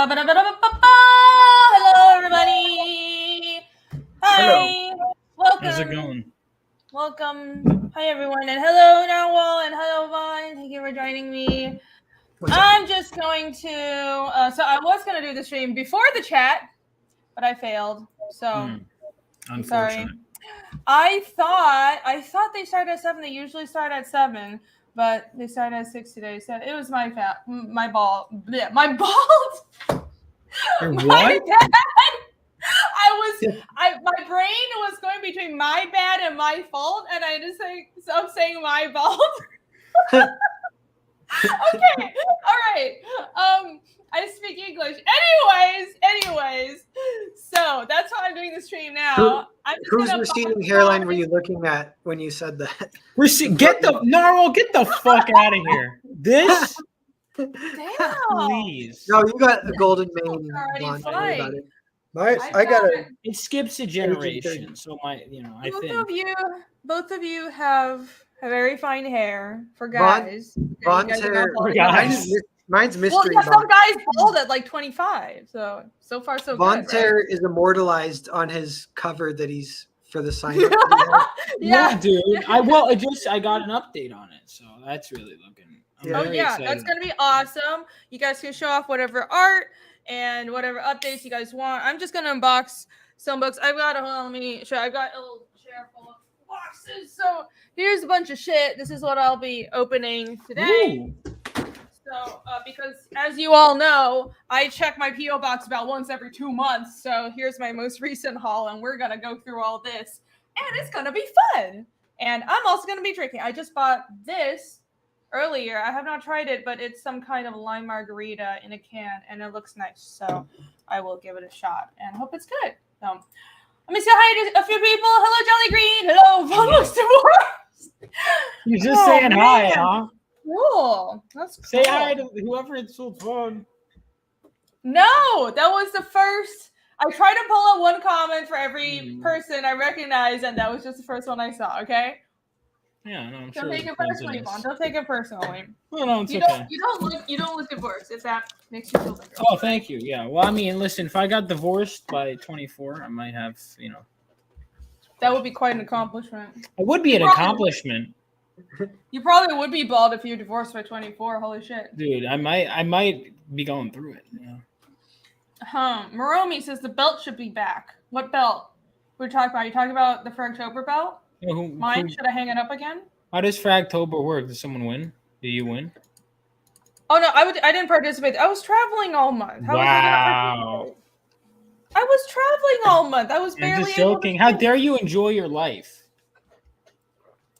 Hello, everybody. Hi. Hello. Welcome. How's it going? Welcome. Hi, everyone. And hello, Narwhal. And hello, Vaughn. Thank you for joining me. I'm just going to... so I was going to do the stream before the chat, but I failed. So, I'm sorry. I thought they started at 7. They usually start at 7. But they started at 6 today, so it was my ball. Bleh, my balls. My bad. My brain was going between my bad and my fault, and I just I'm saying my fault. Okay, all right. I speak English. Anyways. So that's why I'm doing the stream now. Whose receding hairline were you looking at when you said that? Get the fuck out of here. This? Damn. Please. No, you got a golden mane. I got it. It skips a generation. So I think. Both of you have very fine hair for guys. Vaughn's hair. Mine's mystery. Well, yeah, some guys bald at like 25. So far so Vaughn's good. hair is immortalized on his cover that he's for the sign up. Yeah, dude. I got an update on it, so that's really looking. That's gonna be awesome. You guys can show off whatever art and whatever updates you guys want. I'm just gonna unbox some books. I've got let me show. I've got a little chair full of boxes. So here's a bunch of shit. This is what I'll be opening today. Ooh. So, because as you all know, I check my P.O Box about once every 2 months. So here's my most recent haul, and we're gonna go through all this, and it's gonna be fun. And I'm also gonna be drinking. I just bought this earlier. I have not tried it, but it's some kind of lime margarita in a can, and it looks nice. So I will give it a shot and hope it's good. So let me say hi to a few people. Hello, Jolly Green. Hello, Vamos Divorce. You're just saying hi, huh? Cool. That's cool. Say hi to whoever insults phone. No, that was the first. I tried to pull out one comment for every person I recognize, and that was just the first one I saw. Okay. Yeah, no, I'm Don't sure. take it personally, Vaughn. Don't take it personally. Well, no, it's okay. You don't look divorced. If that makes you feel better. Oh, thank you. Yeah. Well, I mean, listen. If I got divorced by 24, I might have, That would be quite an accomplishment. It would be an accomplishment. You probably would be bald if you were divorced by 24. Holy shit. Dude, I might be going through it. Yeah. Moromi says the belt should be back. What belt? We're talking about. Are you talking about the Fragtober belt? Mine? Should I hang it up again? How does Fragtober work? Does someone win? Do you win? Oh no, I didn't participate. I was traveling all month. Wow. I was traveling all month. I was barely. I'm just joking. How dare you enjoy your life?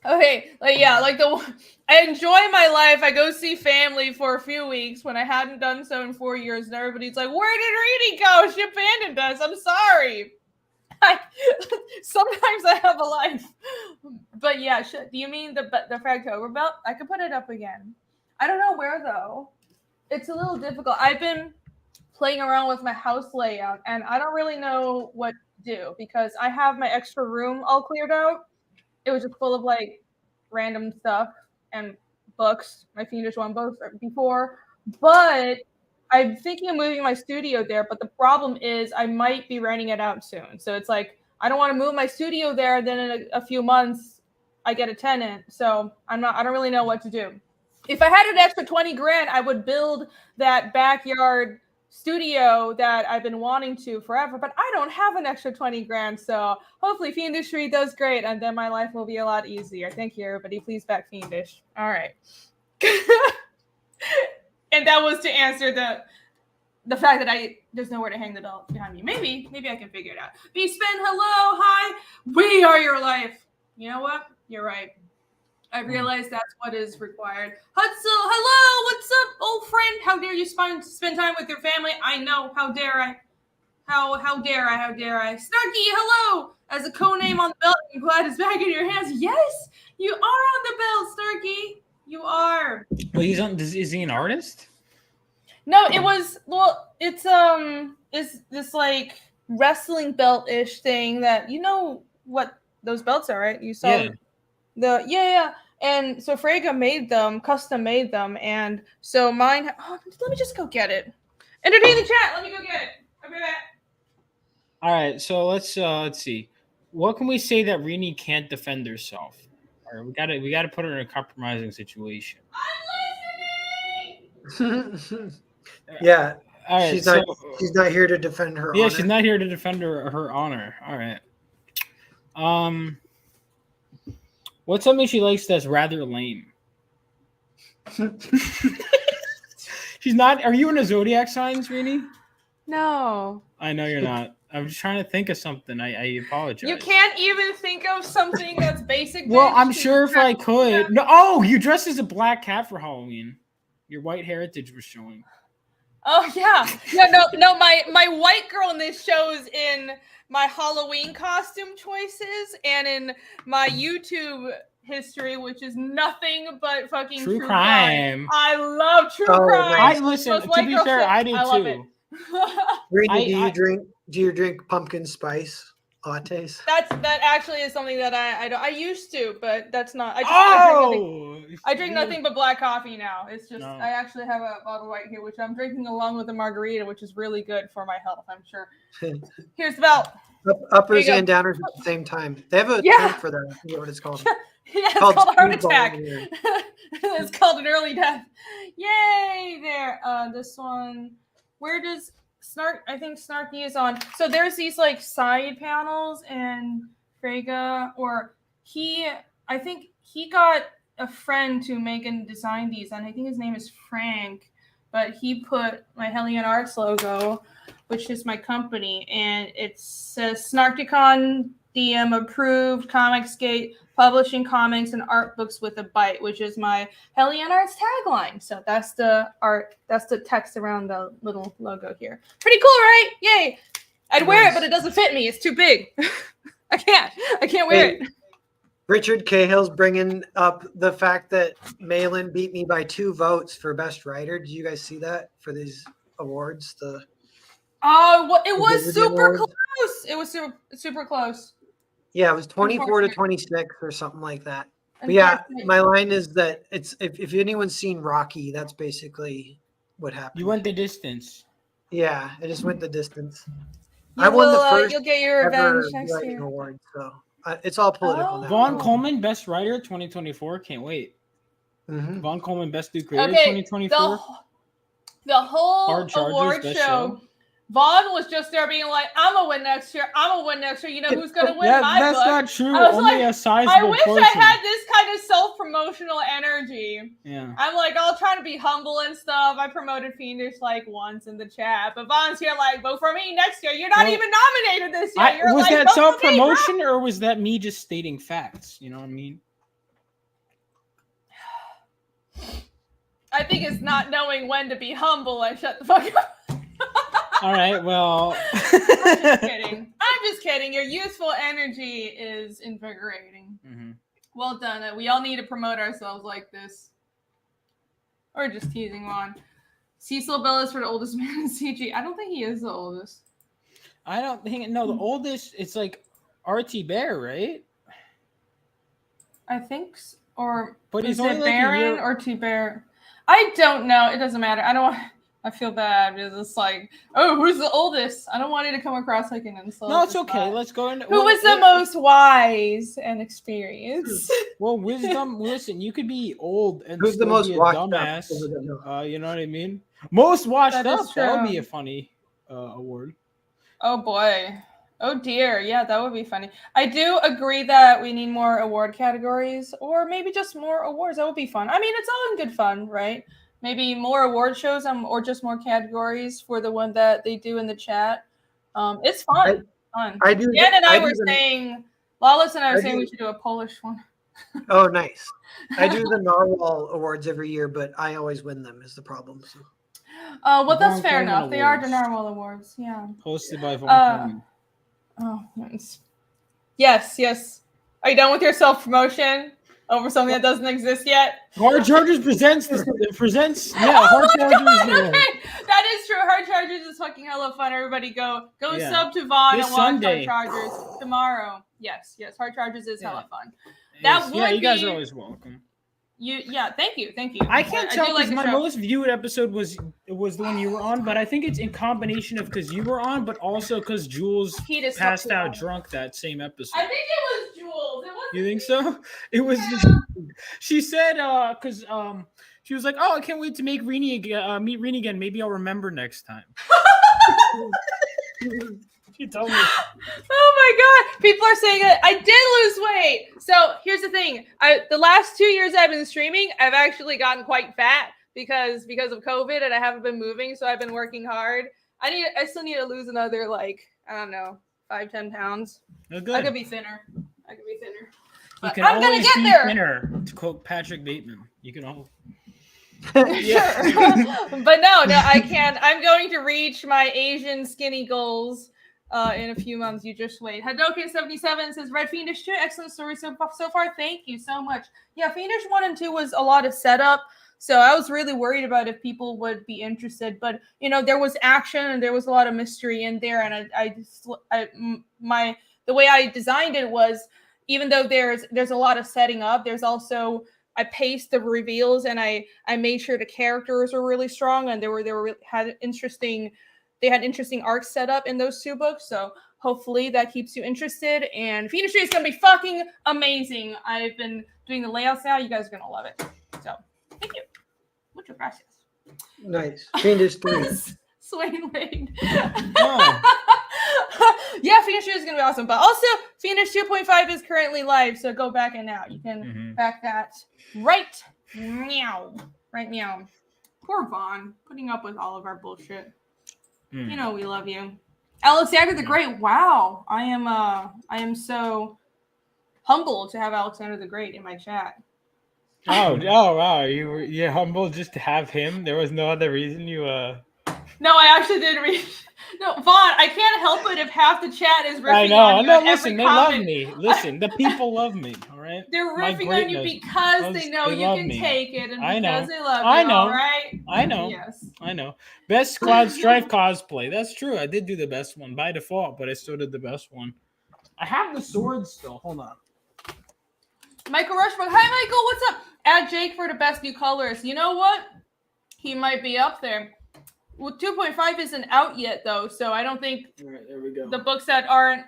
Okay, I enjoy my life. I go see family for a few weeks when I hadn't done so in 4 years, and everybody's like, "Where did Reedy go? She abandoned us." I'm sorry. Sometimes I have a life, but yeah. Do you mean the Fragtober belt? I could put it up again. I don't know where though. It's a little difficult. I've been playing around with my house layout, and I don't really know what to do because I have my extra room all cleared out. It was just full of like random stuff and books, my Fiendish One books before. But I'm thinking of moving my studio there. But the problem is I might be renting it out soon. So it's like I don't want to move my studio there. Then in a few months I get a tenant. So I don't really know what to do. If I had an extra 20 grand, I would build that backyard studio that I've been wanting to forever, but I don't have an extra 20 grand. So hopefully Fiendishry does great, and then my life will be a lot easier. Thank you, everybody. Please back Fiendish. All right. And that was to answer the fact that there's nowhere to hang the belt behind me. Maybe I can figure it out. B-Spin, hello, hi. We are your life. You know what? You're right. I realize that's what is required. Hudson, hello, what's up, old friend? How dare you spend time with your family? I know, how dare I? How dare I? Snarky, hello! As a co-name on the belt, I'm glad it's back in your hands. Yes, you are on the belt, Snarky. You are. Well, is he an artist? No, it's this like wrestling belt-ish thing that, you know what those belts are, right? You saw yeah. And so Frega made them, custom made them. And so mine, let me just go get it. Entertain the chat. Let me go get it. I'll be back. All right, so let's see. What can we say that Rini can't defend herself? All right, we gotta put her in a compromising situation. Yeah. All right, She's not here to defend her honor. she's not here to defend her honor. All right. What's something she likes that's rather lame? She's not. Are you in a zodiac sign, Rini? No. I know you're not. I'm just trying to think of something. I apologize. You can't even think of something that's basic. Well, bitch, I'm to sure if I could. No. Oh, you dressed as a black cat for Halloween. Your white heritage was showing. Oh yeah. No. My white girlness shows in my Halloween costume choices and in my YouTube history, which is nothing but fucking True crime. I love true crime. Nice. I listen. Those To white be girl fair, shit, I do I love too. it. Rini, do you drink pumpkin spice lattes? That actually is something that I used to, but that's not. I drink nothing but black coffee now. It's just I actually have a bottle right here, which I'm drinking along with a margarita, which is really good for my health, I'm sure. Here's the belt. Uppers and downers at the same time. They have a term for that. I forget what it's called. It's called a heart attack. It's called an early death. Yay! There. This one. Where does I think Snarky is on. So there's these like side panels, and Frega, I think he got a friend to make and design these, and I think his name is Frank, but he put my Hellion Arts logo, which is my company, and it says Snarkticon DM approved, Comicsgate, publishing comics and art books with a bite, which is my Hellion Arts tagline. So that's the art, that's the text around the little logo here. Pretty cool, right? Yay. I'd wear it, but it doesn't fit me. It's too big. I can't wear it. Richard Cahill's bringing up the fact that Malin beat me by 2 votes for best writer. Did you guys see that for these awards? It was super close. It was super close. Yeah, it was 24 to 26 or something like that. But yeah, my line is that it's if anyone's seen Rocky, that's basically what happened. You went the distance. Yeah, I just went the distance. I won the first you'll get your revenge next year. Award, so it's all political now. Vaughn Coleman, Best Writer, 2024. Can't wait. Mm-hmm. Vaughn Coleman, Best New Creator, 2024. The whole award show. Vaughn was just there being like, I'm going to win next year. You know who's going to win my book? That's not true. I was Only like, a sizable I wish portion. I had this kind of self-promotional energy. Yeah. I'm like, I'll try to be humble and stuff. I promoted Fiendish like once in the chat. But Vaughn's here like, vote for me next year. You're not even nominated this year. Was that self-promotion or was that me just stating facts? You know what I mean? I think it's not knowing when to be humble and shut the fuck up. All right, well. I'm just kidding. Your youthful energy is invigorating. Mm-hmm. Well done. We all need to promote ourselves like this. Or just teasing on. Cecil Bell is for the oldest man in CG. I don't think he is the oldest. I don't think. No, the oldest, it's like R.T. Bear, right? I think. Or but is he's it Baron or T. Bear? I don't know. It doesn't matter. I feel bad because it's like, oh, who's the oldest? I don't want it to come across like an insult. No, it's okay. Let's go into who was the most wise and experienced. Well, wisdom. Listen, you could be old and who's still the most be a washed dumbass. up? You know what I mean? Most washed up. That would be a funny award. Oh boy. Oh dear. Yeah, that would be funny. I do agree that we need more award categories, or maybe just more awards. That would be fun. I mean, it's all in good fun, right? Maybe more award shows or just more categories for the one that they do in the chat. It's fun. I do. Dan and I were saying, Lawless and I were saying we should do a Polish one. Oh, nice. I do the Narwhal Awards every year, but I always win them is the problem. So. Well, that's fair enough. They are the Narwhal Awards. Yeah. Hosted by Vaughn. Oh, nice. Yes. Are you done with your self-promotion over something that doesn't exist yet? Hard Chargers presents. Hard Chargers. That is true. Hard Chargers is fucking hella fun. Everybody go sub to Vaughn and watch Sunday. Hard Chargers tomorrow. Yes. Hard Chargers is hella fun. You guys are always welcome. Thank you. I can't tell because my show. most viewed episode was the one you were on, but I think it's in combination of because you were on, but also because Jules passed out drunk that same episode. I think it was Jules. You think so? It was. She said, because she was like, "Oh, I can't wait to meet Rini again. Maybe I'll remember next time." She told me. Oh my god! People are saying that I did lose weight. So here's the thing: the last 2 years I've been streaming, I've actually gotten quite fat because of COVID, and I haven't been moving. So I've been working hard. I still need to lose another I don't know 5-10 pounds. Oh, good. I could be thinner. But I'm gonna get there. Thinner, to quote Patrick Bateman. You can all. Yeah. But no, I can't. I'm going to reach my Asian skinny goals. In a few months, you just wait. Hadoken77 says, Red Fiendish 2, excellent story so far. Thank you so much. Yeah, Fiendish 1 and 2 was a lot of setup, so I was really worried about if people would be interested. But, there was action and there was a lot of mystery in there, and the way I designed it was, even though there's a lot of setting up, there's also, I paced the reveals, and I made sure the characters were really strong, and they had interesting arcs set up in those 2 books, so hopefully that keeps you interested. And Fiendish 3 is going to be fucking amazing. I've been doing the layouts now. You guys are going to love it. So, thank you. Muchas gracias. Nice. Fiendish 3. Swain Wade. Oh. Yeah, Fiendish 3 is going to be awesome. But also, Fiendish 2.5 is currently live, so go back and now. You can back that right meow. Right meow. Poor Vaughn, putting up with all of our bullshit. We love you. Alexander the Great. Wow. I am so humbled to have Alexander the Great in my chat. Oh wow. You're humble just to have him. There was no other reason you No, I actually did read. No, Vaughn, I can't help it if half the chat is riffing on you. I know. Listen, they love me. Listen, the people love me. All right. They're riffing on you because they know you can take it, and because they love you. I know. All right. I know. Yes. I know. Best Cloud Strife cosplay. That's true. I did do the best one by default, but I still did the best one. I have the sword still. Hold on. Michael Rushbrook. Hi, Michael. What's up? Add Jake for the best new colors. You know what? He might be up there. Well, 2.5 isn't out yet, though, so I don't think there we go. the books that aren't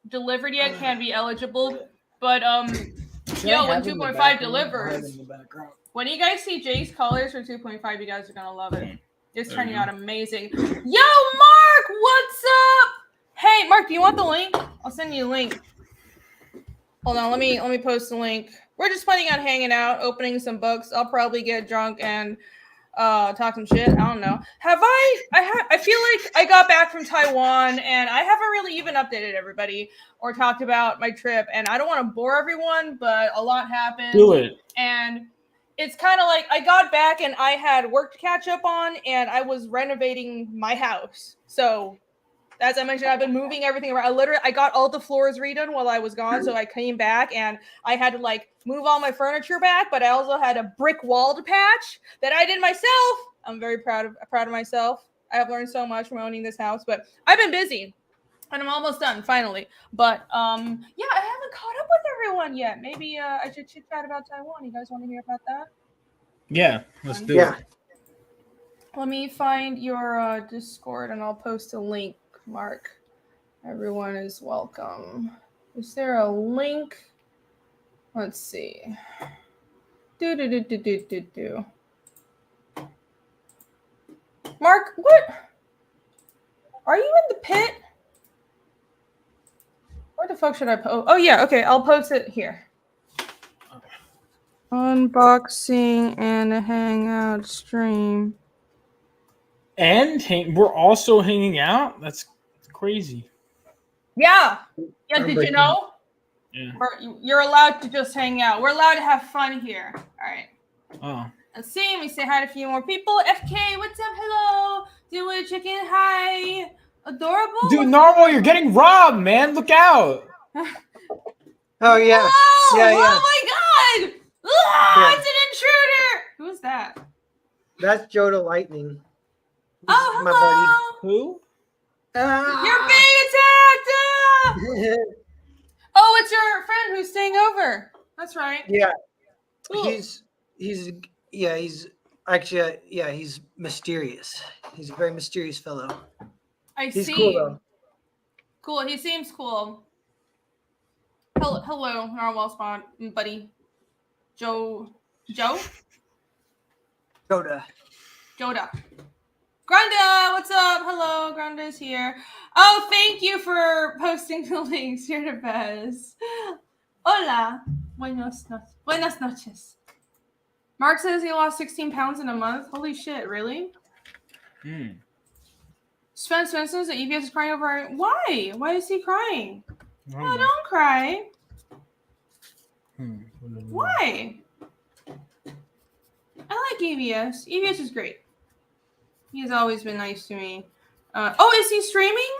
delivered yet can be eligible. But when 2.5 delivers, when you guys see Jay's colors for 2.5, you guys are gonna love it. It's turning out amazing. Yo, Mark, what's up? Hey, Mark, do you want the link? I'll send you a link. Hold on, let me post the link. We're just planning on hanging out, opening some books. I'll probably get drunk and talk some shit. I don't know. I feel like I got back from Taiwan and I haven't really even updated everybody or talked about my trip, and I don't want to bore everyone, but a lot happened. Do it. And it's kind of like I got back and I had work to catch up on, and I was renovating my house. So as I mentioned, I've been moving everything around. I got all the floors redone while I was gone. So I came back and I had to move all my furniture back, but I also had a brick wall to patch that I did myself. I'm very proud of myself. I have learned so much from owning this house, but I've been busy and I'm almost done finally. But I haven't caught up with everyone yet. Maybe I should chit chat about Taiwan. You guys want to hear about that? Yeah, let's do it. Let me find your Discord and I'll post a link. Mark, everyone is welcome. Is there a link? Let's see. Mark, what? Are you in the pit? Where the fuck should I post? Oh yeah, okay, I'll post it here. Unboxing and a hangout stream. And we're also hanging out? That's crazy. Yeah. Did you know? Yeah. You're allowed to just hang out. We're allowed to have fun here. All right. Oh. Let's see. Let me say hi to a few more people. FK, what's up? Hello. Do a chicken. Hi. Adorable. Dude, Normal, you're getting robbed, man. Look out. Oh, yeah. Oh, yeah. Oh, my God. Oh, it's an intruder. Who is that? That's Joda Lightning. Oh, my hello. buddy. Who? You're being attacked. Oh, it's your friend who's staying over. That's right. Yeah. Cool. He's He's actually he's mysterious. He's a very mysterious fellow. He's see. Cool though. Cool. He seems cool. Hello, narwhal spawn, buddy. Joe. Joda. Granda, what's up? Hello, Granda's here. Oh, thank you for posting the links. You're the best. Hola. Buenas noches. Mark says he lost 16 pounds in a month. Holy shit, really? Sven says that EBS is crying over. Why? Why is he crying? No, don't cry. Why? I like EBS. EBS is great. He's always been nice to me. Is he streaming?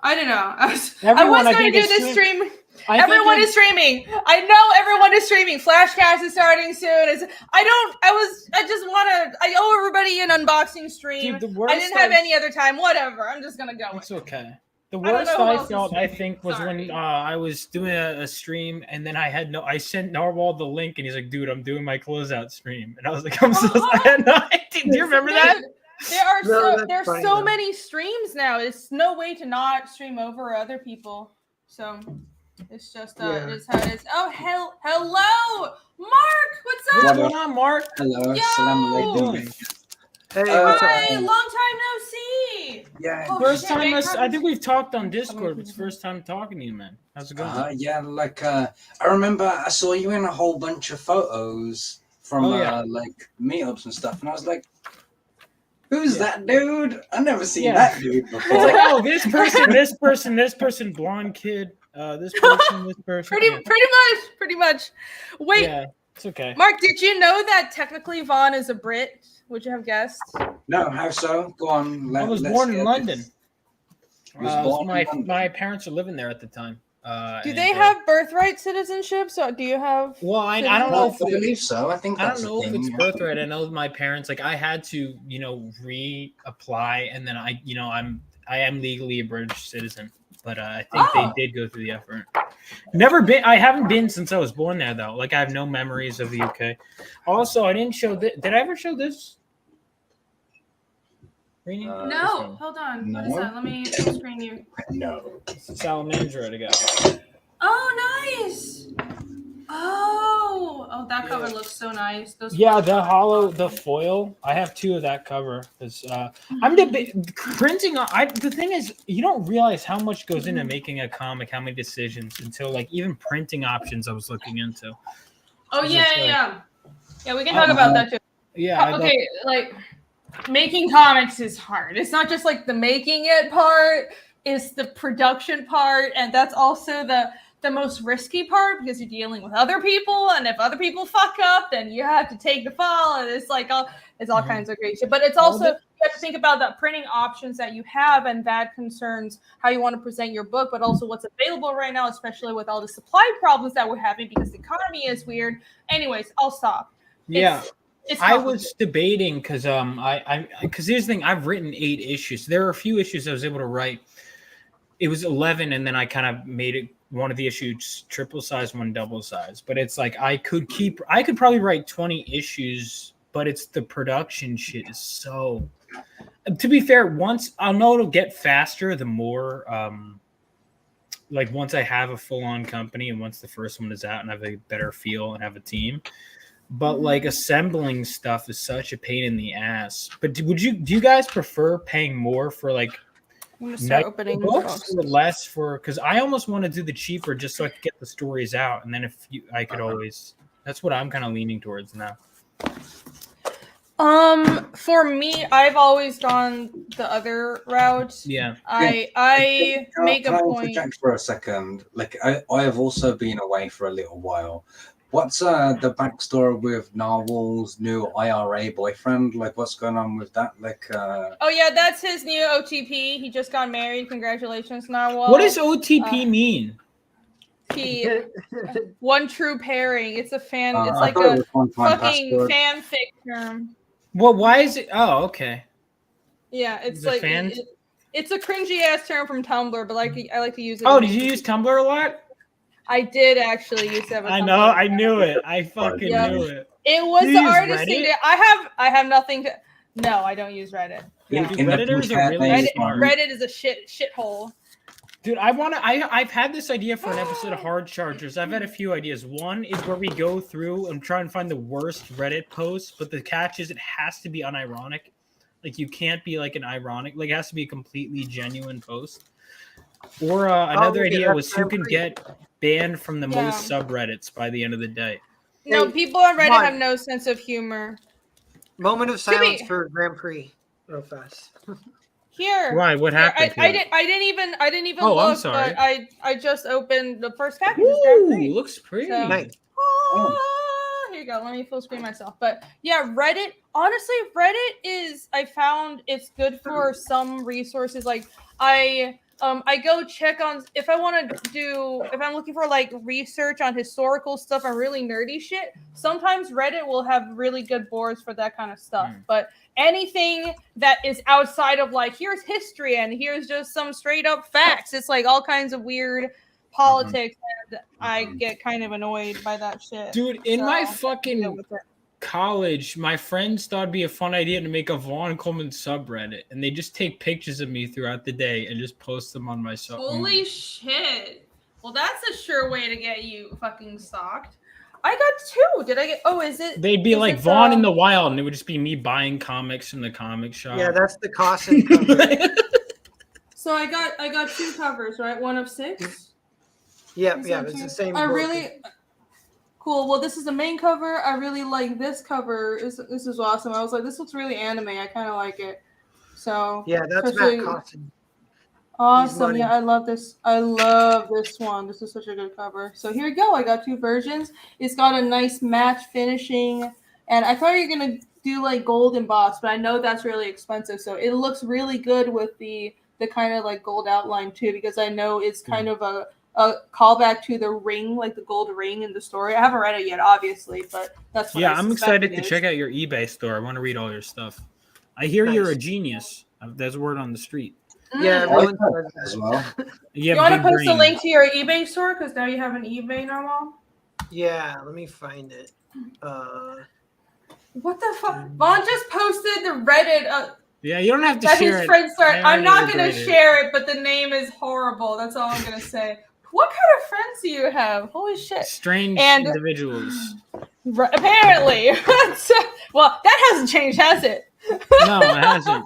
I don't know. I was going to do this stream. Everyone is streaming. I know everyone is streaming. Flashcast is starting soon. I owe everybody an unboxing stream. Dude, I didn't have any other time. Whatever. I'm just going to go. It's okay. The worst I felt, I think, was when I was doing a stream, and then I sent Narwhal the link, and he's like, "Dude, I'm doing my closeout stream," and I was like, "I'm so sad." Do you remember that? There's so many streams now. It's no way to not stream over other people. So it's just it is how it is. Oh, hello, Mark. What's up? What's going on, Mark? Hello. Yo. Hey, hi, long time no see. Yeah. First time I think we've talked on Discord, but it's first time talking to you, man. How's it going? Yeah, I remember I saw you in a whole bunch of photos from like meetups and stuff, and I was like, who's that dude? I've never seen that dude before. It's like, this person, blonde kid, this person. Pretty much. Wait. Yeah, it's okay. Mark, did you know that technically Vaughn is a Brit? Would you have guessed? No, how so? Go on. I was born in London. My parents are living there at the time. Do they have birthright citizenship? So do you have? Well, I don't know. I believe so. I think I don't know if it's birthright. I know my parents. Like, I had to, reapply, and then I am legally a British citizen. But I think they did go through the effort. Never been. I haven't been since I was born there, though. Like, I have no memories of the UK. Also, I didn't show this. Did I ever show this? No, hold on. No? What is that? Let me screen you. No. Salamandra to go. Oh, nice. Oh, that cover looks so nice. The foil. I have two of that cover. I'm printing. The thing is, you don't realize how much goes into making a comic, how many decisions until even printing options I was looking into. Oh yeah. We can talk about that too. Yeah. Making comics is hard. It's not just like the making it part, it's the production part, and that's also the most risky part because you're dealing with other people, and if other people fuck up, then you have to take the fall, and it's all kinds of great shit. But it's also you have to think about the printing options that you have, and that concerns how you want to present your book, but also what's available right now, especially with all the supply problems that we're having because the economy is weird. Anyways, I'll stop. I was debating because because here's the thing, I've written 8 issues. There are a few issues I was able to write. It was 11, and then I kind of made it one of the issues triple size, one double size. But it's like I could probably write 20 issues, but it's the production shit is so. To be fair, once I'll know it'll get faster, the more once I have a full on company and once the first one is out and I have a better feel and have a team. But assembling stuff is such a pain in the ass. But do you guys prefer paying more for I'm gonna start opening books or less for? Because I almost want to do the cheaper just so I could get the stories out, and then I could always. That's what I'm kind of leaning towards now. For me, I've always gone the other route. Yeah. I make a point. Interject for a second. I have also been away for a little while. What's the backstory with Narwhal's new IRA boyfriend? What's going on with that? Oh yeah, that's his new OTP. He just got married. Congratulations, Narwhal. What does OTP mean? One true pairing. It's a fan. It's like a fucking fanfic term. Well, why is it? Oh, okay. Yeah, it's like it's a cringy ass term from Tumblr, but I like to use it. Oh, did you use Tumblr a lot? I did actually use that. I know. I knew it. I fucking knew it. It was You the use artist thing. Reddit? I have nothing to. No, I don't use Reddit. Yeah, No. dude, In the Redditors future, are really they- smart. Reddit is a shithole. Dude, I've had this idea for an episode of Hard Chargers. I've had a few ideas. One is where we go through and try and find the worst Reddit posts, but the catch is it has to be unironic. Like, you can't be like an ironic, like, it has to be a completely genuine post. Or another idea was who can get banned from the most subreddits by the end of the day. No, Hey, people on Reddit Mark. have no sense of humor. Moment of silence Jimmy. for Grand Prix, real fast. Here. Why? What happened? I didn't even Oh, look, I'm sorry. but I just opened the first package. It's Grand Prix. Ooh, looks pretty. So- Nice. Here you go. Let me full screen myself. But yeah, Reddit. Honestly, Reddit is. I found it's good for some resources. Like I go check on if I want to do if I'm looking for like research on historical stuff and really nerdy shit. Sometimes Reddit will have really good boards for that kind of stuff. But anything that is outside of like here's history and here's just some straight up facts. It's like all kinds of weird politics, and I get kind of annoyed by that shit. Dude, in So, my deal fucking with it. college, my friends thought it'd be a fun idea to make a Vaughn Coleman subreddit, and they just take pictures of me throughout the day and just post them on my sub. Holy shit. Well, that's a sure way to get you fucking stalked. I got 2. Did I get? Oh, is it? They'd be is like it Vaughn in the Wild, and it would just be me buying comics from the comic shop. Yeah, that's the Cossin cover. So I got 2 covers, right? 1 of 6. Yep, Is yeah, that it's true? the same. I book. really cool. Well, this is the main cover. I really like this cover. This is awesome. I was like, this looks really anime. I kind of like it. So Yeah, that's especially- Matt Cossin. Awesome. money. Yeah, I love this. I love this one. This is such a good cover. So here we go. I got 2 versions. It's got a nice matte finishing. And I thought you were going to do like gold embossed, but I know that's really expensive. So it looks really good with the kind of like gold outline too, because I know it's kind of a callback to the ring, like the gold ring in the story. I haven't read it yet, obviously, but that's what I'm excited to check out your eBay store. I want to read all your stuff. I hear you're a genius. There's a word on the street. Yeah, I everyone like says that as that. well. You want to post a link to your eBay store? Because now you have an eBay normal. Yeah, let me find it. What the fuck? Vaughn just posted the Reddit Yeah, you don't have to that share his it. friends start. I I'm not already gonna agreed. share it, but the name is horrible. That's all I'm gonna say. What kind of friends do you have? Holy shit! Strange And- individuals. Apparently, well, that hasn't changed, has it? No, it hasn't.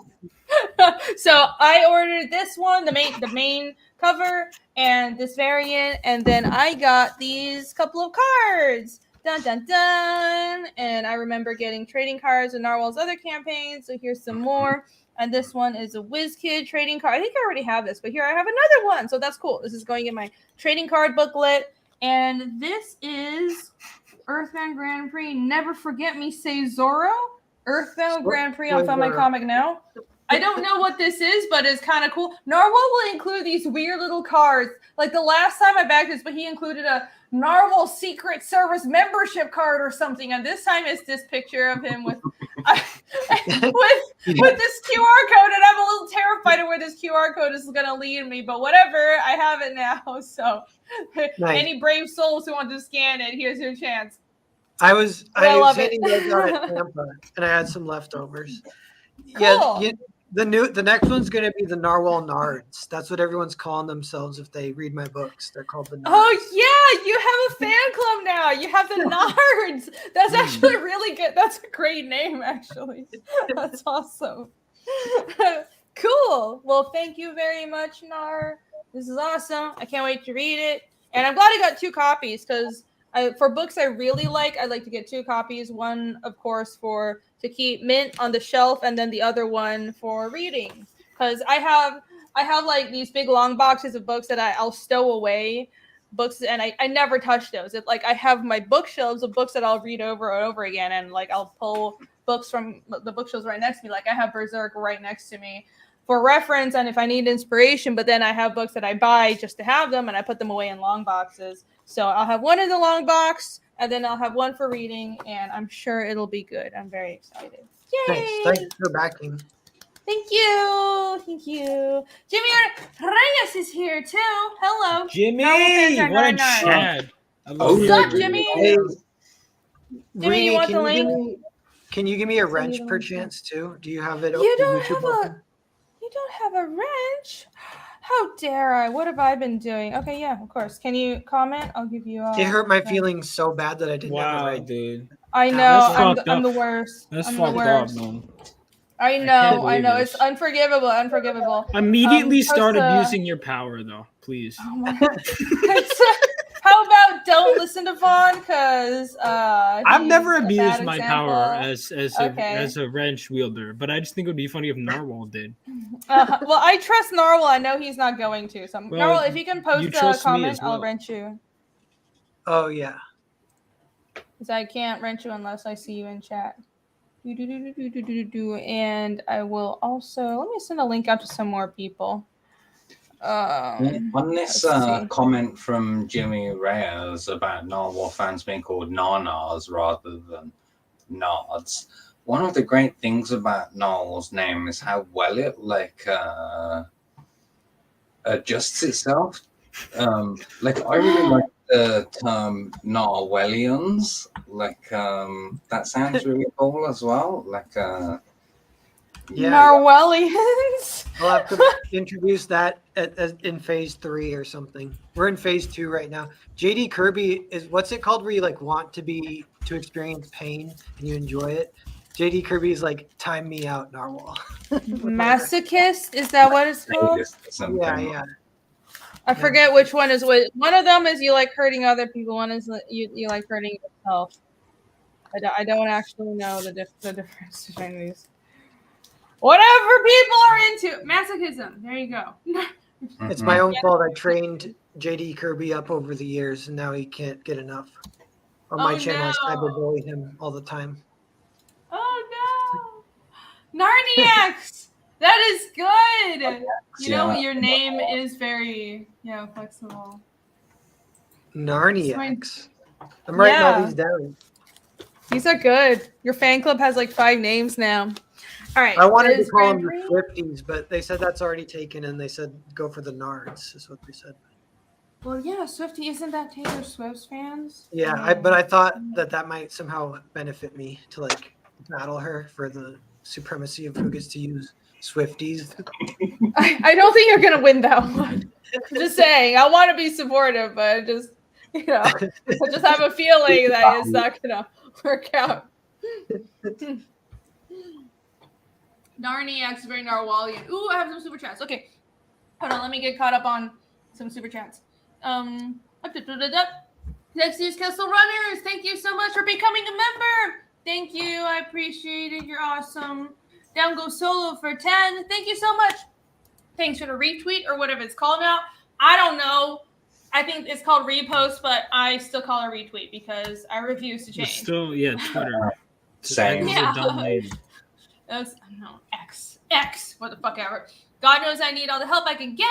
So I ordered this one, the main cover, and this variant, and then I got these couple of cards. Dun dun dun! And I remember getting trading cards in Narwhal's other campaigns. So here's some more. And this one is a WizKid trading card. I think I already have this, but here I have another one. So that's cool. This is going in my trading card booklet. And this is Earthbound Grand Prix. Never Forget Me, Say Zorro. Earthbound Grand Prix on Find My Comic Now. I don't know what this is, but it's kind of cool. Narwhal will include these weird little cards. Like the last time I backed this, but he included a Narwhal Secret Service membership card or something. And this time it's this picture of him with with this QR code. And I'm a little terrified of where this QR code is going to lead me. But whatever, I have it now. So any brave souls who want to scan it, here's your chance. I was love handing it. those out at Tampa, and I had some leftovers. Cool. Yeah, the next one's gonna be the Narwhal Nards. That's what everyone's calling themselves if they read my books. They're called the Nards. Oh yeah, you have a fan club now. You have the Nards. That's actually really good. That's a great name, actually. That's awesome. Cool. Well, thank you very much, Nar. This is awesome. I can't wait to read it. And I'm glad I got 2 copies because for books I really like, I like to get 2 copies. One, of course, to keep mint on the shelf, and then the other one for reading. Because I have like these big long boxes of books that I'll stow away books, and I never touch those. It's like I have my bookshelves of books that I'll read over and over again, and like I'll pull books from the bookshelves right next to me. Like I have Berserk right next to me for reference and if I need inspiration, but then I have books that I buy just to have them, and I put them away in long boxes. So I'll have one in the long box, and then I'll have one for reading, and I'm sure it'll be good. I'm very excited. Yay! Nice. Thanks for backing. Thank you. Thank you. Jimmy Reyes is here too. Hello. Jimmy, Narwhal fans are what a narnar. Chad. I love Oh, you. What's up, Jimmy? Hey, Jimmy, you want the link? Can you give me a wrench perchance too? Do you have it? You don't have a wrench? How dare I? What have I been doing? Okay, yeah, of course. Can you comment? I'll give you. It hurt my feelings so bad that I didn't have a wrench. Dude. I know. I'm the worst. That's I'm fucked the worst. up, man. I know. It's unforgivable. Immediately start abusing your power, though, please. Oh my God. How about don't listen to Vaughn? Because I've never abused my power as a wrench wielder, but I just think it would be funny if Narwhal did. Well, I trust Narwhal. I know he's not going to. So Narwhal, if you can post a comment, I'll wrench you. Oh yeah. Because I can't wrench you unless I see you in chat. And I will also let me send a link out to some more people. On this comment from Jimmy Reyes about Narwhal fans being called Narnars rather than Nards, one of the great things about Narwhal's name is how well it adjusts itself. I really like the term Narwhalians. That sounds really cool as well. Narwhalians. I'll have to introduce that in phase 3 or something. We're in phase 2 right now. JD Kirby is what's it called where you want to experience pain and you enjoy it. JD Kirby is time me out, Narwhal. Masochist? Is that what it's called? Yeah. I forget which one is what. One of them is you like hurting other people. One is you like hurting yourself. I don't actually know the difference between these. Whatever people are into. Masochism. There you go. It's my own fault. I trained JD Kirby up over the years, and now he can't get enough. On my channel, I cyberbully him all the time. Oh, no. Narniacs! That is good! You know, your name is very, flexible. Narniacs. I'm writing all these down. These are good. Your fan club has 5 names now. All right. I wanted to call them the Swifties, but they said that's already taken, and they said go for the Nards, is what they said. Well, yeah, Swiftie, isn't that Taylor Swift's fans? Yeah, but I thought that might somehow benefit me to battle her for the supremacy of who gets to use Swifties. I don't think you're gonna win that one. Just saying, I want to be supportive, but just I just have a feeling that it's not gonna work out. Narniacs is very Narwhalian. Ooh, I have some super chats. Okay, hold on, let me get caught up on some super chats. Dexter's Castle Runners, thank you so much for becoming a member. Thank you, I appreciate it. You're awesome. Down Go Solo for 10. Thank you so much. Thanks for the retweet or whatever it's called now. I don't know. I think it's called repost, but I still call it retweet because I refuse to change. It's still, Twitter. Same. That's X. What the fuck ever. God knows I need all the help I can get.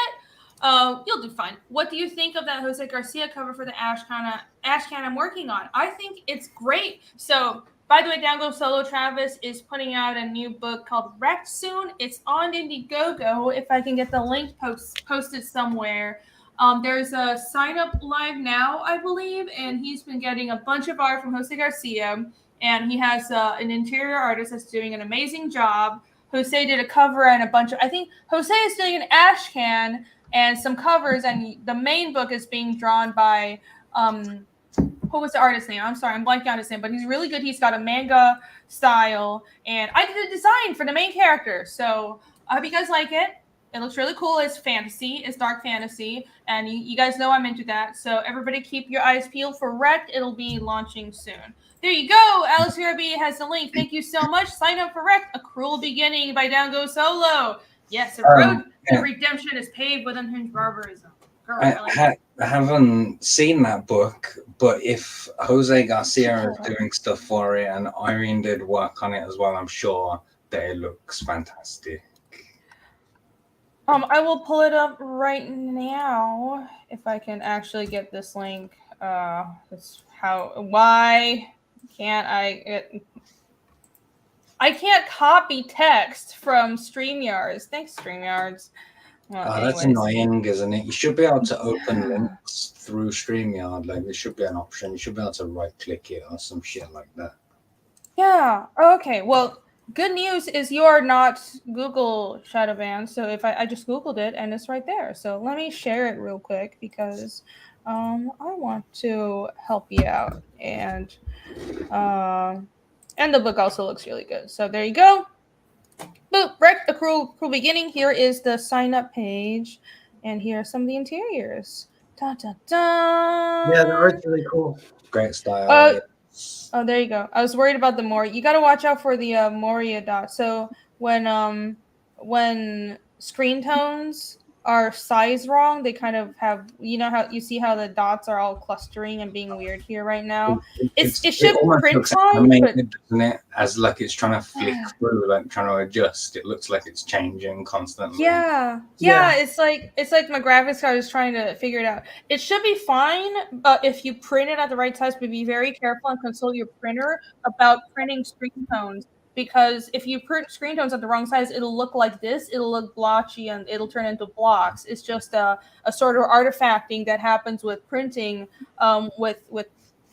You'll do fine. What do you think of that Jose Garcia cover for the Ashcan I'm working on? I think it's great. So, by the way, Down Go Solo Travis is putting out a new book called Wrecked soon. It's on Indiegogo. If I can get the link posted somewhere. There's a sign up live now, I believe, and he's been getting a bunch of art from Jose Garcia, and he has an interior artist that's doing an amazing job. Jose did a cover and a bunch of, I think Jose is doing an ash can and some covers, and the main book is being drawn by, what was the artist's name? I'm sorry, I'm blanking on his name, but he's really good. He's got a manga style, and I did a design for the main character, so I hope you guys like it. It looks really cool. It's fantasy. It's dark fantasy. And you guys know I'm into that. So everybody keep your eyes peeled for Wrecked. It'll be launching soon. There you go. Alice BRB has the link. Thank you so much. Sign up for Wrecked. A Cruel Beginning by Down Go Solo. Yes, the road to redemption is paved with unhinged barbarism. Girl, I haven't seen that book, but if Jose Garcia is doing stuff for it and Irene did work on it as well, I'm sure that it looks fantastic. I will pull it up right now if I can actually get this link. Why can't I can't copy text from StreamYards. Thanks, StreamYards. Well, That's annoying, isn't it? You should be able to open links through StreamYard. Like, there should be an option. You should be able to right-click it or some shit like that. Yeah. Okay. Well, good news is you are not Google shadow banned. So if I just Googled it and it's right there. So let me share it real quick because I want to help you out. And the book also looks really good. So there you go. Boop, right, the cool beginning. Here is the sign up page. And here are some of the interiors. Da, da, da. Yeah, the art's really cool. Great style. Oh, there you go. I was worried about the Moria. You got to watch out for the Moria dot. So when screen tones are sized wrong, they kind of have, you know how you see how the dots are all clustering and being weird here right now. It should print fine, but doesn't it? As like it's trying to flick through, like trying to adjust. It looks like it's changing constantly. Yeah. It's like my graphics card is trying to figure it out. It should be fine if you print it at the right size, but be very careful and consult your printer about printing screen tones. Because if you print screen tones at the wrong size, it'll look like this. It'll look blotchy and it'll turn into blocks. It's just a sort of artifacting that happens with printing with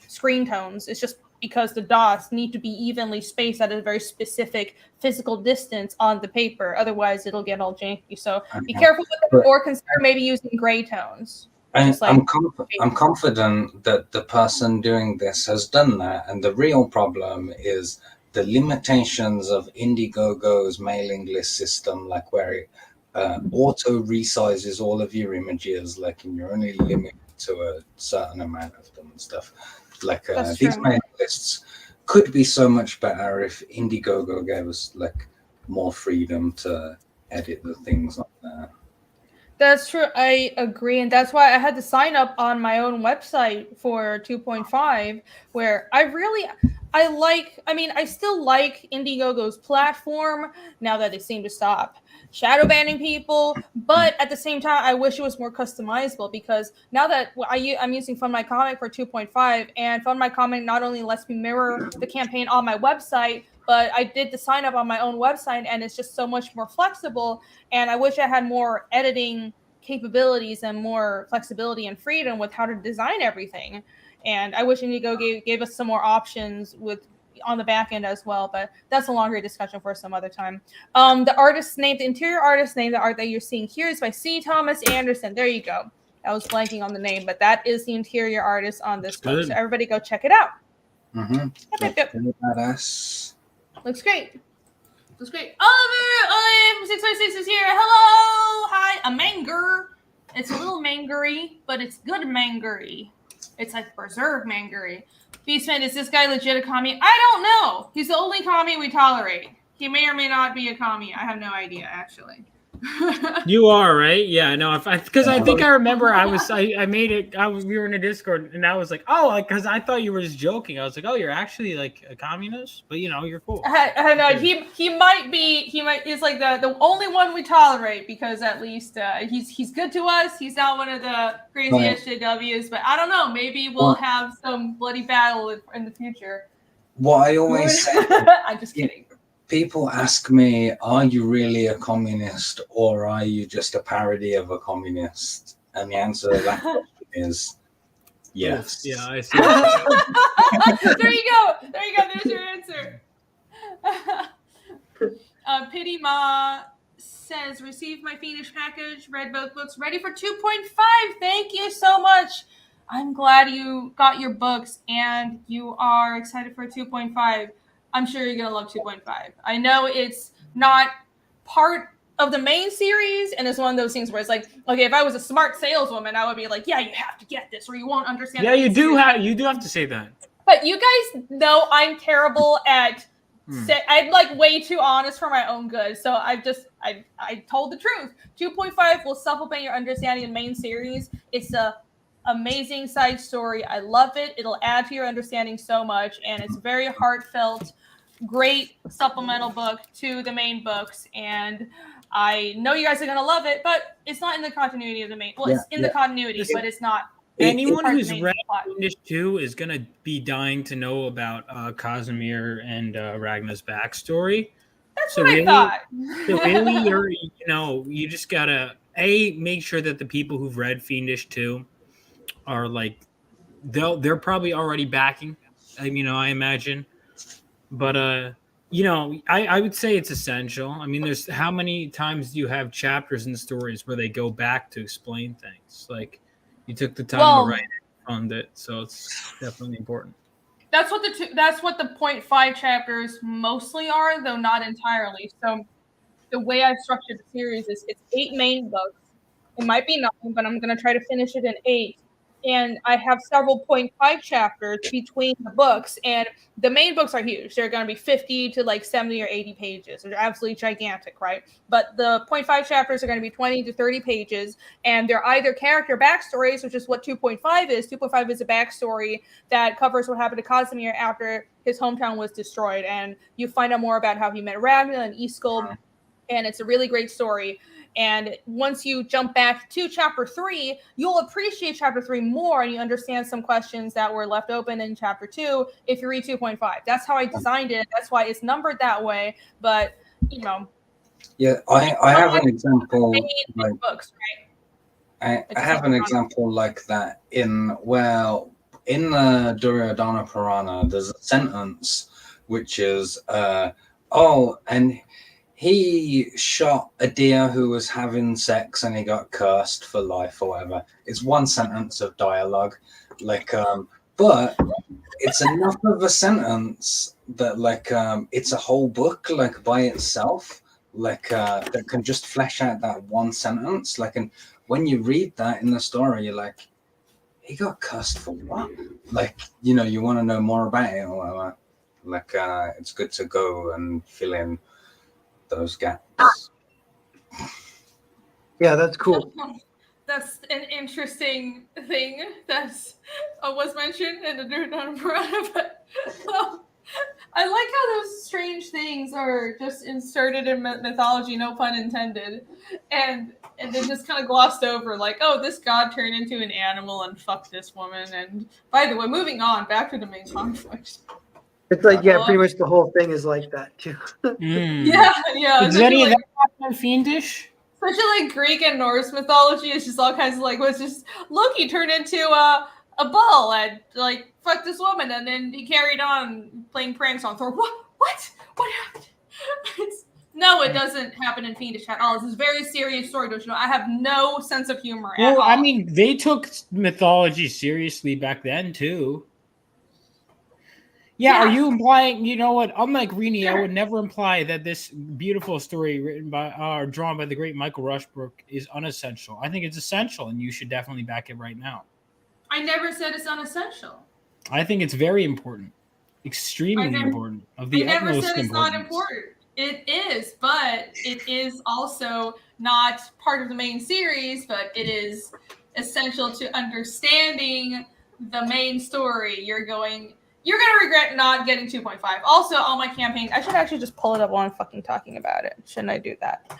screen tones. It's just because the dots need to be evenly spaced at a very specific physical distance on the paper. Otherwise, it'll get all janky. So be careful with it, or consider maybe using gray tones. I'm confident that the person doing this has done that. And the real problem is the limitations of Indiegogo's mailing list system, like where it auto resizes all of your images, like, and you're only limited to a certain amount of them and stuff. Like these mailing lists could be so much better if Indiegogo gave us like more freedom to edit the things on there. That's true. I agree. And that's why I had to sign up on my own website for 2.5, where I still like Indiegogo's platform now that they seem to stop shadow banning people. But at the same time, I wish it was more customizable, because now that I'm using Fund My Comic for 2.5, and Fund My Comic not only lets me mirror the campaign on my website, but I did the sign up on my own website, and it's just so much more flexible. And I wish I had more editing capabilities and more flexibility and freedom with how to design everything. And I wish Indiegogo gave us some more options on the back end as well. But that's a longer discussion for some other time. The interior artist name, the art that you're seeing here is by C. Thomas Anderson. There you go. I was blanking on the name, but that is the interior artist on this book. So everybody go check it out. Yep. Badass. Looks great. Looks great. Oliver from 656 is here. Hello. Hi. A manger. It's a little mangery, but it's good mangery. It's like preserved mangery. Beastman, is this guy legit a commie? I don't know. He's the only commie we tolerate. He may or may not be a commie. I have no idea, actually. You are, right? Yeah, I know. Because I think I remember I made it. We were in a Discord, and I was like, oh, because I thought you were just joking. I was like, oh, you're actually like a communist, but you're cool. I know he might be. He's like the only one we tolerate, because at least he's good to us. He's not one of the crazy SJWs, but I don't know. Maybe we'll have some bloody battle in the future. What I always say, I'm just kidding. People ask me, are you really a communist, or are you just a parody of a communist? And the answer to that question is yes. Yeah, I see. There you go. There's your answer. Pity Ma says, received my fiendish package, read both books, ready for 2.5. Thank you so much. I'm glad you got your books and you are excited for 2.5. I'm sure you're going to love 2.5. I know it's not part of the main series, and it's one of those things where it's like, okay, if I was a smart saleswoman, I would be like, yeah, you have to get this or you won't understand. Yeah, you do have to say that. But you guys know I'm terrible at I'm like way too honest for my own good. So I told the truth. 2.5 will supplement your understanding of the main series. It's a amazing side story. I love it. It'll add to your understanding so much, and it's very heartfelt, great supplemental book to the main books. And I know you guys are gonna love it, but it's not in the continuity of the main. Well, it's in the continuity, but it's not. Anyone who's read this too is gonna be dying to know about Casimir and Ragna's backstory. That's what I thought. So really, you just gotta make sure that the people who've read Fiendish 2 are like they're probably already backing. I imagine. But I would say it's essential. I mean, there's how many times do you have chapters in stories where they go back to explain things? Like you took the time to write it, fund it, so it's definitely important. That's what the 0.5 chapters mostly are, though not entirely. So the way I've structured the series is it's 8 main books. It might be 9, but I'm going to try to finish it in 8. And I have several 0.5 chapters between the books, and the main books are huge. They're going to be 50 to like 70 or 80 pages. They're absolutely gigantic, right? But the 0.5 chapters are going to be 20 to 30 pages, and they're either character backstories, which is what 2.5 is. 2.5 is a backstory that covers what happened to Casimir after his hometown was destroyed, and you find out more about how he met Ragnar and Iskald, and it's a really great story. And once you jump back to chapter 3, you'll appreciate chapter 3 more, and you understand some questions that were left open in chapter 2 if you read 2.5. That's how I designed it. That's why it's numbered that way. But, Yeah, I have an example. Like, books, right? I have an example like that in the Duryodhana Purana, there's a sentence which is, and he shot a deer who was having sex and he got cursed for life or whatever. It's one sentence of dialogue, but it's enough of a sentence that it's a whole book by itself, that can just flesh out that one sentence. And when you read that in the story, you're like, he got cursed for what? You want to know more about it or whatever. It's good to go and fill in those gaps. Yeah, that's cool. That's an interesting thing that was mentioned in the Duryodhana Purana, but I like how those strange things are just inserted in mythology, no pun intended, and then just kind of glossed over, this god turned into an animal and fucked this woman. And by the way, moving on, back to the main conflict. It's pretty much the whole thing is like that too. Yeah. Is any of that on Fiendish? Especially Greek and Norse mythology, it's just all kinds of was just Loki turned into a bull and fucked this woman, and then he carried on playing pranks on Thor. What happened? No, it doesn't happen in Fiendish at all. This is a very serious story, don't you know? I have no sense of humor at all. I mean, they took mythology seriously back then too. Yeah, are you implying, you know what, unlike Rini, I would never imply that this beautiful story written by or drawn by the great Michael Rushbrook is unessential. I think it's essential, and you should definitely back it right now. I never said it's unessential. I think it's very important. Extremely important. Of the I never utmost said it's importance. not important. It is, but it is also not part of the main series, but it is essential to understanding the main story. You're going to regret not getting 2.5. Also, on my campaign, I should actually just pull it up while I'm fucking talking about it. Shouldn't I do that?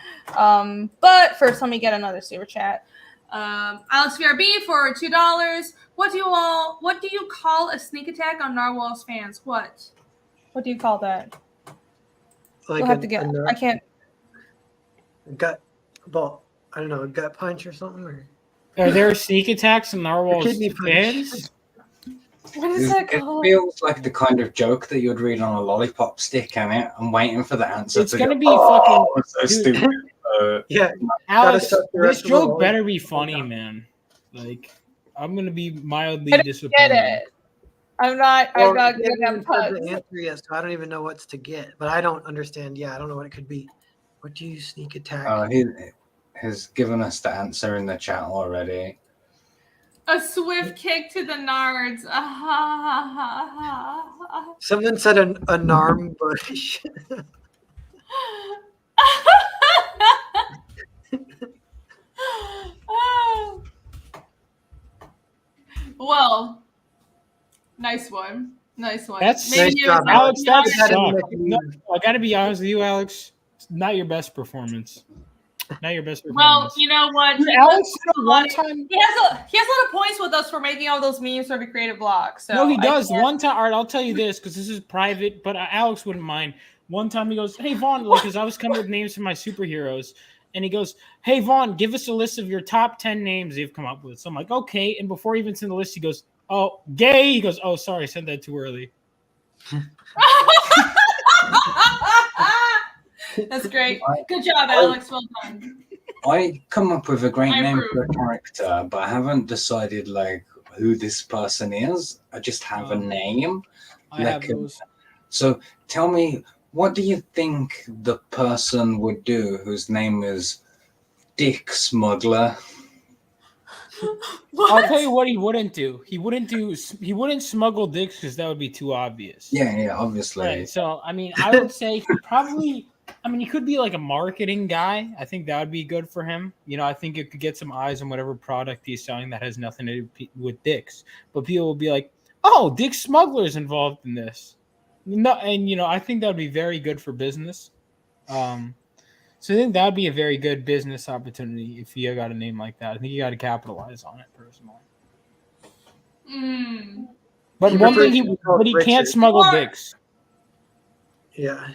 But first, let me get another super chat. Alex VRB for $2. What do you call a sneak attack on Narwhal's fans? What do you call that? We'll have to get. I can't. Gut. Well, I don't know, a gut punch or something. Or are there sneak attacks on Narwhal's fans? What is that called? It feels like the kind of joke that you'd read on a lollipop stick, and I'm waiting for the answer. It's gonna be fucking so stupid. Alex, this joke better be funny, man. I'm gonna be mildly disappointed. Get it. I'm not good at puns. The answer yet, so I don't even know what's to get. But I don't understand. Yeah, I don't know what it could be. What do you sneak attack? He has given us the answer in the chat already. A swift kick to the nards. Someone said a narm bush. Well, nice one. That's nice job, Alex. That sucked. No, I got to be honest with you, Alex. It's not your best performance. Not your best performance. Well, you know what? Alex, one time he has a lot of points with us for making all those memes for the creative block. So no, he does. One time, all right, I'll tell you this because this is private, but Alex wouldn't mind. One time he goes, "Hey Vaughn," because I was coming with names for my superheroes, And he goes, hey, Vaughn, give us a list of your top 10 names you've come up with. So I'm like, okay. And before he even sent the list, he goes, oh, gay. He goes, oh, sorry, I said that too early. That's great. Good job, Alex. Well done. I come up with a great name for a character, but I haven't decided like who this person is. I just have a name. I have those. So tell me, what do you think the person would do whose name is Dick Smuggler? I'll tell you what he wouldn't do. He wouldn't smuggle dicks because that would be too obvious. Yeah, obviously. Right. So I mean, I would say he probably. I mean, he could be like a marketing guy. I think that would be good for him. You know, I think it could get some eyes on whatever product he's selling that has nothing to do with dicks. But people will be like, "Oh, Dick Smuggler's involved in this." No, and you know, I think that would be very good for business. So I think that would be a very good business opportunity if you got a name like that. I think you got to capitalize on it personally. But one thing he can't smuggle dicks. Yeah.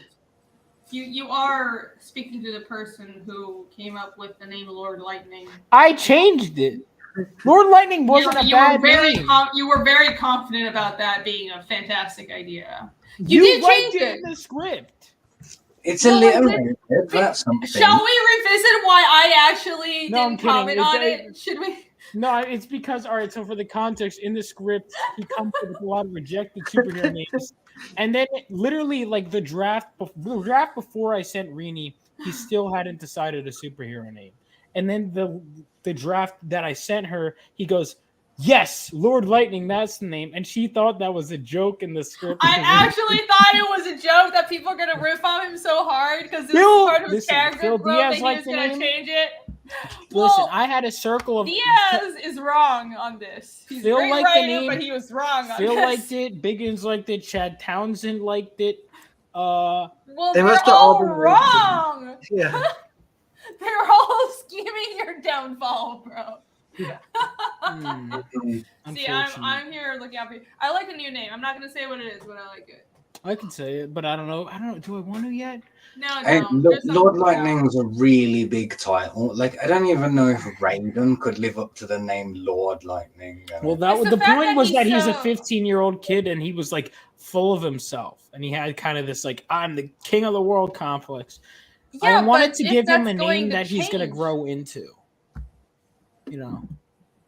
You are speaking to the person who came up with the name Lord Lightning. I changed it. Lord Lightning wasn't a bad name. You were very confident about that being a fantastic idea. You did liked change it in the script. It's a little bit. That's something. Shall we revisit why I actually didn't comment on it? Should we? No, it's because, all right, so for the context, in the script, he comes up with a lot of rejected superhero names. And then literally, like, the draft before I sent Rini, he still hadn't decided a superhero name. And then the draft that I sent her, he goes, yes, Lord Lightning, that's the name. And she thought that was a joke in the script. I actually thought it was a joke that people are going to riff on him so hard because this is part of his character growth that he was going to change it. Listen, I had a circle of... Diaz is wrong on this. He's a great writer, but he was wrong on this. Phil liked it. Biggins liked it. Chad Townsend liked it. Well, they they're must have all been wrong. Yeah. They're all scheming your downfall, bro. Yeah. See, I'm here looking out for you. I like the new name. I'm not going to say what it is, but I like it. I can say it, but I don't know. Do I want to yet? No. Lord Lightning was a really big title. Like, I don't even know if Raiden could live up to the name Lord Lightning. Well, the point was that he's a 15-year-old kid and he was like full of himself, and he had kind of this like I'm the king of the world complex. Yeah, I wanted to give him a name that he's going to grow into. You know.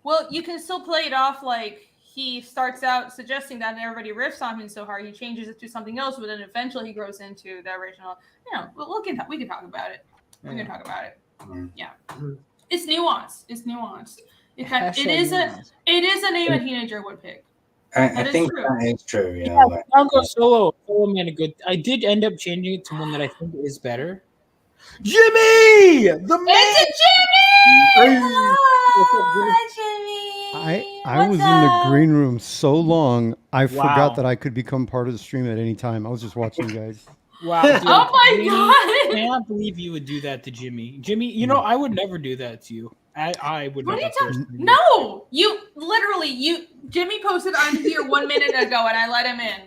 Well, you can still play it off like he starts out suggesting that and everybody riffs on him so hard. He changes it to something else, but then eventually he grows into the original. You know, we can talk about it. We can talk about it. Yeah, it's nuanced. It is a name a teenager would pick. I think that is true. Yeah, I'll go solo. Solo man, I did end up changing it to one that I think is better. Jimmy, the man. It's a Jimmy. I was in the green room so long, I forgot that I could become part of the stream at any time. I was just watching you guys. Wow. Dude, oh my God. I cannot believe you would do that to Jimmy. Jimmy, you know, I would never do that to you. I would never. No, Jimmy posted on here 1 minute ago and I let him in.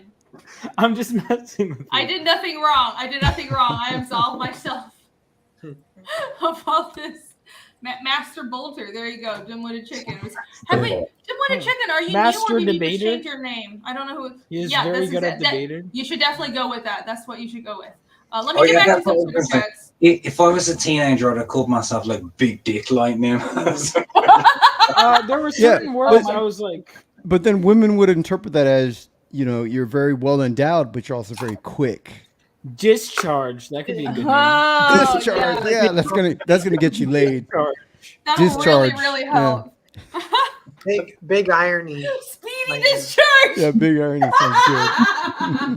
I'm just messing with you. I did nothing wrong. I absolved myself of all this. Master Bolter, there you go. Dimwitted Chicken. Dimwitted Chicken, are you Master new or did Debater? You just change your name? I don't know who. He is very good at debating. You should definitely go with that. That's what you should go with. Let me get back to some super chats. If I was a teenager, I'd have called myself like Big Dick Lightning. There were certain words I was like. But then women would interpret that as, you know, you're very well endowed, but you're also very quick. Discharge. That could be a good name. Discharge. Yeah, that's gonna get you laid. That would really help. Yeah. Big irony. Speedy discharge. Yeah, big irony sounds good.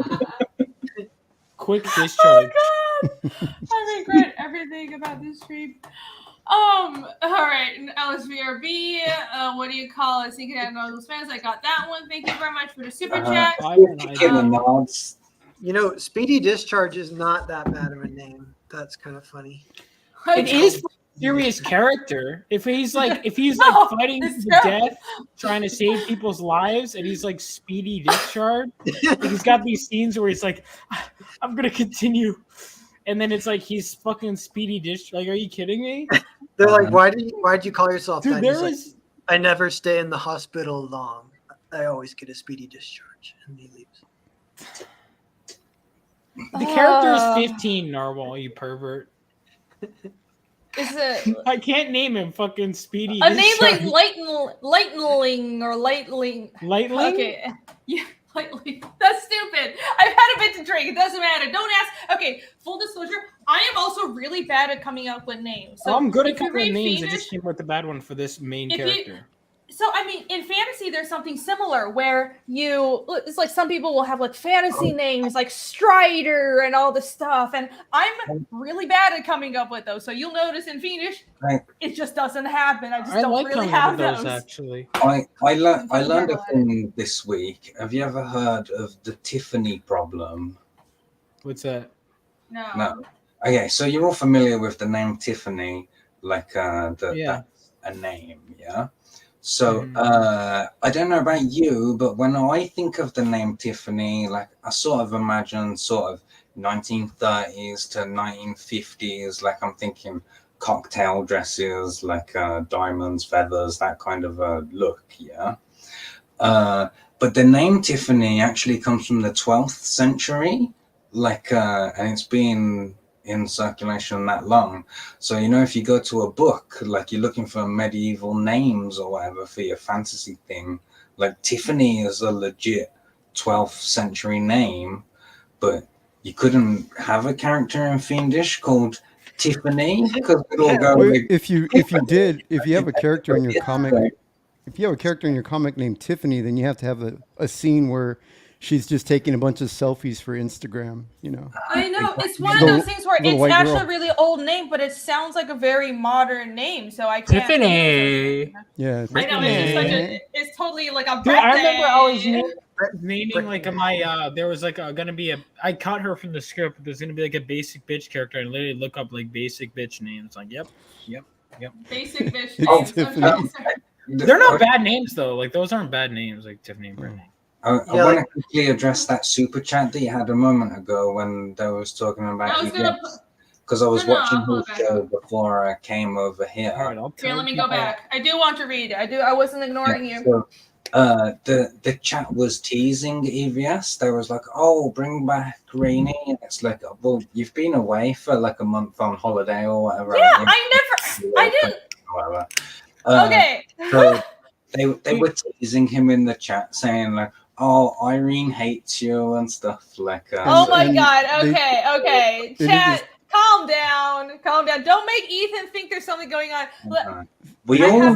Quick discharge. Oh God. I regret everything about this stream. All right, LSVRB. What do you call it? Secret and all those fans. I got that one. Thank you very much for the super chat. You know, Speedy Discharge is not that bad of a name. That's kind of funny. It is for a serious character. If he's like fighting to death, trying to save people's lives, and he's like Speedy Discharge, he's got these scenes where he's like, "I'm gonna continue and then it's like he's fucking Speedy Dish. Like, are you kidding me? They're like, why'd you call yourself Dude, that? there He's like, was I never stay in the hospital long. I always get a speedy discharge, and he leaves. the character is 15. Narwhal, you pervert. Is it I can't name him. Fucking Speedy. a name like Discharge. Lightning or Lightling? Lightling? Okay, yeah, Lightling. That's stupid. I've had a bit to drink. It doesn't matter. Don't ask. Okay, full disclosure. I am also really bad at coming up with names. So I'm good at if you coming up with read names. I Fiendish- just came with the bad one for this main If you- character. So I mean, in fantasy, there's something similar where it's like some people will have like fantasy names like Strider and all this stuff, and I'm really bad at coming up with those. So you'll notice in Fiendish, Right. it just doesn't happen. I just I don't like really coming up have with those. actually. I learned a thing this week. Have you ever heard of the Tiffany problem? What's that? No. Okay, so you're all familiar with the name Tiffany, like that's a name, yeah. So I don't know about you, but when I think of the name Tiffany, like I sort of imagine sort of 1930s to 1950s, like I'm thinking cocktail dresses, like diamonds, feathers, that kind of a look, yeah. But the name Tiffany actually comes from the 12th century, like, and it's been in circulation that long. So, you know, if you go to a book, like you're looking for medieval names or whatever for your fantasy thing, like Tiffany is a legit 12th century name, but you couldn't have a character in Fiendish called Tiffany because it all go with if you have a character in your comic, if you have a character in your comic named Tiffany, then you have to have a scene where she's just taking a bunch of selfies for Instagram, you know. I know. It's one of those things where it's actually a really old name, but it sounds like a very modern name, so I can't. Tiffany. Yeah. I know. It's just such a. It's totally like a. Dude, I remember I was birthday. naming like my there was like gonna be I caught her from the script. There's gonna be like a basic bitch character, and literally look up like basic bitch names. Like, yep. Basic bitch It's names. Tiffany. They're not bad names though. Like those aren't bad names. Like Tiffany and Brittany. I want to quickly address that super chat that you had a moment ago when they was talking about because I was watching her show before I came over here. All right, here, let me go back. I do want to read it. I wasn't ignoring you. So, the chat was teasing EVS. They was like, "Oh, bring back Greenie." And it's like, well, you've been away for like a month on holiday or whatever. Yeah, I didn't. Whatever. Okay. So they were teasing him in the chat, saying like, "Oh, Irene hates you" and stuff like. Oh my God! Okay. Chat, calm down. Don't make Ethan think there's something going on. We all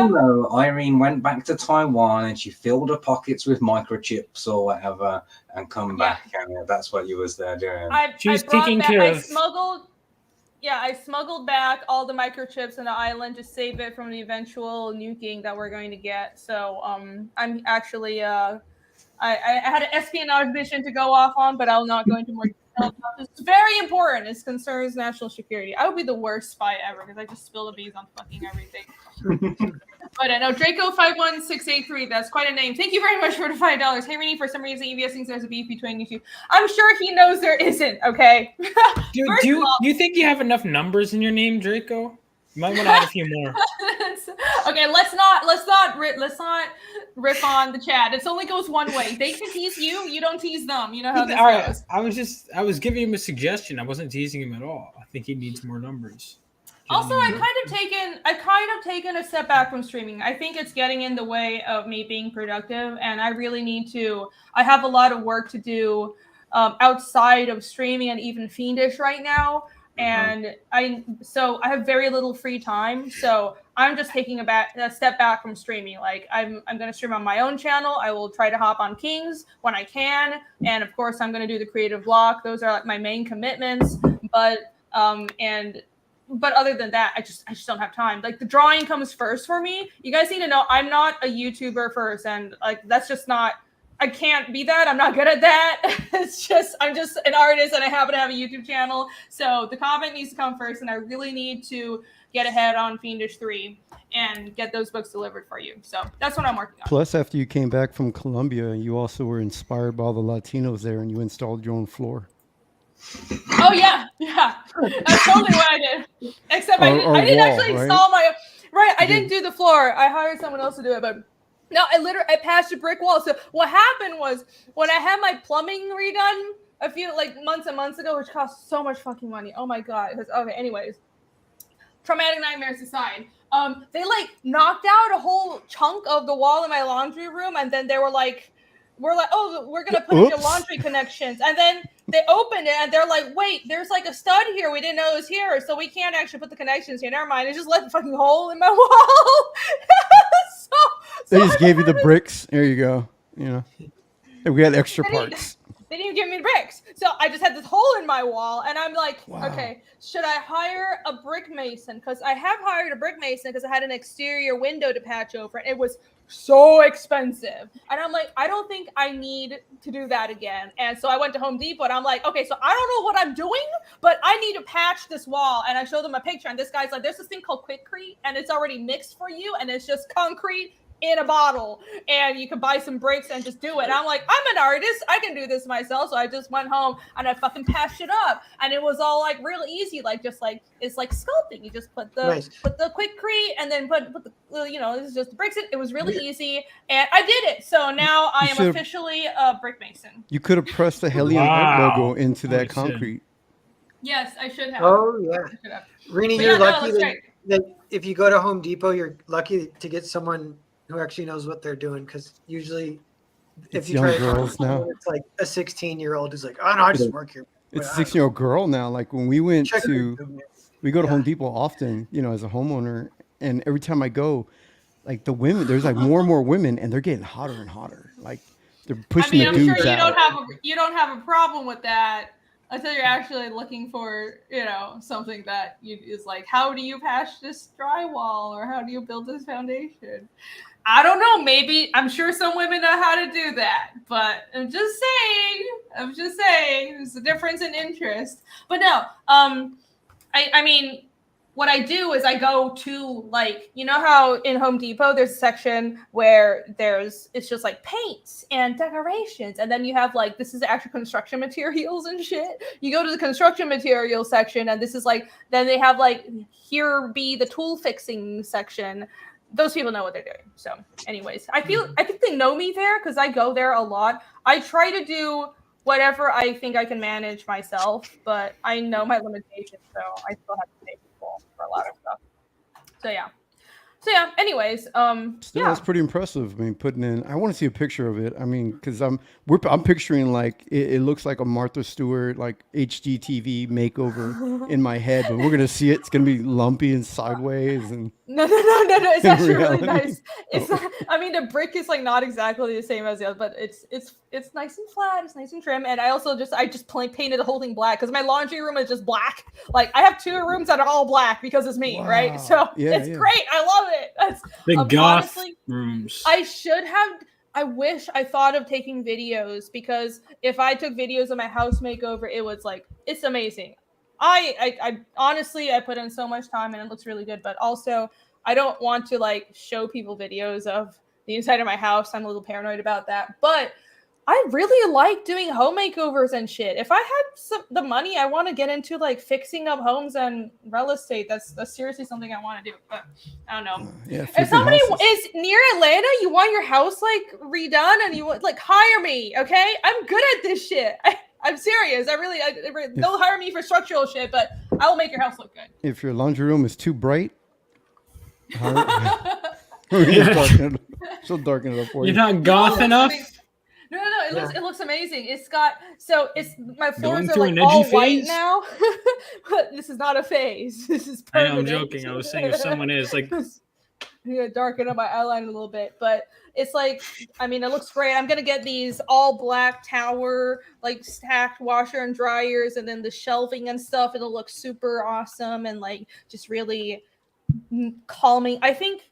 know Irene went back to Taiwan and she filled her pockets with microchips or whatever and come back, and that's what you was there doing. She's taking care of. I smuggled back all the microchips in the island to save it from the eventual nuking that we're going to get. So I'm actually I had an espionage mission to go off on, but I'll not go into more detail. It's very important. It concerns national security. I would be the worst spy ever because I just spill the beans on fucking everything. But I know Draco51683. That's quite a name. Thank you very much for the $5. Hey, Renee, for some reason, EVS thinks there's a beef between you two. I'm sure he knows there isn't. Okay. Do you think you have enough numbers in your name, Draco? You might want to add a few more. Okay, let's not rip on the chat. It only goes one way. They can tease you. You don't tease them. You know how this goes. I was giving him a suggestion. I wasn't teasing him at all. I think he needs more numbers. Also, I've kind of taken a step back from streaming. I think it's getting in the way of me being productive, and I really need to. I have a lot of work to do outside of streaming and even Fiendish right now, and I have very little free time. So I'm just taking a step back from streaming. Like I'm going to stream on my own channel. I will try to hop on Kings when I can, and of course I'm going to do the creative block. Those are like my main commitments. But other than that, I just don't have time. Like the drawing comes first for me. You guys need to know I'm not a YouTuber first, and like that's just not. I can't be that. I'm not good at that. I'm just an artist, and I happen to have a YouTube channel. So the comment needs to come first, and I really need to get ahead on Fiendish 3 and get those books delivered for you. So that's what I'm working on. Plus, after you came back from Colombia, you also were inspired by all the Latinos there, and you installed your own floor. Oh yeah. That's totally what I did. Except I didn't wall, actually right? install my. Right, I didn't do the floor. I hired someone else to do it, but no, I patched a brick wall. So what happened was when I had my plumbing redone a few months and months ago, which cost so much fucking money. Oh my god. Okay, anyways, traumatic nightmares aside, they knocked out a whole chunk of the wall in my laundry room, and then they were like, oh, we're gonna put in your laundry connections, and then they opened it and they're like, wait, there's a stud here, we didn't know it was here, so we can't actually put the connections here. Never mind, it just left a fucking hole in my wall. They just gave you the bricks. There you go. And we had extra parts. They didn't even give me the bricks. So I just had this hole in my wall, and I'm like, wow. Okay, should I hire a brick mason? Because I have hired a brick mason because I had an exterior window to patch over, and it was so expensive. And I'm like, I don't think I need to do that again. And so I went to Home Depot, and I'm like, okay, so I don't know what I'm doing, but I need to patch this wall. And I showed them a picture, and this guy's like, there's this thing called Quikrete, and it's already mixed for you, and it's just concrete in a bottle, and you can buy some bricks and just do it. And I'm like, I'm an artist, I can do this myself. So I just went home and I fucking patched it up, and it was all real easy, it's like sculpting. You just put the Quikrete and then put the it's just bricks. It was really easy, and I did it. So now I am officially a brick mason. You could have pressed the HELLION art logo into that concrete. Yes, I should have. Oh yeah, Rini, you're lucky that if you go to Home Depot, you're lucky to get someone who actually knows what they're doing, because usually if you try girls now, it's like a 16-year-old who's like, oh no, I just work here. It's a 16-year-old girl now. Like when we went we go to Home Depot often, as a homeowner, and every time I go, the women, there's more and more women, and they're getting hotter and hotter. Like they're pushing the dudes sure out. You don't have a problem with that until you're actually looking for, something that is like, how do you patch this drywall, or how do you build this foundation? I don't know. Maybe I'm sure some women know how to do that, but I'm just saying there's a difference in interest. But no, I mean, what I do is I go to how in Home Depot there's a section where it's just paints and decorations, and then you have this is actual construction materials and shit. You go to the construction materials section, and this is then they have here be the tool fixing section. Those people know what they're doing. So anyways, I think they know me there because I go there a lot. I try to do whatever I think I can manage myself, but I know my limitations, so I still have to pay people for a lot of stuff. So yeah, anyways, Still, that's pretty impressive. I mean, putting in, I want to see a picture of it. I mean, because I'm picturing it looks like a Martha Stewart HGTV makeover in my head, but we're gonna see it. It's gonna be lumpy and sideways and no. It's actually really nice. It's the brick is not exactly the same as the other, but it's nice and flat. It's nice and trim, and I just painted the whole thing black because my laundry room is just black. I have 2 rooms that are all black because it's me, right? So it's great. I love it. That's the goth rooms. I wish I thought of taking videos, because if I took videos of my house makeover, it was it's amazing. I honestly, I put in so much time and it looks really good, but also I don't want to show people videos of the inside of my house. I'm a little paranoid about that, but I really like doing home makeovers and shit. If I had the money, I want to get into fixing up homes and real estate. That's seriously something I want to do. But I don't know. If somebody is near Atlanta, you want your house redone, and you hire me, okay? I'm good at this shit. I'm serious. They'll hire me for structural shit, but I will make your house look good. If your laundry room is too bright, she'll darken it up for you. You're not goth enough. No. It looks amazing. It's my floors are all white now. But this is not a phase. This is permanent. I know, I'm joking. I was saying if someone is I'm gonna darken up my outline a little bit, but it's it looks great. I'm gonna get these all black tower stacked washer and dryers, and then the shelving and stuff. It'll look super awesome and just really calming. I think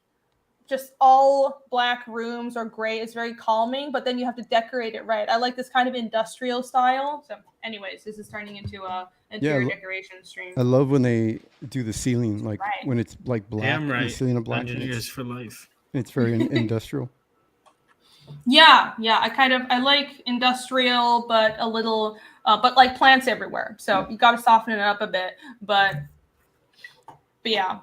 just all black rooms are great. It's very calming, but then you have to decorate it right. I like this kind of industrial style. So anyways, this is turning into a interior decoration stream. I love when they do the ceiling, when it's black, the ceiling of black. Engineers for life. It's very industrial. Yeah. I like industrial, but a little but like plants everywhere. So you got to soften it up a bit. But yeah,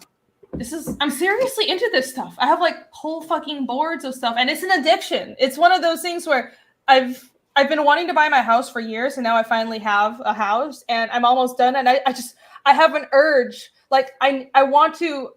I'm seriously into this stuff. I have like whole fucking boards of stuff, and it's an addiction. It's one of those things where I've been wanting to buy my house for years, and now I finally have a house, and I'm almost done. And I have an urge. Like I want to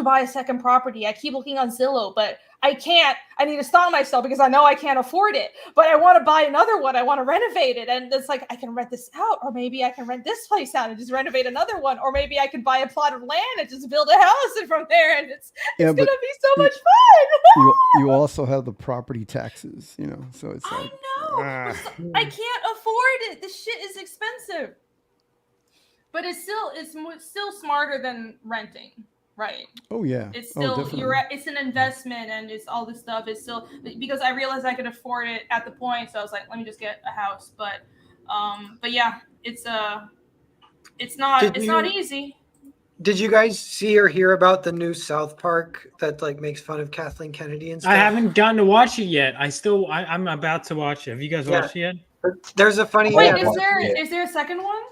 buy a second property. I keep looking on Zillow, but I can't. I need to stop myself because I know I can't afford it. But I want to buy another one. I want to renovate it. And it's like, I can rent this out, or maybe I can rent this place out and just renovate another one. Or maybe I could buy a plot of land and just build a house and from there. And it's going to be so much fun. you also have the property taxes, so it's like. I know. I can't afford it. This shit is expensive. But it's still smarter than renting, right? Oh yeah. It's still definitely. it's an investment, and it's all this stuff. It's still because I realized I could afford it at the point, so I was like, let me just get a house. But yeah, it's not easy. Did you guys see or hear about the new South Park that like makes fun of Kathleen Kennedy and stuff? I haven't gotten to watch it yet. I'm about to watch it. Have you guys watched it yet? There's a funny. Wait, is there a second one?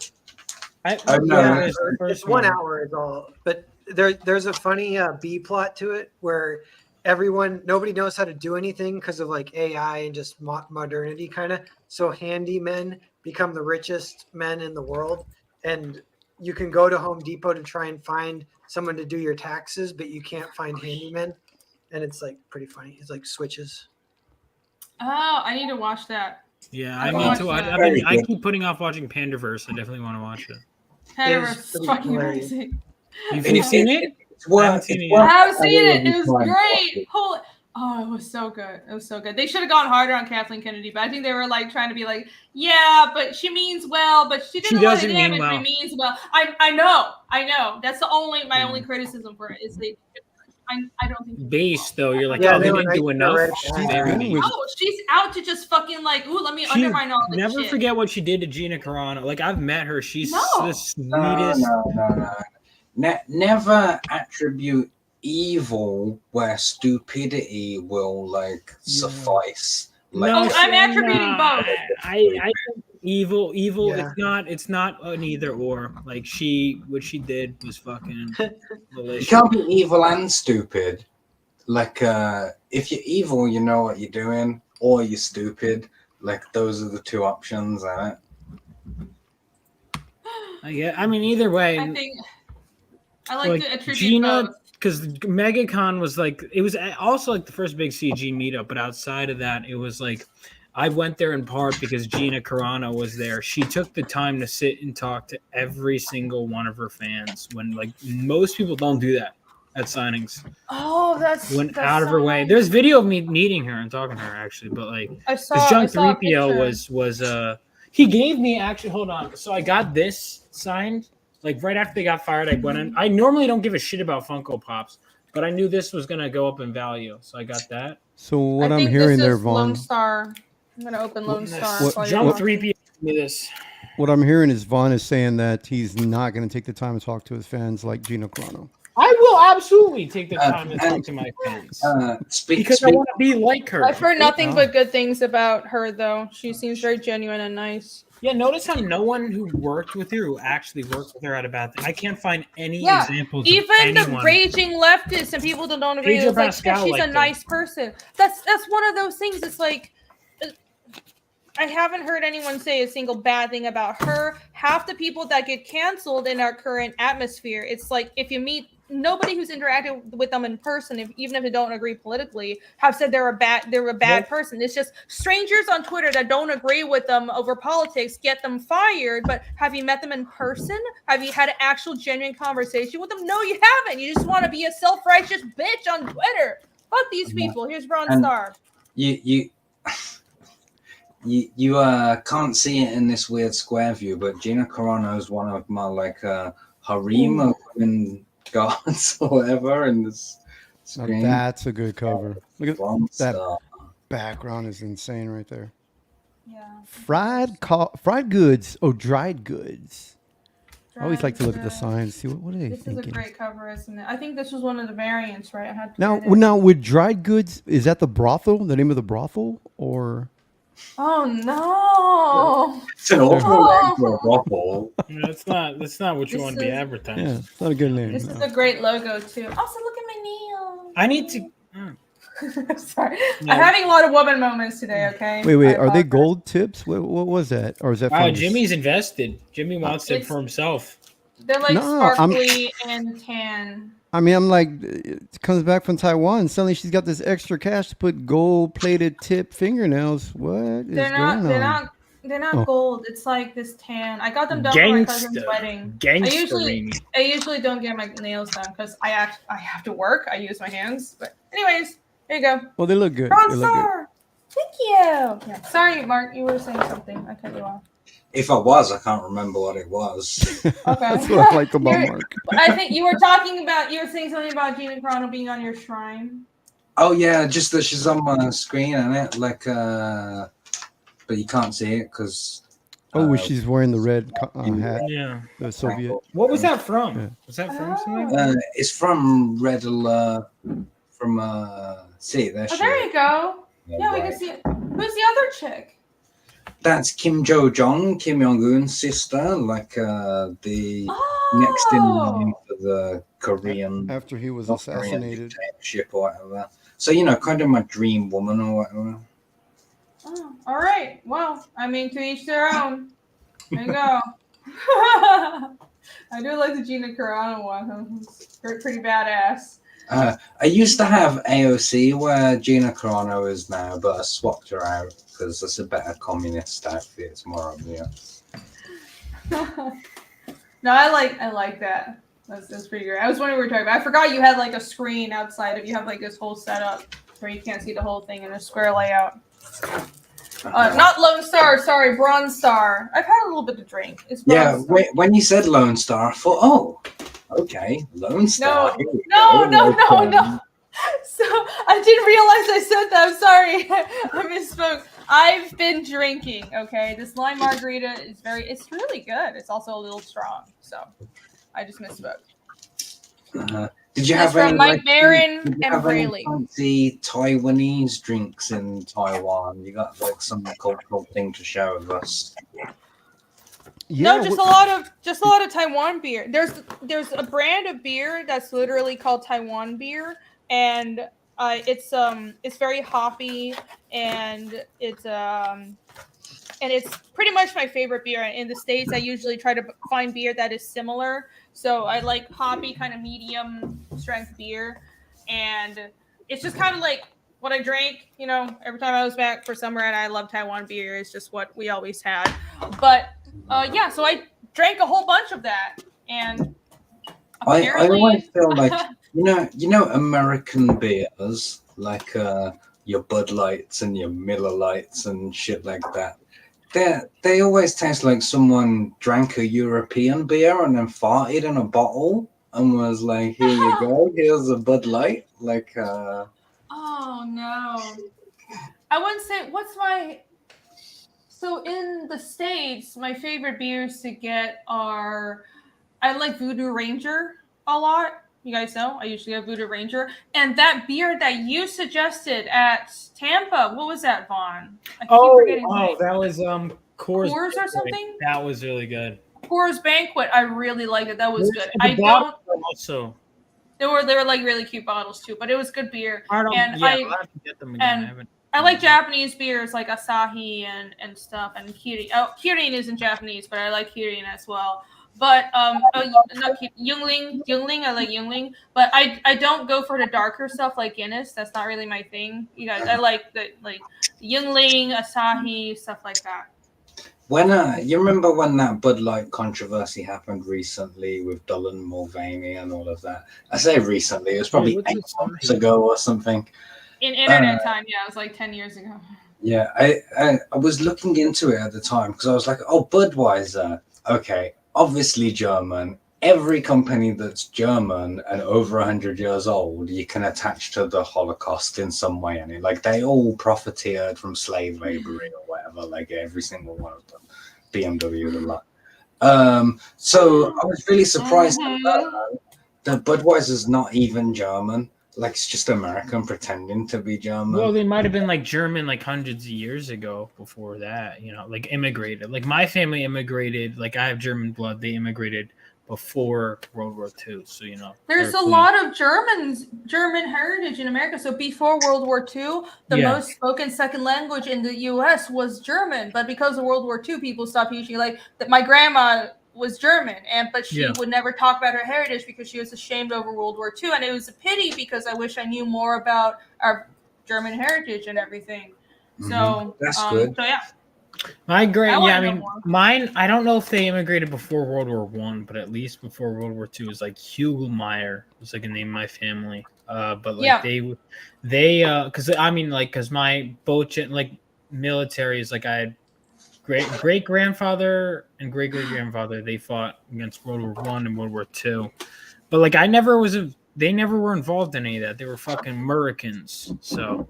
It's 1 hour is all, but there's a funny B plot to it where nobody knows how to do anything because of like AI and just modernity kind of. So handymen become the richest men in the world, and you can go to Home Depot to try and find someone to do your taxes, but you can't find handymen, and it's like pretty funny. It's like switches. Oh, I need to watch that. Yeah, I need to watch. I keep putting off watching Pandaverse. I definitely want to watch it. Pandaverse is fucking amazing. Have you seen it? I haven't seen it. It was great. Oh, it was so good. It was so good. They should have gone harder on Kathleen Kennedy, but I think they were like trying to be like, yeah, but she means well, but she didn't want to damage. She means well. I know. That's my only criticism for it is I don't think base though. You're like, they didn't do enough. She's out to just fucking like, let me undermine all this Never shit. forget what she did to Gina Carano. Like I've met her. She's the sweetest. No. Never attribute evil where stupidity will suffice. I'm attributing both. I think evil. Yeah. It's not an either or. Like what she did was fucking malicious. You can't be evil and stupid. Like if you're evil, you know what you're doing, or you're stupid. Like those are the two options, right? I mean, either way. I think I like to attribute Gina, both. because MegaCon was it was also like the first big CG meetup, but outside of that, it was like I went there in part because Gina Carano was there. She took the time to sit and talk to every single one of her fans when most people don't do that at signings. Oh, that's out of her way. There's video of me meeting her and talking to her actually, but because John 3PO was he gave me actually. Hold on, so I got this signed. Right after they got fired, I went in. I normally don't give a shit about Funko Pops, but I knew this was going to go up in value, so I got that. So what I'm hearing there, Vaughn. Lone Star. I'm going to open Lone Star. John 3P gave me this. What I'm hearing is Vaughn is saying that he's not going to take the time to talk to his fans like Gina Carano. I will absolutely take the time to talk to my fans. Because I want to be like her. I've heard nothing but good things about her, though. She seems very genuine and nice. Yeah, notice how no one who worked with her, who actually worked with her, had a bad thing. I can't find any examples. Even the raging leftists and people that don't agree, it's she's a nice person. That's one of those things. It's like I haven't heard anyone say a single bad thing about her. Half the people that get canceled in our current atmosphere, it's like if you meet nobody who's interacted with them in person, even if they don't agree politically, have said they're a bad person. It's just strangers on Twitter that don't agree with them over politics get them fired. But have you met them in person? Have you had an actual genuine conversation with them? No, you haven't. You just want to be a self-righteous bitch on Twitter. Fuck these people. Here's Ron Star. You can't see it in this weird square view, but Gina Carano is one of my harem of women gods or whatever in this screen. That's a good cover. Look at that background is insane right there. Yeah. Fried goods. Oh, dried goods. I always like to look at the signs. See what are they thinking? This is a great cover, isn't it? I think this was one of the variants, right? Now with dried goods, is that the brothel? The name of the brothel, or? Oh no! It's an awful name for a Oh. bottle. That's not what you This want to be is- advertised. Yeah, it's not a good name. This no. is a great logo too. Also, look at my nails. I need to. Sorry, No. I'm having a lot of woman moments today. Okay. Wait, I are they apologize. gold tips? What was that? Or is that Wow, from Jimmy's invested. Jimmy wants it It's- for himself. They're like No, sparkly and tan. I mean, I'm like, it comes back from Taiwan. Suddenly she's got this extra cash to put gold-plated tip fingernails. What is They're going not. on? They're not Oh. gold. It's like this tan. I got them done for my cousin's wedding. I usually don't get my nails done because I have to work. I use my hands. But anyways, there you go. Well, they look good. Bronze They look good. star. Thank you. Yeah. Sorry, Mark. You were saying something. I cut you off. If I was, I can't remember what it was. Okay. That's what I like about You're- Mark. I think you were talking about. You were saying something about Gina Carano being on your shrine. Oh yeah, just that she's on my screen and it like but you can't see it because Oh, she's wearing the red hat, Yeah. the Soviet. What was that from? Yeah. Was that from Oh. something? it's from Red Alert from see there Oh, she there is. you go. Yeah, we Right. can see it. Who's the other chick? That's Kim Jo Jong, Kim Jong Un's sister, like the next in line for the Korean After he was North Korean assassinated. dictatorship or whatever. So you know, kind of my dream woman or whatever. Oh, all right. Well, I mean, to each their own. There you go. I do like the Gina Carano one. It's pretty badass. I used to have AOC where Gina Carano is now, but I swapped her out because it's a better communist outfit. It's more obvious. No, I like that. That's pretty great. I was wondering what we were talking about. I forgot you had like a screen outside of you have like this whole setup where you can't see the whole thing in a square layout. Not Lone Star, sorry, Bronze Star. I've had a little bit to drink. It's Bronze Star. When you said Lone Star, I thought, oh, okay, Lone Star. No. So I didn't realize I said that. I'm sorry. I misspoke. I've been drinking, okay? This lime margarita is it's really good. It's also a little strong. So I just misspoke. Did you It's have from any Mike like, Barron did you and have any Braley. fancy Taiwanese drinks in Taiwan? You got like some cultural thing to share with us? Yeah, No, just a lot of Taiwan beer. There's a brand of beer that's literally called Taiwan beer, and it's very hoppy, and it's pretty much my favorite beer. In the States, I usually try to find beer that is similar. So I like hoppy, kind of medium strength beer, and it's just kind of like what I drank. You know, every time I was back for summer, and I love Taiwan beer. It's just what we always had. But yeah, so I drank a whole bunch of that, and I apparently, always feel like you know American beers like your Bud Lights and your Miller Lights and shit like that. They always taste like someone drank a European beer and then farted in a bottle and was like, "Here you go, here's a Bud Light." Like, oh no, I wouldn't say what's my. So in the States, my favorite beers to get are, I like Voodoo Ranger a lot. You guys know I usually have Voodoo Ranger, and that beer that you suggested at Tampa, what was that, Vaughn? I keep forgetting the name. That was Coors Coors or something? That was really good. Coors Banquet, I really liked it. That was good. The I don't. bottle also. They were like really cute bottles too, but it was good beer. I'll have to get them again. I like Japanese beers like Asahi and stuff, and Kirin. Oh, Kirin isn't Japanese, but I like Kirin as well. But Yingling, I like Yingling, but I don't go for the darker stuff like Guinness. That's not really my thing. You guys, I like the Yingling, Asahi, stuff like that. when you remember when that Bud Light controversy happened recently with Dolan Mulvaney and all of that? I say recently, it was probably 8 months ago or something. In internet time, yeah, it was like 10 years ago. Yeah, I was looking into it at the time because I was like, oh, Budweiser, okay, obviously German. Every company that's German and over 100 years old, you can attach to the Holocaust in some way. And like they all profiteered from slave labor or whatever, like every single one of them, BMW, the lot. So I was really surprised that Budweiser's not even German. Like it's just American pretending to be German. Well, they might have been like German like hundreds of years ago before that, you know, like immigrated. Like my family immigrated, like I have German blood, they immigrated before World War II. So, you know. There's a lot of German heritage in America. So before World War II, the most spoken second language in the US was German. But because of World War II, people stopped using like that. My grandma was German, but she would never talk about her heritage because she was ashamed over World War II. And it was a pity because I wish I knew more about our German heritage and everything. So that's good. So yeah. My mine. I don't know if they immigrated before World War One, but at least before World War II is like Hugelmeyer was like a name of my family. But like they, because my boat like military is like I had great grandfather and great grandfather. They fought against World War One and World War II, but like they never were involved in any of that. They were fucking Americans, so.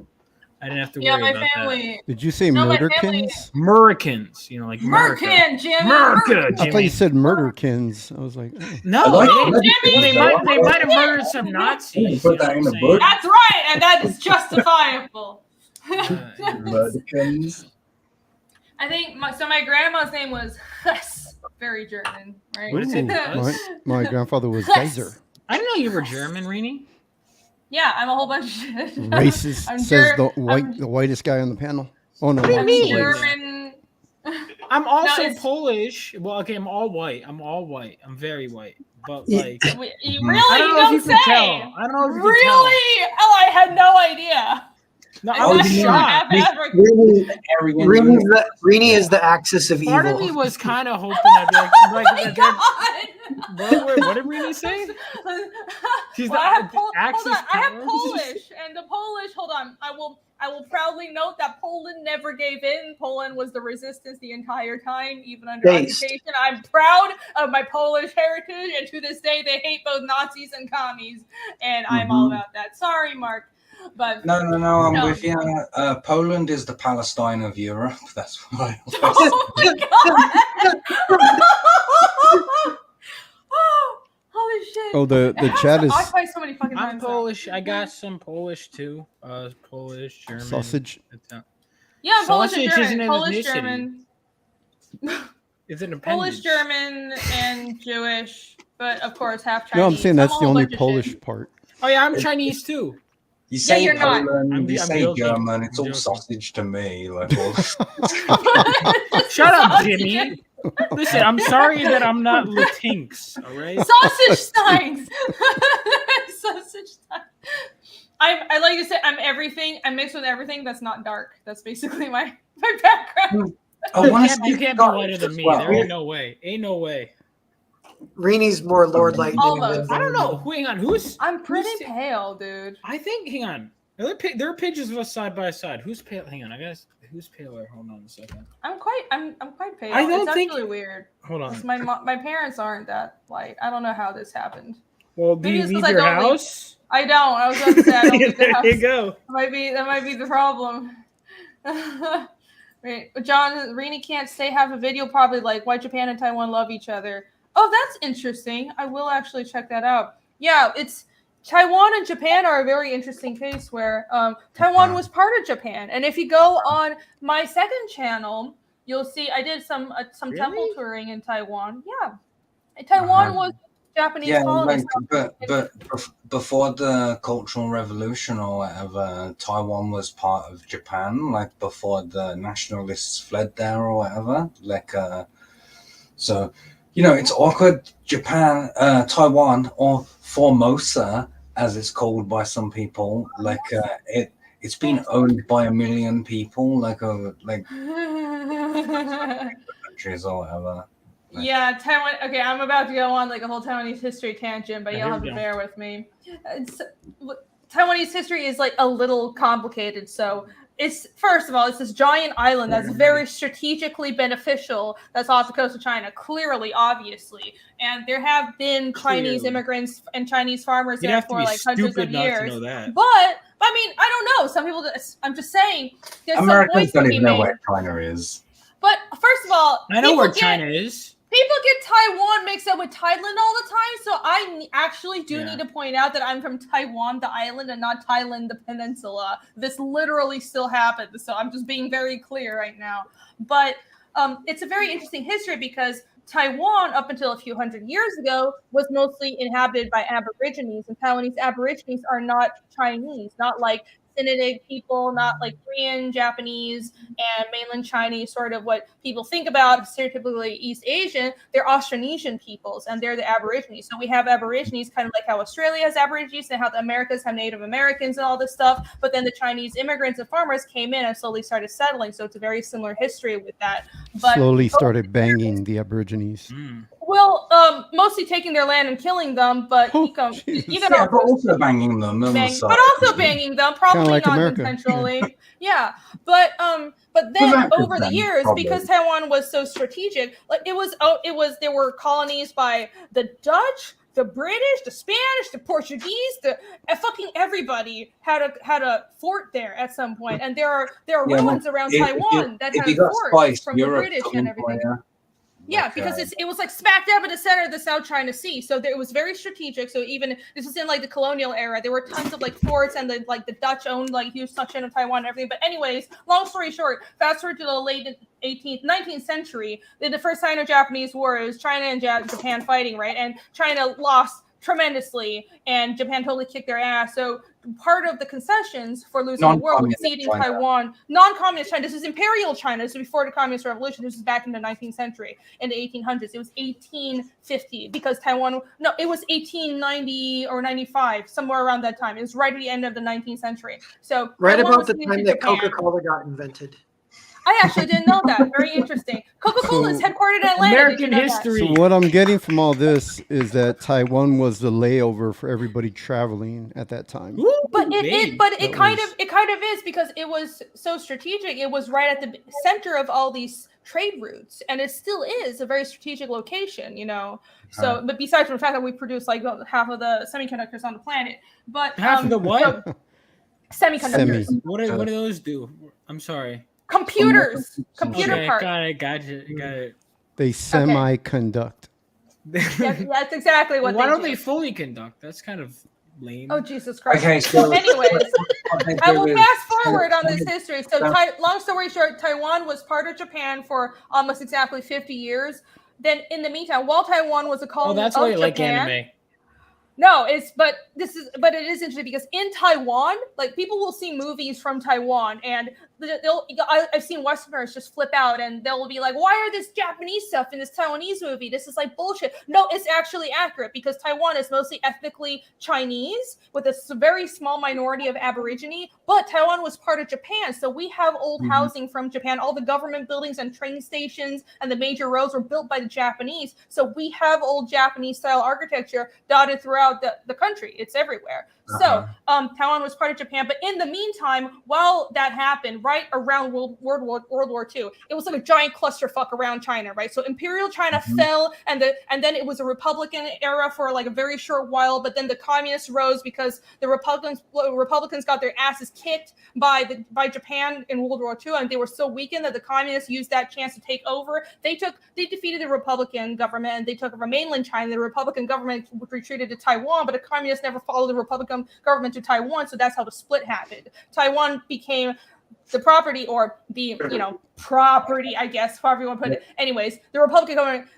I didn't have to worry about that. Did you say murderkins? Murderkins, you know, like Merkin, Jimmy. Jimmy. I thought you said murderkins. I was like, oh. No, they might have murdered some Nazis. Put that in the book. That's right, and that is justifiable. Murderkins. I think my grandma's name was Hess, very German, right? What is it? My grandfather was Geyser. I didn't know you were German, Rini. Yeah, I'm a whole bunch of shit. Racist, says the whitest guy on the panel. Oh, no. I'm German. I'm also Polish. Well, okay, I'm all white. I'm very white. But, like... Really? I don't say? Tell. I don't know if you really? can tell. Oh, I had no idea. No, I was shocked. Rini is the axis of evil. Part of me was kind of hoping I'd be what did Rini say? I have Polish, and the Polish. Hold on, I will proudly note that Poland never gave in. Poland was the resistance the entire time, even under occupation. I'm proud of my Polish heritage, and to this day, they hate both Nazis and commies, and I'm all about that. Sorry, Mark. But no, I'm with you. Poland is the Palestine of Europe. That's why. Oh my god! Holy shit! Oh, the chat is. I so many fucking I'm Polish. I got some Polish too. Polish, German, sausage. Yeah, I'm Polish and German. Isn't Polish, German. It's an appendage. Polish, German, and Jewish, but of course half Chinese. No, I'm saying that's the only Polish part. Oh yeah, I'm Chinese too. You say you're Poland, you say German, it's all sausage to me. Like, shut up, Jimmy. Listen, I'm sorry that I'm not Latinx, all right? Sausage steins. Sausage steins. I like to say I'm everything. I'm mixed with everything that's not dark. That's basically my background. You can't be whiter than me. There ain't no way. Ain't no way. Rini's more Lord Lightning. Almost. I don't know. Hang on. I'm pretty pale, dude. I think. Hang on. There are pictures of us side by side. Who's pale? Hang on. I guess. Who's paler? Hold on a second. I'm quite pale. I don't it's think. Actually weird. Hold on. My parents aren't that light. I don't know how this happened. Well, do you leave your house? I don't. I was going to say I don't leave the house. There you go. That might be the problem. Wait, John, Rini can't have a video probably like why Japan and Taiwan love each other. Oh, that's interesting. I will actually check that out. Yeah, it's Taiwan and Japan are a very interesting case where Taiwan was part of Japan. And if you go on my second channel, you'll see I did some temple touring in Taiwan. Yeah. Taiwan was Japanese colony. But before the Cultural Revolution or whatever, Taiwan was part of Japan, like before the nationalists fled there or whatever. Like so you know, it's awkward. Japan, Taiwan, or Formosa, as it's called by some people, like it's been owned by 1 million people, like countries or whatever. Like, yeah, Taiwan. Okay, I'm about to go on like a whole Taiwanese history tangent, but you'll have to bear with me. Taiwanese history is like a little complicated, so. It's first of all, it's this giant island that's very strategically beneficial. That's off the coast of China, clearly, obviously, and there have been Chinese immigrants and Chinese farmers there for like hundreds of years. But I mean, I don't know. Some people. I'm just saying. Americans don't even know where China is. But first of all, I know where China is. People get Taiwan mixed up with Thailand all the time, so I actually do need to point out that I'm from Taiwan, the island, and not Thailand, the peninsula. This literally still happens, so I'm just being very clear right now. But it's a very interesting history because Taiwan, up until a few hundred years ago, was mostly inhabited by Aborigines, and Taiwanese Aborigines are not Chinese, not like Sinitic people, not like Korean, Japanese, and mainland Chinese, sort of what people think about stereotypically East Asian. They're Austronesian peoples, and they're the Aborigines. So we have Aborigines, kind of like how Australia has Aborigines and how the Americas have Native Americans and all this stuff. But then the Chinese immigrants and farmers came in and slowly started settling. So it's a very similar history with that. But slowly started banging the Aborigines. Well, mostly taking their land and killing them, but Oh, you can Yeah, but also banging them. On the side. but also banging them, probably like not America. intentionally. Yeah, but then over the years, because Taiwan was so strategic, like it was there were colonies by the Dutch, the British, the Spanish, the Portuguese, fucking everybody had a fort there at some point, and there are ruins around Taiwan that have forts from the British and everything. Yeah, because it was like smack dab in the center of the South China Sea, so it was very strategic. So even this was in like the colonial era, there were tons of like forts, and the Dutch owned like huge section of Taiwan and everything. But anyways, long story short, fast forward to the late 19th century, the first Sino-Japanese war, it was China and Japan fighting, right? And China lost tremendously, and Japan totally kicked their ass. So part of the concessions for losing the war was ceding Taiwan. Non-communist China. This is imperial China. This is before the Communist Revolution. This is back in the 19th century, in the 1800s. It was 1850 because Taiwan. No, it was 1890 or 95, somewhere around that time. It was right at the end of the 19th century. So right Taiwan about the time that Coca-Cola got invented. I actually didn't know that. Very interesting. Coca-Cola is headquartered in Atlanta. American history. So what I'm getting from all this is that Taiwan was the layover for everybody traveling at that time. But it kind of is because it was so strategic. It was right at the center of all these trade routes, and it still is a very strategic location, you know. So, but besides from the fact that we produce like half of the semiconductors on the planet, but half of the what? Semiconductors. What do those do? I'm sorry. Computers, computer parts. Got it. They semi-conduct. That's exactly what. Why don't they fully conduct? That's kind of lame. Oh, Jesus Christ. Okay, so anyways, I will fast forward on this history. So, long story short, Taiwan was part of Japan for almost exactly 50 years. Then, in the meantime, while Taiwan was a colony of Japan, like anime. No, but it is interesting because in Taiwan, like people will see movies from Taiwan, and I've seen Westerners just flip out, and they'll be like, "Why are this Japanese stuff in this Taiwanese movie? This is like bullshit." No, it's actually accurate because Taiwan is mostly ethnically Chinese with a very small minority of Aborigine, but Taiwan was part of Japan, so we have old housing from Japan. All the government buildings and train stations and the major roads were built by the Japanese, so we have old Japanese style architecture dotted throughout the country. It's everywhere. So Taiwan was part of Japan, but in the meantime, while that happened, right around World War II, it was like a giant clusterfuck around China, right? So Imperial China fell, and then it was a Republican era for like a very short while, but then the communists rose because the Republicans got their asses kicked by Japan in World War II, and they were so weakened that the communists used that chance to take over. They defeated the Republican government, and they took over mainland China. The Republican government retreated to Taiwan, but the communists never followed the Republican government to Taiwan, so that's how the split happened. Taiwan became the property, or the property, I guess, however you want to put it. Anyways, the Republican government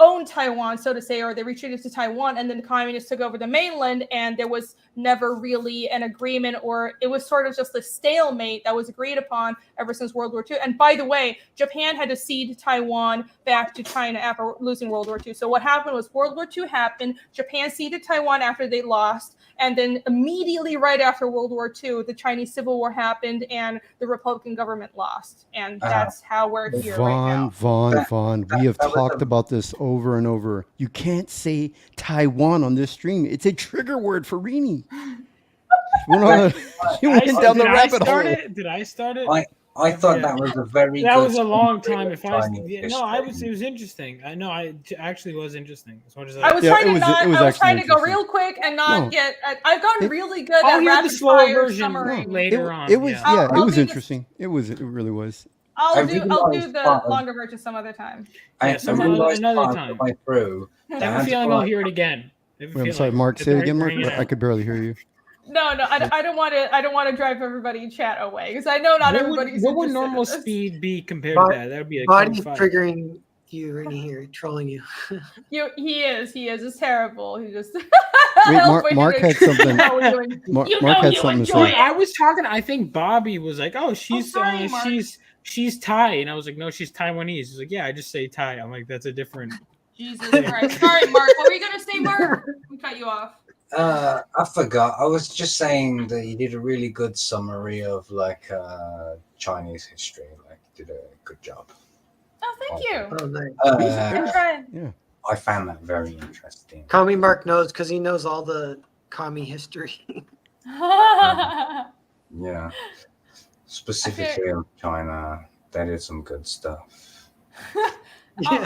owned Taiwan, so to say, or they retreated to Taiwan, and then the communists took over the mainland, and there was never really an agreement, or it was sort of just a stalemate that was agreed upon ever since World War II. And by the way, Japan had to cede Taiwan back to China after losing World War II. So what happened was World War II happened, Japan ceded Taiwan after they lost, and then immediately right after World War II, the Chinese Civil War happened, and the Republican government lost. And that's how we're here right now. Vaughn, we have talked about this over and over. You can't say Taiwan on this stream. It's a trigger word for Rini. You went down the rabbit hole. Did I start it? I thought that was a very that good was a long time. It was interesting. I know it actually was interesting. As much as I was trying to go real quick and not get. I've gotten really good at rapid fire summary later on. It was interesting. It really was. I'll do the longer version some other time. Another time. Way through. I have a feeling I'll hear it again. I'm sorry, Mark. Say it again, Mark. I could barely hear you. No, I don't want to drive everybody in chat away because I know not everybody's. What would normal speed be compared to that? That would be a body triggering you, Rainy here, trolling you. He is. It's terrible. He just. Wait, Mark had something. Mark had something to say. I was talking. I think Bobby was like, "Oh, she's Thai," and I was like, "No, she's Taiwanese." He's like, "Yeah, I just say Thai." I'm like, "That's a different." Jesus Christ! Sorry, Mark. What were you gonna say, Mark? We cut you off. I forgot. I was just saying that you did a really good summary of like Chinese history. Like, you did a good job. Oh, thank you. Oh, nice. I'm trying. Yeah. I found that very interesting. Commie Mark knows because he knows all the commie history. Yeah. Specifically of China, they did some good stuff.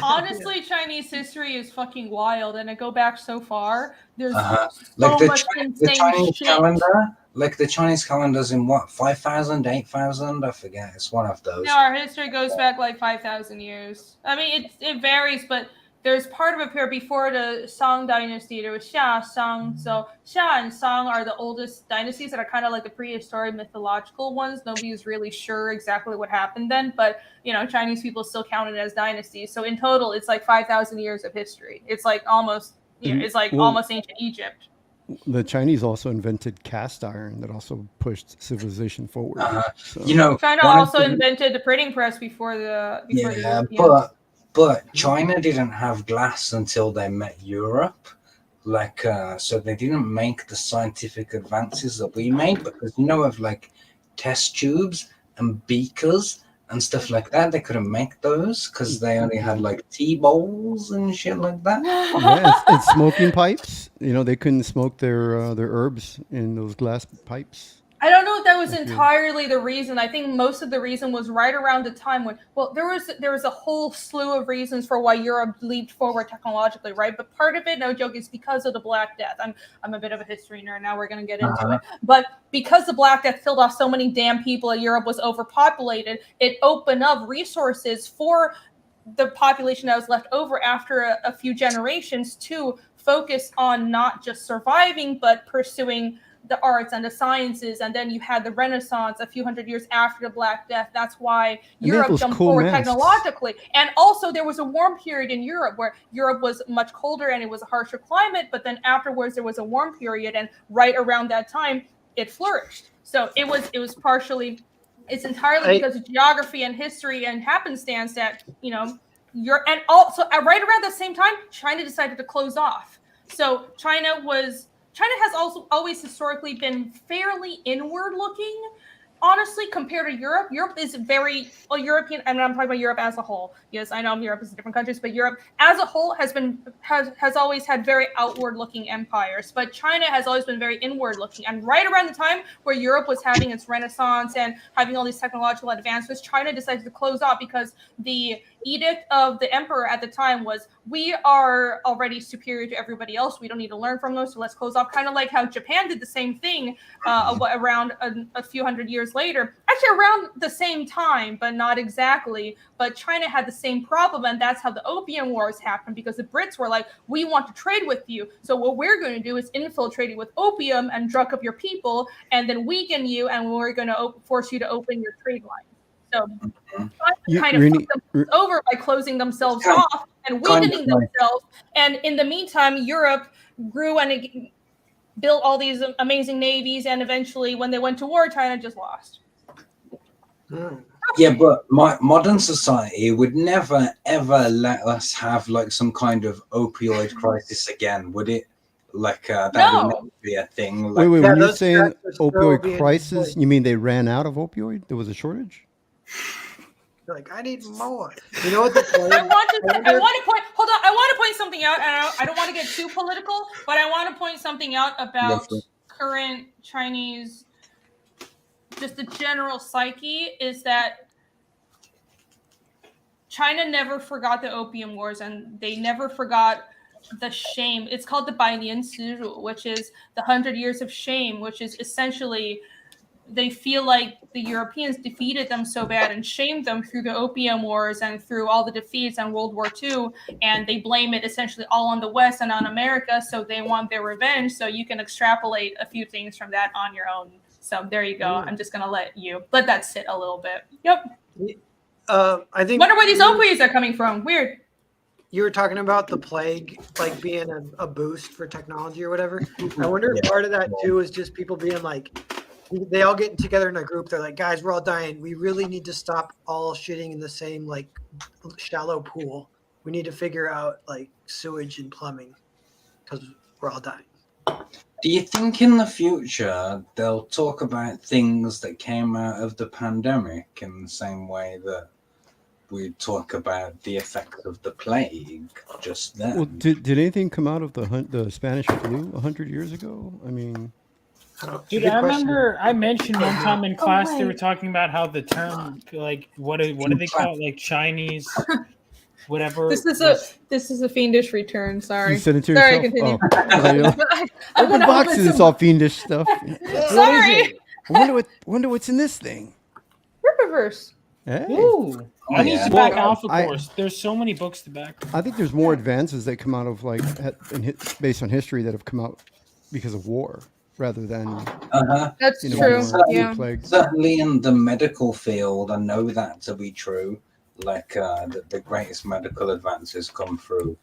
Honestly, Chinese history is fucking wild, and I go back so far. There's like so much insane Chinese shit. calendar. Like the Chinese calendar's in what, 5,000, 8,000? I forget. It's one of those. No, our history goes back like 5,000 years. I mean, it varies, but there's part of it here before the Song dynasty. There was Xia, Song. So Xia and Song are the oldest dynasties that are kind of like the prehistoric mythological ones. Nobody's really sure exactly what happened then, but Chinese people still count it as dynasties. So in total, it's like 5,000 years of history. It's like almost, almost ancient Egypt. The Chinese also invented cast iron that also pushed civilization forward. China also invented the printing press before the Europeans. But China didn't have glass until they met Europe. Like, so they didn't make the scientific advances that we made because of like test tubes and beakers and stuff like that. They couldn't make those because they only had like tea bowls and shit like that. Yeah, and smoking pipes. They couldn't smoke their herbs in those glass pipes. I don't know if that was entirely the reason. I think most of the reason was right around the time when, there was a whole slew of reasons for why Europe leaped forward technologically, right? But part of it, no joke, is because of the Black Death. I'm a bit of a history nerd now. We're going to get into it. But because the Black Death killed off so many damn people and Europe was overpopulated, it opened up resources for the population that was left over after a few generations to focus on not just surviving, but pursuing the arts and the sciences. And then you had the Renaissance a few hundred years after the Black Death. That's why Europe jumped forward technologically. And also there was a warm period in Europe where Europe was much colder and it was a harsher climate. But then afterwards there was a warm period, and right around that time it flourished. So it was partially, it's entirely because of geography and history and happenstance that, and also right around the same time, China decided to close off. So China has also always historically been fairly inward looking, honestly, compared to Europe. Europe is very European, and I'm talking about Europe as a whole. Yes, I know Europe is different countries, but Europe as a whole has always had very outward looking empires. But China has always been very inward looking. And right around the time where Europe was having its Renaissance and having all these technological advancements, China decided to close off because the edict of the emperor at the time was, we are already superior to everybody else. We don't need to learn from those, so let's close off. Kind of like how Japan did the same thing around a few hundred years later. Actually, around the same time, but not exactly. But China had the same problem, and that's how the Opium Wars happened, because the Brits were like, we want to trade with you. So what we're going to do is infiltrate you with opium and drug up your people, and then weaken you, and we're going to force you to open your trade line. So kind of fucked themselves over by closing themselves off and weakening themselves. And in the meantime, Europe grew and built all these amazing navies. And eventually, when they went to war, China just lost. Yeah, but modern society would never, ever let us have like some kind of opioid crisis again, would it? Like that would never be a thing. Like, wait, when you're saying opioid crisis, you mean they ran out of opioid? There was a shortage? You're like, I need more. You know what the point? I want to point something out, and I don't want to get too political, but I want to point something out about current Chinese, just the general psyche, is that China never forgot the Opium Wars, and they never forgot the shame. It's called the 百年耻辱, which is the 100 years of shame, which is essentially they feel like the Europeans defeated them so bad and shamed them through the Opium Wars and through all the defeats and World War II, and they blame it essentially all on the West and on America, so they want their revenge. So you can extrapolate a few things from that on your own. So there you go. I'm just gonna let that sit a little bit. Yep. I think. Wonder where these opiates are coming from. Weird. You were talking about the plague, like being a boost for technology or whatever. I wonder if part of that too is just people being like, they all getting together in a group. They're like, guys, we're all dying. We really need to stop all shitting in the same like shallow pool. We need to figure out like sewage and plumbing because we're all dying. Do you think in the future they'll talk about things that came out of the pandemic in the same way that we talk about the effects of the plague just then? Well, did anything come out of the Spanish flu 100 years ago? I mean, dude, I remember I mentioned one time in class they were talking about how the term like what do they call it, like Chinese whatever. This is a fiendish return. Sorry. You sent it to Sorry, yourself? continue. I'm Open gonna boxes, open it's all fiendish stuff. Sorry. I wonder what's in this thing. Rippaverse. Hey. Ooh. I need to back Alpha Course. There's so many books to back. I think there's more advances that come out of like based on history that have come out because of war rather than That's true. Yeah. Certainly in the medical field, I know that to be true. Like the greatest medical advances come through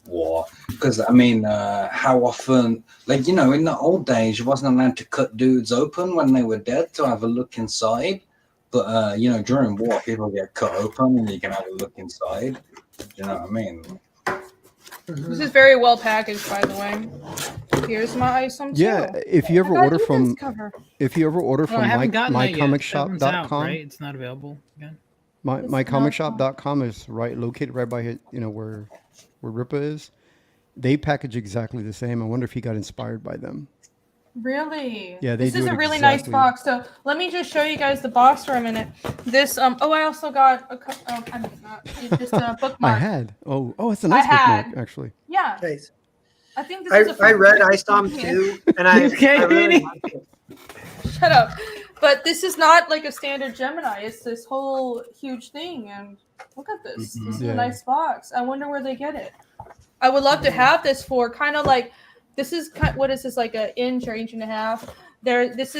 war. Because I mean, how often, like, in the old days, you wasn't allowed to cut dudes open when they were dead to have a look inside. But during war, people get cut open and you can have a look inside. You know what I mean? This is very well packaged, by the way. Here's my ISOM too. Yeah, if you ever order from mycomicshop.com, right? It's not available again. mycomicshop.com is located right by where Ripa is. They package exactly the same. I wonder if he got inspired by them. Really? Yeah, this is a really nice box. So let me just show you guys the box for a minute. This I also got just a bookmark. I had. Oh, it's a nice bookmark actually. Yeah. Nice. I think this is I read ISOM too, and I really liked it. Shut up. But this is not like a standard Gemini. It's this whole huge thing, and look at this. This is a nice box. I wonder where they get it. I would love to have this for kind of like. This is what is this, like an inch or inch and a half? This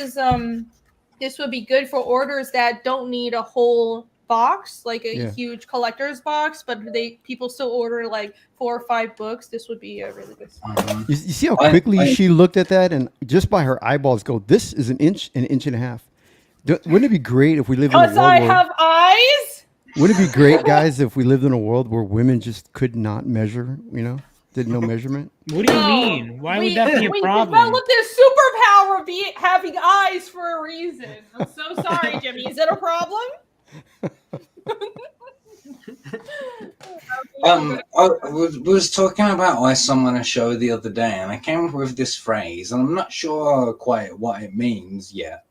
would be good for orders that don't need a whole box, like a huge collector's box, but people still order like 4 or 5 books. This would be a really good spot. You see how quickly she looked at that, and just by her eyeballs go, this is an inch and a half. Wouldn't it be great if we lived in a world I have eyes? Wouldn't it be great, guys, if we lived in a world where women just could not measure, didn't know measurement? What do you mean? Why would that be a problem? We developed this superpower of having eyes for a reason. I'm so sorry, Jimmy. Is it a problem? I was talking about ISOM on a show the other day, and I came up with this phrase, and I'm not sure quite what it means yet,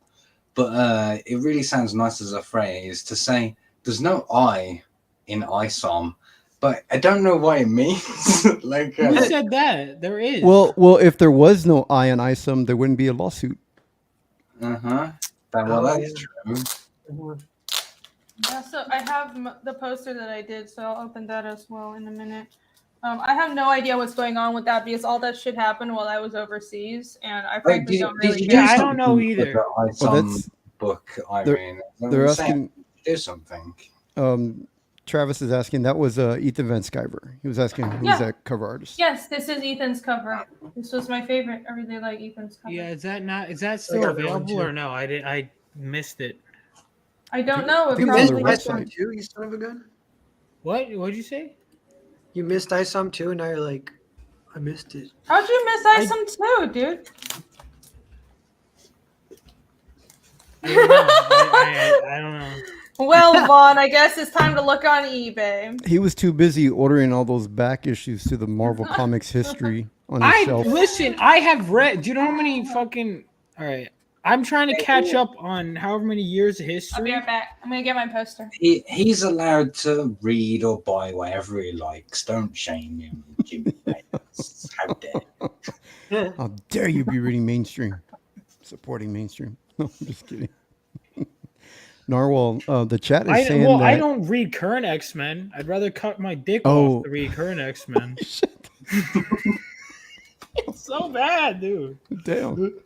but it really sounds nice as a phrase to say there's no I in ISOM. But I don't know what it means. Who said that? There is. Well, if there was no I in ISOM, there wouldn't be a lawsuit. That's true. Yeah, so I have the poster that I did, so I'll open that as well in a minute. I have no idea what's going on with that because all that shit happened while I was overseas, and I frankly don't really care. I don't know either. Book, Irene. They're asking. Do something. Travis is asking. That was Ethan Van Sciver. He was asking who's that cover artist. Yes, this is Ethan's cover. This was my favorite. I really like Ethan's cover. Yeah, is that still available or no? I missed it. I don't know. You missed ISOM too, you son of a gun. What'd you say? You missed ISOM too, and now you're like, I missed it. How'd you miss ISOM too, dude? I don't know. Well, Vaughn, I guess it's time to look on eBay. He was too busy ordering all those back issues to the Marvel Comics history on his shelf. Listen, I have read. Do you know how many fucking? All right, I'm trying to catch up on however many years of history. I'll be right back. I'm gonna get my poster. He's allowed to read or buy whatever he likes. Don't shame him, Jimmy. How dare you? How dare you be reading mainstream? Supporting mainstream. No, I'm just kidding. Narwhal, the chat is saying that I don't read current X-Men. I'd rather cut my dick off to read current X-Men. It's so bad, dude. Damn.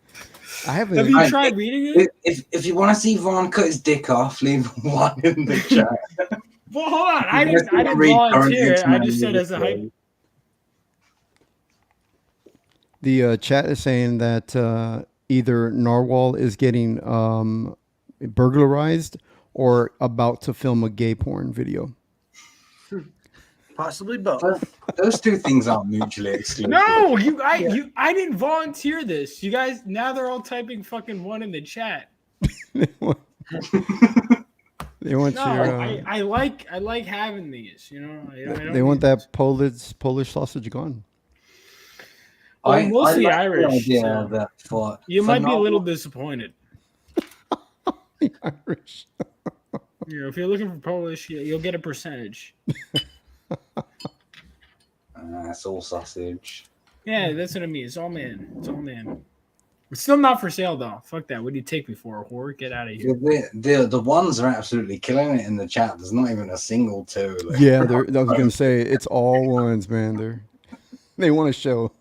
I haven't. Have you tried reading it? If you want to see Vaughn cut his dick off, leave one in the chat. Well, hold on. I didn't volunteer. I just said as a hype. The chat is saying that either Narwhal is getting burglarized or about to film a gay porn video. Possibly both. Those two things aren't mutually exclusive. No, I didn't volunteer this. You guys, now they're all typing fucking one in the chat. They want your. I like having these. You know, They want that Polish sausage gone. Well, mostly like Irish. So you might be a little disappointed. The Irish. You know, if you're looking for Polish, you'll get a percentage. That's all sausage. Yeah, that's what I mean. It's all man. It's all man. It's still not for sale though. Fuck that. What do you take me for, a whore? Get out of here. The ones are absolutely killing it in the chat. There's not even a single two. Yeah, I was gonna say it's all ones, man. They want to show.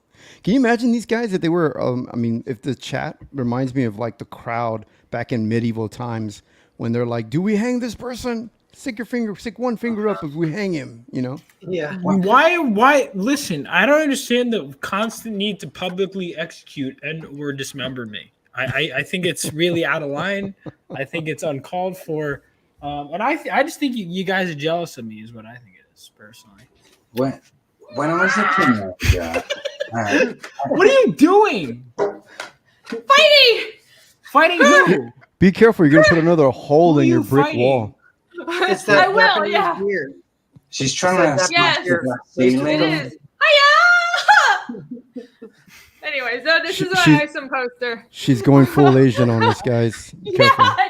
Can you imagine these guys if they were? I mean, if the chat reminds me of like the crowd back in medieval times when they're like, "Do we hang this person? Stick one finger up if we hang him." You know? Yeah. Why? Listen, I don't understand the constant need to publicly execute or dismember me. I think it's really out of line. I think it's uncalled for, and I just think you guys are jealous of me. Is what I think it is personally. When I was a teenager. What are you doing? Fighting who? Be careful! You're gonna put another hole Who in are your you brick fighting? wall. It's that I will, Japanese yeah. beard. She's trying to Yes. smash the ceiling. It is. Hiya! Anyway, so this is my Isom poster. She's going full Asian on us, guys. Careful. Yeah,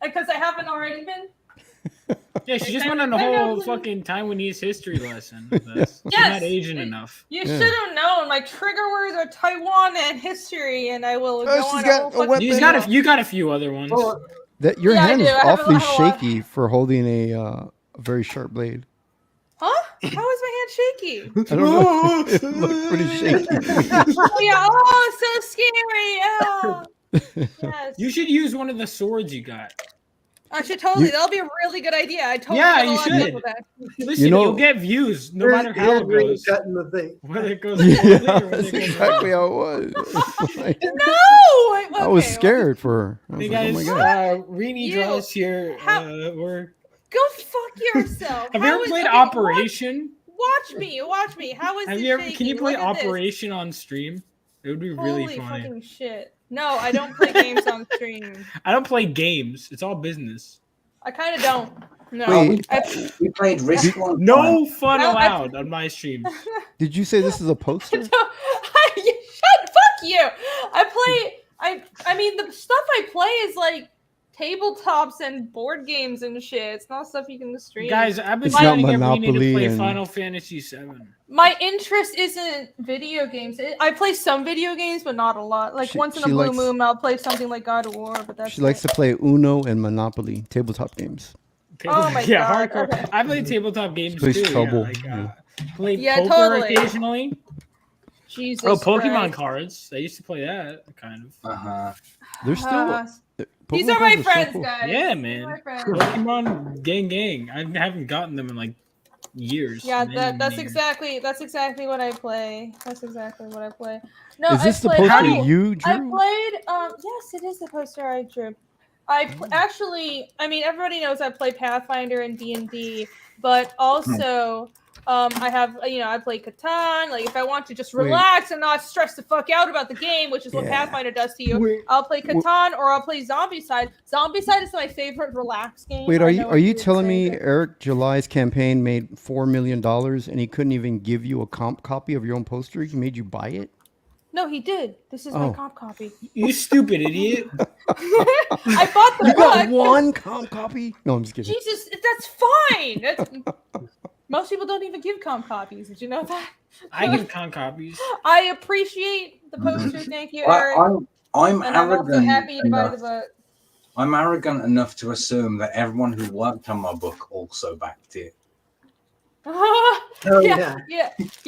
because I haven't already been. Yeah, she just went on a whole fucking Taiwanese history lesson. She's not Asian enough. You should have known. My trigger words are Taiwan and history, and I will go she's on got a a whole weapon. You got a few other ones. Your Yeah, I hand do. is I have awfully a lot. shaky for holding a very sharp blade. Huh? How is my hand shaky? I don't know. It looks pretty shaky. Oh, yeah. Oh, so scary. Oh. Yes. You should use one of the swords you got. I should totally. That'll be a really good idea. I totally. Yeah, have a you lot of should. fun with that. Listen, you'll get views no matter how it goes. Cutting the thing. Whether it goes Yeah, poorly or whether that's it goes exactly how it was. Like, No. I was scared for her. I was Hey like, guys, oh my god. Reenie You- Draws here. how- We're Go fuck yourself. have you How ever is- played okay, Operation? Watch me. Watch me. How is Have this you ever? shaky? Can you play Look at this. Operation on stream? It would be really Holy funny. fucking shit. No, I don't play games on stream. I don't play games. It's all business. I kind of don't. No. Wait. We played Risk one No fun No, allowed on my streams. Did you say this is a poster? Fuck you. I mean the stuff I play is like tabletops and board games and shit. It's not stuff you can stream. Guys, I've been It's not trying to get Reenie to Monopoly play and- Final Fantasy VII. My interest isn't video games. I play some video games, but not a lot. Like once in a blue moon, I'll play something like God of War, but that's She likes to play Uno and Monopoly, tabletop games. Oh my Yeah, God, hardcore. okay. I play tabletop games Plays too. Trouble. Play Yeah, poker totally. occasionally. Jesus. Oh, Pokemon Christ. cards. I used to play that kind of. They're still. These Pokemon are my cards so friends, cool. guys. Yeah, These man. are my friends. Pokemon gang. I haven't gotten them in like years. Yeah, Many that's years. exactly what I play. That's exactly what I play. No, Is this the I played, poster oh, you I drew? played. Yes, it is the poster I drew. Actually, I mean, everybody knows I play Pathfinder and D&D, but also, I have, I play Catan. Like, if I want to just relax and not stress the fuck out about the game, which is what Pathfinder does to you, I'll play Catan or I'll play Zombicide. Zombicide is my favorite relax game. Wait, I are know you it's telling me insane. Eric July's campaign made $4 million and he couldn't even give you a comp copy of your own poster? He made you buy it? No, he did. This is my comp copy. You stupid idiot. I bought the You book. got one comp copy? No, I'm just kidding. Jesus, that's fine. Most people don't even give comp copies. Did you know that? I give con copies. I appreciate the poster. Thank you, Eric. I'm And I'm also arrogant. happy to buy the book. I'm arrogant enough to assume that everyone who worked on my book also backed it. Yeah.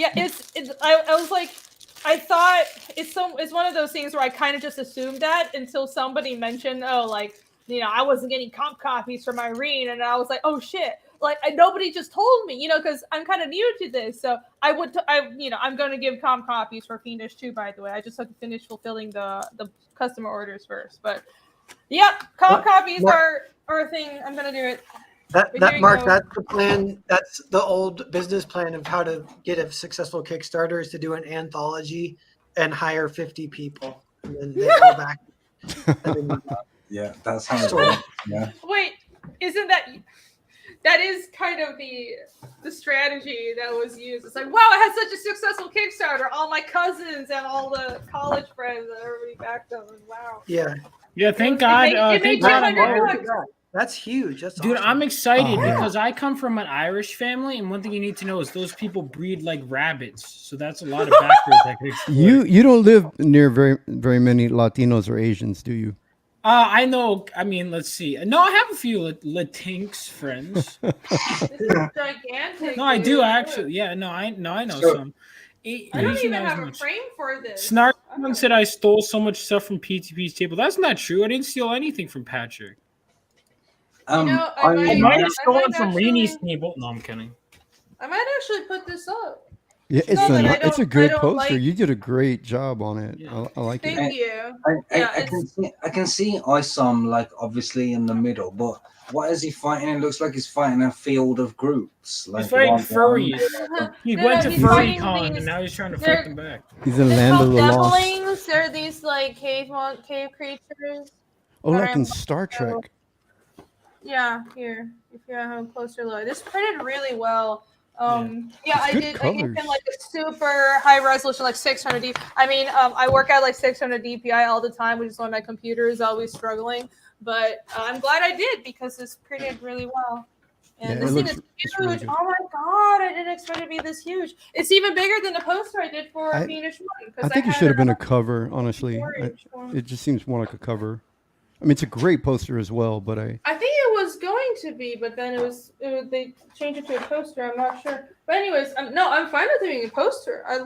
I was like, I thought it's one of those things where I kind of just assumed that until somebody mentioned, oh, like, you know, I wasn't getting comp copies from Irene, and I was like, oh shit, like nobody just told me, you know, because I'm kind of new to this, so I'm going to give comp copies for Fiendish 2, by the way. I just have to finish fulfilling the customer orders first, but yeah, comp copies are a thing. I'm gonna do it. That Mark, that's the plan. That's the old business plan of how to get a successful Kickstarter is to do an anthology and hire 50 people, and then they all back. Yeah, that's how it works. Yeah. Wait, isn't that is kind of the strategy that was used? It's like, wow, I had such a successful Kickstarter. All my cousins and all the college friends and everybody backed them. And wow. Yeah. Yeah, thank God. Thank God. That's huge. That's dude, awesome. I'm excited because I come from an Irish family, and one thing you need to know is those people breed like rabbits. So that's a lot of backwards I could explore. You don't live near very many Latinos or Asians, do you? I know. I mean, let's see. No, I have a few Latinx friends. This is gigantic. No, I do actually. Yeah, no, I know some. I don't even have a frame for this. Snark said I stole so much stuff from PTP's table. That's not true. I didn't steal anything from Patrick. You know, I might have stolen from Reenie's table. No, I'm kidding. I might actually put this up. Yeah, it's a good poster. You did a great job on it. Yeah. I like it. Thank you. I can see Isom like obviously in the middle, but what is he fighting? It looks like he's fighting a field of groups. Like he's fighting furries. He went to Furry Con and now he's trying to fight them back. He's in Land of the Lost. Devlings. They're these like cave creatures. Oh, like in Star Trek. Yeah, here. If you have a closer look, this printed really well. I gave him like a super high resolution, like 600 dpi. I mean, I work at like 600 dpi all the time, which is why my computer is always struggling. But I'm glad I did because this printed really well. And this thing is huge. Really oh my god, I didn't expect it to be this huge. It's even bigger than the poster I did for Fiendish 1. I think it should have been a cover, honestly. It just seems more like a cover. I mean, it's a great poster as well, but I think it was going to be, but then they changed it to a poster. I'm not sure. But anyways, I'm fine with doing a poster. I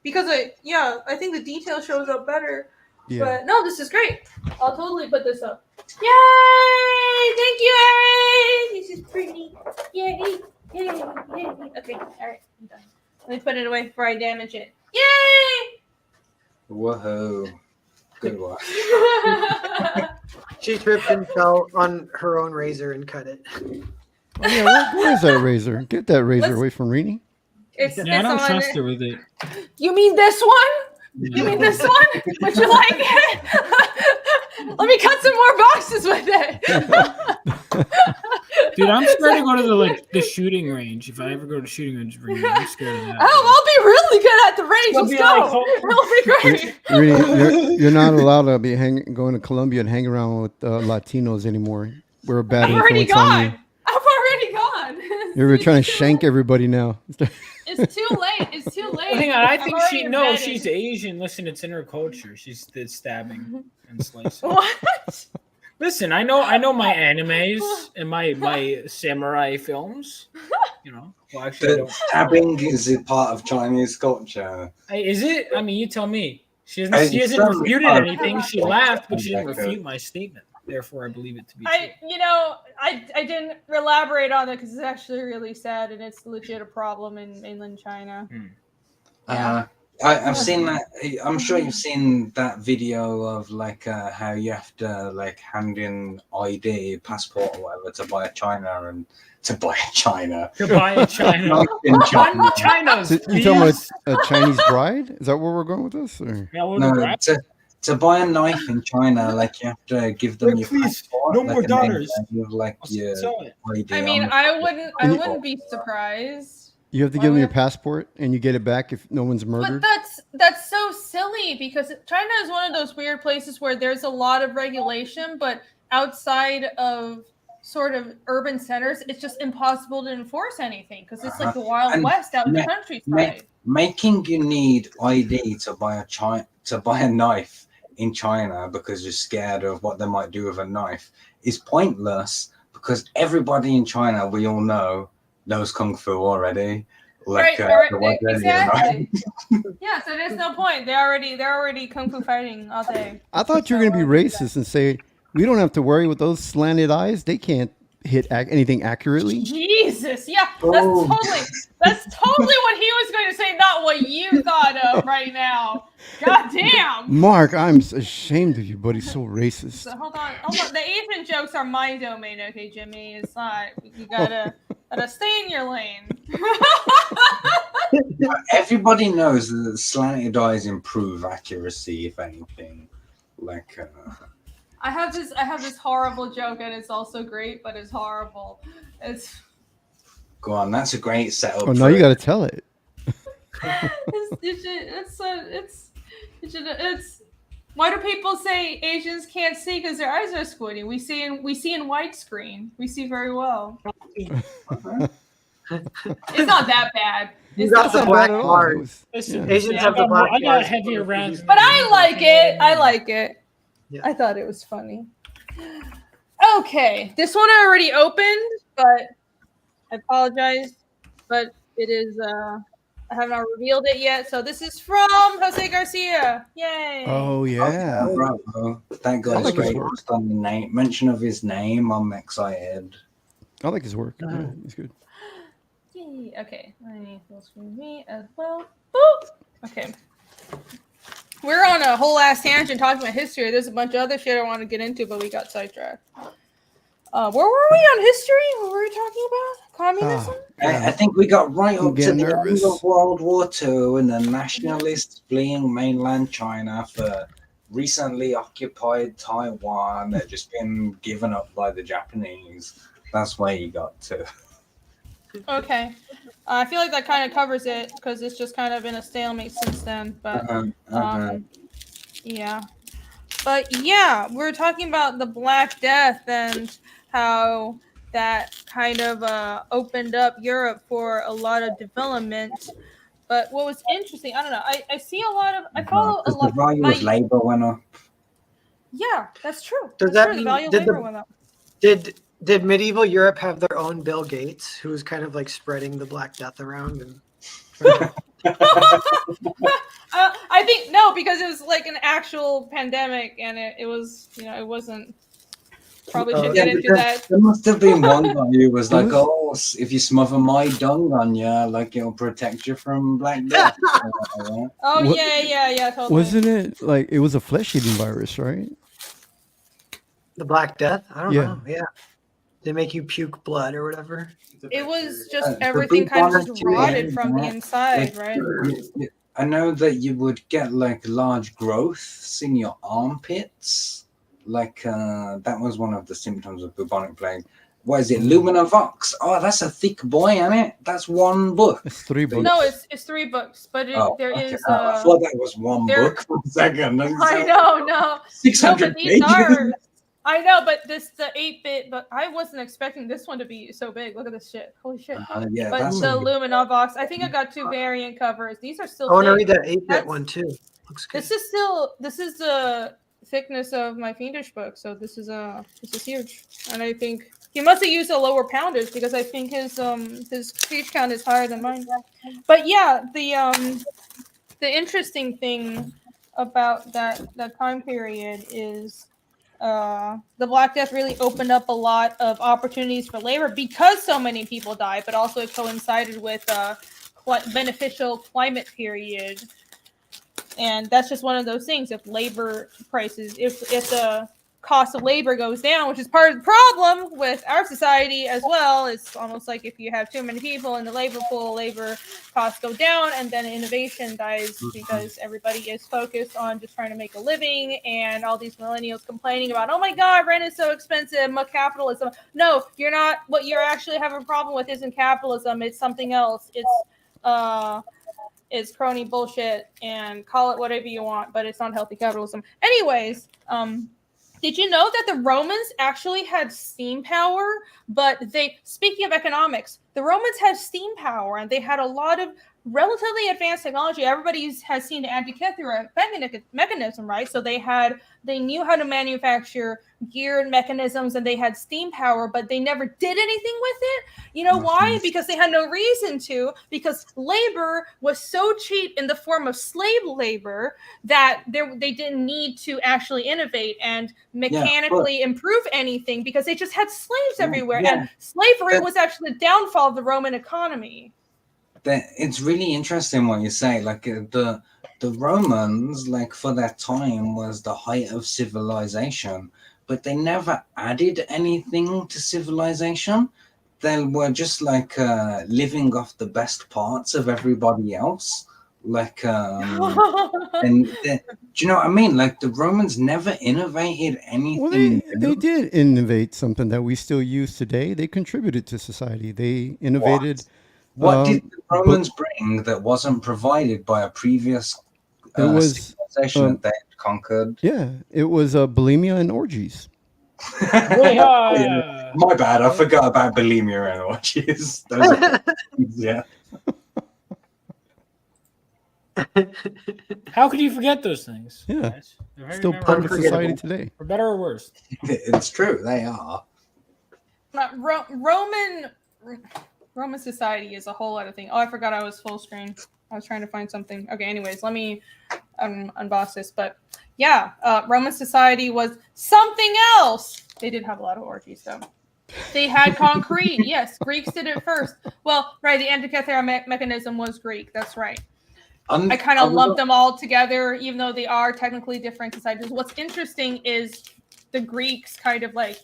think the detail shows up better. Yeah. But no, this is great. I'll totally put this up. Yay! Thank you, Erin. This is pretty. Yay! Yay! Okay, all right, I'm done. Let me put it away before I damage it. Yay! Whoa! Good work. She tripped and fell on her own razor and cut it. Oh, yeah, where's that razor? Get that razor away from Reenie. I don't trust her with it. You mean this one? Yeah. You mean this one? Would you like it? Let me cut some more boxes with it. Dude, I'm scared to go to the shooting range. If I ever go to shooting range, I'm scared of that. I'll be really good at the range. Let's go. It'll be great. Reenie, you're not allowed to be going to Colombia and hang around with Latinos anymore. We're a bad influence on you. I've already gone. You're trying to shank everybody now. It's too late. It's too late. Hang on, I think she's Asian. Listen, it's in her culture. She's the stabbing and slicing. What? Listen, I know my animes and my samurai films. You know, well, actually, stabbing is a part of Chinese culture. Is it? I mean, you tell me. She hasn't refuted anything. She laughed, but she didn't refute my statement. Therefore, I believe it to be true. I didn't elaborate on it because it's actually really sad and it's legit a problem in mainland China. I've seen that. I'm sure you've seen that video of like how you have to like hand in ID, passport, or whatever to buy a China. You talking about a Chinese bride? Is that where we're going with this? Or? No, to buy a knife in China, like you have to give them your passport. No more dollars. I mean, I wouldn't be surprised. You have to give them your passport and you get it back if no one's murdered. But that's so silly because China is one of those weird places where there's a lot of regulation, but outside of sort of urban centers, it's just impossible to enforce anything because it's like the Wild West out in the countryside. Making you need ID to buy a knife in China because you're scared of what they might do with a knife is pointless because everybody in China, we all know, knows Kung Fu already. Like, right, exactly. Yeah, so there's no point. They're already Kung Fu fighting all day. I thought you were going to be racist and say, we don't have to worry with those slanted eyes. They can't hit anything accurately. Jesus, yeah, that's totally what he was going to say, not what you thought of right now. God damn. Mark, I'm ashamed of you, buddy. So racist. So hold on. The Asian jokes are my domain, okay, Jimmy? It's not. You gotta stay in your lane. Everybody knows that slanted eyes improve accuracy, if anything. Like, I have this horrible joke, and it's also great, but it's horrible. It's. Go on, that's a great setup. Oh, now you got to tell it. It's. Why do people say Asians can't see because their eyes are squinty? We see in widescreen. We see very well. It's not that bad. You got the black bars. Asians have the black bars. I got heavier rounds. But I like it. I like it. Yeah. I thought it was funny. Okay, this one I already opened, but I apologize. But it is. I have not revealed it yet. So this is from Jose Garcia. Yay! Oh yeah. Oh, bravo. Thank God it's great. Just on the name, mention of his name, I'm excited. I like his work. Yeah, he's good. Yay. Okay, I need those for me as well. Boop. Okay. We're on a whole ass tangent talking about history. There's a bunch of other shit I want to get into, but we got sidetracked. Where were we on history? What were we talking about? Communism? I think we got right up to the nervous. end of World War II and the nationalists fleeing mainland China for recently occupied Taiwan that just been given up by the Japanese. That's where you got to. Okay. I feel like that kind of covers it because it's just kind of been a stalemate since then. But yeah. But yeah, we're talking about the Black Death and how that kind of opened up Europe for a lot of development. But what was interesting, I don't know. I see a lot of. I follow a lot. The value of labor went up. Yeah, that's true. Does that's that true. mean The value of labor went up. Did medieval Europe have their own Bill Gates, who was kind of like spreading the Black Death around? And I think no, because it was like an actual pandemic, and it was, it wasn't. Probably should get into that. There must have been one guy who was like, "Oh, if you smother my dung on you, like it'll protect you from Black Death." Oh yeah, totally. Wasn't it like it was a flesh-eating virus, right? The Black Death? I don't Yeah. know. Yeah. They make you puke blood or whatever. It was just everything kind of just rotted from the inside, right? I know that you would get like large growths in your armpits. Like that was one of the symptoms of bubonic plague. What is it? Luminovox. Oh, that's a thick boy, isn't it? That's one book. It's 3 books. No, it's 3 books, but there okay. is. I thought that was one book for a second. I know, no. 600 these pages. are. I know, but the 8-bit, but I wasn't expecting this one to be so big. Look at this shit. Holy shit. Yeah, but the Luminovox, I think I got 2 variant covers. These are still I want to thick. read that 8-bit one too. Looks good. This is the thickness of my Fiendish book, so this is huge. And I think he must have used a lower poundage because I think his page count is higher than mine. But yeah, the interesting thing about that time period is the Black Death really opened up a lot of opportunities for labor because so many people died, but also it coincided with a beneficial climate period. And that's just one of those things. If labor prices, if the cost of labor goes down, which is part of the problem with our society as well, it's almost like if you have too many people in the labor pool, labor costs go down, and then innovation dies because everybody is focused on just trying to make a living, and all these millennials complaining about, oh my God, rent is so expensive, capitalism. No, you're not. What you're actually having a problem with isn't capitalism. It's something else. It's crony bullshit, and call it whatever you want, but it's not healthy capitalism. Anyways, did you know that the Romans actually had steam power? But speaking of economics, the Romans had steam power, and they had a lot of relatively advanced technology. Everybody has seen the Antikythera mechanism, right? So they knew how to manufacture geared mechanisms, and they had steam power, but they never did anything with it. You know why? Because they had no reason to, because labor was so cheap in the form of slave labor that they didn't need to actually innovate and mechanically improve anything, because they just had slaves everywhere. And slavery was actually the downfall of the Roman economy. It's really interesting what you say. Like the Romans, like for their time, was the height of civilization, but they never added anything to civilization. They were just like living off the best parts of everybody else. Like, and do you know what I mean? Like the Romans never innovated anything. Well, they did innovate something that we still use today. They contributed to society. They innovated. What did the Romans bring that wasn't provided by a previous civilization that they had conquered? Yeah, it was bulimia and orgies. My bad, I forgot about bulimia and orgies. Those are yeah. How could you forget those things? Yeah, still part of society today. For better or worse. It's true, they are. Roman society is a whole other thing. Oh, I forgot I was full screen. I was trying to find something. Okay, anyways, let me unbox this. But yeah, Roman society was something else. They did have a lot of orgies, though. They had concrete. Yes, Greeks did it first. Well, right, the Antikythera mechanism was Greek. That's right. I kind of lumped them all together, even though they are technically different societies. What's interesting is the Greeks kind of like,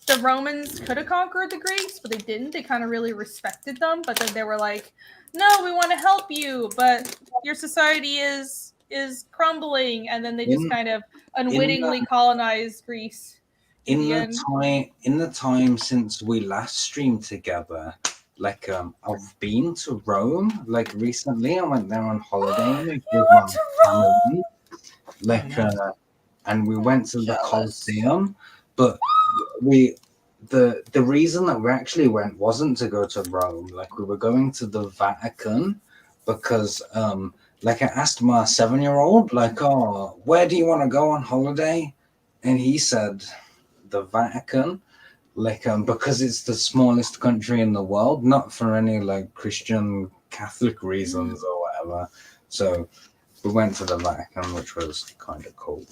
the Romans could have conquered the Greeks, but they didn't. They kind of really respected them, but then they were like, no, we want to help you, but your society is crumbling, and then they just kind of unwittingly colonized Greece. In the time since we last streamed together, like I've been to Rome like recently. I went there on holiday with my family, like and we went to the Colosseum, but the reason that we actually went wasn't to go to Rome. Like we were going to the Vatican because like I asked my 7-year-old, like, oh, where do you want to go on holiday? And he said the Vatican, like because it's the smallest country in the world, not for any like Christian Catholic reasons or whatever. So we went to the Vatican, which was kind of cool.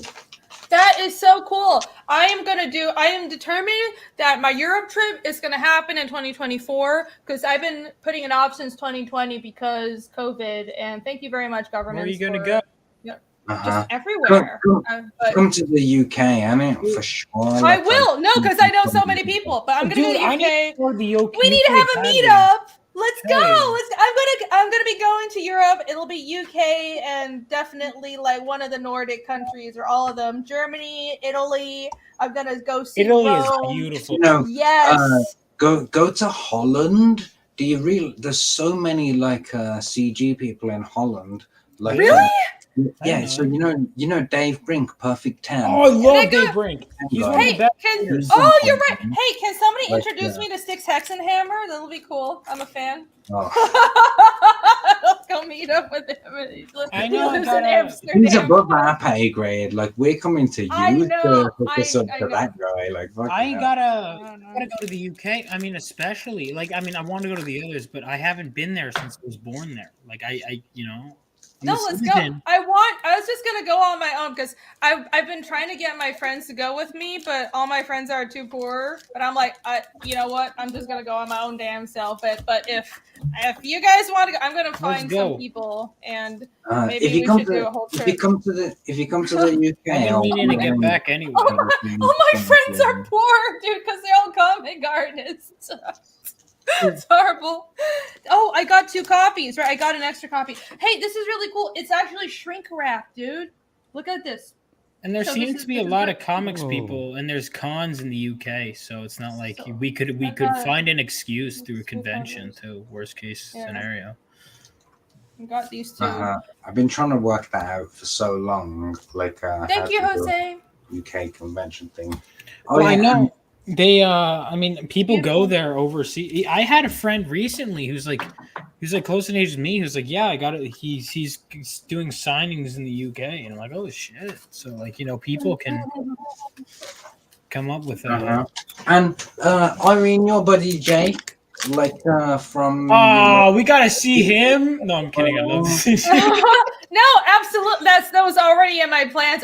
That is so cool. I am determined that my Europe trip is going to happen in 2024, because I've been putting it off since 2020 because COVID. And thank you very much, government. Where are you going to go? Yep. Just everywhere. Come to the UK, I mean, for sure. I will. No, because I know so many people. But I'm going to go to the UK. We need to have a meetup. Let's go. I'm gonna be going to Europe. It'll be UK and definitely like one of the Nordic countries or all of them. Germany, Italy. I'm gonna go see Italy Rome. is beautiful. You know, yes. Go to Holland. Do you really? There's so many like CG people in Holland. Like really? Yeah, so you know Dave Brink, Perfect 10. Oh, I love Dave Brink. He's one of the best. You're right. Hey, can somebody introduce me to Styx Hexenhammer? That'll be cool. I'm a fan. Oh. Let's go meet up with him. I know. He's above our pay grade. Like we're coming to you to hook us up to that guy. Like I ain't gotta go to the UK. I mean, especially like I want to go to the others, but I haven't been there since I was born there. Like I you know. No, let's go. I was just gonna go on my own because I've been trying to get my friends to go with me, but all my friends are too poor. But I'm like, you know what? I'm just gonna go on my own damn self. But if you guys want to go, I'm gonna find some people and maybe we should do a whole trip. If you come to the UK, I've been meaning to get back anyway. All my friends are poor, dude, because they all come in gardens. It's horrible. Oh, I got 2 copies, right? I got an extra copy. Hey, this is really cool. It's actually shrink wrap, dude. Look at this. And there seems to be a lot of comics people, and there's cons in the UK, so it's not like we could find an excuse through a convention to worst case scenario. I got these 2. I've been trying to work that out for so long. Like, thank you, Jose. UK convention thing. Oh, well, yeah, I know. They, I mean, people Beautiful. go there overseas. I had a friend recently who's like close in age as me. Who's like, yeah, I got it. He's doing signings in the UK, and I'm like, oh shit. So like, people can come up with that. And Irene, your buddy Jake, like from. Oh, we gotta see him. No, I'm kidding. I'd love to see him. No, absolutely. That was already in my plans.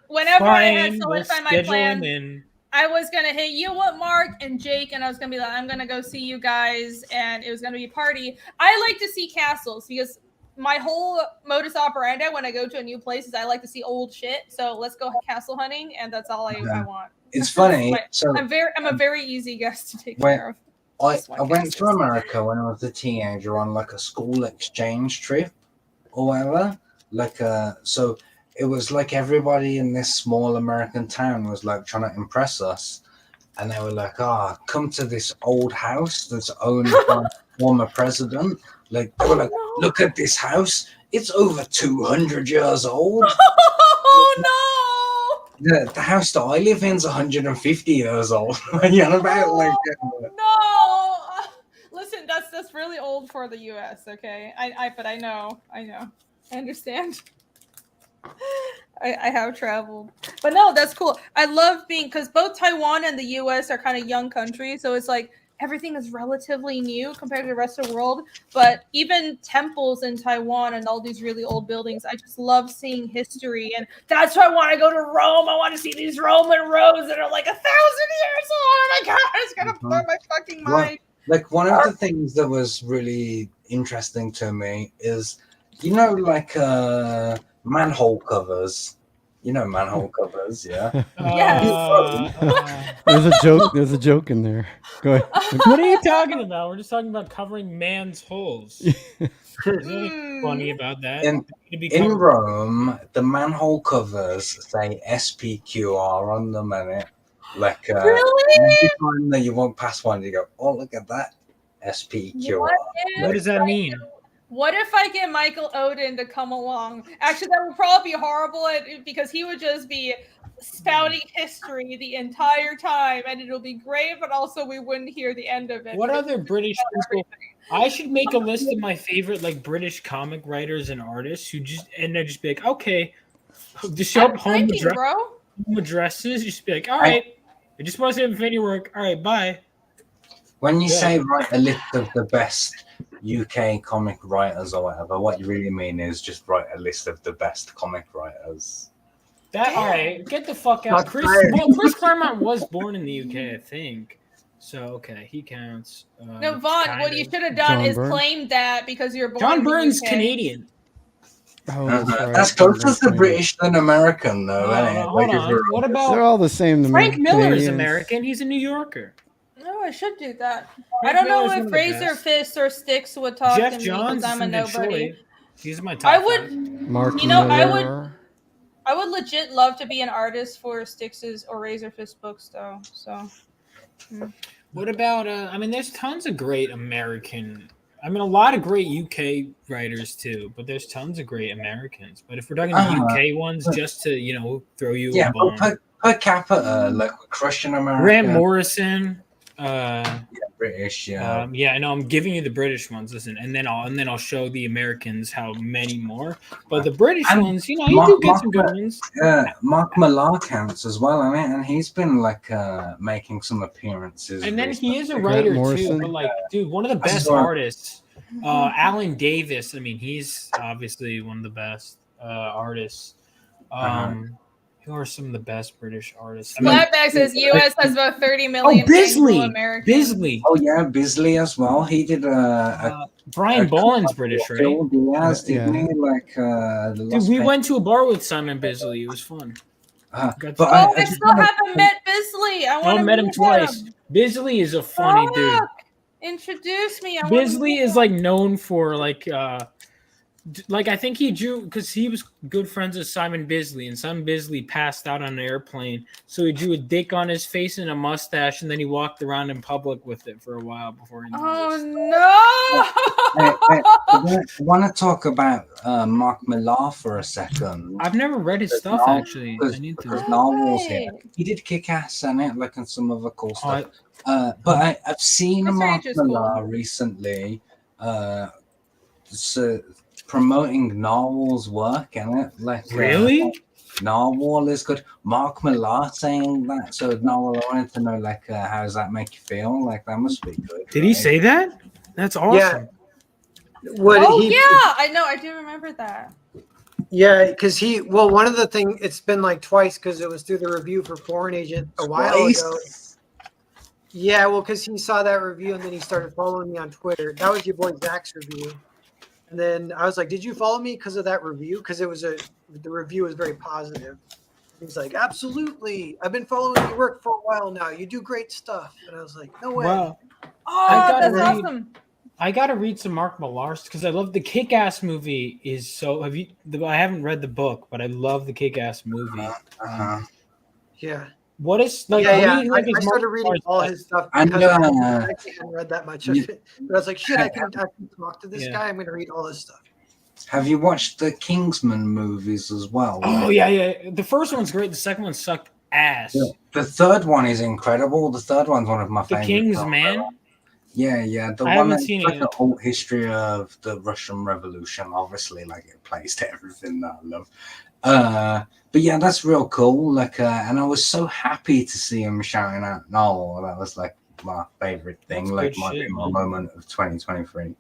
Whenever I had solidified my plan, I was gonna hit you up, Mark and Jake, and I was gonna be like, I'm gonna go see you guys, and it was gonna be a party. I like to see castles because my whole modus operandi when I go to a new place is I like to see old shit. So let's go castle hunting, and that's all I want. It's funny. So I'm a very easy guest to take care of. I went to America when I was a teenager on like a school exchange trip or whatever. So it was like everybody in this small American town was like trying to impress us. And they were like, come to this old house that's owned by a former president. Like, they were like, look at this house. It's over 200 years old. Oh, no. The house that I live in is 150 years old. No. Listen, that's really old for the U.S. Okay, but I know, I understand. I have traveled, but no, that's cool. I love because both Taiwan and the U.S. are kind of young countries, so it's like everything is relatively new compared to the rest of the world. But even temples in Taiwan and all these really old buildings, I just love seeing history. And that's why I want to go to Rome. I want to see these Roman roads that are like 1,000 years old. Oh my God, it's going to blow my fucking mind. Like one of the things that was really interesting to me is, manhole covers. Manhole covers, yeah. There's a joke in there. Go ahead. What are you talking about? We're just talking about covering man's holes. There's nothing funny about that. In Rome, the manhole covers say SPQR on them, and every time that you walk past one, you go, "Oh, look at that SPQR." What does that mean? What if I get Michael Odin to come along? Actually, that would probably be horrible because he would just be spouting history the entire time, and it'll be great, but also we wouldn't hear the end of it. What other British people? I should make a list of my favorite British comic writers and artists who and then just be like, okay, just show up home addresses. Just be like, all right, I just want to say Infinity work. All right, bye. When you say write a list of the best UK comic writers or whatever, what you really mean is just write a list of the best comic writers. All right, get the fuck out. Chris Claremont was born in the UK, I think. So okay, he counts. No, Vaughn, what you should have done is claim that because you're born. John Byrne's Canadian. Oh, that's closer to British than American, though. Hold on. What about? They're all the same to me. Frank Miller's American. He's a New Yorker. No, I should do that. I don't know if Razor Fist or Sticks would talk to me because I'm a nobody. He's my top. I would. Mark I would legit love to be an artist for Styx's or Razor Fist books, though. So. What about? There's tons of great American. A lot of great UK writers too, but there's tons of great Americans. But if we're talking UK ones, just to throw you a bone. Per capita, like crushing America. Grant Morrison. British, I know. I'm giving you the British ones. Listen, and then I'll show the Americans how many more. But the British ones, you do get some good ones. Mark Millar counts as well, and he's been making some appearances. And then he is a writer too. But dude, one of the best artists, Alan Davis. He's obviously one of the best artists. Who are some of the best British artists? Flatback says U.S. has about 30 million. Bisley. Bisley. Oh yeah, Bisley as well. He did Brian Boland's British, right? Phil Diaz, didn't he? Dude, we went to a bar with Simon Bisley. It was fun. I still haven't met Bisley. I met him twice. Bisley is a funny dude. Introduce me. Bisley is known for Like I think he drew because he was good friends with Simon Bisley, and Simon Bisley passed out on an airplane, so he drew a dick on his face and a mustache, and then he walked around in public with it for a while before he. Oh I no! want to talk about Mark Millar for a second. I've never read his stuff actually. I need Because to. Narwhal's here. He did Kick-Ass and it, like, and some other cool stuff. But I've seen That's Mark very Millar cool. recently promoting Narwhal's work, and it like Really? Narwhal is good. Mark Millar saying that. So Narwhal, I wanted to know, like, how does that make you feel? Like, that must be good. Did he say that? That's awesome. Yeah, I know. I do remember that. Yeah, because one of the things, it's been like twice because it was through the review for Foreign Agent a while ago. Yeah, well, because he saw that review and then he started following me on Twitter. That was your boy Zach's review. And then I was like, did you follow me because of that review? Because the review was very positive. He's like, absolutely. I've been following your work for a while now. You do great stuff. And I was like, no way. Wow. Oh, that's awesome. I gotta read some Mark Millar because I love the Kick-Ass movie. I haven't read the book, but I love the Kick-Ass movie. Yeah. What is like? I started reading all his stuff because I hadn't read that much of it. But I was like, shit, I can talk to this guy. I'm going to read all his stuff. Have you watched the Kingsman movies as well? Oh yeah. The first one's great. The second one sucked ass. Yeah. The third one is incredible. The third one's one of my favorites. The Kingsman. Yeah. The I one haven't that's seen like it. the whole history of the Russian Revolution. Obviously, like, it plays to everything that I love. But yeah, that's real cool. Like, and I was so happy to see him shouting out Noel. That was like my favorite thing. That's like good my shit, moment of 2023.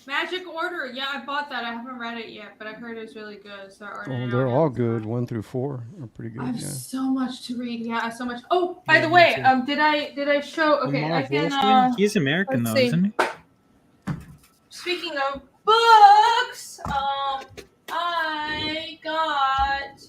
Magic Order. Yeah, I bought that. I haven't read it yet, but I've heard it's really good. So They're all good. 1 through 4 are pretty good. I have Yeah. so much to read. Yeah, so much. Oh, by the way, did I show? Okay, I can. He's American though, see. isn't he? Speaking of books, I got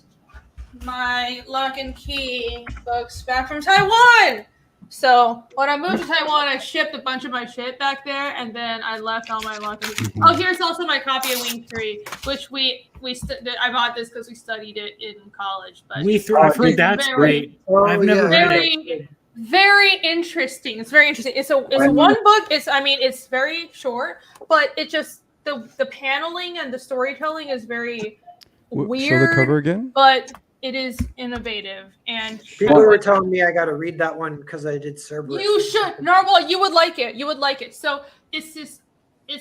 my Lock and Key books back from Taiwan. So when I moved to Taiwan, I shipped a bunch of my shit back there, and then I left all my Lock and Key. Oh, here's also my copy of Wing 3, which I bought this because we studied it in college. But I've heard that's great. I've never read it. Very interesting. It's very interesting. It's a one book. It's very short, but it just the paneling and the storytelling is very weird. Show the cover again. But it is innovative, and people were telling me I got to read that one because I did Cerberus. You should. Narwhal, you would like it. You would like it. So it's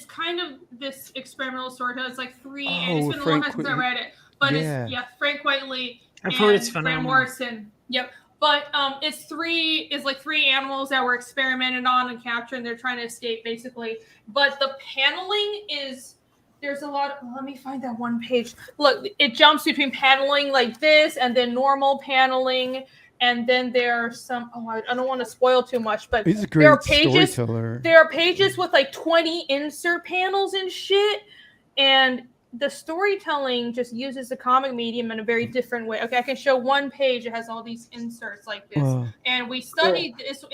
kind of this experimental storytelling. It's like three, and it's been a long time since I read it. But it's Frank Whiteley. I've heard it's phenomenal. Grant Morrison. Yep. But it's three animals that were experimented on and captured, and they're trying to escape basically. But the paneling is. There's a lot of, let me find that one page. Look, it jumps between paneling like this and then normal paneling. And then there are some, I don't want to spoil too much, but he's a great storyteller. There are pages with like 20 insert panels and shit. And the storytelling just uses the comic medium in a very different way. Okay, I can show one page. It has all these inserts like this, and we studied this.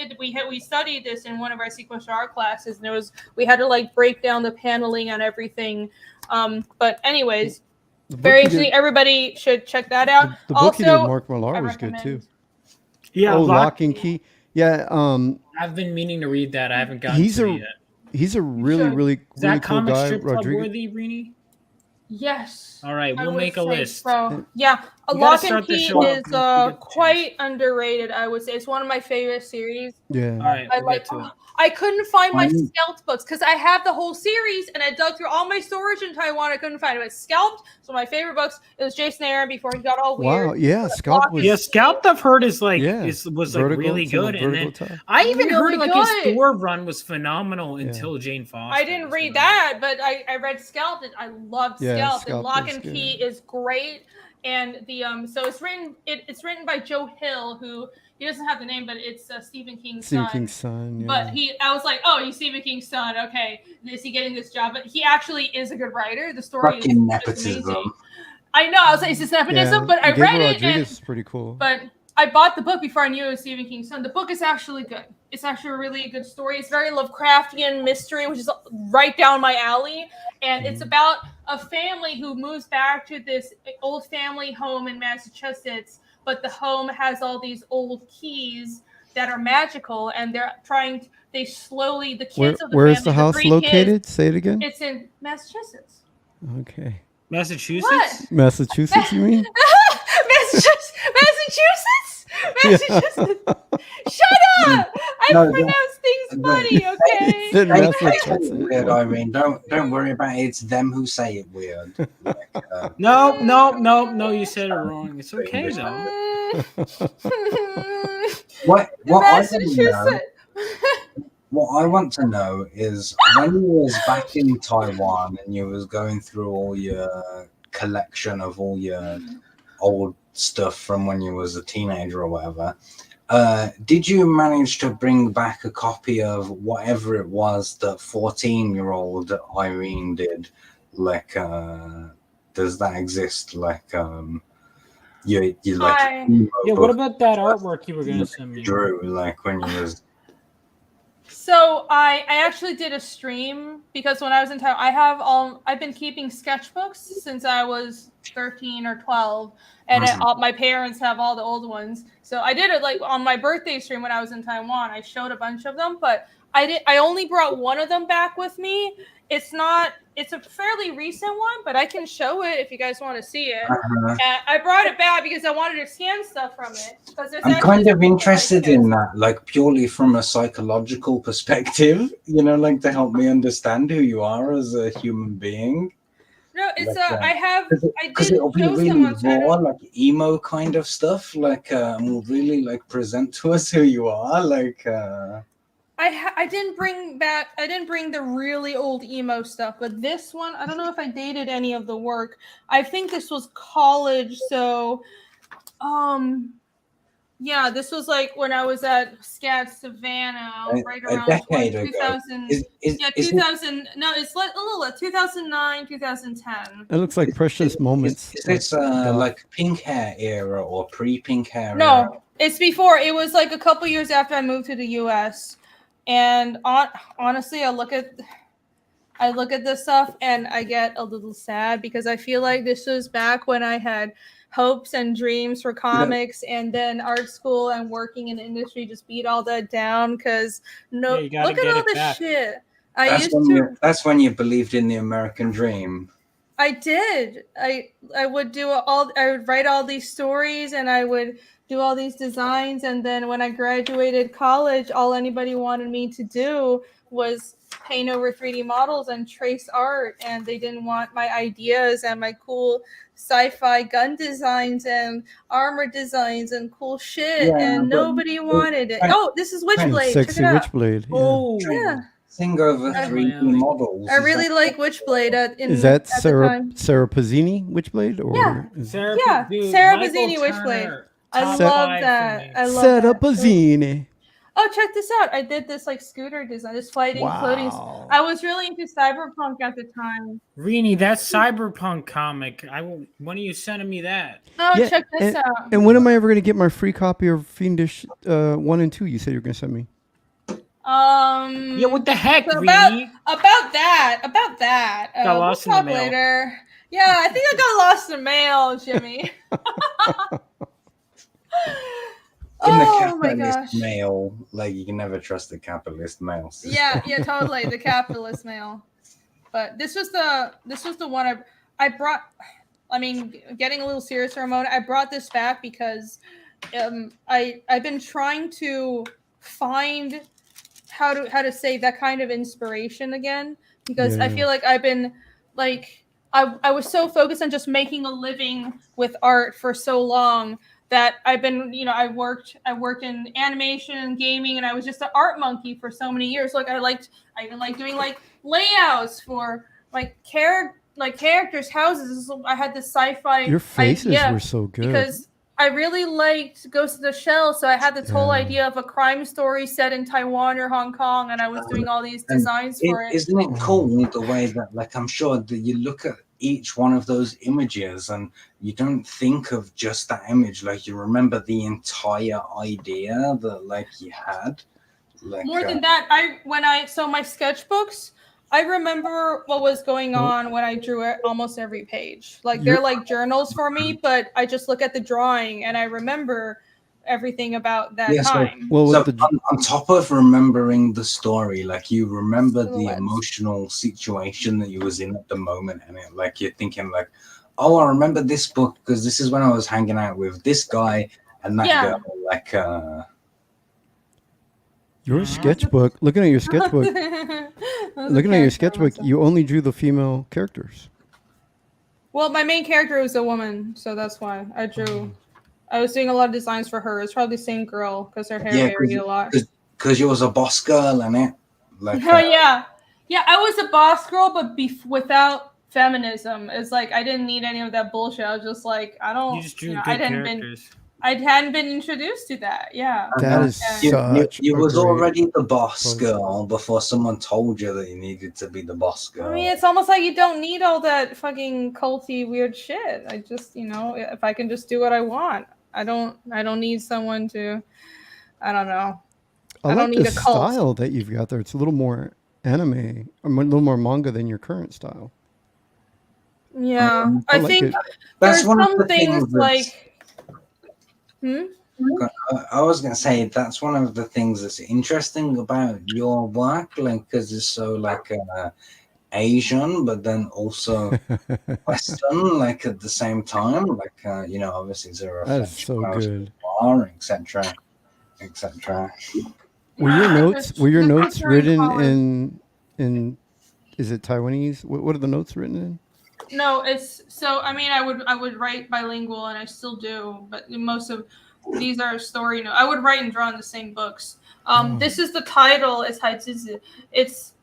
We studied this in one of our sequential art classes, and we had to like break down the paneling and everything. But anyways, very interesting. Everybody should check that out. The book he did with Mark Millar was good too. Yeah, Lock and Key. Yeah, I've been meaning to read that. I haven't gotten to it yet. He's a really cool guy. Strip club worthy, Rini? Yes. All right, we'll make a list. So. Yeah, Lock and Key is quite underrated, I would say. It's one of my favorite series. Yeah. All right, I couldn't find my Scalped books because I have the whole series and I dug through all my storage in Taiwan. I couldn't find it. But Scalped, so my favorite books, it was Jason Aaron before he got all weird. Wow, yeah, Scalped was... Yeah, Scalped I've heard is like was like really good. And then I even heard like his Thor run was phenomenal until Jane Foster. I didn't read that, but I read Scalped and I loved Scalped. And Lock and Key is great. And the so it's written by Joe Hill, who he doesn't have the name, but it's Stephen King's son. But I was like, oh, he's Stephen King's son. Okay, is he getting this job? But he actually is a good writer. The story is amazing. I know. I was like, is this nepotism? But I read it, and it's pretty cool. But I bought the book before I knew it was Stephen King's son. The book is actually good. It's actually a really good story. It's very Lovecraftian mystery, which is right down my alley. And it's about a family who moves back to this old family home in Massachusetts, but the home has all these old keys that are magical, and the kids of the Where family, is the house located? Say it again. it's in Massachusetts. Okay. Massachusetts? What? Massachusetts, you mean? Massachusetts? Massachusetts? Shut up! I pronounce things funny, okay? Said They say Massachusetts. it weird, Irene. Don't worry about it. It's them who say it weird. Like, No, you said it wrong. It's okay though. what Massachusetts. I want to know is when you was back in Taiwan and you was going through all your collection of all your old stuff from when you was a teenager or whatever, did you manage to bring back a copy of whatever it was that 14-year-old Irene did? Like, does that exist? Like, you like. Yeah, what about that artwork you were gonna send me? Drew, like when you was. So I actually did a stream because when I was in Taiwan, I've been keeping sketchbooks since I was 13 or 12, and my parents have all the old ones. So I did it like on my birthday stream when I was in Taiwan. I showed a bunch of them, but I only brought one of them back with me. It's a fairly recent one, but I can show it if you guys want to see it. I brought it back because I wanted to scan stuff from it. I'm kind of interested in that, like purely from a psychological perspective, you know, like to help me understand who you are as a human being. No, it's like, because it'll be really raw, like emo kind of stuff, like will really like present to us who you are, like. I didn't bring the really old emo stuff, but this one, I don't know if I dated any of the work. I think this was college, so yeah, this was like when I was at Scat Savannah, right around a decade 2000. Ago. Yeah, 2000. No, it's like a little 2009, 2010. It looks like precious moments. Is this like pink hair era or pre-pink hair era? No, it's before. It was like a couple years after I moved to the U.S. And honestly, I look at this stuff and I get a little sad because I feel like this was back when I had hopes and dreams for comics, and then art school and working in the industry just beat all that down because look at all this shit. That's when you believed in the American dream. I did. I would write all these stories and I would do all these designs, and then when I graduated college, all anybody wanted me to do was paint over 3D models and trace art, and they didn't want my ideas and my cool sci-fi gun designs and armor designs and cool shit, and nobody wanted it. Oh, this is Witchblade. Sexy Witchblade. Yeah. Oh, yeah. Thing over 3D models. I really like Witchblade. Is that Sarah Pazzini Witchblade? Or yeah, Sarah Pazzini Witchblade. I love that. Sarah Pazzini. Oh, check this out. I did this like scooter design, this floating. I was really into cyberpunk at the time. Rini, that cyberpunk comic. When are you sending me that? Oh, yeah, check this out. And when am I ever going to get my free copy of Fiendish 1 and 2? You said you were going to send me. Yeah, what the heck, so Rini? About that. Got lost in the mail. Later. Yeah, I think I got lost in the mail, Jimmy. In the capitalist mail, like you can never trust the capitalist mail system. Yeah, totally, the capitalist mail. But this was the one I brought. I mean, getting a little serious for a moment, I brought this back because I've been trying to find how to save that kind of inspiration again, because I feel like I've been like I was so focused on just making a living with art for so long that I've been, I worked in animation and gaming, and I was just an art monkey for so many years. Like I even like doing like layouts for like characters' houses. I had this sci-fi. Your faces were so good because I really liked Ghost of the Shell, so I had this whole idea of a crime story set in Taiwan or Hong Kong, and I was doing all these designs for it. Isn't it cool the way that, like, I'm sure that you look at each one of those images and you don't think of just that image, like you remember the entire idea that like you had. Like, more than that, my sketchbooks, I remember what was going on when I drew it almost every page. Like they're like journals for me, but I just look at the drawing and I remember everything about that time. So on top of remembering the story, like you remember the emotional situation that you was in at the moment, and it, like you're thinking like, oh, I remember this book because this is when I was hanging out with this guy and that girl. Like your sketchbook. Looking at your sketchbook. Looking at your sketchbook, you only drew the female characters. Well, my main character was a woman, so that's why I drew. I was doing a lot of designs for her. It's probably the same girl because her hair varied a lot. Because you was a boss girl, and it. Like, yeah, I was a boss girl, but without feminism. It's like I didn't need any of that bullshit. I was just like, I don't. You just drew good characters. I hadn't been introduced to that. Yeah, that is such. You was already the boss girl before someone told you that you needed to be the boss girl. I mean, it's almost like you don't need all that fucking culty weird shit. I just, if I can just do what I want, I don't need someone to. I don't know. I don't need a cult. Style that you've got there. It's a little more anime, or a little more manga than your current style. Yeah, I think there's some things like. I was gonna say that's one of the things that's interesting about your work, like because it's so like Asian, but then also Western, like at the same time. Like obviously there are that's so good, etc. Were your notes written in? Is it Taiwanese? What are the notes written in? No, it's so. I mean, I would write bilingual, and I still do. But most of these are story notes. I would write and draw in the same books. This is the title. It's Haizizi. This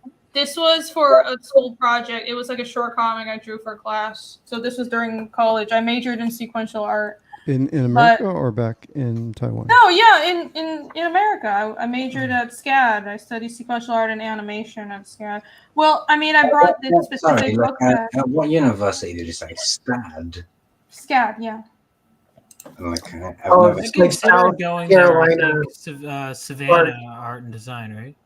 was for a school project. It was like a short comic I drew for a class. So this was during college. I majored in sequential art. In America or back in Taiwan? No, yeah, in America. I majored at SCAD. I studied sequential art and animation at SCAD. Well, I mean, I brought this specific book. At what university did you say? SCAD? SCAD, yeah. It's like South Carolina, Savannah Art and Design, right?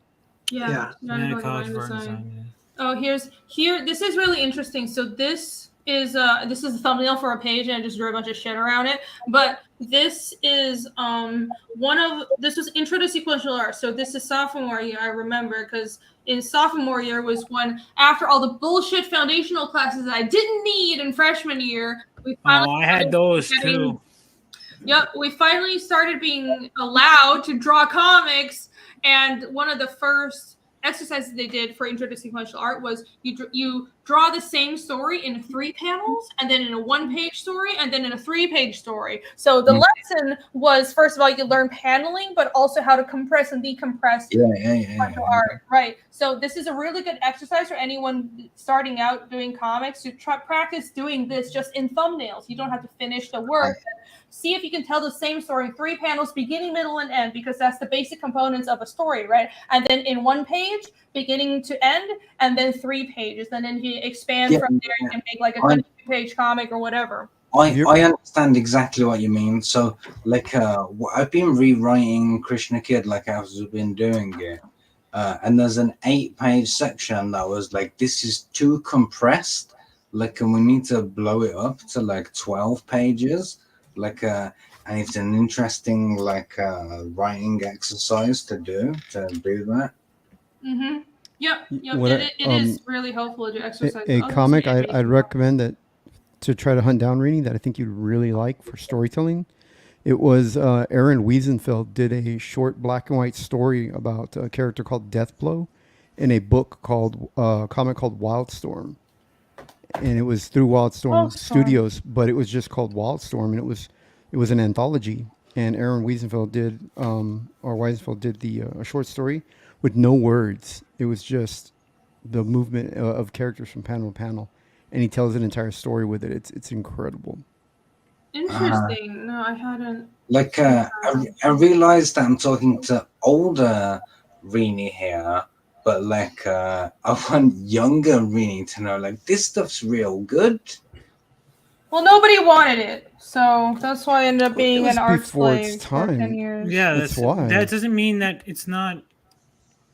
Yeah. Savannah College of Art and Design. Oh, here. This is really interesting. So this is the thumbnail for a page, and I just drew a bunch of shit around it. But this is this was Intro to Sequential Art. So this is sophomore year. I remember because in sophomore year was when, after all the bullshit foundational classes that I didn't need in freshman year, we finally I had those too. Yep, we finally started being allowed to draw comics, and one of the first exercises they did for Intro to Sequential Art was you draw the same story in 3 panels, and then in a 1-page story, and then in a 3-page story. So the lesson was, first of all, you learn paneling, but also how to compress and decompress sequential art. Right. So this is a really good exercise for anyone starting out doing comics to practice doing this just in thumbnails. You don't have to finish the work. See if you can tell the same story in 3 panels, beginning, middle, and end, because that's the basic components of a story, right? And then in 1 page, beginning to end, and then 3 pages. And then if you expand from there, you can make like a 22-page comic or whatever. I understand exactly what you mean. So, like, I've been rewriting Krishna Kid, like I've been doing it. And there's an 8-page section that was like, this is too compressed. Like, and we need to blow it up to like 12 pages. Like and it's an interesting writing exercise to do that. Yep. It is really helpful to do exercise. A comic I'd recommend that to try to hunt down, reading, that I think you'd really like for storytelling. It was Aaron Wiesenfeld did a short black and white story about a character called Deathblow in a book called comic called Wildstorm. And it was through Wildstorm Studios, but it was just called Wildstorm, and it was an anthology. And Aaron Wiesenfeld did the a short story with no words. It was just the movement of characters from panel to panel, and he tells an entire story with it. It's incredible. Interesting. No, I hadn't. Like I realized that I'm talking to older Rini here. But like, I want younger Rini to know, like, this stuff's real good. Well, nobody wanted it, so that's why I ended up being an art slave for 10 years. Yeah, that's why. That doesn't mean that it's not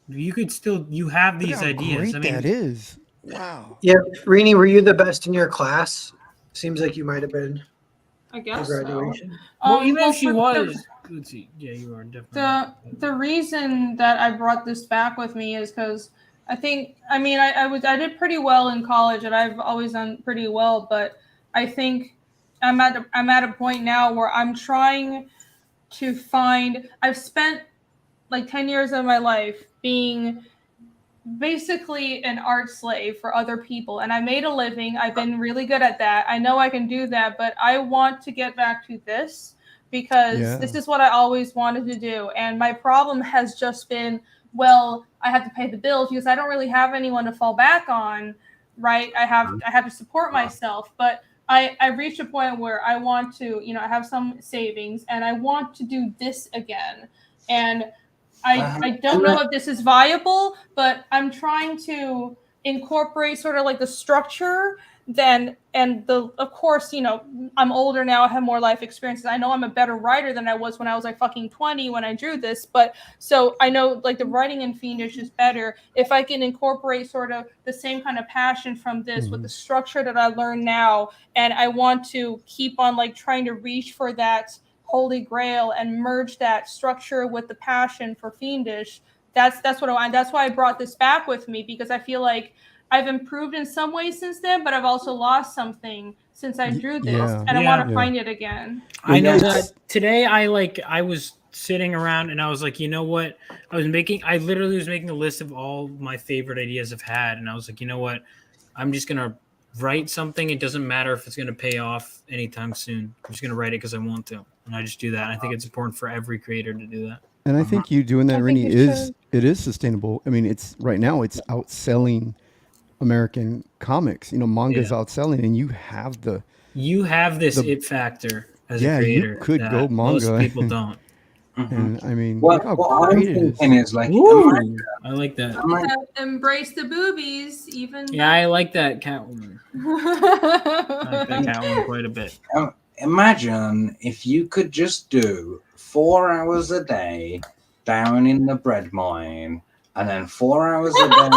You could still you have Look these how ideas. great that is. Wow. Yeah, Rini, were you the best in your class? Seems like you might have been I at guess so. graduation. Well, even if she for was, let's see. Yeah, you are definitely. the reason that I brought this back with me is because I think I did pretty well in college and I've always done pretty well, but I think I'm at a point now where I'm trying to find. I've spent like 10 years of my life being basically an art slave for other people, and I made a living. I've been really good at that. I know I can do that, but I want to get back to this because this is what I always wanted to do. And my problem has just been, well, I have to pay the bills because I don't really have anyone to fall back on, right? I have to support myself, but I reached a point where I want to, I have some savings and I want to do this again. And I don't know if this is viable, but I'm trying to incorporate sort of like the structure then, and of course, I'm older now, I have more life experiences. I know I'm a better writer than I was when I was like fucking 20 when I drew this, but so I know like the writing in Fiendish is better if I can incorporate sort of the same kind of passion from this with the structure that I learn now. And I want to keep on like trying to reach for that holy grail and merge that structure with the passion for Fiendish. That's what I want. That's why I brought this back with me, because I feel like I've improved in some ways since then, but I've also lost something since I drew this, and I want to find it again. I know that today I was sitting around and I was like, you know what? I literally was making a list of all my favorite ideas I've had, and I was like, you know what? I'm just gonna write something. It doesn't matter if it's gonna pay off anytime soon. I'm just gonna write it because I want to, and I just do that. And I think it's important for every creator to do that. And I think you doing that, Rini, is sustainable. I mean, it's right now it's outselling American comics. Manga's outselling, and you have this it factor as a creator. You could go manga. Most people don't. And I mean, what I'm thinking is like, I like that. Embrace the boobies, even. Yeah, I like that Catwoman. I like that Catwoman quite a bit. Imagine if you could just do 4 hours a day down in the bread mine, and then 4 hours a day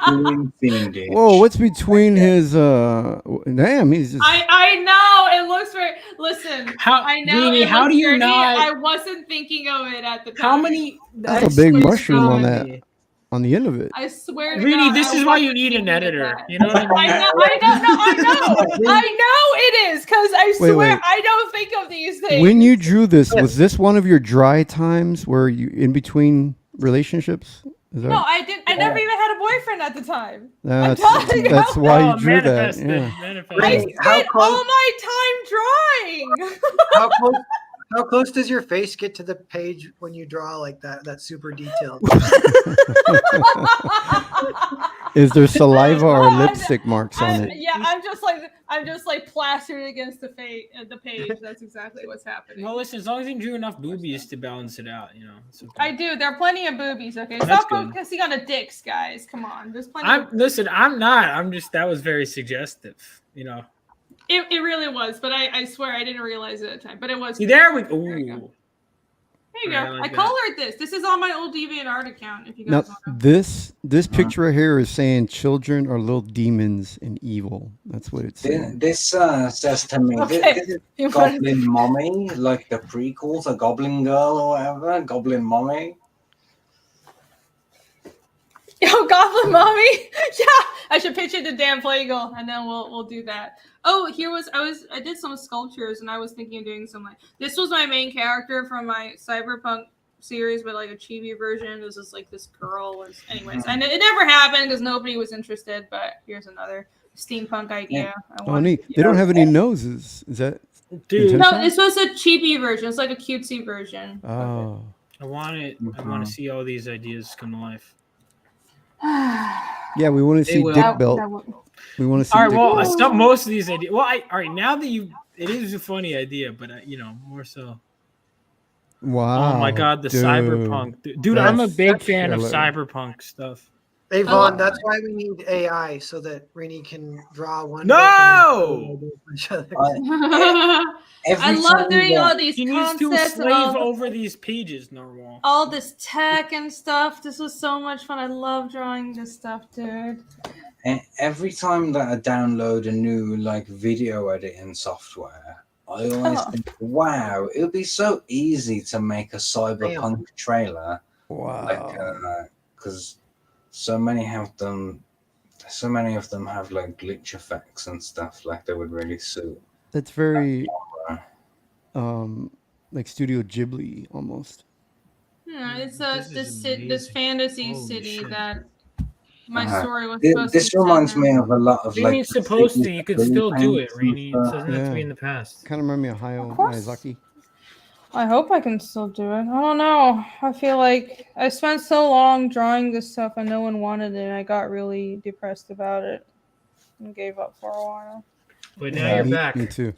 doing Fiendish. Whoa, what's between his damn, he's just I know it looks very listen. How do you not? I wasn't thinking of it at the time. How many? That's a big mushroom on the end of it. I swear to Really, God, this is why you need an editor. You know what I mean? I know it is, because I swear I don't think of these things. When you drew this, was this one of your dry times where you in between relationships? No, I didn't. I never even had a boyfriend at the time. That's why you drew that. Yeah. I spent all my time drawing. How close does your face get to the page when you draw like that? That's super detailed. Is there saliva or lipstick marks on it? Yeah, I'm just like plastered against the page. That's exactly what's happening. Well, listen, as long as you drew enough boobies to balance it out, Okay. I do. There are plenty of boobies. Okay, stop focusing on the dicks, guys. Come on, there's plenty. Listen, I'm not. I'm just. That was very suggestive. It really was, but I swear I didn't realize it at the time. But it was. See, there we go. There you go. I colored this. This is on my old DeviantArt account. If you guys want to. This picture right here is saying children are little demons and evil. That's what it's saying. This says to me, this is Goblin Mommy, like the prequels, a Goblin Girl or whatever, Goblin Mommy. Yo, Goblin Mommy. Yeah, I should pitch it to Dan Plagle, and then we'll do that. Oh, I did some sculptures, and I was thinking of doing some this was my main character from my cyberpunk series, but like a chibi version. This is like this girl. Anyways, and it never happened because nobody was interested. But here's another steampunk idea. Neat. They don't have any noses. Is that? Dude, no, this was a chibi version. It's like a cutesy version. Oh, I want it. I want to see all these ideas come to life. Yeah, we want to see Dick Belt. We want to see. All right. Well, most of these ideas. Well, all right. Now that it is a funny idea, but more so. Wow. Oh my God, the cyberpunk, dude! I'm a big fan of cyberpunk stuff. Hey Vaughn, that's why we need AI so that Rini can draw one. No! I love doing all these He needs to concepts and slave over these pages, Narwhal. all this tech and stuff. This was so much fun. I love drawing this stuff, dude. Every time that I download a new like video editing software, I always think, wow, it would be so easy to make a cyberpunk trailer. Wow. Like, because so many of them have like glitch effects and stuff. Like they would really suit. That's very like Studio Ghibli almost. Yeah, it's this fantasy city that my story was supposed This to reminds me of a lot of like. Rini's supposed to. You could still do it, Rini. It doesn't have to be in the past. Kind of remind me of Hayao course. Miyazaki. I hope I can still do it. I don't know. I feel like I spent so long drawing this stuff and no one wanted it. And I got really depressed about it and gave up for a while. But now you're back. Me too.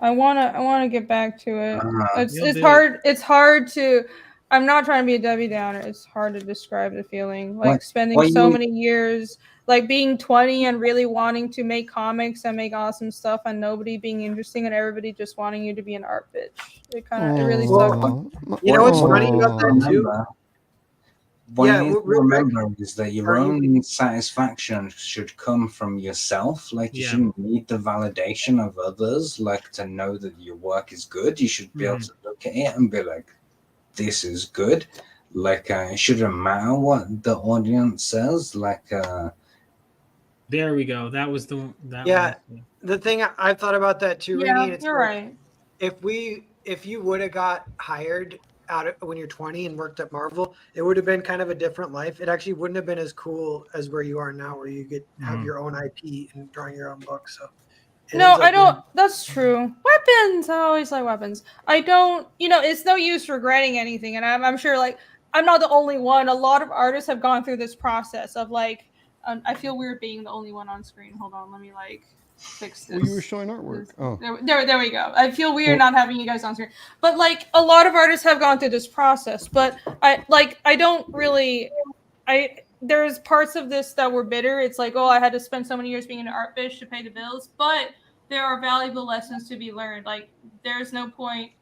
I wanna get back to it. It's hard. It's hard to. I'm not trying to be a Debbie Downer. It's hard to describe the feeling. Like spending so many years, like being 20 and really wanting to make comics and make awesome stuff, and nobody being interesting and everybody just wanting you to be an art bitch. It really sucked. You know what's funny about that too? What you need to remember is that your own satisfaction should come from yourself. Like you shouldn't need the validation of others, like to know that your work is good. You should be able to look at it and be like, this is good. Like it shouldn't matter what the audience says. Like there we go. That was the the thing I've thought about that too, Yeah, Rini. you're right. If you would have got hired when you're 20 and worked at Marvel, it would have been kind of a different life. It actually wouldn't have been as cool as where you are now, where you get have your own IP and drawing your own book. So no, I don't. That's true. Weapons. I always like weapons. I don't. It's no use regretting anything, and I'm sure like I'm not the only one. A lot of artists have gone through this process of like. I feel weird being the only one on screen. Hold on, let me like fix this. Well, you were showing artwork. Oh, there we go. I feel weird not having you guys on screen, but like a lot of artists have gone through this process. But I don't really. There's parts of this that were bitter. It's like, I had to spend so many years being an art bitch to pay the bills. But there are valuable lessons to be learned. Like, there's no point,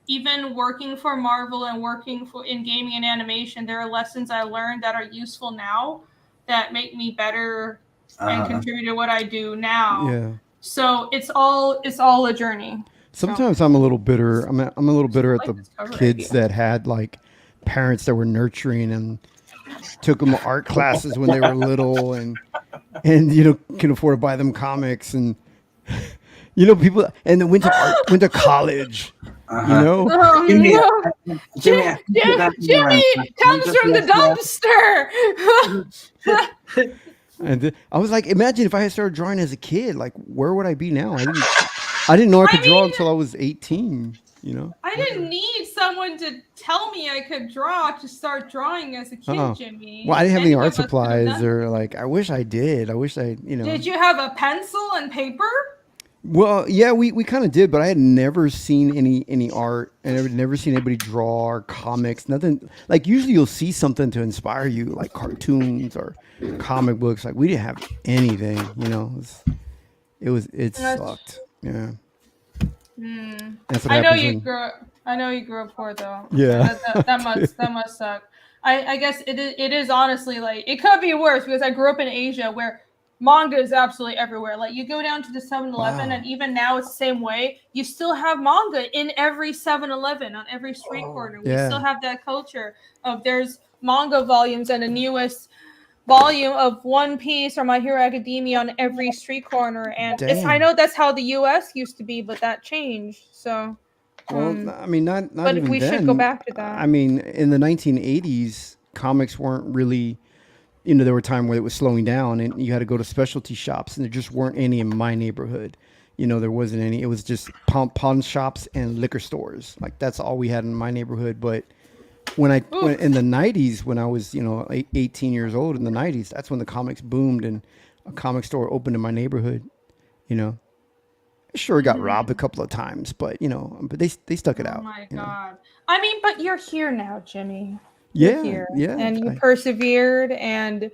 even working for Marvel and working in gaming and animation, there are lessons I learned that are useful now that make me better and contribute to what I do now. Yeah. So it's all a journey. Sometimes I'm a little bitter. I'm a little bitter at the kids that had like parents that were nurturing and took them art classes when they were little and can afford to buy them comics and people and then went to college. Jimmy comes from the dumpster. And I was like, imagine if I had started drawing as a kid, like where would I be now? I didn't know I could draw until I was 18. I didn't need someone to tell me I could draw to start drawing as a kid, Jimmy. Well, I didn't have any art supplies or like, I wish I did. Did you have a pencil and paper? Well, yeah, we kind of did, but I had never seen any art and I had never seen anybody draw or comics, nothing. Like usually you'll see something to inspire you, like cartoons or comic books. Like we didn't have anything, it sucked. Yeah. That's what I know you grew up poor though. Yeah. That must suck. I guess it is honestly like it could be worse because I grew up in Asia where manga is absolutely everywhere. Like you go down to the 7-Eleven and even now it's the same way. You still have manga in every 7-Eleven on every street corner. We still have that culture of there's manga volumes and the newest volume of One Piece or My Hero Academia on every street corner. And I know that's how the US used to be, but that changed. So well, I mean not but even we then. should go back to that. I mean, in the 1980s, comics weren't really there were times where it was slowing down and you had to go to specialty shops and there just weren't any in my neighborhood. There wasn't any. It was just pawn shops and liquor stores. Like that's all we had in my neighborhood. But when in the 90s, when I was 18 years old in the 90s, that's when the comics boomed and a comic store opened in my neighborhood. Sure, got robbed a couple of times, but but they stuck it out. Oh my God! I mean, but you're here now, Jimmy. Yeah, and you persevered, and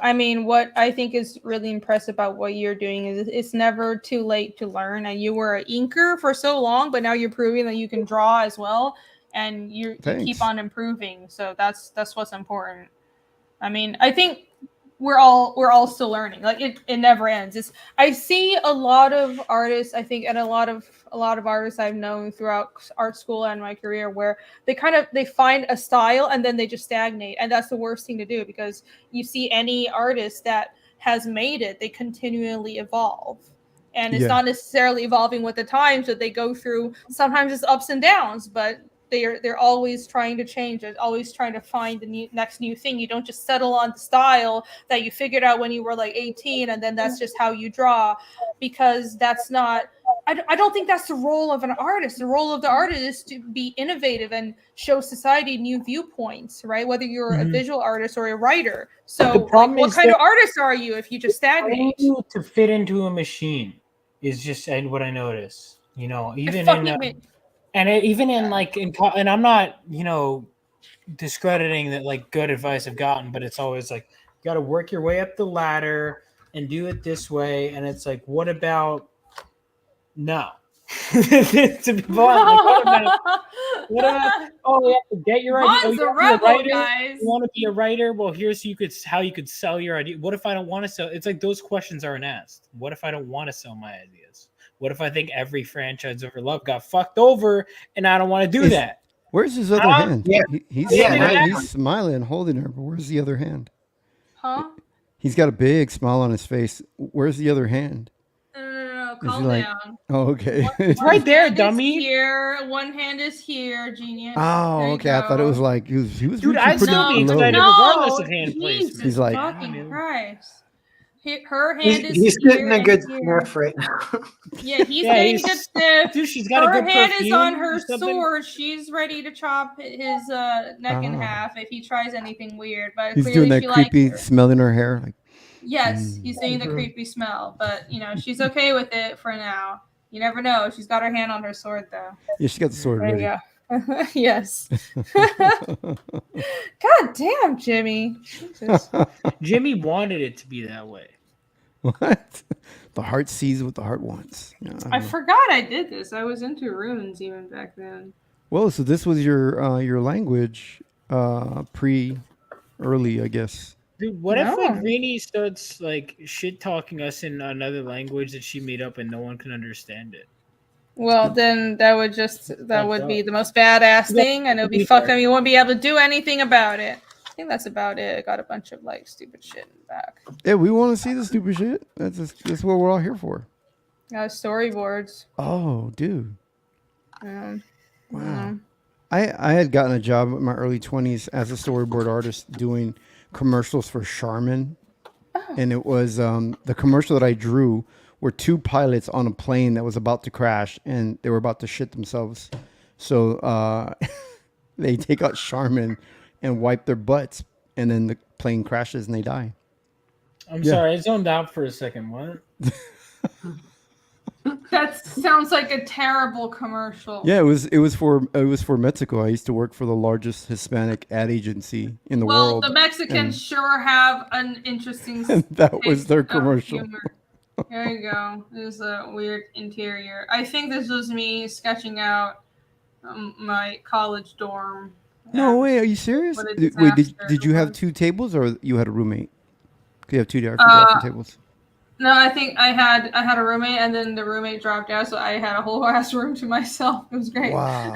I mean, what I think is really impressive about what you're doing is it's never too late to learn. And you were an inker for so long, but now you're proving that you can draw as well, and you keep on improving. So that's what's important. I mean, I think we're all still learning. Like it never ends. I see a lot of artists, I think, and a lot of artists I've known throughout art school and my career, where they find a style and then they just stagnate, and that's the worst thing to do, because you see any artist that has made it, they continually evolve, and it's not necessarily evolving with the times, but they go through, sometimes it's ups and downs, but they're always trying to change it, always trying to find the next new thing. You don't just settle on the style that you figured out when you were like 18 and then that's just how you draw, because that's not, I don't think that's the role of an artist. The role of the artist is to be innovative and show society new viewpoints, right? Whether you're a visual artist or a writer. So what kind of artist are you if you just stagnate? To fit into a machine is just what I notice, even and I'm not, discrediting that like good advice I've gotten, but it's always like you got to work your way up the ladder and do it this way. And it's like, what about no? To be blunt, like, what about oh, you have to get your idea. You want to be a writer? Well, here's how you could sell your idea. What if I don't want to sell? It's like those questions aren't asked. What if I don't want to sell my ideas? What if I think every franchise over love got fucked over and I don't want to do that? Where's his other hand? Yeah. He's smiling, holding her, but where's the other hand? Huh? He's got a big smile on his face. Where's the other hand? No, calm down. Oh, okay. It's right there, dummy. Here, one hand is here, genius. Oh, okay. I thought it was like he was. Dude, I'd still be excited regardless of hand placement. He's like, fucking Christ. Her hand is he's getting a good sniff right now. Yeah, he's getting a good sniff. Dude, she's got a good hand perfume is on her sword. She's ready to chop his neck in half if he tries anything weird. But he's doing that creepy, smelling her hair. Like, yes, he's doing the creepy smell. But she's okay with it for now. You never know. She's got her hand on her sword, though. Yeah, she got the sword ready. There you go. Yes. God damn, Jimmy. Jesus. Jimmy wanted it to be that way. What? The heart sees what the heart wants. I forgot I did this. I was into runes even back then. Well, so this was your language early, I guess. Dude, what if like Rini starts like shit talking us in another language that she made up and no one can understand it? Well, then that would be the most badass thing, and it would be fucked up. You won't be able to do anything about it. I think that's about it. I got a bunch of like stupid shit in the back. Yeah, we want to see the stupid shit. That's what we're all here for. Storyboards. Oh, dude. Wow. I had gotten a job in my early 20s as a storyboard artist doing commercials for Charmin. And it was the commercial that I drew were two pilots on a plane that was about to crash and they were about to shit themselves. So they take out Charmin and wipe their butts, and then the plane crashes and they die. I'm sorry, I zoned out for a second. What? That sounds like a terrible commercial. Yeah, it was for Mexico. I used to work for the largest Hispanic ad agency in the world. Well, the Mexicans sure have an interesting. That was their commercial. There you go. It was a weird interior. I think this was me sketching out my college dorm. No way, are you serious? Wait, did you have two tables or you had a roommate? You have two different tables. No, I think I had a roommate, and then the roommate dropped out, so I had a whole ass room to myself. It was great. Wow.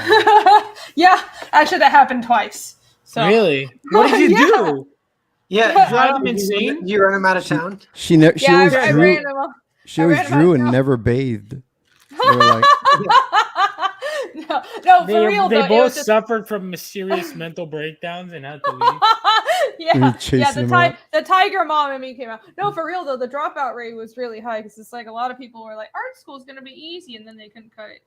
Yeah, actually, that happened twice. So. Really? What did you do? Yeah, drive them insane. You run him out of town. She always drew and never bathed. They were like, no, for real. They both suffered from mysterious mental breakdowns and had to leave. The tiger mom in me came out. No, for real though, the dropout rate was really high because it's like a lot of people were like, art school is going to be easy, and then they couldn't cut it.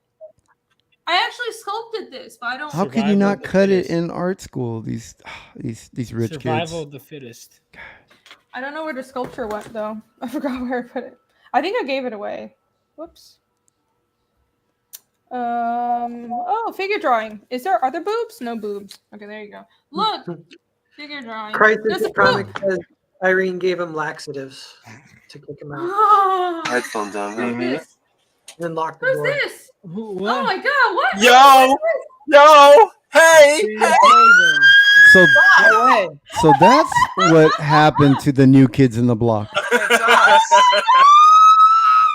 I actually sculpted this, but I don't. How could you not cut it in art school? These rich kids. Survival of the fittest. I don't know where the sculpture went though. I forgot where I put it. I think I gave it away. Whoops. Figure drawing. Are there boobs? No boobs. Okay, there you go. Look, figure drawing. Crisis Comics says Irene gave him laxatives to kick him out. Headphones on. Who's this? And then lock the Who's door. this? What? Oh my god, what? Yo, yo, hey. So, No way. so that's what happened to the new kids in the block. It's us.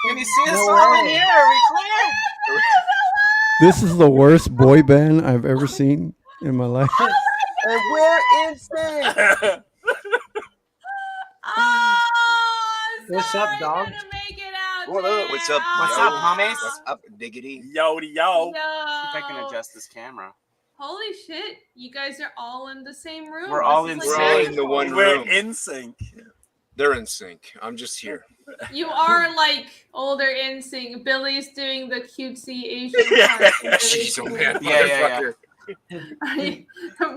Can you see us No all way. in here? Are we clear? This is the worst boy band I've ever seen in my life. And we're insane. What's up, sorry, dog? couldn't make it out What there. up? What's up? Oh. Yo, homies? What's up, diggity? Yo, yo. No. See if I can adjust this camera. Holy shit! You guys are all in the same room. We're all This in is sync. We're all like in the one We're room. in sync. They're in sync. I'm just here. You are like older in sync. Billy's doing the cutesy Asian Yeah. part. and Jeez, oh Billy's man, Yeah, yeah, motherfucker.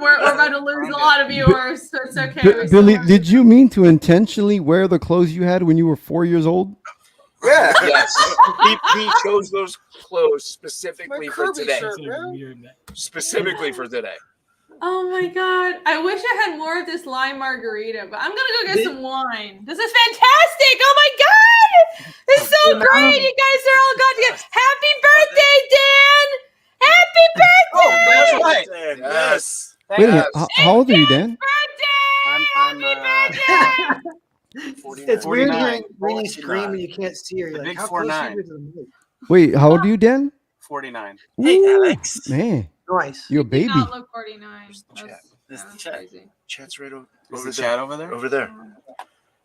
we're about to lose a lot of viewers, so it's okay. We still Billy, want- did you mean to intentionally wear the clothes you had when you were 4 years old? Yeah. Yes. He chose those clothes specifically My for Kirby today. shirt. Specifically for today. Oh my god! I wish I had more of this lime margarita, but I'm gonna go get Did- some wine. This is fantastic! Oh my god! It's so great! You guys are all got together. Happy birthday, Dan! Happy birthday! Oh, that's right. Yes. Wait a minute. How old are you, Dan? I'm Birthday! 49. It's weird 49. hearing Renee scream and you can't see her. You're The like, big how close are 4'9". you to the mic? Wait, how old are you, Dan? 49. Hey, Alex. Man, Nice. you're a You do baby. not look 49. This That's is chat. crazy. Chat's right over, Is over the there. chat over there? Over there.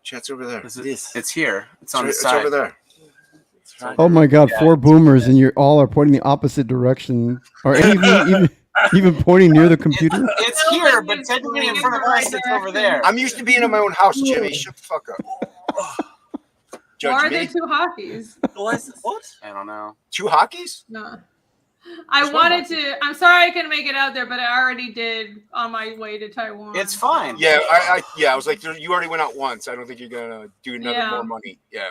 Chat's over there. It's here. It's on the It's side. over there. Oh my God, Yeah. 4 boomers, and you're all are pointing the opposite direction, or even pointing near the computer. It's here, but technically in front of us, it's over there. I'm used to being in my own house, Jimmy. Shut the fuck up. Or Judge are there me. 2 hockeys? What? I don't know. 2 hockeys? No. I Just one wanted to. I'm sorry I couldn't make it out there, but I already did on my way to Taiwan. It's fine. Yeah, I was like, you already went out once. I don't think you're gonna do another Yeah. more money. Yeah.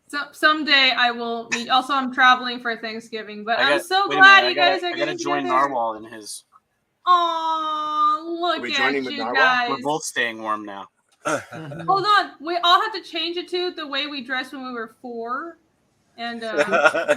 So someday I will meet. Also, I'm traveling for Thanksgiving, but I'm so wait a glad minute, you guys are I gotta getting join together. Narwhal in his. Aw, look we at joining with you Narwhal? guys. We're both staying warm now. Hold on, we all have to change it to the way we dressed when we were 4. And let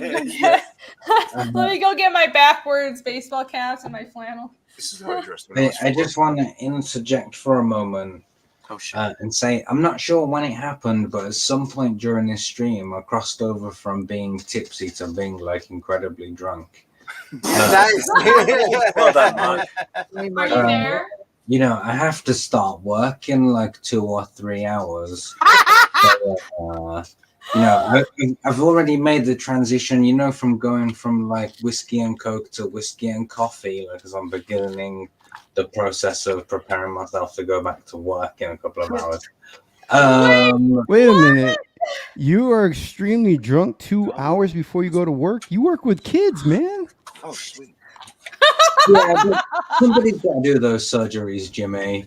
me go get my backwards baseball caps and my flannel. This is how I dressed when I was I 4. just want to interject for a moment Oh shit. and say I'm not sure when it happened, but at some point during this stream, I crossed over from being tipsy to being like incredibly drunk. Nice. Well done, Mark. Are you there? You know, I have to start work in like 2 or 3 hours. So, you know, I've already made the transition, you know, from going from like whiskey and coke to whiskey and coffee, because I'm beginning the process of preparing myself to go back to work in a couple of hours. Wait a minute. You are extremely drunk 2 hours before you go to work? You work with kids, man. Oh, sweet. Yeah, but somebody's got to do those surgeries, Jimmy.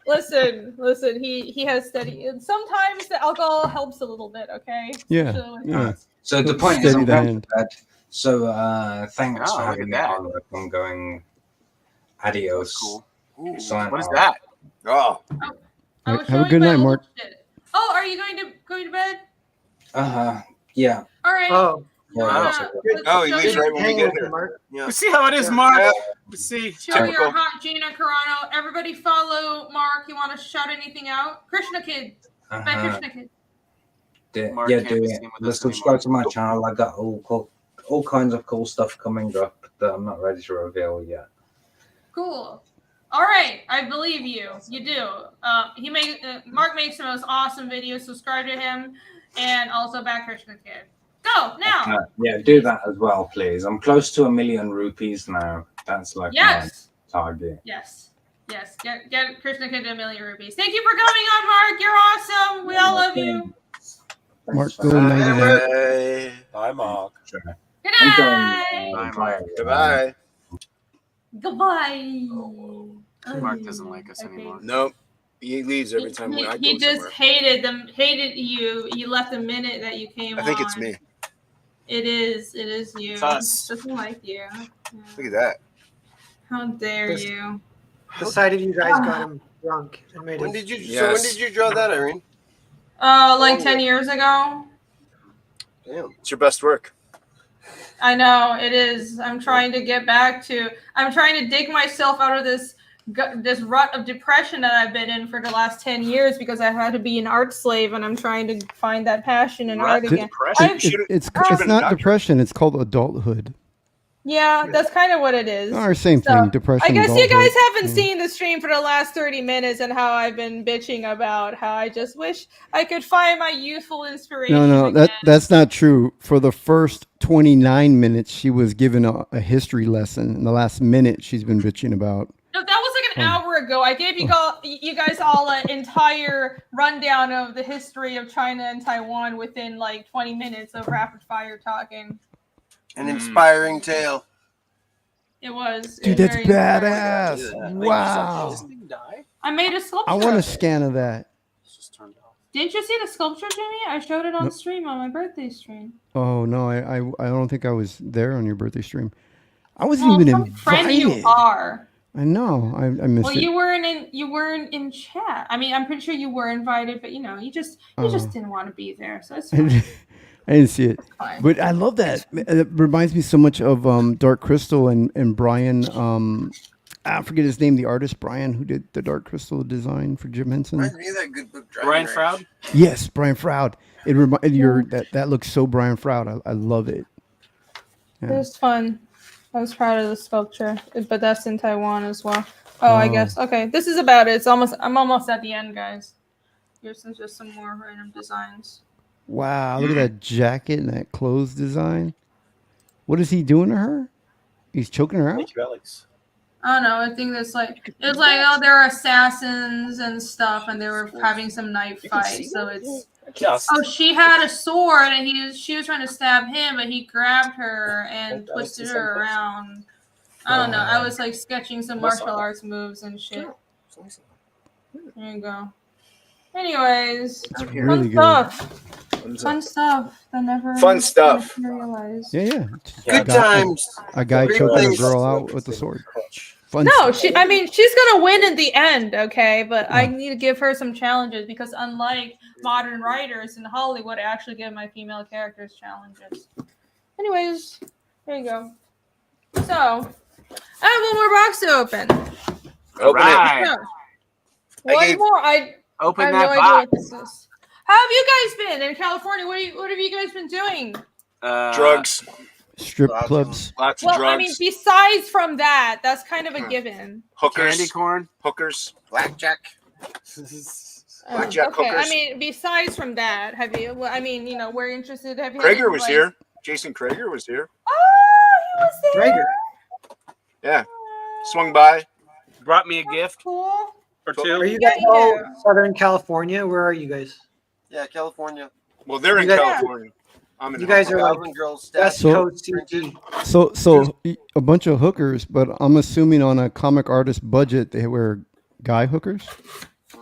Listen. He has steady. And sometimes the alcohol helps a little bit. Okay. Yeah, Especially with yeah. us. So the point is, Steady I'm the going hand. to bed. So thanks Oh, for look having at me that. on. I'm going adios. Cool. Ooh. Sign What is off. that? Oh, I was Have a showing good my night, old Mark. shit. Oh, are you going to bed? Yeah. All right. Oh, Yeah, Let's Oh, he show leaves your- right when we hang get with you, here. Mark. Yeah. We see how it is, Yeah. Mark. Yeah. We see. Show your Typical. hot Gina Carano. Everybody follow Mark. You want to shout anything out? Krishna Kid. By Krishna Kid. Mark Yeah, can't do be it. seen with Let's us subscribe to my channel. I got all kinds of cool stuff coming up that I'm not ready to reveal yet. Cool. All right, I believe you. You do. Mark makes the most awesome videos. Subscribe to him, and also back Krishna Kid. Go now. Yeah, do that as well, please. I'm close to 1 million rupees now. That's like Yes. my target. Yes. Get Krishna Kid to 1 million rupees. Thank you for coming on, Mark. You're awesome. We all love you. Mark, Thanks go for night having night. Bye. Bye, Mark. Sure. Good I'm night. going, Bye, Goodbye. Goodbye. Mark doesn't like us anymore. Nope. He leaves every time when I go He just somewhere. hated you. You left the minute that you came on. I think it's me. It is you. It's us. He doesn't like you. Yeah. Look at that. How dare This- you? The sight of you guys got him drunk and made When his... did you? So when did you draw that, Irene? Like 10 years ago. Damn, it's your best work. I know it is. I'm trying to get back to. I'm trying to dig myself out of this rut of depression that I've been in for the last 10 years because I had to be an art slave, and I'm trying to find that passion in art again. It's not depression. It's called adulthood. Yeah, that's kind of what it is. Our same thing, depression. I guess adulthood. you guys haven't seen the stream for the last 30 minutes and how I've been bitching about how I just wish I could find my youthful inspiration. No, that's not true. For the first 29 minutes, she was given a history lesson. In the last minute, she's been bitching about. No, that was like an hour ago. I gave you guys all an entire rundown of the history of China and Taiwan within like 20 minutes of rapid fire talking. An inspiring tale. It was. Dude, that's badass. Wow. Does this thing die? I made a sculpture. I want a scan of that. It's just turned off. Didn't you see the sculpture, Jimmy? I showed it on stream on my birthday stream. Oh no, I don't think I was there on your birthday stream. I wasn't even invited. Friend you are. I know. I missed it. Well, you weren't in chat. I mean, I'm pretty sure you were invited, but you just didn't want to be there. So it's fine. I didn't see it, but I love that. It reminds me so much of Dark Crystal and Brian. I forget his name, the artist Brian, who did the Dark Crystal design for Jim Henson. That good book, Brian Froud? Yes, Brian Froud. It that looks so Brian Froud. I love it. Yeah. It was fun. I was proud of the sculpture, but that's in Taiwan as well. Oh, I guess. Okay, this is about it. I'm almost at the end, guys. Here's just some more random designs. Wow, look at that jacket and that clothes design. What is he doing to her? He's choking her out? Thank you, Alex. I don't know. I think it's like they're assassins and stuff, and they were having some knife fight. So it's she had a sword, and she was trying to stab him, but he grabbed her and twisted her around. I don't know. I was like sketching some martial arts moves and shit. There you go. Anyways, really fun stuff. Fun stuff that never materialized. Yeah. Good times. A guy choking a girl out with the sword. Fun No, stuff. she's gonna win in the end, okay? But I need to give her some challenges because unlike modern writers in Hollywood, I actually give my female characters challenges. Anyways, there you go. So, I have one more box to open. Open it. So, one more. I have no idea what this is. How have you guys been in California? What have you guys been doing? Drugs. Strip clubs. Lots of drugs. I mean, besides from that, that's kind of a given. Hookers. Candy corn. Hookers. Blackjack. Okay, hookers. I mean, besides from that, have you? Well, I mean, we're interested. Have you? Krager was here. Jason Krager was here. Oh, he was there. Krager. Yeah. Swung by. Brought me a gift Cool. or Are two. you guys all Southern California? Where are you guys? Yeah, California. Well, they're in You guys- California. I'm in You guys are like Calvin Girls. West So- Coast CG. So a bunch of hookers, but I'm assuming on a comic artist budget they were guy hookers.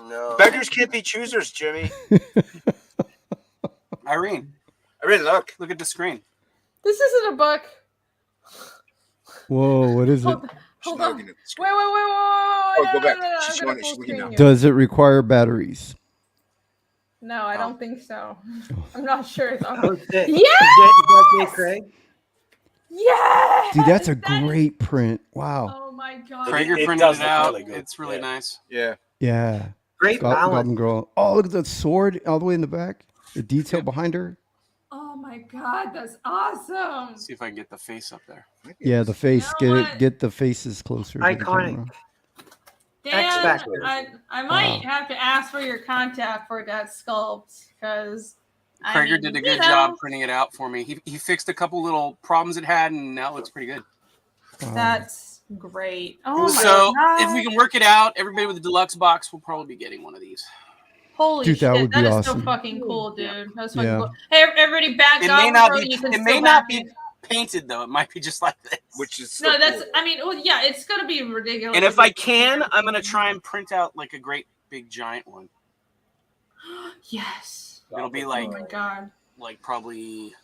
No. Beggars can't be choosers, Jimmy. Irene, Look. look at the screen. This isn't a book. Whoa, what is it? Hold on. Wait. Wait. Oh, go back. No, She's I'm gonna showing it. She's full looking screen now. you. Does it require batteries? No, I don't think so. I'm not sure. It's on. Oh, shit. Yeah! Is that Jay Craig? Yeah. Dude, that's a great print. Wow. Oh my god. Krager it printed does it look out. really good. It's really Yeah. nice. Yeah. Yeah. Great balance. Goblin Girl. Oh, look at that sword all the way in the back. The detail behind her. Oh my god, that's awesome. Let's see if I can get the face up there. Yeah, the face. You know what? Get the faces closer. to the Iconic. camera. Dan, Factor. I might have to ask for your contact for that sculpt because Krager did a good job printing it out for me. He fixed a couple little problems it had, and now it looks pretty good. Wow. That's great. Oh my So god. if we can work it out, everybody with the deluxe box will probably be getting one of these. Holy Dude, that shit, would that be is awesome. so fucking cool, dude. That's fucking Yeah. cool. Hey, everybody, back It up. may not bro, be. you can It still may not back be it. painted though. It might be just like this. Which is so No, that's. cool. I mean, well, yeah, it's gonna be ridiculous. And if I can, I'm gonna try and print out like a great big giant one. Yes. It'll be Oh like my god. probably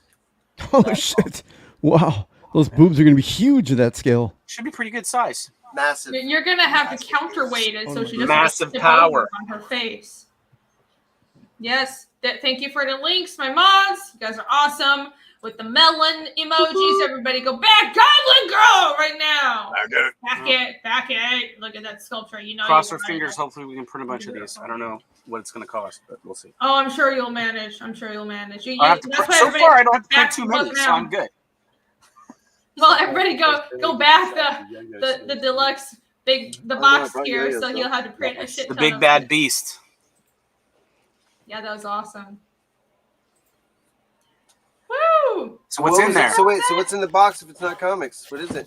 Oh shit! Wow, those boobs are gonna be huge at that scale. should be pretty good size. Massive. You're gonna have to counterweight it so she doesn't Massive tip power over on her face. Yes. Thank you for the links, my mods. You guys are awesome. With the melon emojis, everybody go back, Goblin Girl, right now. Back it. Look at that sculpture. You know. Cross our fingers. Hopefully, we can print a bunch of these. I don't know what it's going to cost, but we'll see. Oh, I'm sure you'll manage. So far, I don't have to print too many, so I'm good. Well, everybody go back the deluxe the box here, so you'll have to print a shit ton. The big bad beast. Yeah, that was awesome. Woo! So what's in there? So what's in the box if it's not comics? What is it?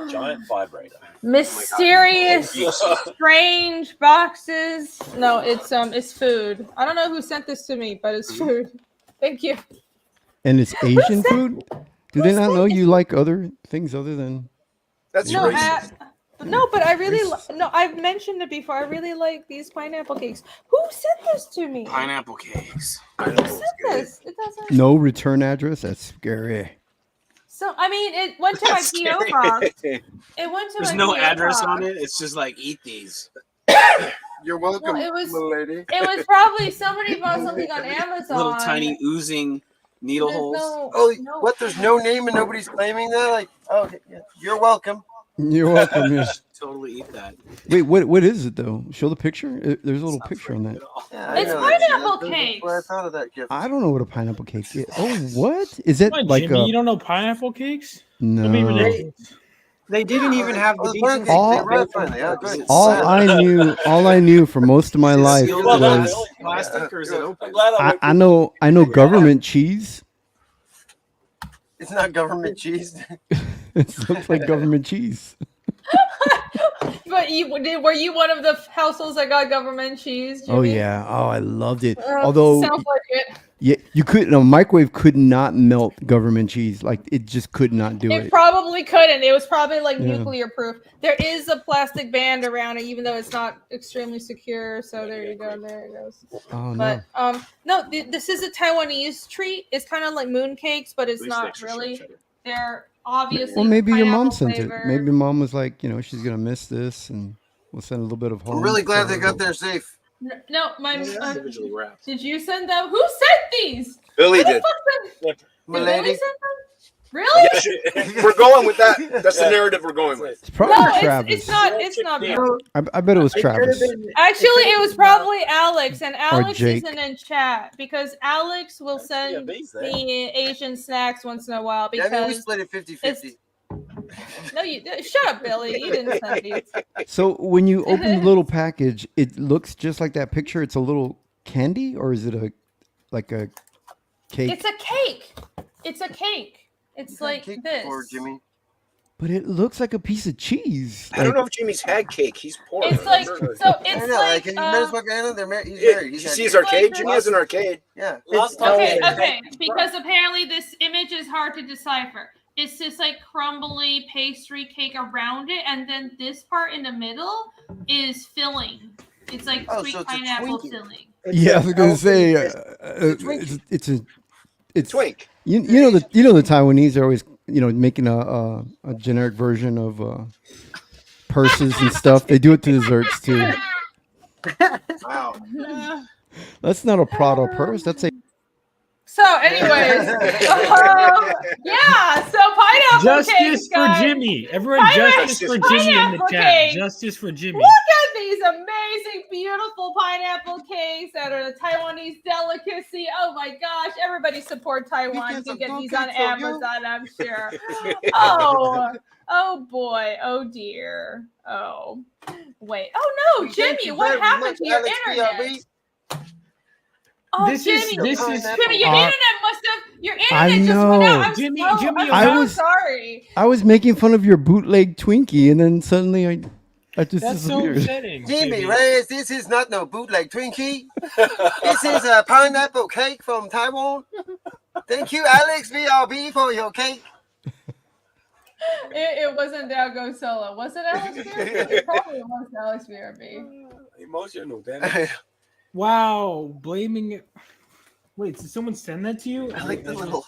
Giant vibrator. Mysterious, strange boxes. No, it's food. I don't know who sent this to me, but it's food. Thank you. And it's Asian food? Do they not know you like other things other than? That's no, racist. but I really I've mentioned it before. I really like these pineapple cakes. Who sent this to me? Pineapple cakes. Who sent this? It doesn't. No return address? That's scary. So I mean, it went to my P.O Box. It went to There's my no P.O. address box. on it. It's just like, eat these. You're welcome, Well, lady. It was probably somebody bought something on Amazon. Little tiny oozing needle holes. What? There's no name and nobody's claiming that? Like, oh, yeah. You're welcome. You're welcome. Yeah. Totally eat that. Wait, what is it though? Show the picture. There's a little picture on that. Yeah, It's pineapple cakes. That's where I thought of that gift. I don't know what a pineapple cake is. Oh, what is it? Come on, Like Jimmy, a you don't know pineapple cakes? no? Don't be ridiculous. They didn't even have the decency. All I knew for most of my life was Plastic or is it open? I know government cheese. It's not government cheese. It looks like government cheese. But were you one of the households that got government cheese, Jimmy? Oh yeah. Oh, I loved it. Although sounds like it. yeah, you couldn't. A microwave could not melt government cheese. Like it just could not do it. It probably couldn't. It was probably like nuclear proof. There is a plastic band around it, even though it's not extremely secure. So there you go. There it goes. Oh no. But no, this is a Taiwanese treat. It's kind of like mooncakes, but it's not really. They're obviously. Well, maybe your mom pineapple sent flavor. it. Maybe mom was like, she's gonna miss this, and we'll send a little bit of home. I'm really glad they got there safe. No, my. Individually wrapped. Did you send them? Who sent these? Billy Who the did. fuck sent- My Did Billy lady. send them? Really? We're going with that. That's the narrative we're going with. It's probably No, Travis. it's not. It's not. Billy. I bet it was Travis. Actually, it was probably Alex, and Alex Jake. isn't in chat because Alex will send me Asian snacks once in a while Yeah, I mean, we because split it 50-50. no, you shut up, Billy. You didn't send these. So when you open the little package, it looks just like that picture. It's a little candy, or is it a cake? It's a cake. It's a cake. It's like Cake this. before, Jimmy. But it looks like a piece of cheese. I don't know if Jimmy's had cake. He's poor. It's like so. It's I know, like. you met his Anna. He's married. You He's see his had- arcade? Jimmy has an arcade. Yeah. Okay. Because apparently this image is hard to decipher. It's this like crumbly pastry cake around it, and then this part in the middle is filling. It's like sweet so it's a pineapple Twinkie. filling. Yeah, I was gonna say it's Twink. you know the Taiwanese are always making a generic version of purses and stuff. They do it to desserts too. Wow. That's not a Prada purse. That's a So, anyways, yeah. So pineapple Justice cakes, for guys. Jimmy. Everyone, justice for Jimmy in the Pineapple chat. cake. Justice for Jimmy. Look at these amazing, beautiful pineapple cakes that are the Taiwanese delicacy. Oh my gosh, everybody support Taiwan. You can get these on Amazon, I'm sure. Oh boy, oh dear. Oh, wait. Oh no, Jimmy, what happened to your internet? Oh, This is- Jimmy, this is- Jimmy, your internet must have. Your I internet just went know. out. I'm Jimmy, so, Jimmy, I'm I so sorry. I was making fun of your bootleg Twinkie, and then suddenly I just That's so disappeared. upsetting. Jimmy Reyes, this is not no bootleg Twinkie. This is a pineapple cake from Taiwan. Thank you, Alex VRB, for your cake. It wasn't Dalgo Solo. Was it Alex BRB? It probably was Alex BRB. Emotional, damn. Wow, blaming it. Wait, did someone send that to you? I like the little.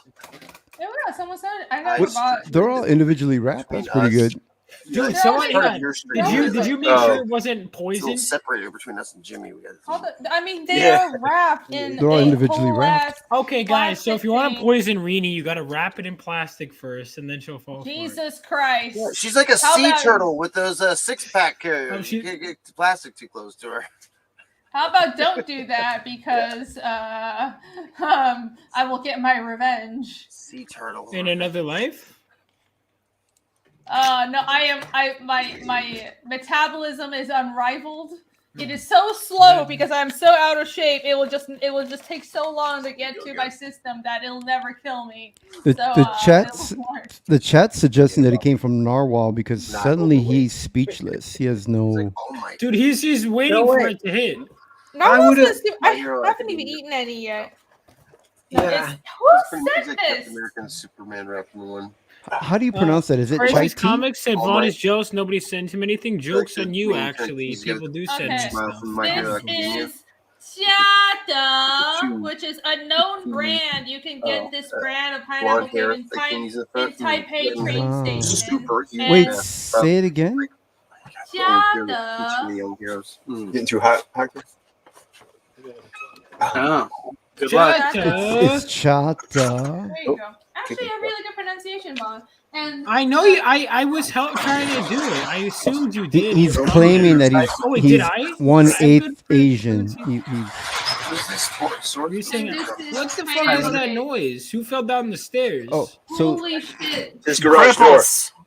Yeah, someone said it. I never bought. They're all individually wrapped. That's pretty good. Dude, Yeah, someone yeah. did you make sure it wasn't It's a poison? little separator between us and Jimmy. We got I mean, they Yeah. are wrapped in They're all a individually whole wrapped. ass Okay, guys. So if you want to plastic poison Rini, you got to wrap it in plastic first, and then she'll fall Jesus Christ. Yeah, she's like a How sea about- turtle with those 6-pack carriers. Oh, she- You can't get the plastic too close to her. How about don't do that because I will get my revenge. Sea turtle. for it. In another life. No, my metabolism is unrivaled. It is so slow because I'm so out of shape. It will just take so long to get to my system that it'll never kill me. The chat's suggesting that he came from Narwhal because suddenly he's speechless. He has no. Oh my! Dude, he's just waiting for it to hit. I haven't even eaten any yet. Yeah. Who He's said like this? Captain American Superman wrapped in one. How do you pronounce that? Is it chai Crazy's tea? Comics said Oh Vaughn my- is jealous. Nobody sent him anything. Jokes on you, Green actually. turkeys, People do send Okay. me Smile stuff. from My Hero This Academia. is Chata, which is a known brand. You can get this brand of pineapple Blonde hair, cake like things in in front. Taipei train Wow. station. Super huge. Wait, And- say it again. Teaching Chata. the young heroes. Getting too hot, Hector? Oh. Good luck. Chata. It's chata. There you go. Actually, a really good pronunciation, Bob. And I know you. I was trying to do it. I assumed you did. He's claiming that Oh, wait, he's did I? 1/8 I'm good Asian. for- Who's this sword? You're saying, And this is what the fuck pineapple is that cake. noise? Who fell down the stairs? Oh, so Holy shit. There's garage door.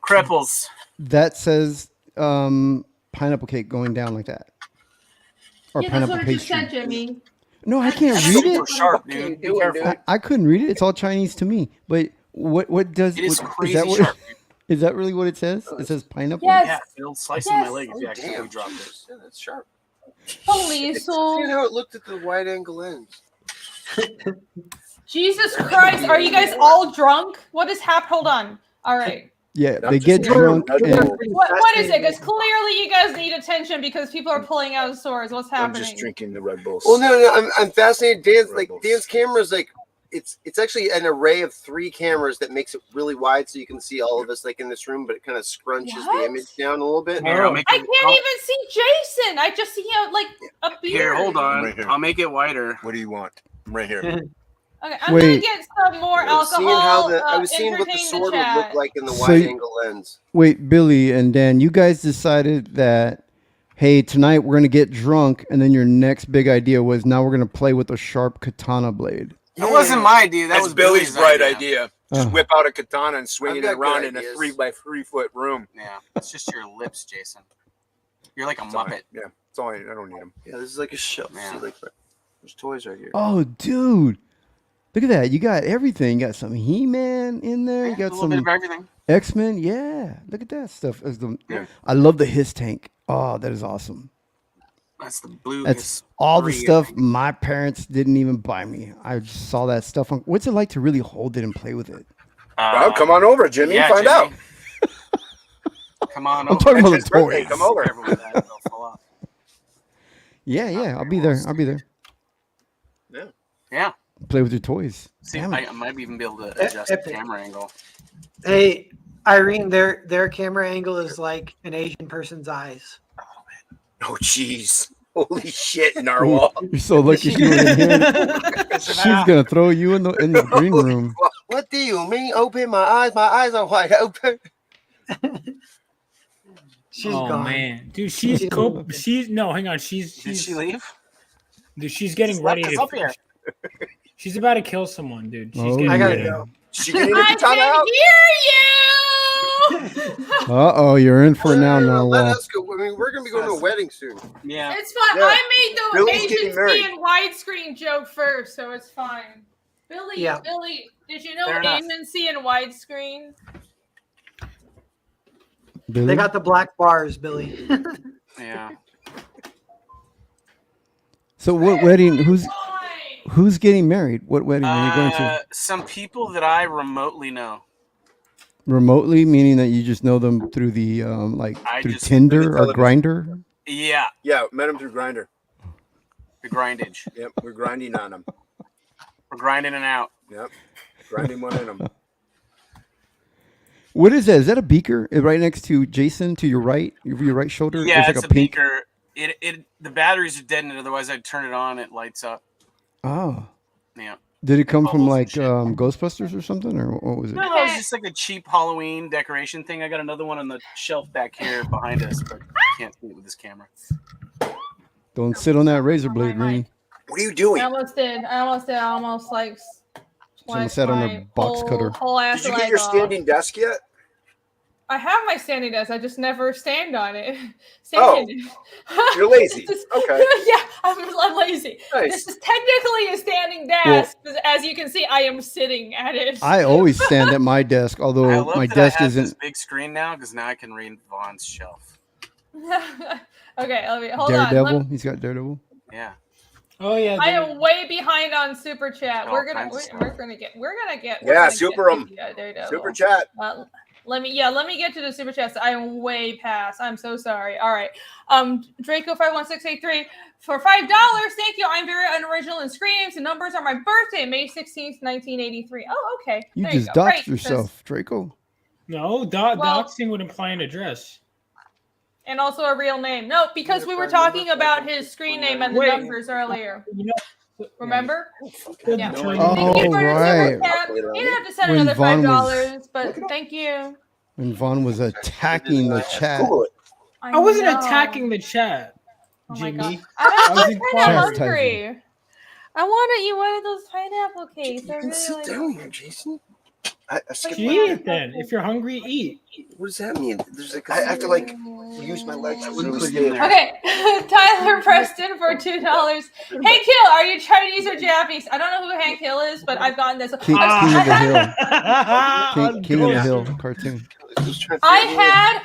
Cripples. that says pineapple cake going down like that, or Yeah, that's pineapple what it just pastry. said, Jimmy. No, I can't That's read super it. sharp, dude. Be careful. I couldn't read it. It's all Chinese to me. But what does It is what- crazy that what, sharp. Dude. is that really what it says? It says pineapple. Yes. Yeah, it'll slice Yes. in my leg if you accidentally drop it. Yeah, that's sharp. Holy See soul. how it looked at the wide angle lens. Jesus Christ. Are you guys all drunk? What is happening? Hold on. All right. Yeah, Not they just get me. drunk Not and just me. What is it? Because clearly you guys need attention because people are pulling out swords. What's I'm happening? just drinking the Red Bulls. Well, no, I'm fascinated. Dan's Rebels. Dan's camera is like it's actually an array of 3 cameras that makes it really wide so you can see all of us like in this room, but it kind of scrunches What? the image down a little bit. Here, I'll make I it, can't even see Jason. I just see him like a beard. Here, hold on. Right here. I'll make it wider. What do you want? I'm right here. Okay, I'm gonna Wait. get some more I was seeing alcohol. I was seeing what the entertain sword would chat. look like in the So wide you- angle lens. wait, Billy and Dan, you guys decided that hey, tonight we're gonna get drunk, and then your next big idea was now we're gonna play with a sharp katana blade. That wasn't my idea. That That's was Billy's bright idea. idea. Just whip out a katana and swing I've it got around good in a ideas. 3x3 foot room. Yeah, it's just your lips, Jason. You're like a That's all muppet. right. Yeah, it's all right. I don't need them. Yeah, this is like a shelf. Yeah. See, like there's toys right here. Oh, dude, look at that! You got everything. You got some He-Man in there. You Yeah, got a little bit some of everything. X-Men. Yeah, look at that stuff. Yeah. I love the Hiss tank. Oh, that is awesome. That's the blue. That's all the three, I stuff think. my parents didn't even buy me. I just saw that stuff on. What's it like to really hold it and play with it? Well, come on over, Jimmy. yeah, Find out. Come on I'm over. talking about the It's his birthday. toys. Come over. Careful with that, it'll fall off. Yeah, I'll be there. I'll be there. Yeah. Play with your toys. See, Damn it. I might even be able to adjust the Epic. camera angle. Hey, Irene, their camera angle is like an Asian person's eyes. Oh, jeez. Holy shit, Narwhal. You're so lucky she was in here. She's gonna throw you in the green room. What do you mean? Open my eyes. My eyes are wide open. She's Oh gone. man, dude, she's no, hang on, Did she's she leave? dude, she's getting Just ready left us up here. She's about to kill someone, dude. She's Oh, getting I gotta ready. go. She getting a I katana can out? hear you. Oh, you're in for it now, Let Narwhal. us go. I mean, we're gonna be going to a wedding soon. Yeah. It's fine. Yeah. I made the Billy's getting Asian married. seeing widescreen joke first, so it's fine. Billy, Yeah. Billy, did you know Fair enough. Asian seeing widescreen? Billy? They got the black bars, Billy. Yeah. So what wedding? Why? Who's getting married? What wedding are you going to? Some people that I remotely know. Remotely, meaning that you just know them through the I through just- Tinder or television. Grinder. Yeah. Yeah, met him through Grinder. The grindage. Yep, we're grinding on him. We're grinding it out. Yep, grinding one in him. What is that? Is that a beaker right next to Jason to your right shoulder? Yeah, There's it's like a pink. beaker. The batteries are dead, and otherwise I'd turn it on. It lights up. Oh. Yeah. Did it come from Bubbles and like shit. Ghostbusters or something, or what was it? No, it was just like a cheap Halloween decoration thing. I got another one on the shelf back here behind us, but can't see it with this camera. Don't sit on that razor blade, Ring. What are you doing? I almost did. I almost like Someone sat on a box cutter. Whole ass Did you get leg your off. standing desk yet? I have my standing desk. I just never stand on it. Oh, you're lazy. Okay. Yeah, I'm lazy. Nice. This is technically a standing desk. But as you can see, I am sitting at it. I always stand at my desk, I although love my that desk I have this isn't. big screen now because now I can read Vaughn's shelf. Okay, let me hold Daredevil. on. He's got Daredevil. Yeah. Oh yeah. I am way behind on super chat. All We're gonna kinds of get. Yeah, super 'em. Daredevil. Super chat. Let me get to the super chats. I am way past. I'm so sorry. All right. Draco51683 for $5. Thank you. I'm very unoriginal in screams. The numbers are my birthday, May 16th, 1983. Oh, okay. You There just go. doxed Right, yourself, Draco. No, doxing would imply an address. and also a real name. No, because we were talking about his screen name and the numbers earlier. You know, Remember? Yeah. Oh, Thank you for your right. super chat. You didn't have to send When another Vaughn was- $5, but thank you. When Vaughn was attacking the chat. Google it. I wasn't know. attacking the chat, Oh my Jimmy. God. I'm I was kind of inquiring. hungry. I wanted you one of those pineapple cakes. You I can really sit like down here, Jason. I skipped You my. eat then. If you're hungry, eat. What does that mean? There's like I have to like use my legs. wouldn't Really put you in stay. there. Okay, Tyler Preston for $2. Hank Hill, are you Chinese or Japanese? I don't know who Hank Hill is, but I've gotten this. King of the Hill. King of the Hill Hill. cartoon. I had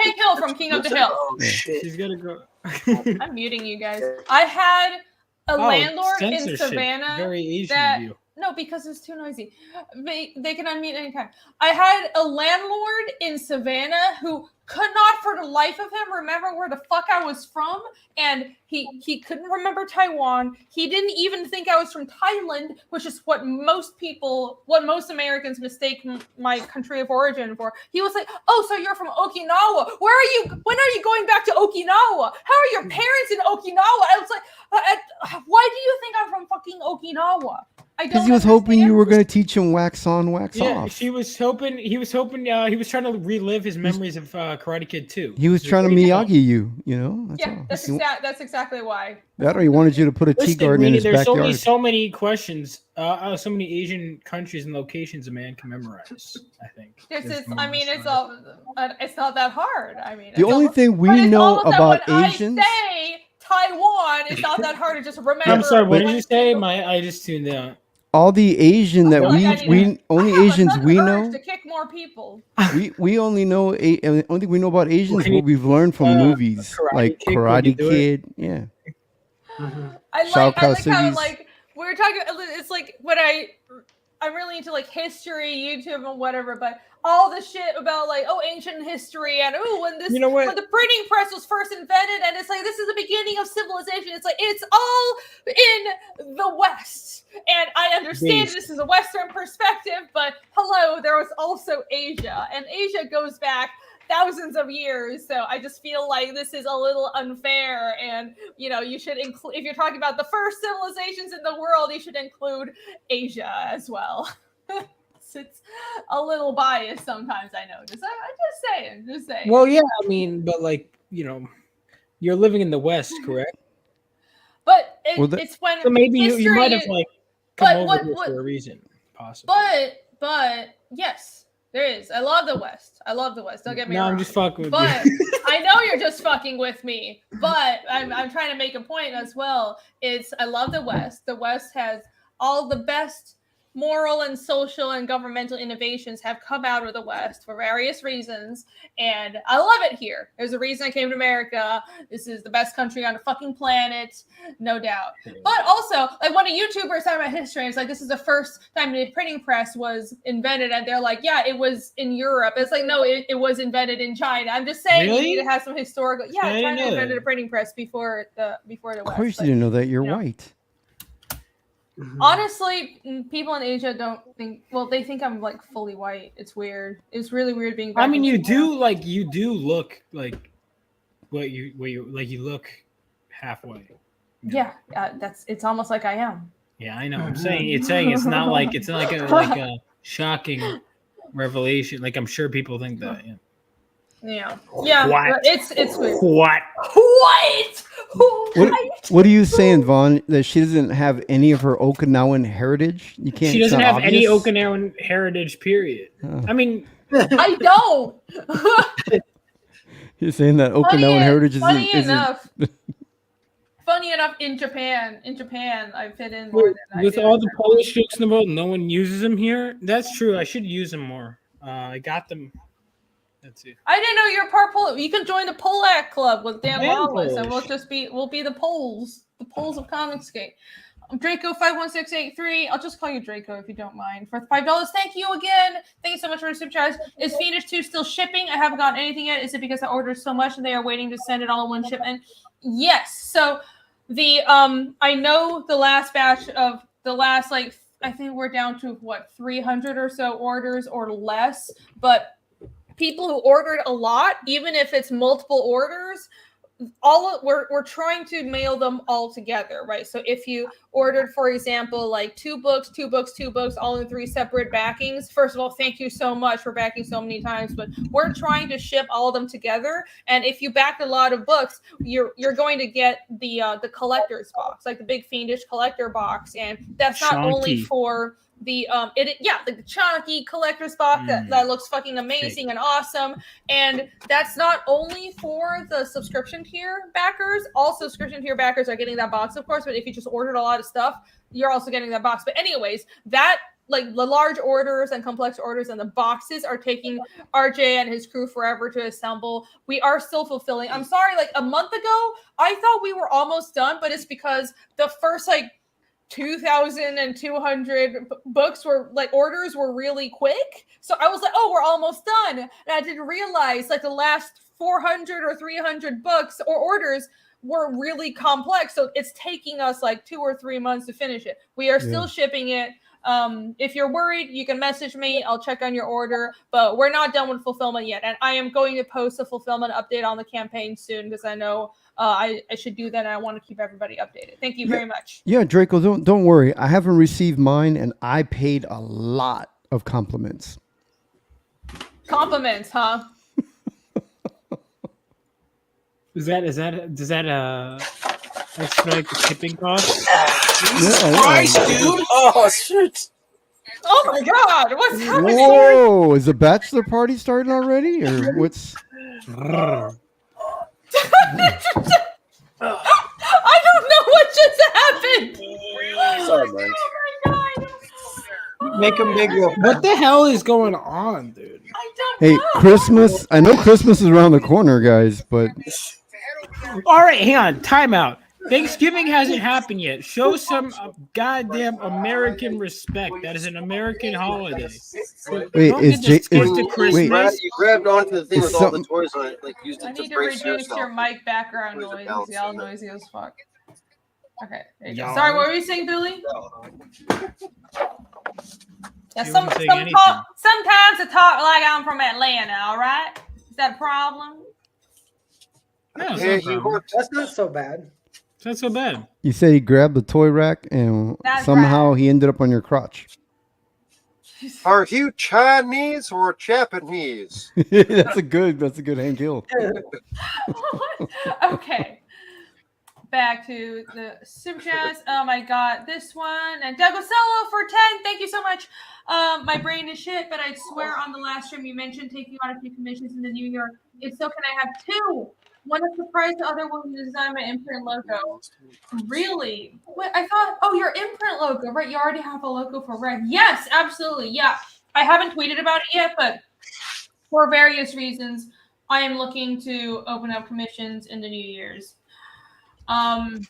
Hank Hill from King of the Hill. Oh Yeah. shit! She's gonna go. I'm muting you guys. I had a landlord in censorship. Savannah. Very Asian that- of you. No, because it's too noisy. They can unmute anytime. I had a landlord in Savannah who could not for the life of him remember where the fuck I was from, and he couldn't remember Taiwan. He didn't even think I was from Thailand, which is what most Americans mistake my country of origin for. He was like, "Oh, so you're from Okinawa? Where are you? When are you going back to Okinawa? How are your parents in Okinawa?" I was like, "Why do you think I'm from fucking Okinawa?" Because he was hoping you were going to teach him wax on, wax Yeah, off. he was hoping. He was trying to relive his memories of Karate Kid 2. He was trying to Miyagi you, That's Yeah, all. that's exactly why. That or he wanted you to put a tea Listen, garden in his there's backyard. so many questions, so many Asian countries and locations a man can memorize. I think. It's the not that hard. I mean, The only thing we know about Asians. I say Taiwan, it's not that hard to just remember. I'm sorry. What did you say? I just tuned out. All the Asian that only Asians we know. To kick more people. We only know only thing we know about Asians is what we've learned from movies like Karate Kid. Yeah. I Shao like how Kah's we're talking. It's like what I'm really into like history, YouTube and whatever, but all the shit about like ancient history and when the printing press was first invented, and it's like this is the beginning of civilization. It's like it's all in the West, and I understand this is a Western perspective, but hello, there was also Asia, and Asia goes back thousands of years. So I just feel like this is a little unfair, and you should include, if you're talking about the first civilizations in the world, you should include Asia as well. It's a little biased sometimes, I know. Just saying. Well, yeah, I mean, but you're living in the West, correct? But it's when so maybe you might have come over here for a reason, possibly. But yes. There is. I love the West. Don't get me wrong. No, I'm just fucking with but you. I know you're just fucking with me. But I'm trying to make a point as well. I love the West. The West has all the best moral and social and governmental innovations have come out of the West for various reasons, and I love it here. There's a reason I came to America. This is the best country on the fucking planet, no doubt. But also, like when a YouTuber is talking about history, it's like this is the first time the printing press was invented, and they're like, yeah, it was in Europe. It's like, no, it was invented in China. I'm just saying you need to have some historical. Yeah, China invented a printing press before the West. Of course, you didn't know that. You're white. Honestly, people in Asia don't think. Well, they think I'm like fully white. It's weird. It's really weird being. Back I mean, in you Korea. do look like what you look halfway. Yeah, it's almost like I am. Yeah, I know. I'm saying it's not like a shocking revelation. Like I'm sure people think that. Yeah. What? It's weird. What? What are you saying, Vaughn? That she doesn't have any of her Okinawan heritage? You can't. She doesn't have obvious? any Okinawan heritage. Period. Oh. I mean, I don't. You're saying that Okinawan heritage funny isn't. Funny enough, in Japan, I fit in more than with I all the Polish jokes in the world, no one uses them here. That's true. I should use them more. I got them. That's it. I didn't know you're part Polish. You can join the Polak Club with Dan Lawless, and Polish. we'll be the Poles of Comicsgate. Draco51683. I'll just call you Draco if you don't mind. For $5, thank you again. Thank you so much for the super chats. Is Fiendish 2 still shipping? I haven't gotten anything yet. Is it because I ordered so much and they are waiting to send it all in one shipment? Yes. So the I know the last batch of the last I think we're down to 300 or so orders or less, but people who ordered a lot, even if it's multiple orders, we're trying to mail them all together, right? So if you ordered, for example, like 2 books, all in 3 separate backings, first of all, thank you so much for backing so many times, but we're trying to ship all of them together. And if you backed a lot of books, you're going to get the collector's box, like the big Fiendish collector box, and that's not only for the the chunky collector's box that looks fucking amazing and awesome, and that's not only for the subscription tier backers. All subscription tier backers are getting that box, of course, but if you just ordered a lot of stuff, you're also getting that box. But anyways, that like the large orders and complex orders and the boxes are taking RJ and his crew forever to assemble. We are still fulfilling. I'm sorry, like a month ago I thought we were almost done, but it's because the first 2,200 books were orders were really quick. So I was like, oh, we're almost done. And I didn't realize the last 400 or 300 books or orders were really complex. So it's taking us 2 or 3 months to finish it. We are still shipping it. If you're worried, you can message me. I'll check on your order, but we're not done with fulfillment yet. And I am going to post a fulfillment update on the campaign soon because I know I should do that, and I want to keep everybody updated. Thank you very much. Yeah, Draco, don't worry. I haven't received mine, and I paid a lot of compliments. Compliments, huh? Does that expedite the shipping cost? Jesus Christ, dude! Oh shit! Oh my God! What's happening? Whoa! Is the bachelor party starting already, or what's? I don't know what just happened. Sorry, man. Oh my God! Make them big real What the hell is going on, dude? I don't Hey, know. Christmas! I know Christmas is around the corner, guys, but All right, hang on. Timeout. Thanksgiving hasn't happened yet. Show some goddamn American respect. That is an American holiday. wait, Don't is get this Jay? gift to Christmas. You grabbed onto the thing Is with all the something- toys on it, used I it to need to brace reduce yourself. your mic background Where's the noise. balance It's all on that? noisy as fuck. Okay, there you go. Y'all. Sorry, what were you saying, Billy? Yeah, She wasn't saying anything. sometimes I talk like I'm from Atlanta. All right, is that a problem? No, it's Yeah, not a you problem. That's not so bad. It's not so bad. You said he grabbed the toy rack, and That's somehow he ended up on your crotch. Are you Chinese or Japanese? that's a good Hank Hill. Okay. Back to the super chats. I got this one and Doug Ocello for 10. Thank you so much. My brain is shit, but I swear on the last stream you mentioned taking on a few commissions in the New York. If so, can I have 2? One is surprise, the other one is design my imprint logo. Really? Wait, I thought, your imprint logo, right? You already have a logo for Red. Yes, absolutely. Yeah. I haven't tweeted about it yet, but for various reasons, I am looking to open up commissions in the New Year's. I'm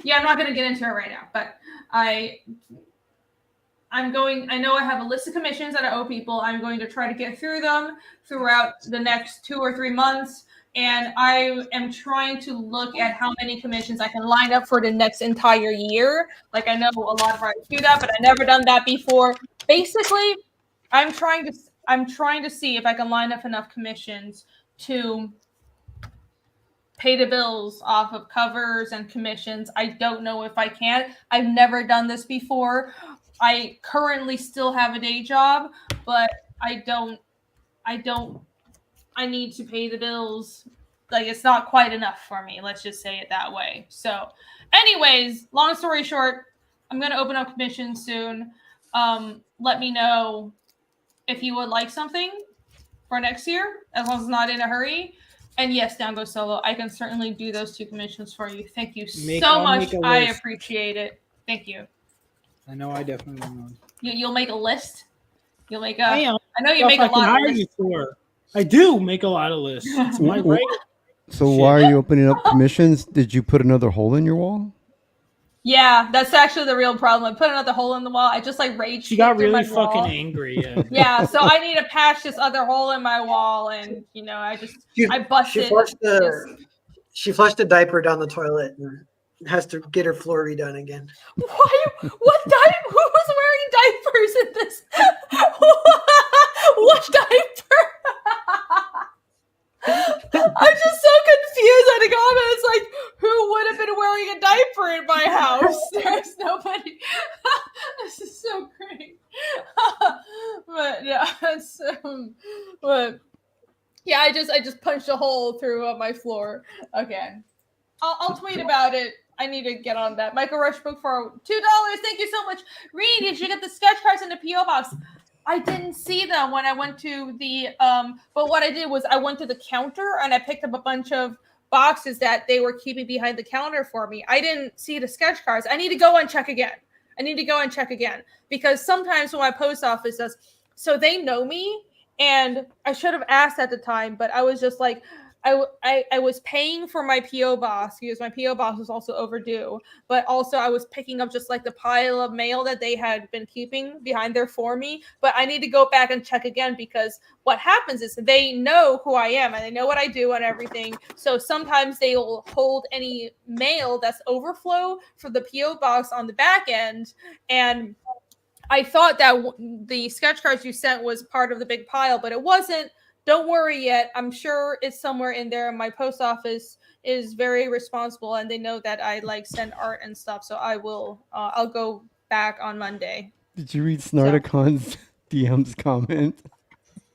not going to get into it right now, but I know I have a list of commissions that I owe people. I'm going to try to get through them throughout the next 2 or 3 months. and I am trying to look at how many commissions I can line up for the next entire year. Like I know a lot of artists do that, but I've never done that before. Basically, I'm trying to see if I can line up enough commissions to pay the bills off of covers and commissions. I don't know if I can. I've never done this before. I currently still have a day job, but I need to pay the bills. Like it's not quite enough for me. Let's just say it that way. So anyways, long story short, I'm going to open up commissions soon. Let me know if you would like something for next year, as long as it's not in a hurry. And yes, Down Go Solo, I can certainly do those 2 commissions for you. Thank you so much. I appreciate it. Thank you. I know I definitely will. You'll make a list? You'll make a... I know you make a lot of lists. I do make a lot of lists. It's my regular. So why are you opening up commissions? Did you put another hole in your wall? Yeah, that's actually the real problem. I put another hole in the wall. I just like rage. She got really fucking angry. Yeah. Yeah, so I need to patch this other hole in my wall, and I busted. She flushed the diaper down the toilet and has to get her floor redone again. Why? What diaper? Who was wearing diapers in this? What diaper? I'm just so confused at the comments. Like, who would have been wearing a diaper in my house? There's nobody. This is so great. But yeah, but yeah, I just punched a hole through my floor again. I'll tweet about it. I need to get on that. Michael Rushbrook for $2. Thank you so much. Reed, did you get the sketch cards in the P.O Box? I didn't see them when I went to the but what I did was I went to the counter and I picked up a bunch of boxes that they were keeping behind the counter for me. I didn't see the sketch cards. I need to go and check again. Because sometimes when my post office does, so they know me, and I should have asked at the time, but I was just like, I was paying for my P.O. Box because my P.O. Box was also overdue, but also I was picking up just like the pile of mail that they had been keeping behind there for me. But I need to go back and check again, because what happens is they know who I am and they know what I do and everything. So sometimes they will hold any mail that's overflow for the P.O. Box on the back end. And I thought that the sketch cards you sent was part of the big pile, but it wasn't. Don't worry yet. I'm sure it's somewhere in there. My post office is very responsible, and they know that I like send art and stuff. So I will. I'll go back on Monday. Did you read Snarticon's DM's comment?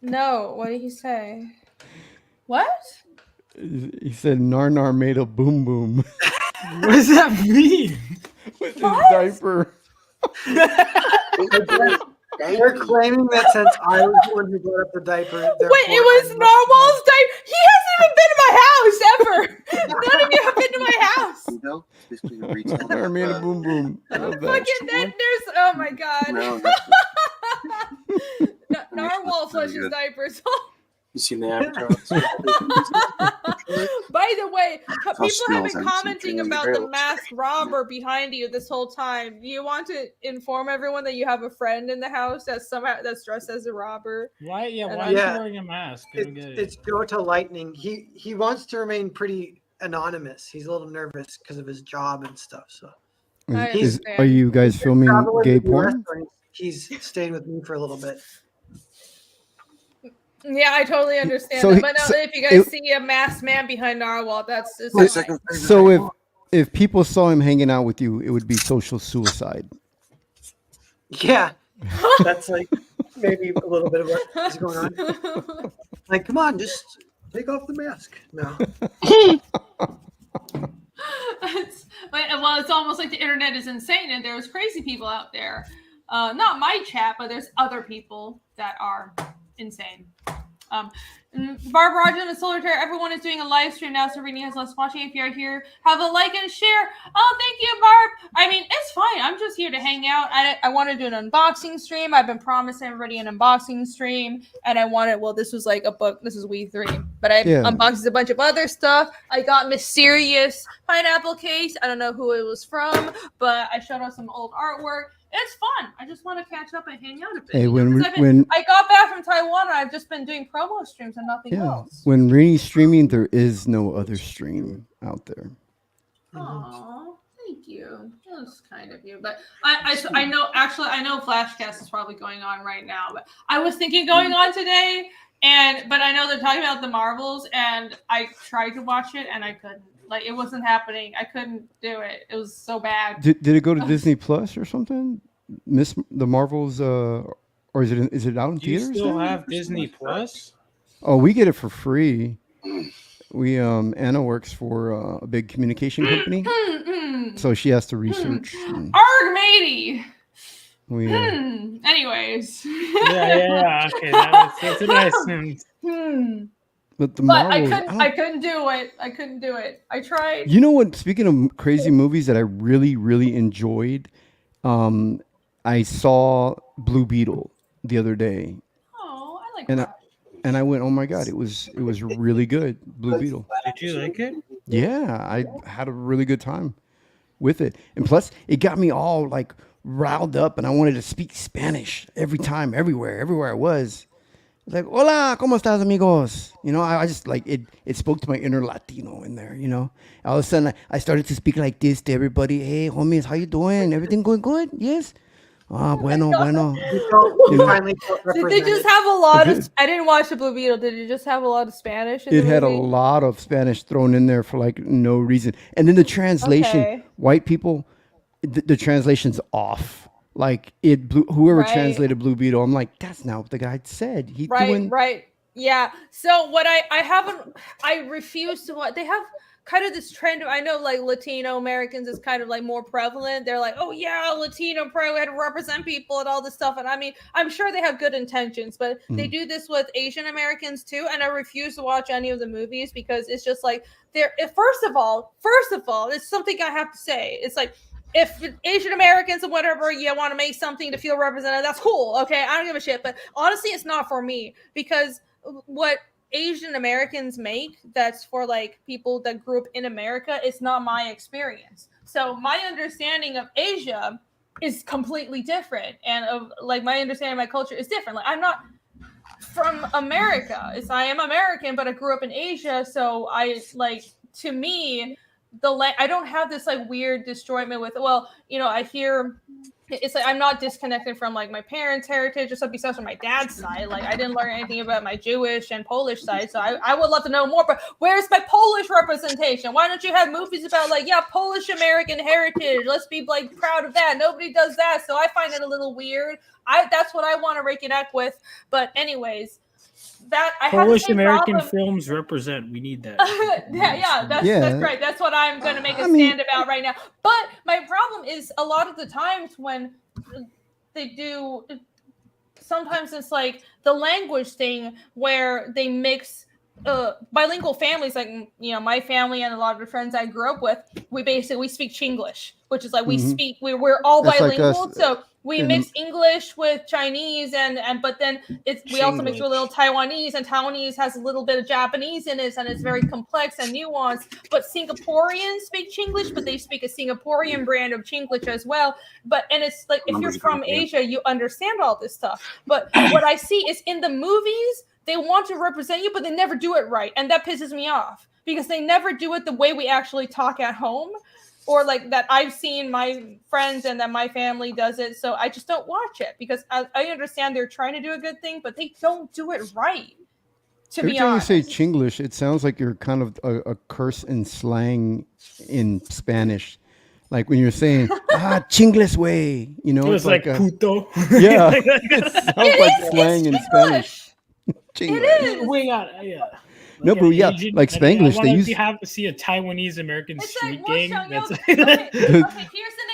No. What did he say? What? He said Narnar made a boom boom. What does that mean? With his diaper. They're claiming that since I was the one who brought up the diaper. Wait, it was Narwhal's diaper? He hasn't even been to my house ever. None of you have been to my house. You know, basically a retail. Narnar made a boom boom. There's oh my god. Narwhal flushes diapers. You seen the avatar? By the way, people have been commenting about the masked robber behind you this whole time. Do you want to inform everyone that you have a friend in the house that's dressed as a robber? Why? Yeah, why are you wearing a mask? It's Jota Lightning. He wants to remain pretty anonymous. He's a little nervous because of his job and stuff. So, are you guys filming gay porn? He's staying with me for a little bit. Yeah, I totally understand that. But no, if you guys see a masked man behind Narwhal, that's so if people saw him hanging out with you, it would be social suicide. Yeah. That's like maybe a little bit of what's going on. Like, come on, just take off the mask. No. It's almost like the internet is insane and there's crazy people out there. Not my chat, but there's other people that are insane. Barb, Roger, and Solitaire, everyone is doing a live stream now, so Rini has less watching. If you're here, have a like and share. Oh, thank you, Barb. I mean, it's fine. I'm just here to hang out. I want to do an unboxing stream. I've been promising everybody an unboxing stream, and I wanted, this was like a book. This is We 3. but I unboxed a bunch of other stuff. I got mysterious pineapple case. I don't know who it was from, but I showed off some old artwork. It's fun. I just want to catch up and hang out a bit. Hey, I got back from Taiwan and I've just been doing promo streams and nothing else. When Rini's streaming, there is no other stream out there. Oh, thank you. That was kind of you. But I know Flashcast is probably going on right now. But I was thinking going on today, but I know they're talking about the Marvels, and I tried to watch it and I couldn't. Like, it wasn't happening. I couldn't do it. It was so bad. Did it go to Disney Plus or something? The Marvels, or is it out in theaters? You still have Disney Plus? Oh, we get it for free. We Anna works for a big communication company, so she has to research. Arg matey. Anyways. Yeah. Okay, that's what I assumed. But I couldn't do it. I tried. You know what? Speaking of crazy movies that I really, really enjoyed, I saw Blue Beetle the other day. Oh, I like that. And I went, oh my God, it was really good. Blue Beetle. Did you like it? Yeah, I had a really good time with it. And plus, it got me all like riled up, and I wanted to speak Spanish every time, everywhere I was. Like, hola, ¿cómo estás, amigos? You know, I just like it spoke to my inner Latino in there, you know. All of a sudden, I started to speak like this to everybody. Hey, homies, how you doing? Everything going good? Yes? Ah, bueno. Did they just have a lot of... I didn't watch the Blue Beetle. Did it just have a lot of Spanish in It the had a movie? lot of Spanish thrown in there for like no reason. And then the translation, white people, the translation's off. Like whoever translated Blue Beetle, I'm like, that's not what the guy said. Right. Yeah. So what I refuse to watch. They have kind of this trend of, I know like Latino Americans is kind of like more prevalent. They're like, oh yeah, Latino pro, we had to represent people and all this stuff. And I mean, I'm sure they have good intentions, but they do this with Asian Americans too. And I refuse to watch any of the movies because it's just like first of all, it's something I have to say. It's like, if Asian Americans and whatever, you want to make something to feel represented, that's cool. Okay, I don't give a shit. But honestly, it's not for me because what Asian Americans make that's for like people that grew up in America, it's not my experience. So my understanding of Asia is completely different, and of like my understanding of my culture is different. Like I'm not from America. I am American, but I grew up in Asia, so to me. I don't have this like weird disjointment with, well, you know, I hear it's like I'm not disconnected from like my parents' heritage or something besides from my dad's side. Like I didn't learn anything about my Jewish and Polish side, so I would love to know more. But where's my Polish representation? Why don't you have movies about like, yeah, Polish American heritage? Let's be like proud of that. Nobody does that, so I find it a little weird. That's what I want to reconnect with. But anyways. That I Polish American films represent. We need that. That's right. That's what I'm going to make a stand about right now. But my problem is a lot of the times when they do, sometimes it's like the language thing where they mix bilingual families. Like, you know, my family and a lot of the friends I grew up with, we speak Chinglish, which is like we're all that's bilingual. Like so we mix English with Chinese but then we also mix with a little Taiwanese, and Taiwanese has a little bit of Japanese in it, and it's very complex and nuanced. But Singaporeans speak Chinglish, but they speak a Singaporean brand of Chinglish as well. And it's like if you're from Asia, you understand all this stuff. But what I see is in the movies, they want to represent you, but they never do it right, and that pisses me off because they never do it the way we actually talk at home. Or like that I've seen my friends and that my family does it. So I just don't watch it because I understand they're trying to do a good thing, but they don't do it right. Every time you say Chinglish, it sounds like you're kind of a curse and slang in Spanish. Like when you're saying, Chinglish way, you know, it's like puto. Yeah. It sounds like slang in Spanish. Chinglish. Yeah. No, but yeah, like Spanglish, they use. You have to see a Taiwanese American street gang. That's okay, here's an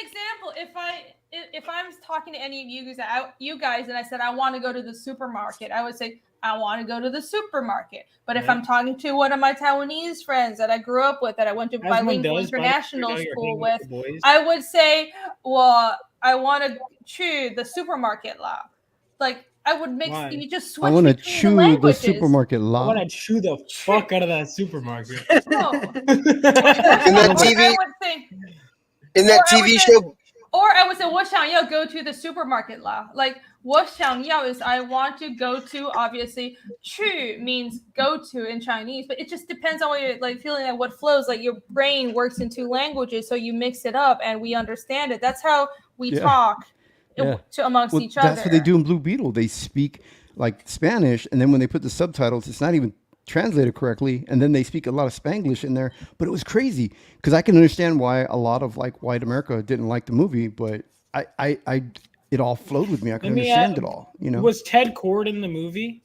example. If I'm talking to any of you guys, and I said I want to go to the supermarket, I would say I want to go to the supermarket. But if I'm talking to one of my Taiwanese friends that I grew up with, that I went to bilingual international school with, I would say, well, I want to choose the supermarket lah. Like I would mix. Why? You just I switch want to between the chew the languages. supermarket I lot. want to chew the fuck out of that supermarket. No. In that TV, I would say, in that or I would TV say- show, or I would say, 我想要 go to the supermarket lah. Like 我想要 is I want to go to. Obviously, 去 means go to in Chinese, but it just depends on what you're like feeling and what flows. Like your brain works in two languages, so you mix it up and we understand it. That's how we Yeah. talk Yeah. to amongst Well, each other. that's what they do in Blue Beetle. They speak like Spanish, and then when they put the subtitles, it's not even translated correctly, and then they speak a lot of Spanglish in there. But it was crazy because I can understand why a lot of like white America didn't like the movie, but I it all flowed with me. I could understand it all. You know? Was Ted Cord in the movie?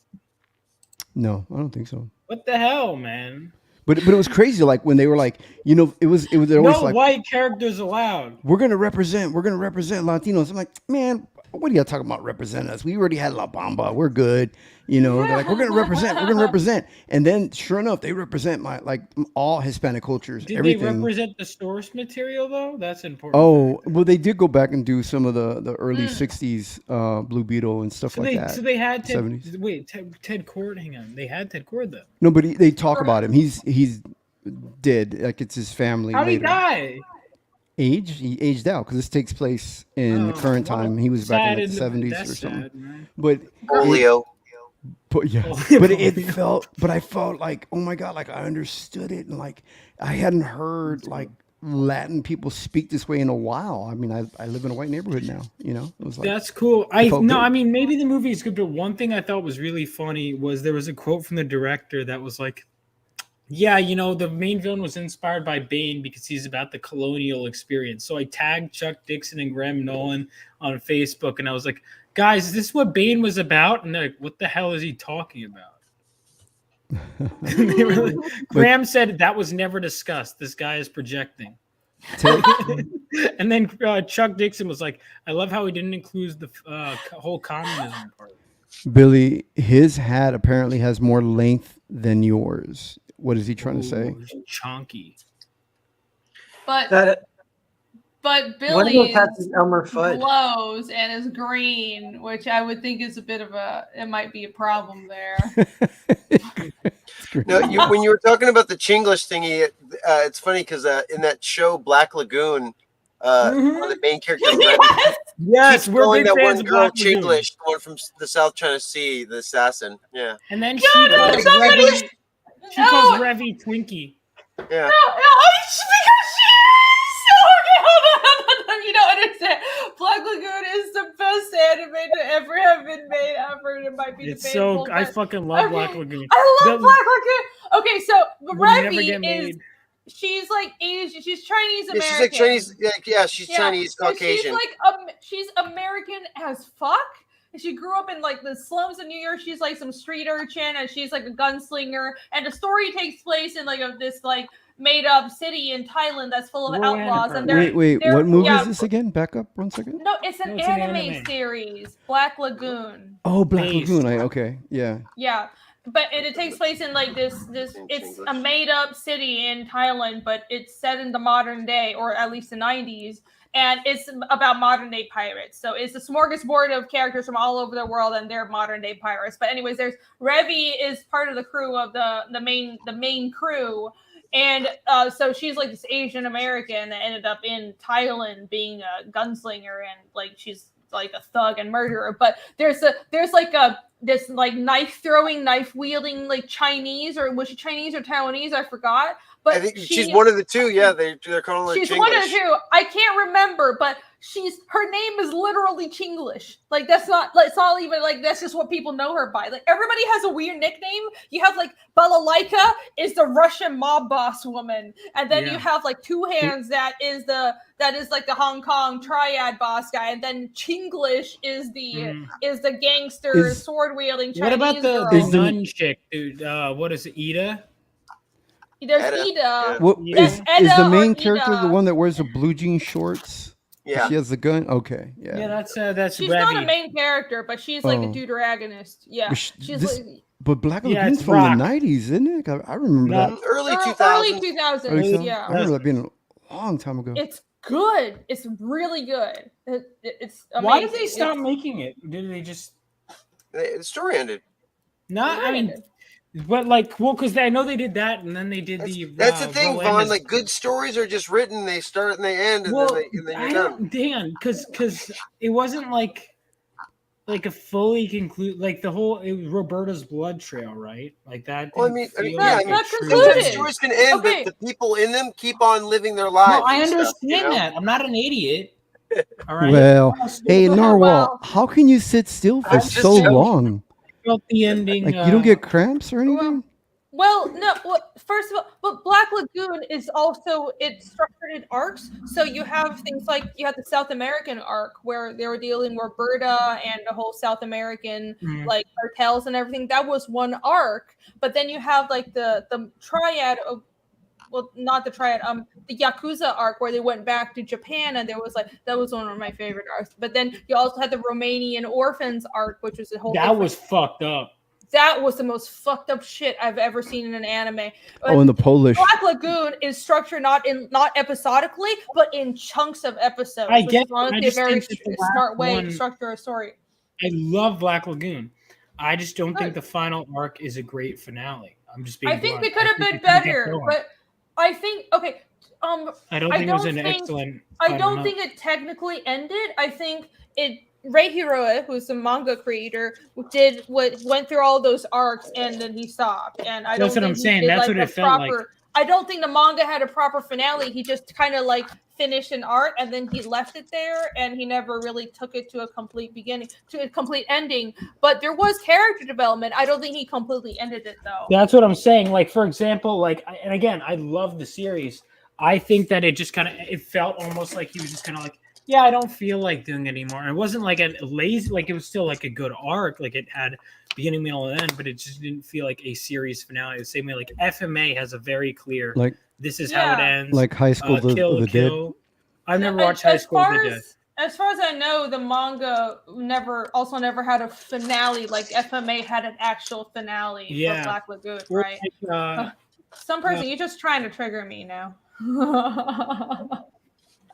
No, I don't think so. What the hell, man? But it was crazy. Like when they were like, you know, it was they're always No like, white characters allowed. we're gonna represent Latinos. I'm like, man, what are y'all talking about? Represent us? We already had La Bamba. We're good. You know, they're like, we're gonna represent. And then sure enough, they represent all Hispanic cultures. Did everything. they represent the source material though? That's important. Oh, well, they did go back and do some of the early '60s Blue Beetle and stuff like that. So they had Ted. 70s. Wait, Ted Cord. Hang on, they had Ted Cord though. No, but they talk about him. He's dead. Like it's his family. How did he later. die? He aged out because this takes place in the current time. He was back in the 70s or something. Sad, man. But polio. But I felt like, oh my God, like I understood it, and like I hadn't heard like Latin people speak this way in a while. I mean, I live in a white neighborhood now. You know, it was like That's cool. felt good. I mean, maybe the movie is good, but one thing I thought was really funny was there was a quote from the director that was like, yeah, you know, the main villain was inspired by Bane because he's about the colonial experience. So I tagged Chuck Dixon and Graham Nolan on Facebook, and I was like, guys, is this what Bane was about? And they're like, what the hell is he talking about? They were like, Graham said that was never discussed. This guy is projecting. And then Chuck Dixon was like, I love how he didn't include the whole communism part. Billy, his hat apparently has more length than yours. What is he trying to say? Chonky. But one of Billy's those hats is Elmer Fudd. glows and is green, which I would think is a bit of it might be a problem there. No, when you were talking about the Chinglish thingy, it's funny because in that show Black Lagoon, one of the main characters, Yes, keeps we're calling big that fans one of girl Black Lagoon. Chinglish, the one from the South China Sea, the assassin. Yeah, And then No, no, somebody- she calls Revy Twinkie. yeah. No, because she's so hold on. You don't understand. Black Lagoon is the best anime to ever have been made ever. It might be It's debatable, so I but fucking love Black Lagoon. I love That- Black Lagoon. Okay, so Will never Revy get is made. she's like Asian. She's Chinese Yeah, American. she's like Chinese. Yeah, she's Yeah, Chinese so Caucasian. she's American as fuck. And she grew up in like the slums of New York. She's like some street urchin, and she's like a gunslinger. And the story takes place in like this like made up city in Thailand that's full of Rowan outlaws. And Park. Wait, they're- what movie yeah, is this again? Back up 1 second. No, it's an No, it's an anime anime. series, Black Lagoon. Oh, Black Based. Lagoon. Okay, yeah. Yeah, but it takes place in like this. It's a made up city in Thailand, but it's set in the modern day, or at least the 90s. And it's about modern day pirates. So it's a smorgasbord of characters from all over the world, and they're modern day pirates. But anyways, there's Revy is part of the crew of the main crew, and so she's like this Asian American that ended up in Thailand being a gunslinger, and like she's like a thug and murderer. But there's this like knife throwing, knife wielding like Chinese, or was she Chinese or Taiwanese? I forgot. But I think she's one of the two. Yeah, they're calling her she's Chinglish. one of the two. I can't remember, but her name is literally Chinglish. Like it's not even like that's just what people know her by. Like everybody has a weird nickname. You have like Balalaika is the Russian mob boss woman, and then you have like Two Hands that is like the Hong Kong triad boss guy, and then Chinglish is the gangster sword wielding Chinese What about girl. the nun chick, dude? What is it, Ida? There's Eda. Ida. What Yes, is Eda the or main character Ida. the one that wears the blue jean shorts? Yeah. She has the gun. Okay, yeah. Yeah, that's She's Revy. not a main character, but she's like a Oh. deuteragonist. Yeah, But she's this- like But Black Yeah, Lagoon's it's from rock. the '90s, isn't it? I remember No. that. Early early 2000s. 2000s. Early 2000s? Yeah, I remember that being a long time ago. it's good. It's really good. It's amazing. Why did they stop It's- making it? Did they just? The story ended. No, I mean, but like, well, because I know they did that, and then they did That's the thing, Vaughn. Rolanda's- Like good stories are just written; they start and they end, and well, then I you're done. don't, Dan, because it wasn't like a fully conclude, like the whole it was Roberta's blood trail, right? Like that. Well, I mean, not sometimes concluded. stories can end, Okay. but the people in them keep on living their lives. No, I and understand stuff, you know? that. I'm not an idiot. All right. Well, hey Narwhal, Wow. how can you sit still for I'm just so joking. long? About the ending. Like you don't get cramps or anything? Well, no. Well, first of all, but Black Lagoon is also it's structured in arcs. So you have things like you have the South American arc where they were dealing with Roberta and the whole South American like cartels and everything. That was one arc. But then you have like the triad of, well, not the triad, the Yakuza arc where they went back to Japan, and there was like that was one of my favorite arcs. But then you also had the Romanian orphans arc, which was a whole. That was fucked up. That was the most fucked up shit I've ever seen in an anime. Oh, and the Polish. Black Lagoon is structured not episodically, but in chunks of episodes. I which get. is honestly I a just very think that the last smart way one- to structure a story. I love Black Lagoon. I just don't think Good. the final arc is a great finale. I'm just being. I think blunt. they could have think been they could've kept better, going. but I think okay. I don't think it was an excellent. I don't think it technically ended. I think it. Ray Hiroe, who's the manga creator, went through all those arcs and then he stopped. And I don't. That's what think I'm he saying. did, That's like, what a it felt like. I don't think the manga had a proper finale. He just kind of like finished an arc and then he left it there, and he never really took it to a complete beginning, to a complete ending. But there was character development. I don't think he completely ended it though. That's what I'm saying. Like for example, and again, I love the series. I think that it just it felt almost like he was just kind of like, yeah, I don't feel like doing it anymore. And it wasn't like a lazy, like it was still like a good arc, like it had beginning, middle, and end, but it just didn't feel like a series finale. The same way, like FMA has a very clear, Like this is how it ends. Like High School of the Dead. I've never watched High School of the Dead. As far as I know, the manga never had a finale. Like FMA had an actual finale for Black Lagoon, right? Some person, you're just trying to trigger me now.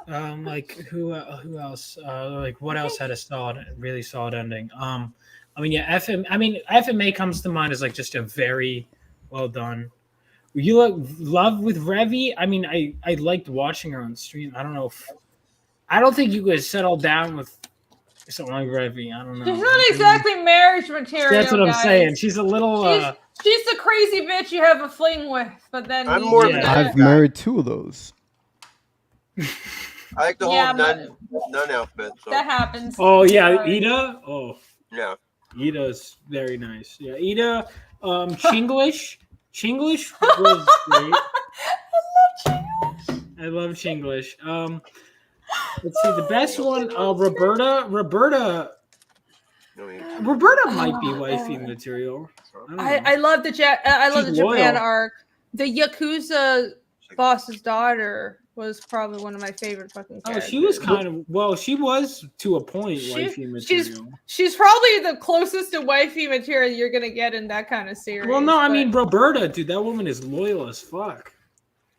Like who else? Like what else had a really solid ending? I mean, yeah, FMA comes to mind as like just a very well done. You love with Revy. I mean, I liked watching her on stream. I don't think you could settle down with something like Revy. I don't know. She's not exactly marriage material. That's what I'm guys. saying. She's a little. She's the crazy bitch you have a fling with, but then I've married two of those. I like the whole nun alphabet. So. That happens. Oh yeah, Ida. Oh yeah, Ida's very nice. Yeah, Ida. Chinglish. Chinglish was great. I love Chinglish. Let's see the best one. Roberta might be wifey material. I love the She's Japan loyal. arc. The Yakuza boss's daughter was probably one of my favorite fucking characters. She was she was to a point wifey material. She's probably the closest to wifey material you're gonna get in that kind of series. Well, no, I mean Roberta, dude, that woman is loyal as fuck.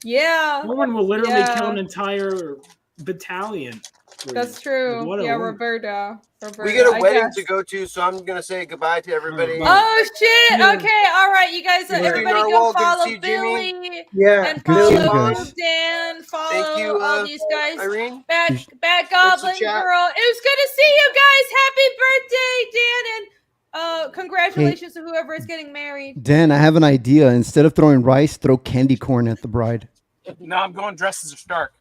Yeah. That woman will literally kill an entire battalion. That's true. What a Yeah, woman. Roberta. We get a wedding to go to, so I'm gonna say goodbye to everybody. Oh shit! Okay, all right, you guys. Everybody go follow Billy. Yeah, and good to see you follow guys. Dan. Follow all these guys. Irene. Bad Goblin chat. Girl. It was good to see you guys. Happy birthday, Dan, and congratulations to whoever is getting married. Dan, I have an idea. Instead of throwing rice, throw candy corn at the bride. No, I'm going dressed as a shark.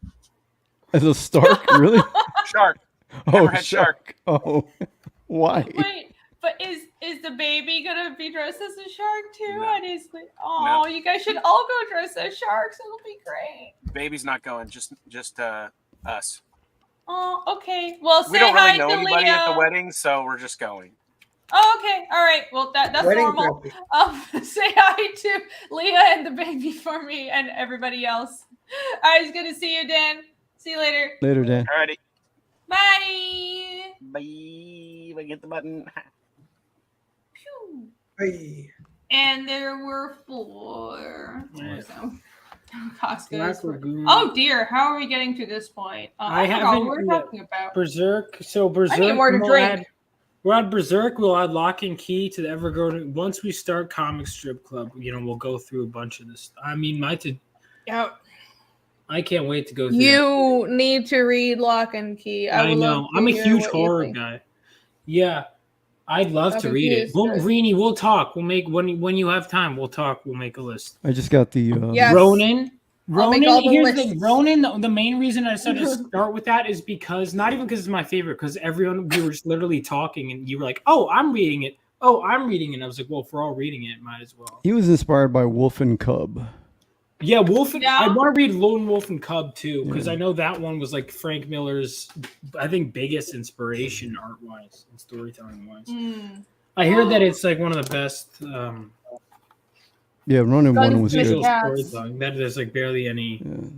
As a Stark, really? Shark. Oh, Hammerhead shark. Oh, why? Wait, but is the baby gonna be dressed as a shark too? No. You guys should all go dressed as sharks. It'll be great. Baby's not going. Just us. Oh, okay. Well, say We don't hi really know to anybody Leo. at the wedding, so we're just going. Oh, okay. All right. Well, that's Wedding normal. party. Say hi to Leah and the baby for me and everybody else. All right, it's good to see you, Dan. See you later. Later, Dan. Alrighty. Bye. Bye. Get the button. Pew. Hey. And there were 4. Yeah. So, Costco's Black were- Lagoon. Oh dear, how are we getting to this point? I forgot what we were talking about. Berserk. So Berserk. I need more to will drink. add- We'll add Berserk. We'll add Lock and Key to the ever-growing. Once we start Comic Strip Club, we'll go through a bunch of this. I mean, Yeah. I can't wait to go through. You need to read Lock and Key. I know. I'm a huge horror guy. Yeah, I'd love to read it. Rini, we'll talk. We'll make when you have time. We'll talk. We'll make a list. I just got the Yes. Ronin. Here's the lists. Ronin. The main reason I decided to start with that is because not even because it's my favorite, because we were just literally talking and you were like, "Oh, I'm reading it. Oh, I'm reading it." And I was like, "Well, if we're all reading it, might as well." He was inspired by Wolf and Cub. Yeah, Wolf. I want to read Lone Wolf and Cub too, because I know that one was like Frank Miller's, I think, biggest inspiration art-wise and storytelling-wise. I hear that it's like one of the best. Yeah, Ronin one was good. Storytelling. That there's like barely any. Yeah.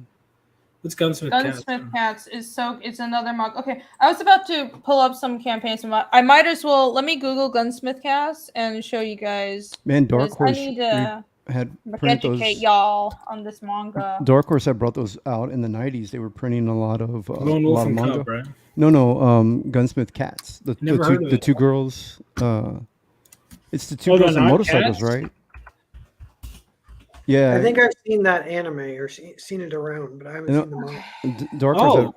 What's Gunsmith Cats? Gunsmith Cats is it's another mug. Okay, I was about to pull up some campaigns. I might as well let me Google Gunsmith Cats and show you guys. Man, Dark Horse. I need to had educate y'all on this manga. Dark Horse had brought those out in the 90s. They were printing a lot of Lone Wolf and manga. Cub, right? No, Gunsmith Cats. The two girls. It's the two girls on motorcycles, Cats? right? Yeah, I think I've seen that anime or seen it around, but I haven't seen the manga. Dark Horse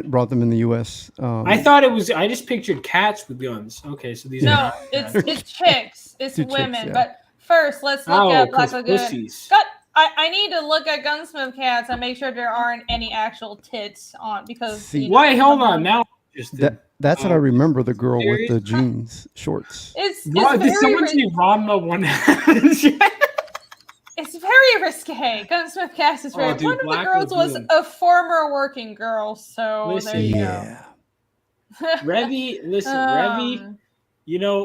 brought them in the U.S. I thought it was. I just pictured cats with guns. Okay, so these are it's chicks, it's Two women. chicks, yeah. But first, let's look at Black Lagoon. Pussies. I need to look at Gunsmith Cats and make sure there aren't any actual tits on because. Wait, hold on. Now, that's what I remember. The girl with the jeans shorts. Did someone say Ranma one? It's very risque. Gunsmith Cats is very. One of the girls was a former working girl, so there you go. Revy, Revy.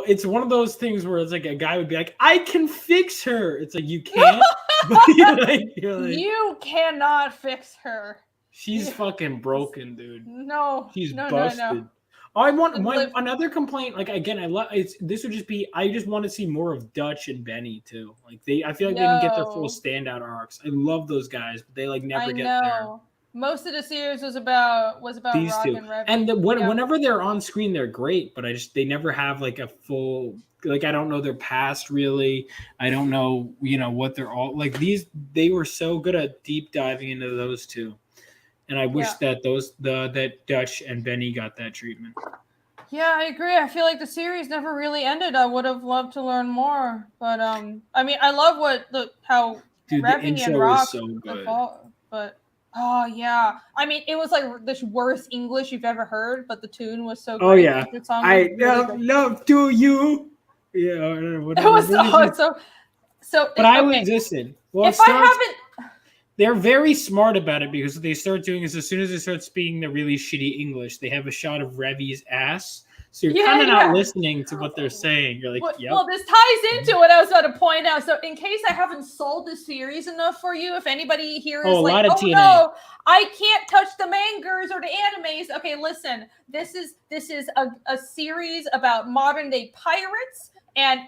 It's one of those things where it's like a guy would be like, "I can fix her." It's like you can't. But you're like, you cannot fix her. She's fucking broken, dude. No, she's busted. No. I want another complaint. Like again, this would just be. I just want to see more of Dutch and Benny too. Like I feel like they didn't get their full standout arcs. I love those guys, but they never get there. Most of the series was about these Rock two, and Revy. And whenever they're on screen, they're great. But they never have like a full. Like I don't know their past really. I don't know what they're all like. They were so good at deep diving into those two. And I wish that that Dutch and Benny got that treatment. Yeah, I agree. I feel like the series never really ended. I would have loved to learn more, but I mean, I love how Revy and Rock was so good. But oh yeah, I mean, it was like the worst English you've ever heard, but the tune was so great. Oh yeah, I love to you. Yeah, it was so. But I would listen. Well, if I haven't. They're very smart about it because what they start doing is as soon as they start speaking the really shitty English, they have a shot of Revy's ass. So you're kind of not listening to what they're saying. You're like, well, this ties into what I was about to point out. So in case I haven't sold the series enough for you, if anybody here is like, oh no, I can't touch the mangas or the animes. Okay, listen, this is a series about modern day pirates. And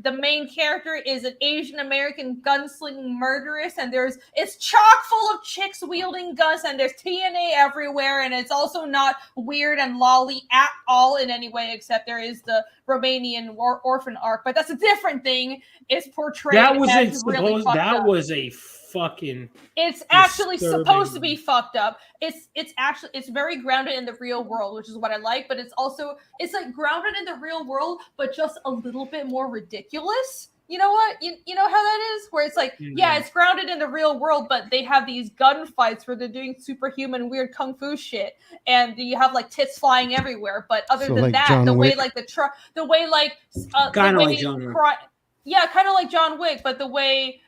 the main character is an Asian American gunslinging murderess, and it's chock full of chicks wielding guns, and there's TNA everywhere, and it's also not weird and lolly at all in any way, except there is the Romanian orphan arc, but that's a different thing. It's portrayed was a fucking. It's actually supposed to be fucked up. It's very grounded in the real world, which is what I like. But it's like grounded in the real world, but just a little bit more ridiculous. You know what? You know how that is, where it's like, it's grounded in the real world, but they have these gunfights where they're doing superhuman weird kung fu shit, and you have like tits flying everywhere. But other than like that, John the way Wick? like the way like kind of like John Wick. Kind of like John Wick, but the way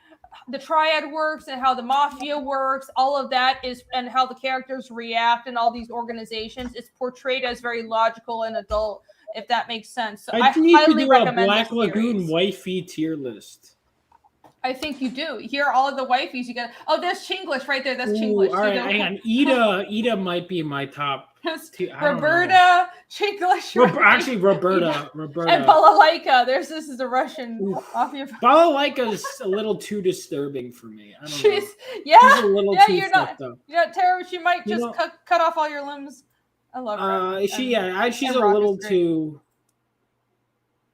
the triad works and how the mafia works, all of that is, and how the characters react and all these organizations, it's portrayed as very logical and adult, if that makes sense. So I highly recommend Black Lagoon wifey tier list. I think you do. Here are all of the wifeys you got. Oh, there's Chinglish right there. That's Chinglish. All right, hang on. Ida might be in my top. Roberta, Chinglish. Actually, Roberta. And Balalaika. This is a Russian mafia. Balalaika's a little too disturbing for me. I don't know. She's a little too fucked up. Tara, she might just cut off all your limbs. I love her. She's a little too.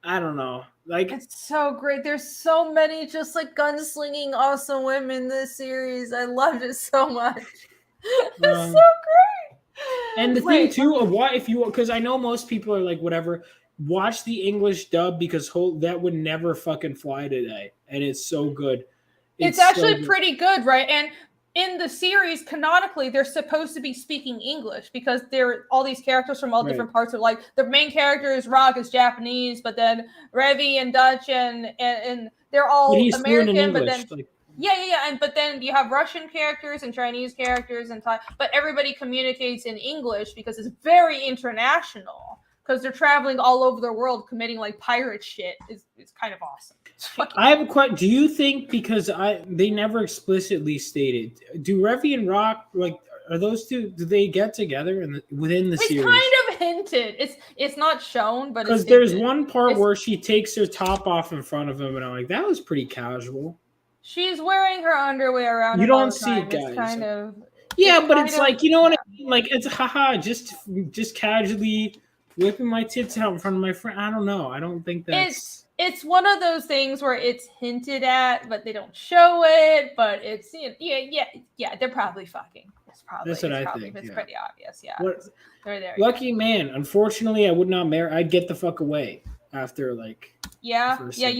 I don't know. Like it's so great. There's so many just like gunslinging awesome women in this series. I loved it so much. It's so great. And the thing too of what if you because I know most people are like whatever. Watch the English dub because that would never fucking fly today, and it's so good. It's actually pretty good, right? And in the series, canonically, they're supposed to be speaking English because they're all these characters from all different parts of like the main character is Rock is Japanese, but then Revi and Dutch and they're all American, but then and but then you have Russian characters and Chinese characters and Thai, but everybody communicates in English because it's very international because they're traveling all over the world committing like pirate shit. It's kind of awesome. I have a question. Do you think because they never explicitly stated, do Revi and Rock like are those two? Do they get together within the series? It's kind of hinted. It's not shown, but because there's one part where she takes her top off in front of him, and I'm like, that was pretty casual. She's wearing her underwear around. You don't see it, guys. It's kind of but it's like you know what I mean. Like it's just casually whipping my tits out in front of my friend. I don't know. I don't think that's. It's one of those things where it's hinted at, but they don't show it. But it's they're probably fucking. That's what I think. It's pretty obvious. Yeah, they're there. Lucky man. Unfortunately, I would not marry. I'd get the fuck away after like. You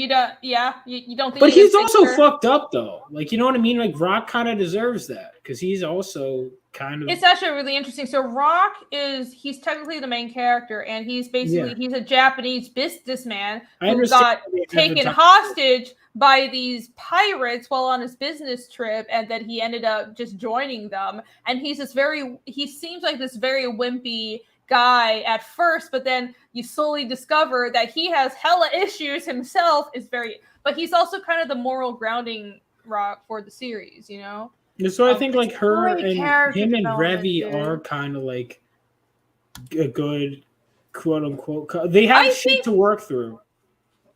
don't. You don't think. But he's also fucked up though. Like you know what I mean. Like Rock kind of deserves that because he's also kind of. It's actually really interesting. So Rock he's technically the main character, and he's basically he's a Japanese businessman who got taken hostage by these pirates while on his business trip, and then he ended up just joining them. And he seems like this very wimpy guy at first, but then you slowly discover that he has hella issues himself. But he's also kind of the moral grounding Rock for the series, you know. So I think like her and him and Revi are kind of like a good quote unquote. They have shit to work through,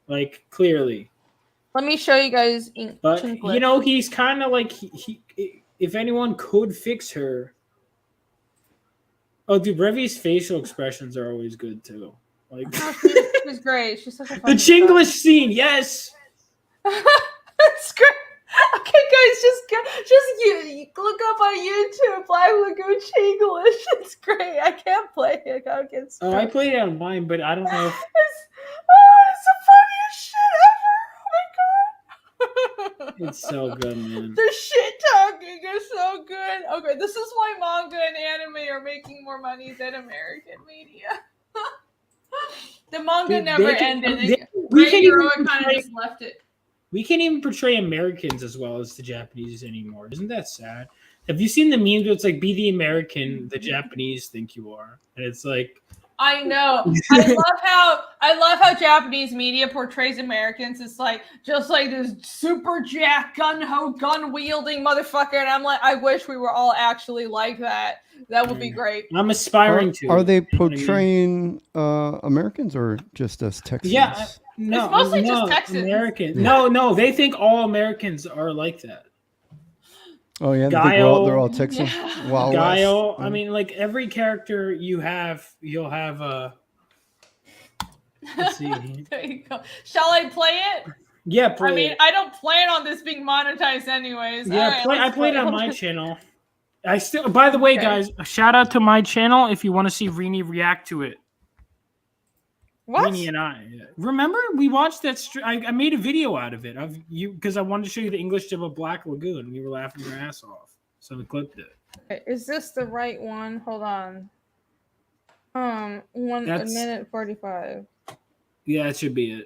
like clearly. Let me show you guys. But you know, he's kind of like he. If anyone could fix her. Oh, dude, Revi's facial expressions are always good too. Like she's great. She's such a the Chinglish scene. Yes, it's great. Okay, guys, just you look up on YouTube Black Lagoon Chinglish. It's great. I can't play it. I played it on mine, but I don't know. It's the funniest shit ever. Oh my god. It's so good, man. The shit talking is so good. Okay, this is why manga and anime are making more money than American media. The manga never ended. We kind of just left it. We can't even portray Americans as well as the Japanese anymore. Isn't that sad? Have you seen the memes where it's like, be the American the Japanese think you are? And it's like... I know. I love how Japanese media portrays Americans. It's like just like this super jack gun wielding motherfucker, and I'm like, I wish we were all actually like that. That would be great. I'm aspiring to. Are they portraying Americans or just us Texans? Yeah, no, it's mostly just Texans. Americans. No, they think all Americans are like that. Oh yeah, Guile, they're all Texans. Yeah. Wow, Guile. I mean, like every character you'll have a. Let's see. There you go. Shall I play it? Yeah, play it. I don't plan on this being monetized anyways. Yeah, I played on my channel. By the way, guys, a shout out to my channel if you want to see Rini react to it. What? Rini and I. Remember, we watched that. I made a video out of it because I wanted to show you the English dub of Black Lagoon. We were laughing our ass off, so we clipped it. Okay, is this the right one? Hold on. 1 minute 45. Yeah, it should be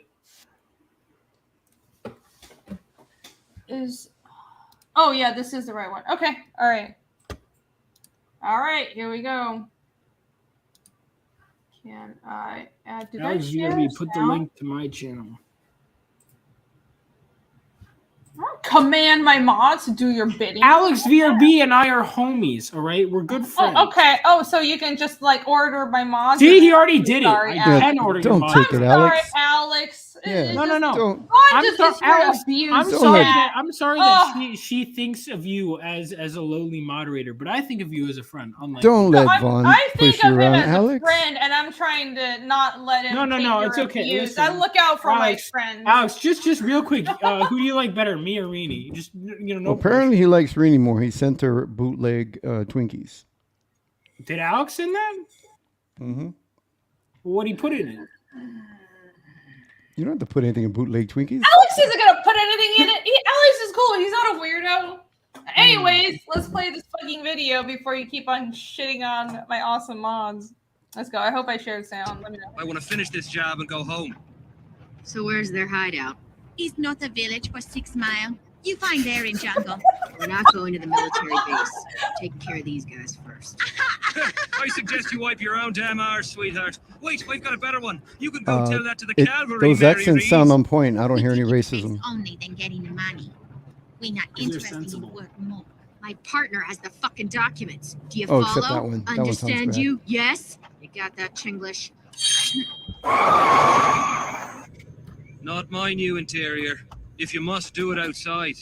it. Oh yeah, this is the right one. Okay, all right, here we go. Can I add? Did I share put the link to my channel? Command my mods to do your bidding. Alex VRB and I are homies. All right, we're good friends. Oh, okay. Oh, so you can just like order my mods. See, he already did it. Sorry, I can order. Don't take it, Alex. Sorry, Alex. Yeah. No. Don't. I'm just sorry, gets your Alex, abuse. I'm Don't sorry let- that she thinks of you as a lowly moderator, but I think of you as a friend. Unlike Don't you. let Vaughn I think push you of him around, as Alex. a friend, and I'm trying to not let him. No, take your it's okay. abuse. Listen, I look out for Alex, my friends. Alex, just real quick, who do you like better, me or Rini? Just no. Well, apparently, he likes Rini more. He sent her bootleg Twinkies. Did Alex send that? Mm-hmm. What did he put in it? You don't have to put anything in bootleg Twinkies. Alex isn't gonna put anything in it. Alex is cool. He's not a weirdo. Anyways, let's play this fucking video before you keep on shitting on my awesome mods. Let's go. I hope I shared sound. Let me know. I want to finish this job and go home. So where's their hideout? It's not a village for 6 miles. You find there in jungle. We're not going to the military base. Taking care of these guys first. I suggest you wipe your own damn arse, sweetheart. Wait, I've got a better one. You can go tell that to the cavalry. Those Mary accents Reed. sound on point. I don't hear any racism. Only than getting the money. We're not You're interested in sensible. work more. My partner has the fucking documents. Do you Oh, follow? except that one. That one sounds Understand bad. you? Yes? You got that, Chinglish? Not my new interior. If you must, do it outside.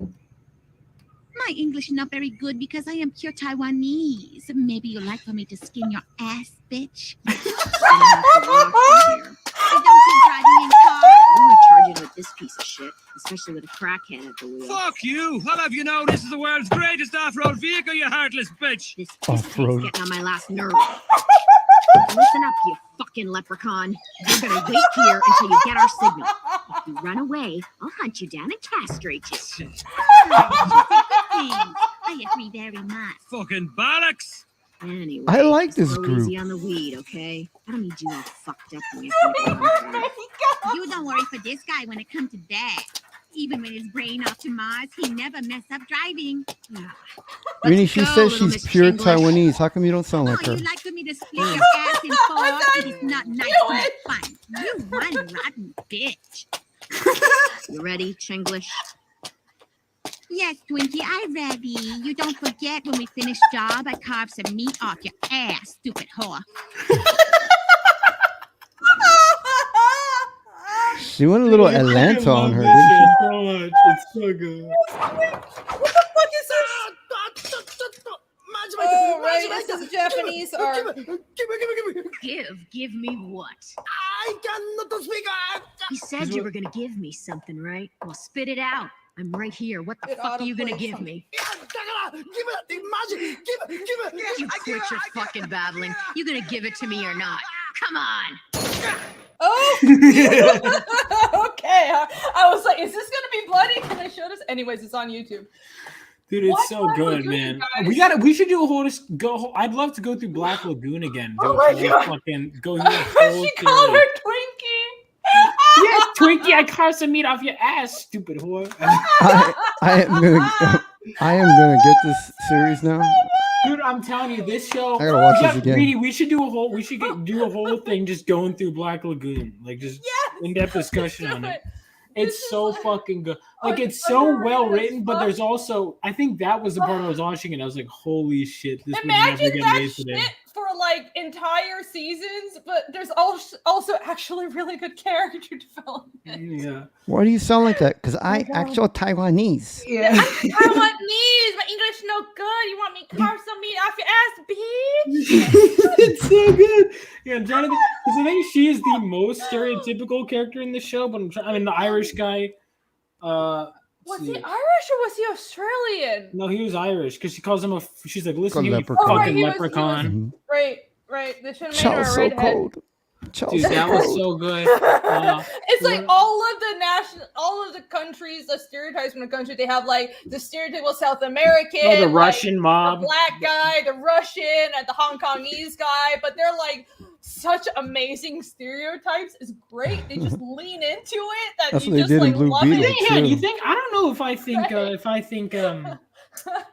My English is not very good because I am pure Taiwanese. Maybe you'd like for me to skin your ass, bitch. I don't keep driving in car. I'm not charging with this piece of shit, especially with a crackhead at the wheel. Fuck you! I'll have you know this is the world's greatest off-road vehicle, you heartless bitch! This Off-road. getting on my last nerve. Listen up, you fucking leprechaun. You're gonna wait here until you get our signal. If you run away, I'll hunt you down and castrate you. I agree very much. Fucking bollocks! Anyway, I like this slow group. Easy on the weed, okay? I don't need you all fucked up when you think You don't worry for this guy when it comes to that. Even with his brain optimized, he never mess up driving. Rini, she says little she's Miss pure Chinglish. Taiwanese. How come you don't sound like Oh, her? you like for me to split your ass in four? It is not nice to have fun. You one rotten bitch. You ready, Chinglish? Yes, Twinkie, I'm ready. You don't forget when we finish job, I carve some meat off your ass, stupid whore. She went a little I fucking Atlanta love on her, this didn't shit so much. It's so good. What the fuck is this? Oh, right. This is Japanese art. Give me what? I cannot speak. You said you were gonna give me something, right? Well, spit it out. I'm right here. What the It fuck are you gonna autoplays give something. me? Give it the magic. Give it. You quit your fucking babbling. You gonna give it to me or not? Come on. Oh. Okay. I was like, is this gonna be bloody? Can I show this? Anyways, it's on YouTube. Dude, it's What so Black good, Lagoon, man. guys? We should do a whole I'd love to go through Black Lagoon again. Oh Do my a whole God. fucking go through the whole She called series. her Twinkie. Yes, Twinkie, I carved some meat off your ass, stupid whore. I am gonna get this series now. Dude, I'm telling you, this show. I gotta watch this again. Reedy, we should do a whole. We should do a whole thing just going through Black Lagoon, like just in-depth discussion on it. It's so fucking good. Like it's so well written, but there's also. I think that was the part I was watching, and I was like, "Holy shit, this would never Imagine get that made today." shit for like entire seasons, but there's also actually really good character development. Yeah. Why do you sound like that? Because I actual Taiwanese. Yeah. I want knees. My English no good. You want me to carve some meat off your ass, bitch? It's so good. Yeah, I'm trying to because I think she is the most stereotypical character in the show, but I mean the Irish guy. Was he Irish or was he Australian? No, he was Irish because she calls him she's like, listen, Called you leprechaun. Oh, right, fucking he was- leprechaun. Right. They should have made her Chow's a so redhead. cold. Chow's Dude, so that was cold. so good. It's like all of the countries, the stereotypes from the country. They have like the stereotypical South American, Oh, the like, Russian mob. the black guy, the Russian, and the Hong Kongese guy. But they're like such amazing stereotypes. It's great. They just lean into it. That's You what they just did in like Blue love Beetle. it. Yeah, too. you think? I don't know if I think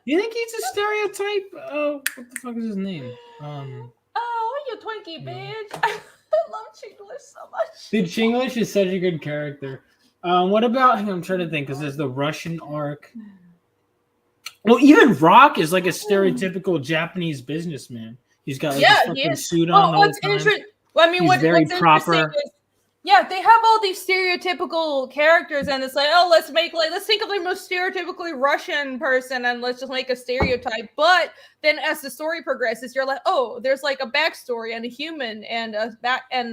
you think he's a stereotype? Oh, what the fuck is his name? Oh, you Twinkie bitch! I love Chinglish so much. Dude, Chinglish is such a good character. What about? I'm trying to think because there's the Russian arc. Well, even Rock is like a stereotypical Japanese businessman. He's got like Yeah, a he fucking is. suit on. Oh, what's interesting? Well, I mean, He's very what's proper. interesting is Yeah, they have all these stereotypical characters, and it's like, oh, let's think of the most stereotypically Russian person, and let's just make a stereotype. But then, as the story progresses, you're like, oh, there's like a backstory and a human and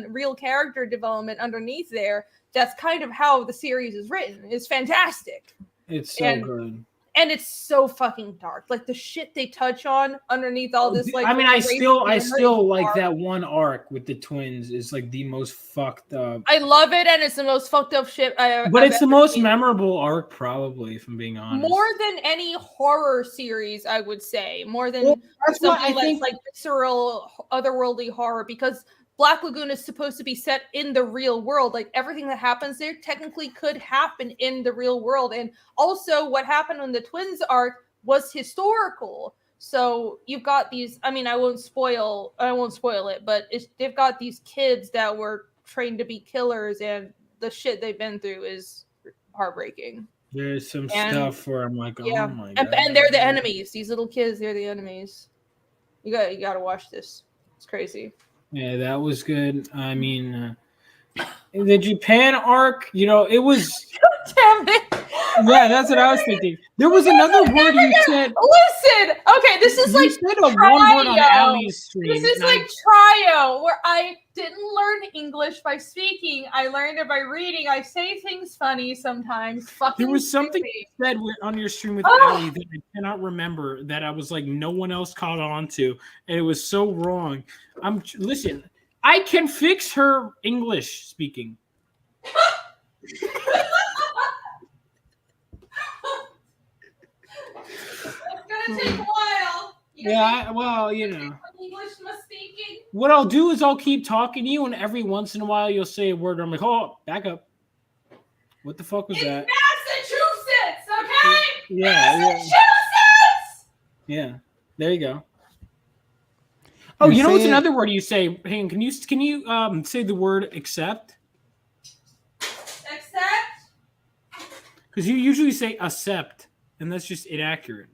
real character development underneath there. That's kind of how the series is written. It's fantastic. It's so good. And it's so fucking dark. Like the shit they touch on underneath all this. Like, I mean, I still like that one arc with the twins is like the most fucked up. I love it, and it's the most fucked up shit But it's the most memorable arc, probably, if I'm being honest. More than any horror series, I would say. More than something that's like visceral, otherworldly horror, because Black Lagoon is supposed to be set in the real world. Like everything that happens there technically could happen in the real world. And also what happened on the twins arc was historical. So you've got these, I mean, I won't spoil it, but they've got these kids that were trained to be killers, and the shit they've been through is heartbreaking. There's some stuff where I'm like, oh my God. And they're the enemies. These little kids, they're the enemies. You got to watch this. It's crazy. Yeah, that was good. I mean, the Japan arc, it was. Damn it. Yeah, that's what I was thinking. There was another word you said. Listen, okay, this is like said a one word on Allie's stream. This is like trio, where I didn't learn English by speaking. I learned it by reading. I say things funny sometimes. There was something you said on your stream with Allie that I cannot remember, that I was like no one else caught on to, and it was so wrong. Listen, I can fix her English speaking. It's gonna take a while. English speaking. What I'll do is I'll keep talking to you, and every once in a while you'll say a word. I'm like, oh, back up. What the fuck was that? Massachusetts, okay? Yeah. Massachusetts. Yeah. There you go. Oh, you know what's another word you say? Hang on, can you say the word accept? Accept? Because you usually say accept, and that's just inaccurate.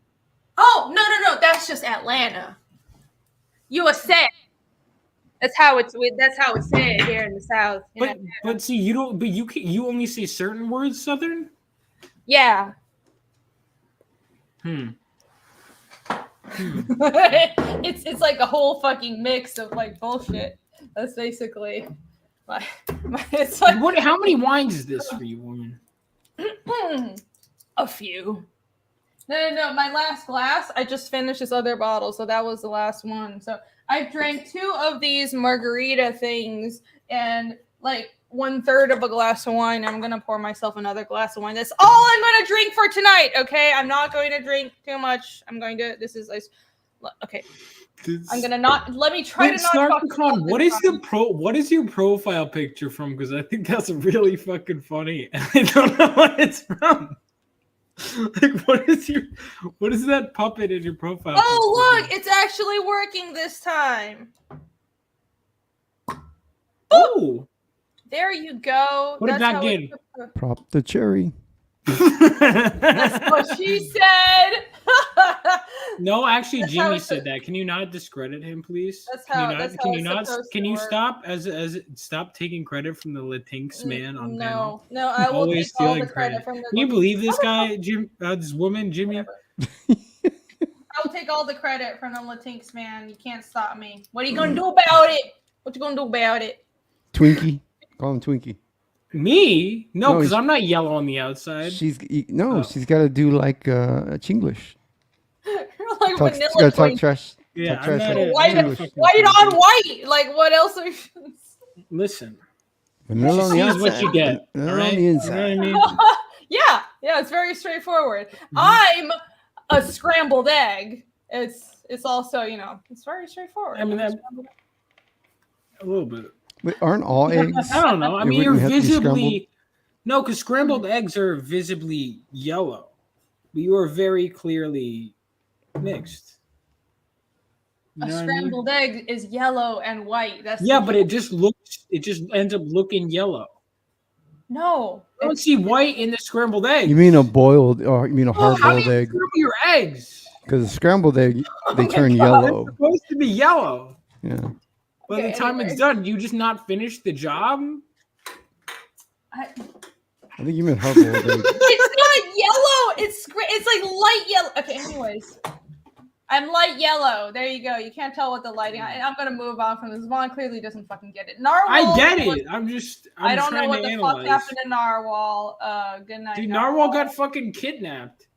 Oh, no. That's just Atlanta. You accept. That's how it's said here in the South. But see, you don't. But you only say certain words Southern. Yeah. It's like a whole fucking mix of like bullshit. That's basically it's like. How many wines is this for you, woman? A few. No. My last glass. I just finished this other bottle, so that was the last one. So I drank 2 of these margarita things and like 1/3 of a glass of wine. I'm gonna pour myself another glass of wine. That's all I'm gonna drink for tonight. Okay, I'm not going to drink too much. Okay. I'm gonna not. Let me try to not talk. What is your profile picture from? Because I think that's really fucking funny. I don't know what it's from. Like, what is that puppet in your profile? Oh, look, it's actually working this time. Oh, there you go. Put it back in. Prop the cherry. That's what she said. No, actually, Jimmy said that. Can you not discredit him, please? Can you stop stop taking credit from the Latinx man on panel? No, I will always take all stealing the credit from the. Can you believe this guy, this woman, Jimmy? I will take all the credit from the Latinx man. You can't stop me. What are you gonna do about it? What you gonna do about it? Twinkie. Call him Twinkie. Me? No, because I'm not yellow on the outside. She's got to do like Chinglish. Like vanilla talk trash. Yeah, talk trash white on white. Like what else? Listen. Vanilla on the outside. Is what you get. Vanilla all right? on the inside. You know what I mean? Yeah, it's very straightforward. I'm a scrambled egg. It's also, it's very straightforward. I mean, a little bit. Wait, aren't all eggs? I don't know. I mean, you're visibly because scrambled eggs are visibly yellow. But you are very clearly mixed. A scrambled egg is yellow and white. That's but it just ends up looking yellow. No, I don't see white in the scrambled egg. You mean a boiled, or you mean a hard-boiled egg? Scramble your eggs. Because a scrambled egg, they turn yellow. It's supposed to be yellow. Yeah. By the time it's done, you just not finish the job? I think you meant Hubble. It's not yellow. It's like light yellow. Okay, anyways. I'm light yellow. There you go. You can't tell what the lighting. I'm gonna move on from this. Vaughn clearly doesn't fucking get it. Narwhal. I get it. I don't know what the fuck happened to Narwhal. Good night. Dude, Narwhal got fucking kidnapped.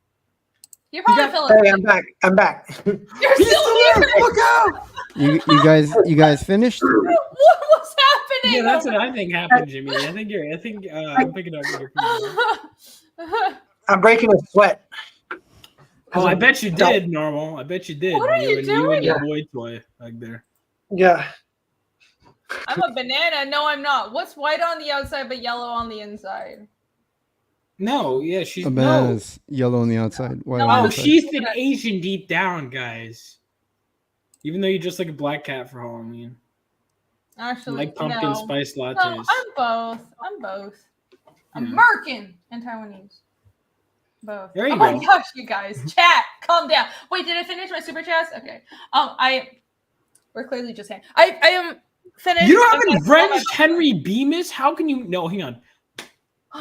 You're probably feeling. Hey, I'm back. You're still here. Look out! You guys finished? What was happening? Yeah, that's what I think happened, Jimmy. I'm picking up your I'm breaking a sweat. Oh, I bet you did, Normal. I bet you did. What are you doing? You and your boy toy back there. Yeah. I'm a banana. No, I'm not. What's white on the outside but yellow on the inside? No, yeah, she's A banana's yellow on the outside. White on the Oh, inside. she's an Asian deep down, guys. Even though you're just like a black cat for Halloween. Actually, like pumpkin spice lattes. No, I'm both. I'm American and Taiwanese. Both. There you oh my go. gosh, you guys. Chat, calm down. Wait, did I finish my super chats? Okay. We're clearly just saying. I am finished. You haven't wrenched Henry Bemis? How can you no, hang on.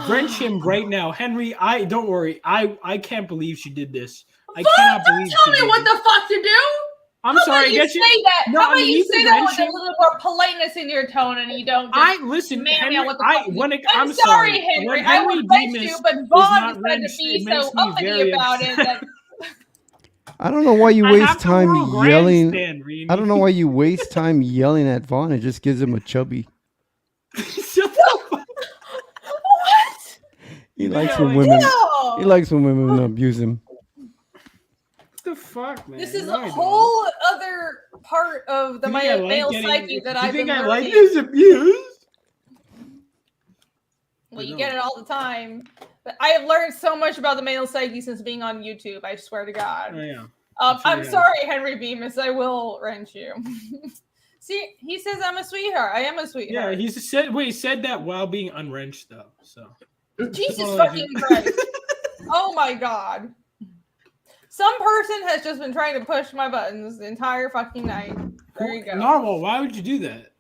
Wrench him right now. Henry, don't worry. I can't believe she did this. I cannot believe Tell me what the fuck to do. I'm sorry. You say that. No, How about I mean, you you say can that wrench with a him. little more politeness in your tone, and you don't. Listen, Henry. Henry, I'm sorry, Henry. When I would wrench Bemis you, but was Vaughn not decided to wrenched, be it so makes me uppity very about it. upset. That I don't know why you I waste have to time rule yelling. grandstand, Reenie. I don't know why you waste time yelling at Vaughn. It just gives him a chubby. what? He likes when women. No. He likes when women abuse him. What the fuck, man? This is No, a I whole other part of the You think I like male getting- psyche that you I've think been I like working. this abuse? Well, you get it all the time. But I have learned so much about the male psyche since being on YouTube. I swear to God. Oh, yeah. I'm Yeah. sorry, Henry Bemis. I will wrench you. See, he says I'm a sweetheart. I am a Yeah, sweetheart. he said that while being unwrenched though. So Jesus Well, fucking Christ. Oh my God. Some person has just been trying to push my buttons the entire fucking night. There you go. Normal, why would you do that?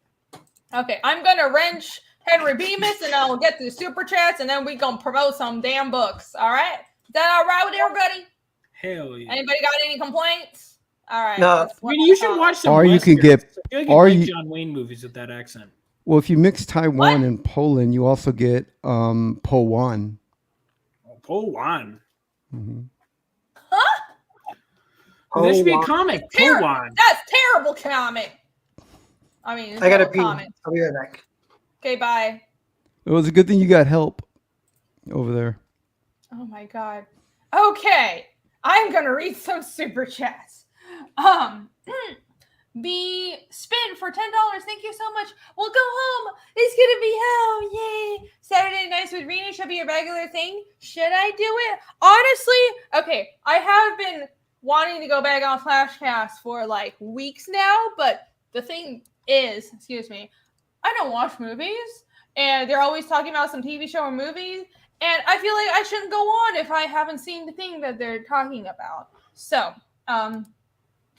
Okay, I'm gonna wrench Henry Bemis and I'll get to the super chats and then we gonna promote some damn books. All right? Is that all right with everybody? Hell yeah. Anybody got any complaints? All right. No. that's I what mean, you should watch some. Or you can Westerns. get- I feel like or you like you- John Wayne movies with that accent. Well, if you mix Taiwan and Poland, you also get Po Wan. Oh, one. Mm-hmm. Huh? There should be a comic. Po Wan. That's terrible comic. I mean, I gotta no pee. comment. I'll be right back. Okay, bye. It was a good thing you got help over there. Oh my God. Okay, I'm gonna read some super chats. Be spin for $10. Thank you so much. We'll go home. It's gonna be hell. Yay! Saturday nights with Rena should be a regular thing. Should I do it? Honestly, okay. I have been wanting to go back on Flashcast for like weeks now, but the thing is, excuse me, I don't watch movies, and they're always talking about some TV show or movies, and I feel like I shouldn't go on if I haven't seen the thing that they're talking about. So,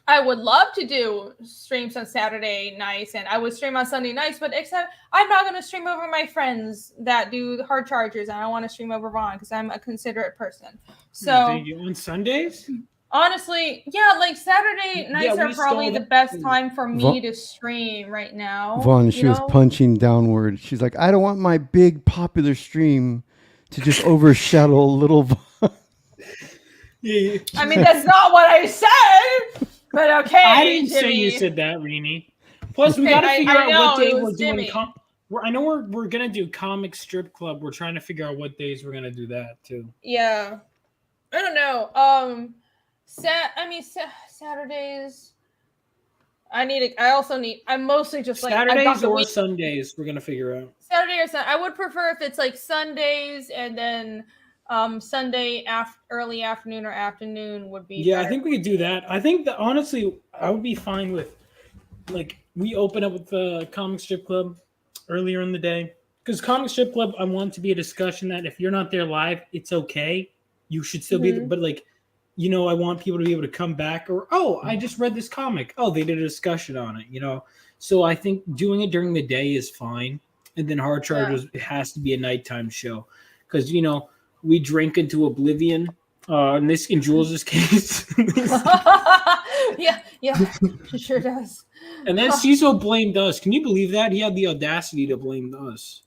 I would love to do streams on Saturday nights, and I would stream on Sunday nights, but except I'm not going to stream over my friends that do hard chargers, and I don't want to stream over Vaughn because I'm a considerate person. So, Do you on Sundays? honestly, yeah, like Saturday nights we are probably saw the that best too. time for me Vaughn- to stream right now. Vaughn, you she was know? punching downward. She's like, I don't want my big popular stream to just overshadow little Vaughn. Yeah. I mean, that's not what I said, but okay. I didn't say Jimmy. you said that, Reenie. Plus, we Okay, got to I figure out know, what day it we're was doing. Jimmy. I know we're gonna do comic strip club. We're trying to figure out what days we're gonna do that too. Yeah, I don't know. Saturdays. I'm mostly just like I've got Saturdays the or week- Sundays. We're gonna figure out. Saturday or Sunday. I would prefer if it's like Sundays and then Sunday early afternoon or afternoon would be. Yeah, I better. think we could do that. I think that honestly, I would be fine with like we open up with the comic strip club earlier in the day because comic strip club. I want to be a discussion that if you're not there live, it's okay. You should still be, but like. You know, I want people to be able to come back or, oh, I just read this comic. Oh, they did a discussion on it, you know? So I think doing it during the day is fine. and then Hard Chargers it has to be a nighttime show because we drink into oblivion. In Jules' case, yeah, she sure does. And then Cecil blamed us. Can you believe that? He had the audacity to blame us.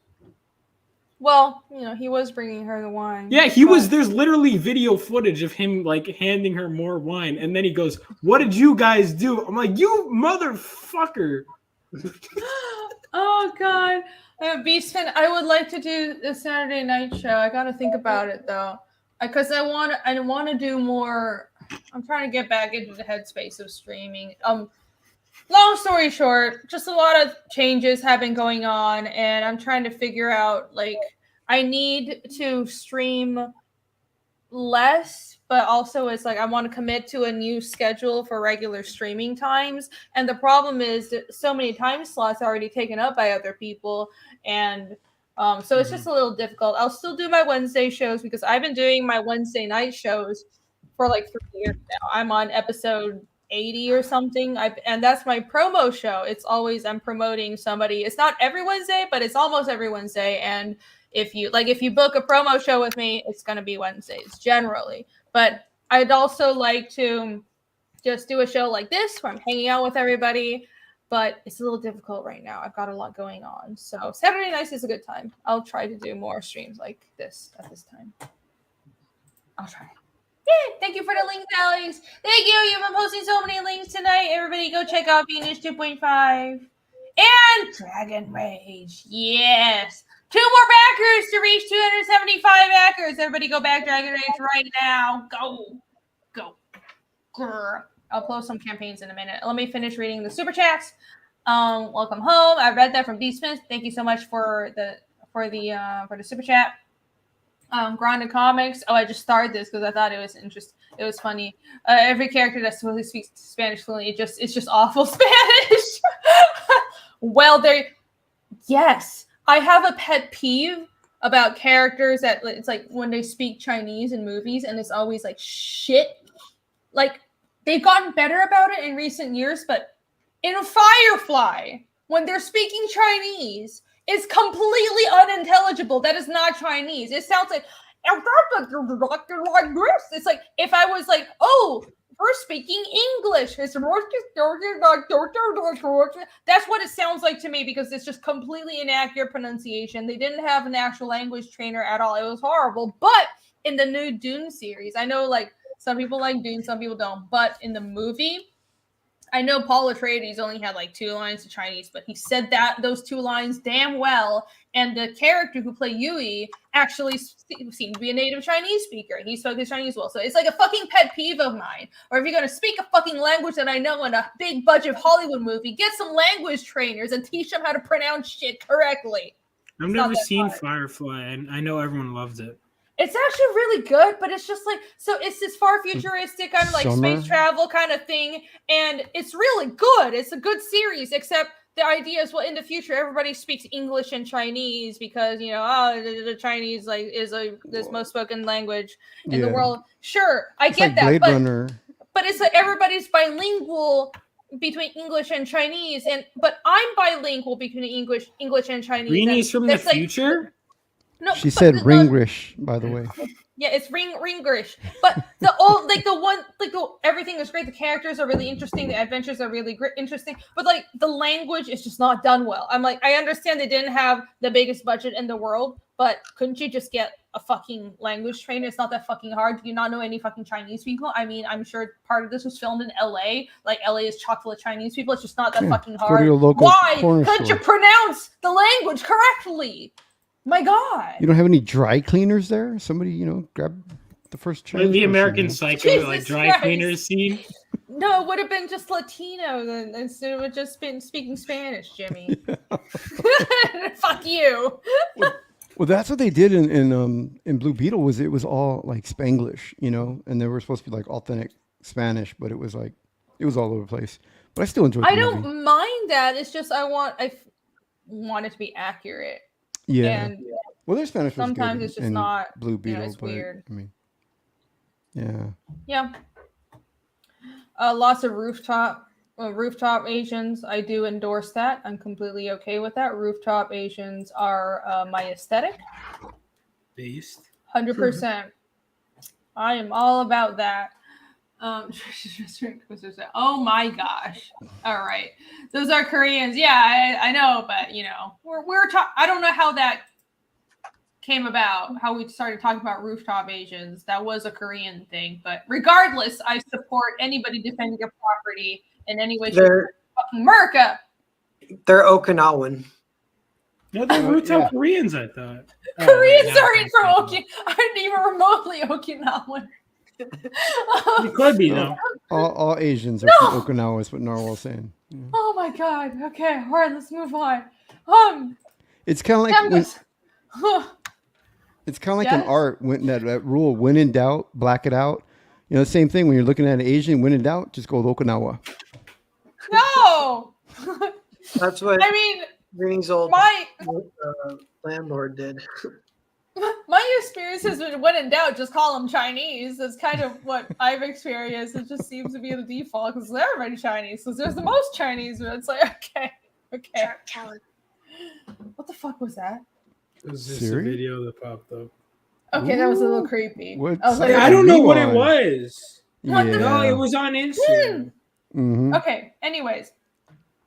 Well, he was bringing her the wine. Yeah, he was. There's literally video footage of him handing her more wine, and then he goes, "What did you guys do?" I'm like, "You motherfucker!" Oh God, Beastman, I would like to do a Saturday night show. I got to think about it though, because I want to do more. I'm trying to get back into the headspace of streaming. Long story short, just a lot of changes have been going on, and I'm trying to figure out, I need to stream less, but also it's I want to commit to a new schedule for regular streaming times. And the problem is that so many time slots are already taken up by other people, and so it's just a little difficult. I'll still do my Wednesday shows because I've been doing my Wednesday night shows for 3 years now. I'm on episode 80 or something. And that's my promo show. It's always I'm promoting somebody. It's not every Wednesday, but it's almost every Wednesday. And if you book a promo show with me, it's going to be Wednesdays generally. But I'd also like to just do a show like this where I'm hanging out with everybody, but it's a little difficult right now. I've got a lot going on. So Saturday nights is a good time. I'll try to do more streams like this at this time. I'll try. Yay! Thank you for the links, Alex. Thank you. You've been posting so many links tonight. Everybody go check out Venus 2.5 and Dragon Rage. Yes. 2 more backers to reach 275 backers. Everybody go back Dragon Rage right now. Go. Grr. I'll post some campaigns in a minute. Let me finish reading the super chats. Welcome home. I read that from B Smith. Thank you so much for the super chat. Granda Comics. Oh, I just started this because I thought it was interesting. It was funny. Every character that supposedly speaks Spanish fluently, it's just awful Spanish. Well, yes, I have a pet peeve about characters that it's when they speak Chinese in movies, and it's always shit. They've gotten better about it in recent years, but in Firefly, when they're speaking Chinese, it's completely unintelligible. That is not Chinese. It sounds like it's if I was oh, we're speaking English. That's what it sounds like to me, because it's just completely inaccurate pronunciation. They didn't have an actual language trainer at all. It was horrible. But in the new Dune series, I know some people like Dune, some people don't. But in the movie, I know Paul Atreides only had 2 lines of Chinese, but he said those 2 lines damn well. And the character who played Yui actually seemed to be a native Chinese speaker. He spoke his Chinese well. So it's a fucking pet peeve of mine. Or if you're going to speak a fucking language that I know in a big budget Hollywood movie, get some language trainers and teach them how to pronounce shit correctly. I've never seen Firefly, and I know everyone loves it. It's actually really good, but it's just so it's this far futuristic kind of space travel kind of thing, and it's really good. It's a good series, except the idea is, in the future everybody speaks English and Chinese because the Chinese is this most spoken language in the world. Sure, I get that, Blade Runner. But it's everybody's bilingual between English and Chinese, but I'm bilingual between English and Chinese. Reenie's from the future. No, she said Ringrish, by the way. Yeah, it's Ringrish. But everything is great. The characters are really interesting. The adventures are really interesting. But the language is just not done well. I'm I understand they didn't have the biggest budget in the world, but couldn't you just get a fucking language trainer? It's not that fucking hard. Do you not know any fucking Chinese people? I mean, I'm sure part of this was filmed in LA. LA is chock full of Chinese people. It's just not that fucking hard. Why couldn't you pronounce the language correctly? My God! You don't have any dry cleaners there? Somebody, grab the first chance. The American Psycho, dry cleaners scene. No, it would have been just Latino then, instead of just been speaking Spanish, Jimmy. Fuck you. Well, that's what they did in Blue Beetle. It was all Spanglish, and they were supposed to be authentic Spanish, but it was all over the place. But I still enjoyed it. I don't mind that. It's just I want it to be accurate. Yeah. And well, their Spanish was sometimes good it's just not Blue Beetle, it's but weird. I mean, yeah. Yeah. Lots of rooftop rooftop Asians, I do endorse that. I'm completely okay with that. Rooftop Asians are my aesthetic. Based. 100%. I am all about that. Oh my gosh! All right, those are Koreans. Yeah, I know, but we're I don't know how that came about. How we started talking about rooftop Asians. That was a Korean thing, but regardless, I support anybody defending their property in any way, shape, or fucking America. They're Okinawan. No, they're rooftop Koreans. I thought Koreans aren't from Okinawa. Aren't even remotely Okinawan. It could be though. All Asians are from Okinawa. Is what Narwhal's saying. Yeah. Oh my god. Okay. All right. Let's move on. It's kind of like it's kind of like an art. When that rule, when in doubt, black it out. Same thing when you're looking at an Asian. When in doubt, just go with Okinawa. No. That's what Green's old landlord did. My experience has been, when in doubt, just call them Chinese. That's kind of what I've experienced. It just seems to be the default because everybody Chinese. So there's the most Chinese, but it's like, okay. What the fuck was that? It was just a video that popped up. Okay, that was a little creepy. I don't know what it was. What the No, it was on Instagram. Mm-hmm. Okay, anyways.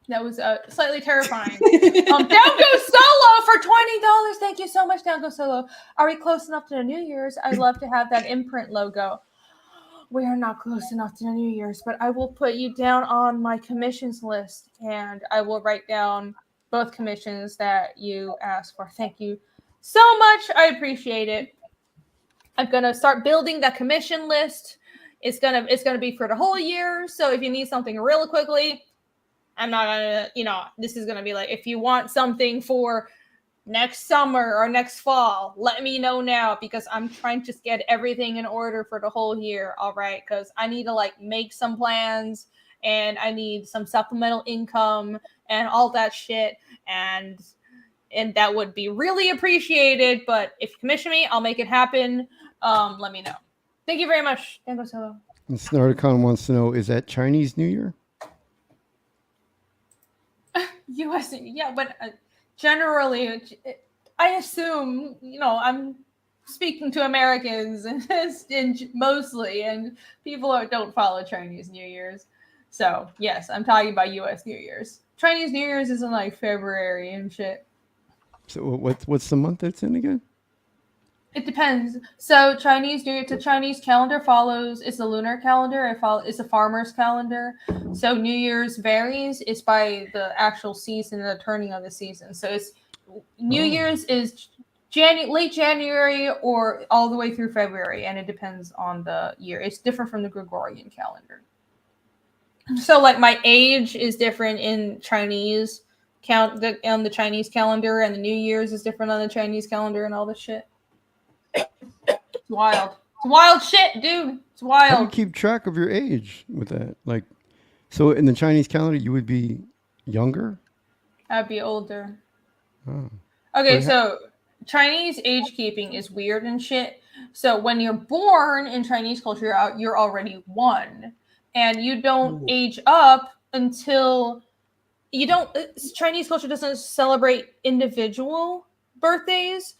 That was slightly terrifying. Down goes Solo for $20. Thank you so much, Down goes Solo. Are we close enough to the New Year's? I'd love to have that imprint logo. We are not close enough to the New Year's, but I will put you down on my commissions list, and I will write down both commissions that you asked for. Thank you so much. I appreciate it. I'm gonna start building that commission list. It's gonna be for the whole year. So if you need something real quickly, I'm not gonna, this is gonna be like, if you want something for next summer or next fall, let me know now because I'm trying to just get everything in order for the whole year. All right, because I need to make some plans and I need some supplemental income and all that shit, and that would be really appreciated. But if you commission me, I'll make it happen. Let me know. Thank you very much. And Snarticon wants to know, is that Chinese New Year? US, yeah, but generally, I assume, I'm speaking to Americans and mostly, and people don't follow Chinese New Year's. So, yes, I'm talking about US New Year's. Chinese New Year's is in February and shit. So, what's the month it's in again? It depends. So Chinese New Year, the Chinese calendar it's a lunar calendar. It's a farmer's calendar. So New Year's varies. It's by the actual season, the turning of the season. So it's New Year's is late January or all the way through February, and it depends on the year. It's different from the Gregorian calendar. So my age is different in Chinese on the Chinese calendar, and the New Year's is different on the Chinese calendar, and all this shit. It's wild. It's wild shit, dude. It's wild. How do you keep track of your age with that? So in the Chinese calendar, you would be younger? I'd be older. Oh. Okay, so Chinese age keeping is weird and shit. So when you're born in Chinese culture, you're already one. And you don't age up until Chinese culture doesn't celebrate individual birthdays.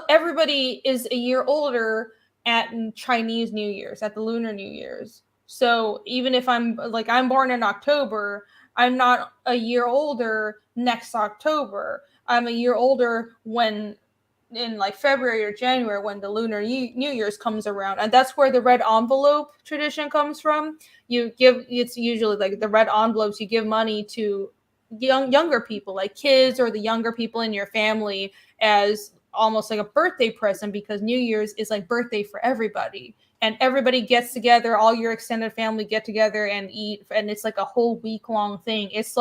Everybody is a year older at Chinese New Year's, at the Lunar New Year's. So even if I'm born in October, I'm not a year older next October. I'm a year older when in February or January when the Lunar New Year's comes around. And that's where the red envelope tradition comes from. It's usually the red envelopes, you give money to younger people, kids or the younger people in your family, as almost like a birthday present, because New Year's is birthday for everybody, and everybody gets together, all your extended family get together and eat, and it's a whole week-long thing. It's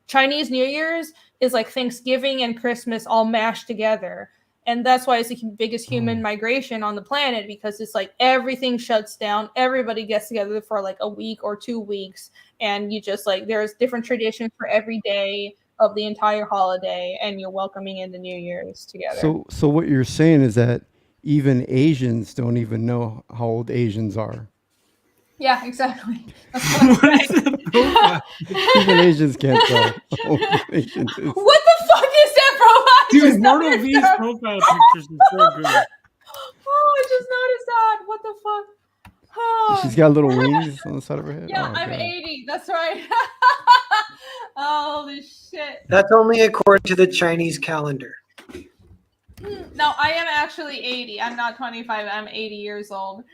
Chinese New Year's is Thanksgiving and Christmas all mashed together, and that's why it's the biggest human migration on the planet, because it's everything shuts down, everybody gets together for a week or 2 weeks, and you just there's different traditions for every day of the entire holiday, and you're welcoming in the New Year's together. So what you're saying is that even Asians don't even know how old Asians are. Yeah, exactly. That's what I'm saying. Even Asians can't tell. Asians is- What the fuck is that profile? I Dude, just Mortal noticed V's that. profile pictures are so good. Oh, I just noticed that. What the fuck? Oh. She's got little wings on the side of her head. Yeah, Oh, I'm God. 80. That's right. Holy shit. That's only according to the Chinese calendar. No, I am actually 80. I'm not 25. I'm 80 years old.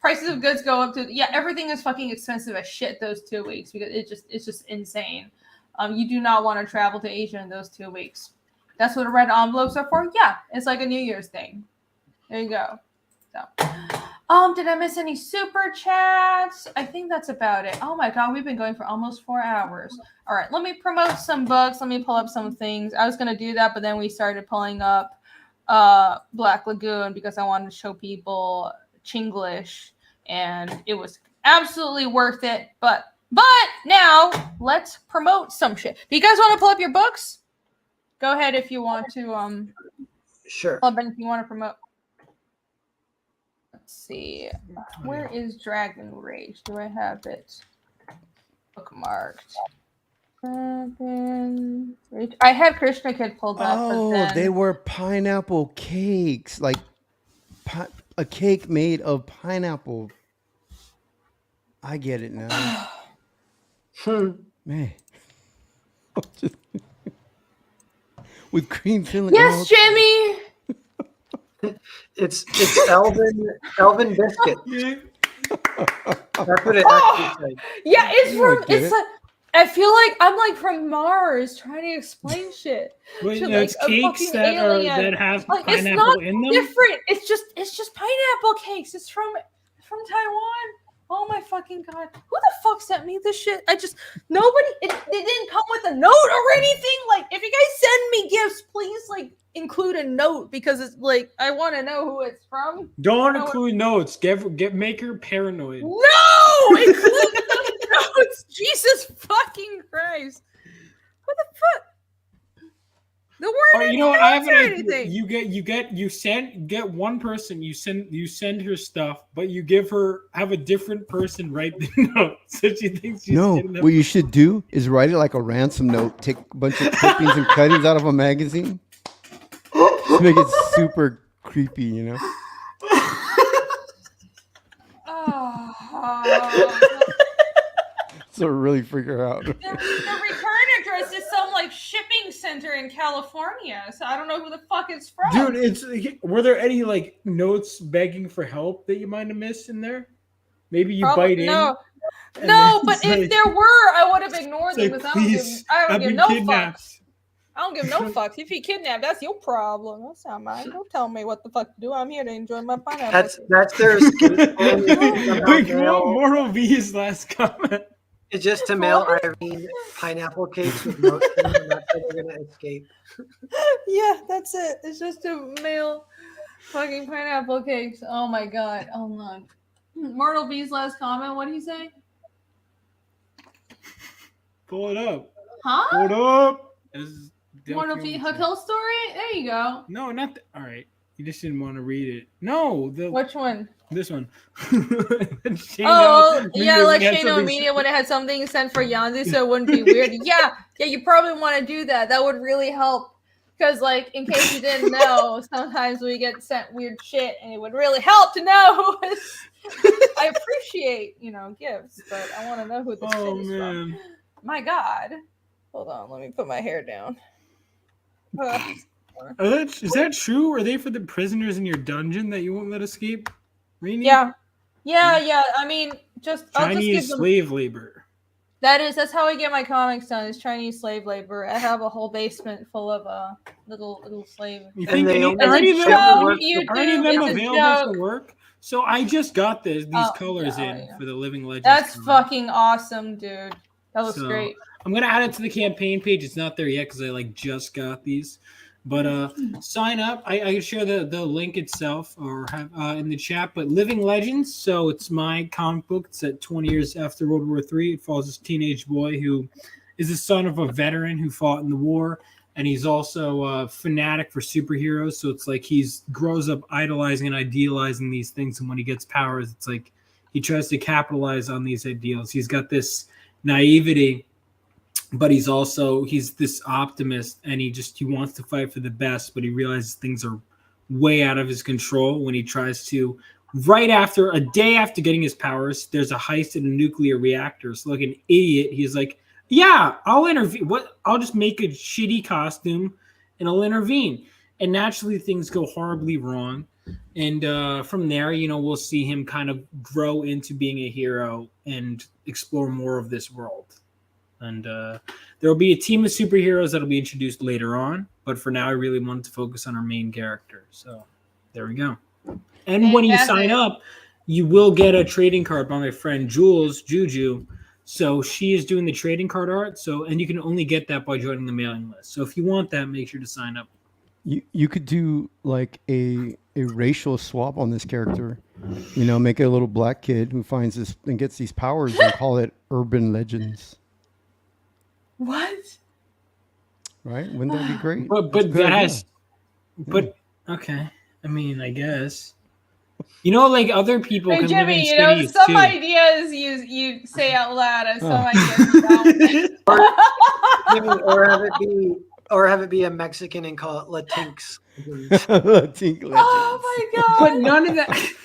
Prices of goods go up to everything is fucking expensive as shit those 2 weeks because it's just insane. You do not want to travel to Asia in those 2 weeks. That's what the red envelopes are for. Yeah, it's like a New Year's thing. There you go. So, did I miss any super chats? I think that's about it. Oh my god, we've been going for almost 4 hours. All right, let me promote some books. Let me pull up some things. I was gonna do that, but then we started pulling up Black Lagoon because I wanted to show people Chinglish, and it was absolutely worth it. But now let's promote some shit. Do you guys want to pull up your books? Go ahead if you want to. Sure. Pull up and if you want to promote. Let's see. Where is Dragon Rage? Do I have it bookmarked? Dragon Rage. I had Krishna Kid pulled up. Oh, but then... they were pineapple cakes, like a cake made of pineapple. I get it now. Man. With cream filling. Yes, Jimmy. It's Elvin biscuit. That's what it actually says. Yeah, it's from. It's it. like I feel like I'm like from Mars trying to explain shit. But to, it's like, a cakes fucking that alien. that have Like, it's pineapple not in them. different. It's just pineapple cakes. It's from Taiwan. Oh my fucking god! Who the fuck sent me this shit? Nobody. It didn't come with a note or anything. Like, if you guys send me gifts, please like include a note because it's like I want to know who it's from. Don't include notes. Make her paranoid. No, include the notes. Jesus fucking Christ! What the fuck? No word. You know what? I have an idea. Anything. Get one person. You send her stuff, but you have a different person write the note so she thinks she's No, getting them. what you should do is write it like a ransom note. Take a bunch of clippings and cuttings out of a magazine. Just make it super creepy, you know. So really freak her out. The return address is some like shipping center in California, so I don't know who the fuck it's from. Dude, were there any like notes begging for help that you might have missed in there? Maybe you bite in. No, and no, then but it's if like- there were, I would have ignored them like, because please, I don't I've give been no kidnapped. fucks. I don't give no fucks. If you kidnapped, that's your problem. That's not mine. Don't tell me what the fuck to do. I'm here to enjoy my pineapple. That's their escape plan. Wait, Mortal V's last comment. It's just to mail Irene pineapple cakes with notes in them, and that's how they're gonna escape. Yeah, that's it. It's just to mail fucking pineapple cakes. Oh my god. Hold on. Myrtle B's last comment. What did he say? Pull it up. Huh? Pull it up. Myrtle B Hill story? There you go. No, not all right. You just didn't want to read it. No, which one? This one. Yeah, like Shane Media when it had something sent for Yanzi, so it wouldn't be weird. Yeah, you probably want to do that. That would really help. Because, like, in case you didn't know, sometimes we get sent weird shit, and it would really help to know. I appreciate, gifts, but I want to know who this shit is from. My God. Hold on, let me put my hair down. Is that true? Are they for the prisoners in your dungeon that you won't let escape? Rini? Yeah. I mean, I'll just give them... slave labor. That's how I get my comics done. Is Chinese slave labor. I have a whole basement full of little slave. You think are any of them available for work? So I just got these colors for the Living Legends. That's fucking awesome, dude. That looks great. I'm gonna add it to the campaign page. It's not there yet because I just got these. But sign up. I can share the link itself or have in the chat. But Living Legends, so it's my comic book. It's set 20 years after World War III. It follows this teenage boy who is the son of a veteran who fought in the war. and he's also a fanatic for superheroes. So it's like he's grows up idolizing and idealizing these things, and when he gets powers, it's like he tries to capitalize on these ideals. He's got this naivety, but he's this optimist, and he wants to fight for the best, but he realizes things are way out of his control when he tries to. Right after a day after getting his powers, there's a heist in a nuclear reactor. So like an idiot, he's like, yeah, I'll intervene. I'll just make a shitty costume and I'll intervene. And naturally things go horribly wrong. And from there, we'll see him kind of grow into being a hero and explore more of this world. And there will be a team of superheroes that will be introduced later on. But for now, I really wanted to focus on our main character. So there we go. And when you sign up, you will get a trading card by my friend Juju. So she is doing the trading card art. And you can only get that by joining the mailing list. So if you want that, make sure to sign up. You could do like a racial swap on this character. Make it a little black kid who finds this and gets these powers and call it Urban Legends. What? Right? Wouldn't that be great? But that has. But okay. I mean, I guess. Like other people can live in cities some too. Ideas you say out loud and some ideas you don't. or have it be a Mexican and call it Latinx. Latinx Legends. Oh my god. But none of that. This is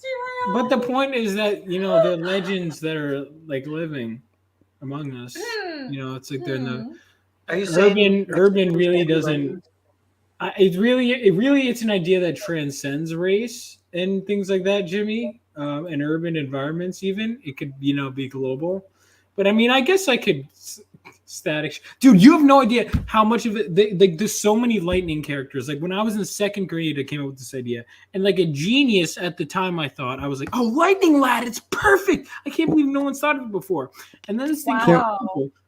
too real. But the point is that, the legends that are like living among us, it's like they're in the. Are you saying urban really doesn't. It's an idea that transcends race and things like that, Jimmy, and urban environments. Even it could, be global. But I mean, I guess I could static. Dude, you have no idea how much of it. There's so many lightning characters. Like when I was in second grade, I came up with this idea, and like a genius at the time, I was like, "Oh, lightning lad, it's perfect! I can't believe no one's thought of it before." And then this thing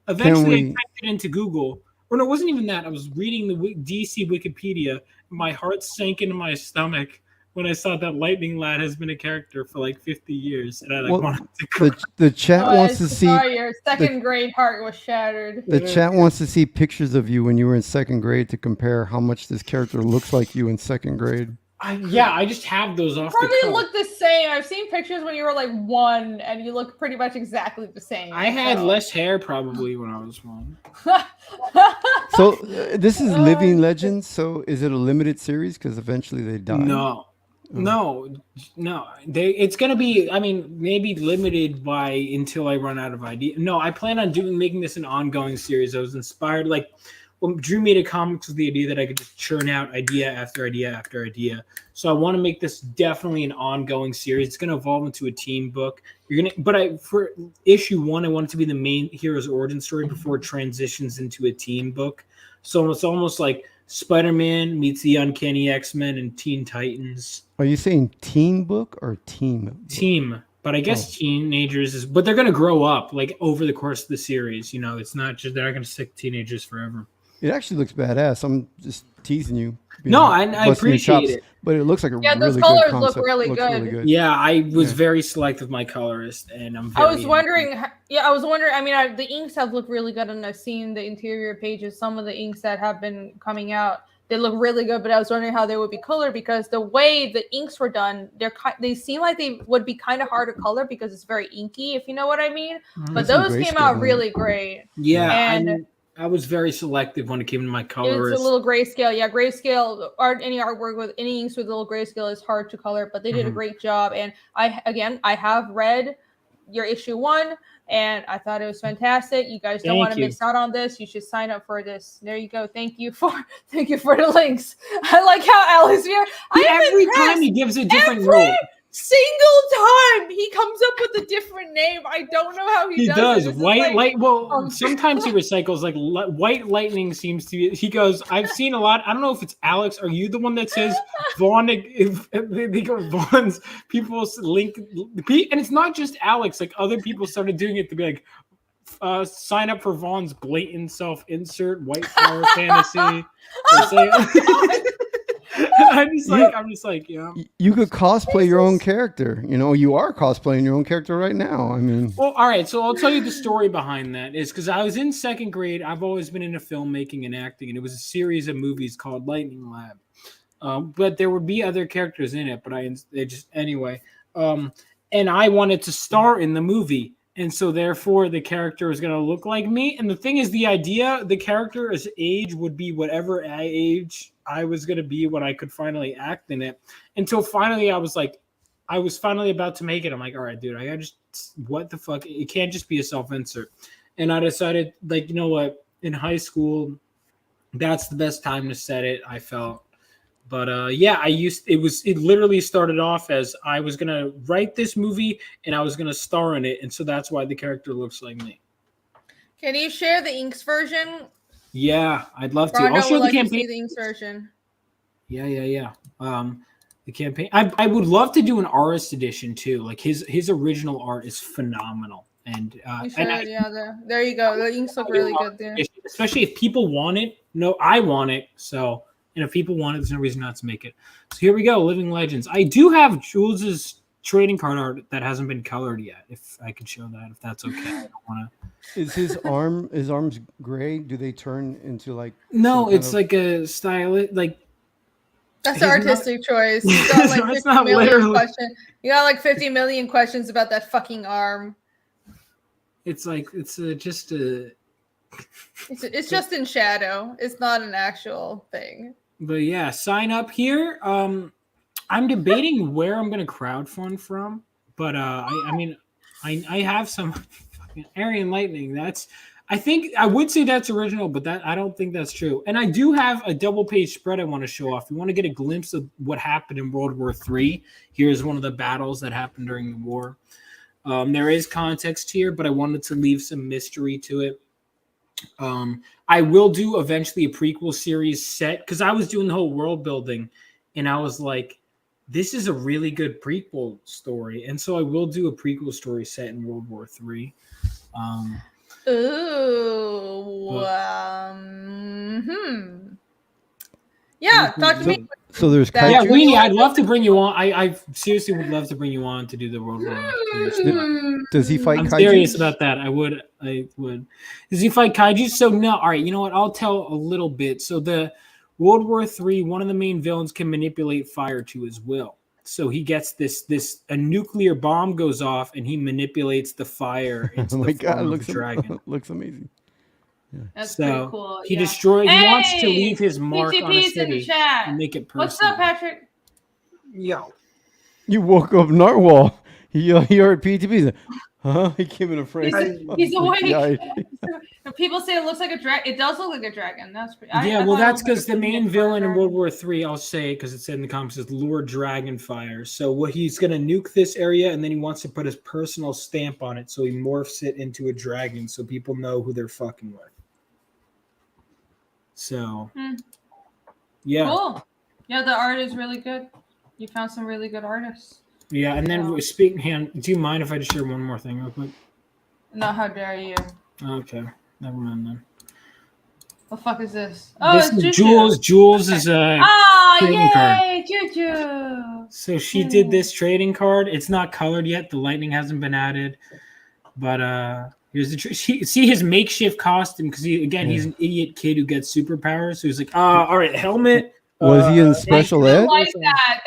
eventually I typed it into Google. Or no, it wasn't even that. I was reading the DC Wikipedia. My heart sank into my stomach when I saw that Lightning Lad has been a character for like 50 years. And I wanted to cry. The chat wants to see. Your second grade heart was shattered. The chat wants to see pictures of you when you were in second grade to compare how much this character looks like you in second grade. I just have those off probably the cuff. Look the same. I've seen pictures when you were like 1 and you look pretty much exactly the same. I had less hair probably when I was 1. So this is Living Legends. So is it a limited series? Because eventually they die. No. It's gonna be. I mean, maybe limited by until I run out of ideas. No, I plan on making this an ongoing series. I was inspired. Like when Drew made a comics with the idea that I could just churn out idea after idea after idea. So I want to make this definitely an ongoing series. It's going to evolve into a team book. For issue 1, I want it to be the main hero's origin story before it transitions into a team book. So it's almost like Spider-Man meets the Uncanny X-Men and Teen Titans. Are you saying teen book or team book? Team. But I guess teenagers but they're going to grow up like over the course of the series. It's not just they're not going to stick teenagers forever. It actually looks badass. I'm just teasing you. I appreciate it. But it looks like a really those good colors concept. look really good. Yeah, I was very selective with my colorist, and I'm very I was wondering. I mean, the inks have looked really good, and I've seen the interior pages. Some of the inks that have been coming out, they look really good. But I was wondering how they would be colored because the way the inks were done, they seem like they would be kind of hard to color because it's very inky, if you know what I mean. But those came out really great. Yeah, and I was very selective when it came to my colorist. It's a little grayscale. Yeah, grayscale. Any artwork with any inks with a little grayscale is hard to color, but they did a great job. And I have read your issue 1, and I thought it was fantastic. You guys don't want to miss out on this. You should sign up for this. There you go. Thank you for the links. I like how Alex here. Every time he gives a different role. Single time he comes up with a different name. I don't know how he does. He does. Sometimes he recycles. Like White Lightning seems to be. He goes. I've seen a lot. I don't know if it's Alex. Are you the one that says Vaughn? If they go Vaughn's people link, and it's not just Alex. Like other people started doing it to be like, sign up for Vaughn's blatant self-insert White Flower Fantasy. I'm just like, yeah. You could cosplay your own character. You know, you are cosplaying your own character right now. I mean, well, all right. So I'll tell you the story behind that is because I was in second grade. I've always been into filmmaking and acting, and it was a series of movies called Lightning Lab. But there would be other characters in it, but anyway. And I wanted to star in the movie. And so therefore the character is going to look like me. And the thing is, the character's age would be whatever age I was going to be when I could finally act in it. Until finally I was finally about to make it. I'm like, all right, dude, what the fuck? It can't just be a self-insert. And I decided, like, you know what? In high school, that's the best time to set it, I felt. But it literally started off as I was going to write this movie and I was going to star in it. And so that's why the character looks like me. Can you share the Inks version? Yeah, I'd love to. I'll show the campaign. See the Inks version. Yeah. The campaign. I would love to do an artist edition too. Like his original art is phenomenal. And there you go. The inks look really good there. Especially if people want it. No, I want it. So, and if people want it, there's no reason not to make it. So here we go, Living Legends. I do have Jules's trading card art that hasn't been colored yet. If I could show that, if that's okay. I don't want to. Is his arms gray? Do they turn into like? No, it's like a style. Like that's an artistic choice. You got like 50 million questions. You got like 50 million questions about that fucking arm. It's like it's just in shadow. It's not an actual thing. But yeah, sign up here. I'm debating where I'm going to crowdfund from, but I have some fucking Aryan Lightning. I think I would say that's original, but I don't think that's true. And I do have a double page spread I want to show off. You want to get a glimpse of what happened in World War III. Here's one of the battles that happened during the war. There is context here, but I wanted to leave some mystery to it. I will do eventually a prequel series set because I was doing the whole world building and I was like, this is a really good prequel story. And so I will do a prequel story set in World War III. Yeah, talk to me. So there's kaiju. Yeah, Weenie, I'd love to bring you on. I seriously would love to bring you on to do the World War III. Does he fight I'm kaiju? serious about that. I would. Does he fight kaiju? So no. All right. You know what? I'll tell a little bit. So the World War III, one of the main villains can manipulate fire to his will. So he gets a nuclear bomb goes off and he manipulates the fire into the form of a dragon. Looks amazing. Yeah. That's pretty cool. He destroys. He wants to leave his mark on a city and make it personal. What's up, Patrick? Yo. You woke up Narwhal. He heard PTP. Huh? He came in a phrase. He's awake. People say it looks like a dragon. It does look like a dragon. That's pretty. That's because the main villain in World War III, I'll say, because it said in the comics, is Lord Dragonfire. So what he's going to nuke this area, and then he wants to put his personal stamp on it, so he morphs it into a dragon, so people know who they're fucking with. So, yeah. Cool. Yeah, the art is really good. You found some really good artists. Yeah, and then speaking, do you mind if I just share one more thing real quick? No, how dare you? Okay, never mind then. What the fuck is this? Oh, this is Jules. Jules is a trading card. Juju. So she did this trading card. It's not colored yet. The lightning hasn't been added. But here's the see his makeshift costume because he's an idiot kid who gets superpowers. So he's like, all right, helmet. Was he in special ed? Like that.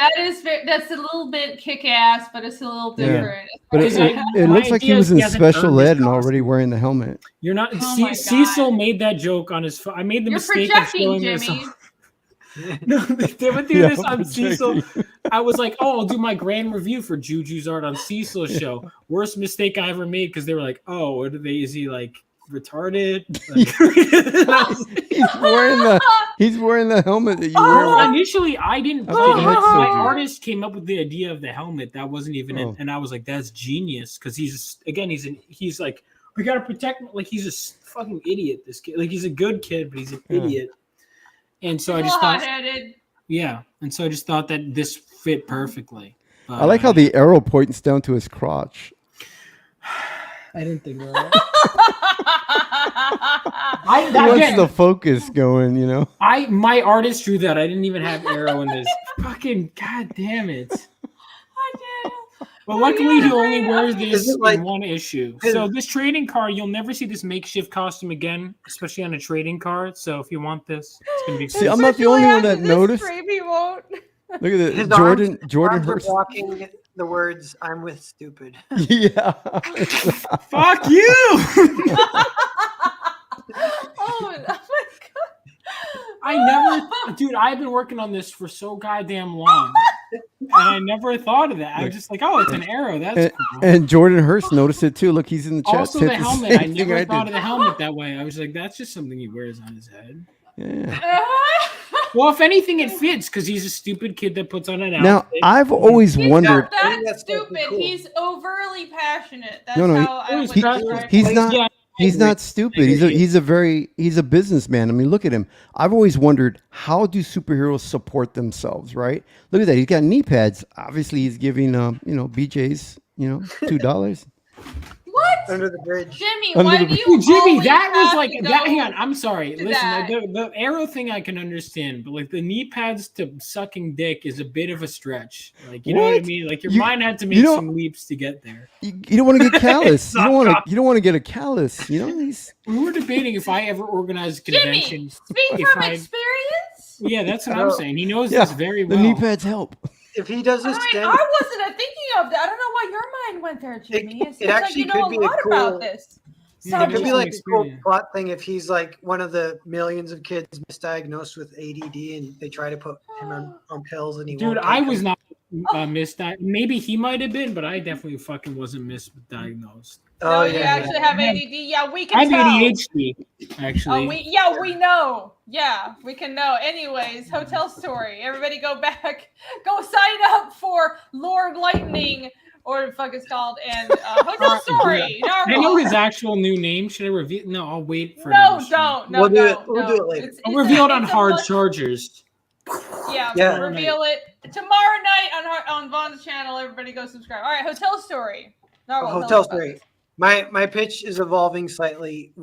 That's a little bit kick-ass, but it's a little different. Yeah. But it looks like he was in special ed and already wearing the helmet. You're not. Cecil made that joke on his phone. I made the mistake of showing this. No, they would do this on Cecil. I was like, I'll do my grand review for Juju's art on Cecil's show. Worst mistake I ever made because they were like, oh, what are they? Is he like retarded? He's wearing the helmet that you wear. Initially, I didn't. My artist came up with the idea of the helmet. That wasn't even it, and I was like, "That's genius." Because he's like, we gotta protect him. Like he's a fucking idiot. This kid, like he's a good kid, but he's an idiot. And so I just thought, and so I just thought that this fit perfectly. I like how the arrow points down to his crotch. I didn't think about that. What's the focus going? You know. My artist drew that. I didn't even have arrow in this. Fucking god damn it. I did. But luckily, he only wears this like- in one issue. So this trading card, you'll never see this makeshift costume again, especially on a trading card. So if you want this, it's gonna be. See, I'm not the only one that noticed. He won't. Look at it, His Jordan arms are Hurst. blocking the words "I'm with stupid." Yeah. Fuck you. Oh my god. Dude, I've been working on this for so goddamn long. And I never thought of that. I'm just like, oh, it's an arrow. That's cool. And Jordan Hurst noticed it too. Look, he's in the chat. Also, the helmet. I never thought of the helmet that way. I was like, that's just something he wears on his head. Yeah. Well, if anything, it fits because he's a stupid kid that puts on an outfit. Now, I've always wondered. That's stupid. Cool. He's overly passionate. That's No, how I would describe he's him. not. Yeah, He's not stupid. He's a businessman. I mean, look at him. I've always wondered, how do superheroes support themselves, right? Look at that. He's got knee pads. Obviously, he's giving BJ's, $2. What? Under the bridge. Jimmy, Under why the do you bridge. Jimmy, always that was have like to that. go Hang on, I'm sorry. to Listen, that? the arrow thing I can understand, but like the knee pads to sucking dick is a bit of a stretch. Like you know what I What? mean? Like your You- mind had to make you don't- some leaps to get there. You don't want to get callous. You don't want to get a callus. We were debating if I ever organized a Jimmy, convention. speak if from I- experience. Yeah, that's what I'm saying. He knows Yeah, this very the well. knee pads help. If he does this, I wasn't thinking of that. I don't know why your mind went there, Jimmy. It seems actually like you know could a be a lot cool- about this. Yeah, it could be like a cool experience. plot thing if he's like one of the millions of kids misdiagnosed with ADD and they try to put him on pills and he Dude, won't. I take was them. not misdiagnosed. Maybe he might have been, but I definitely fucking wasn't misdiagnosed. Oh, You actually have ADD. Yeah, we can I have tell. ADHD, actually. We know. Yeah, we can know. Anyways, Hotel Story. Everybody go back. Go sign up for Lord Lightning or the fuck it's called and Hotel Story. I know his actual new name. Should I reveal? No, I'll wait for No, another don't. No, We'll do don't. it. We'll do it later. I'll reveal it on it's a Hard look- Chargers. Yeah, reveal it tomorrow night on Vaughn's channel. Everybody go subscribe. All right, Hotel Story. Narwhal, tell Hotel us about Story. this. My pitch is evolving slightly.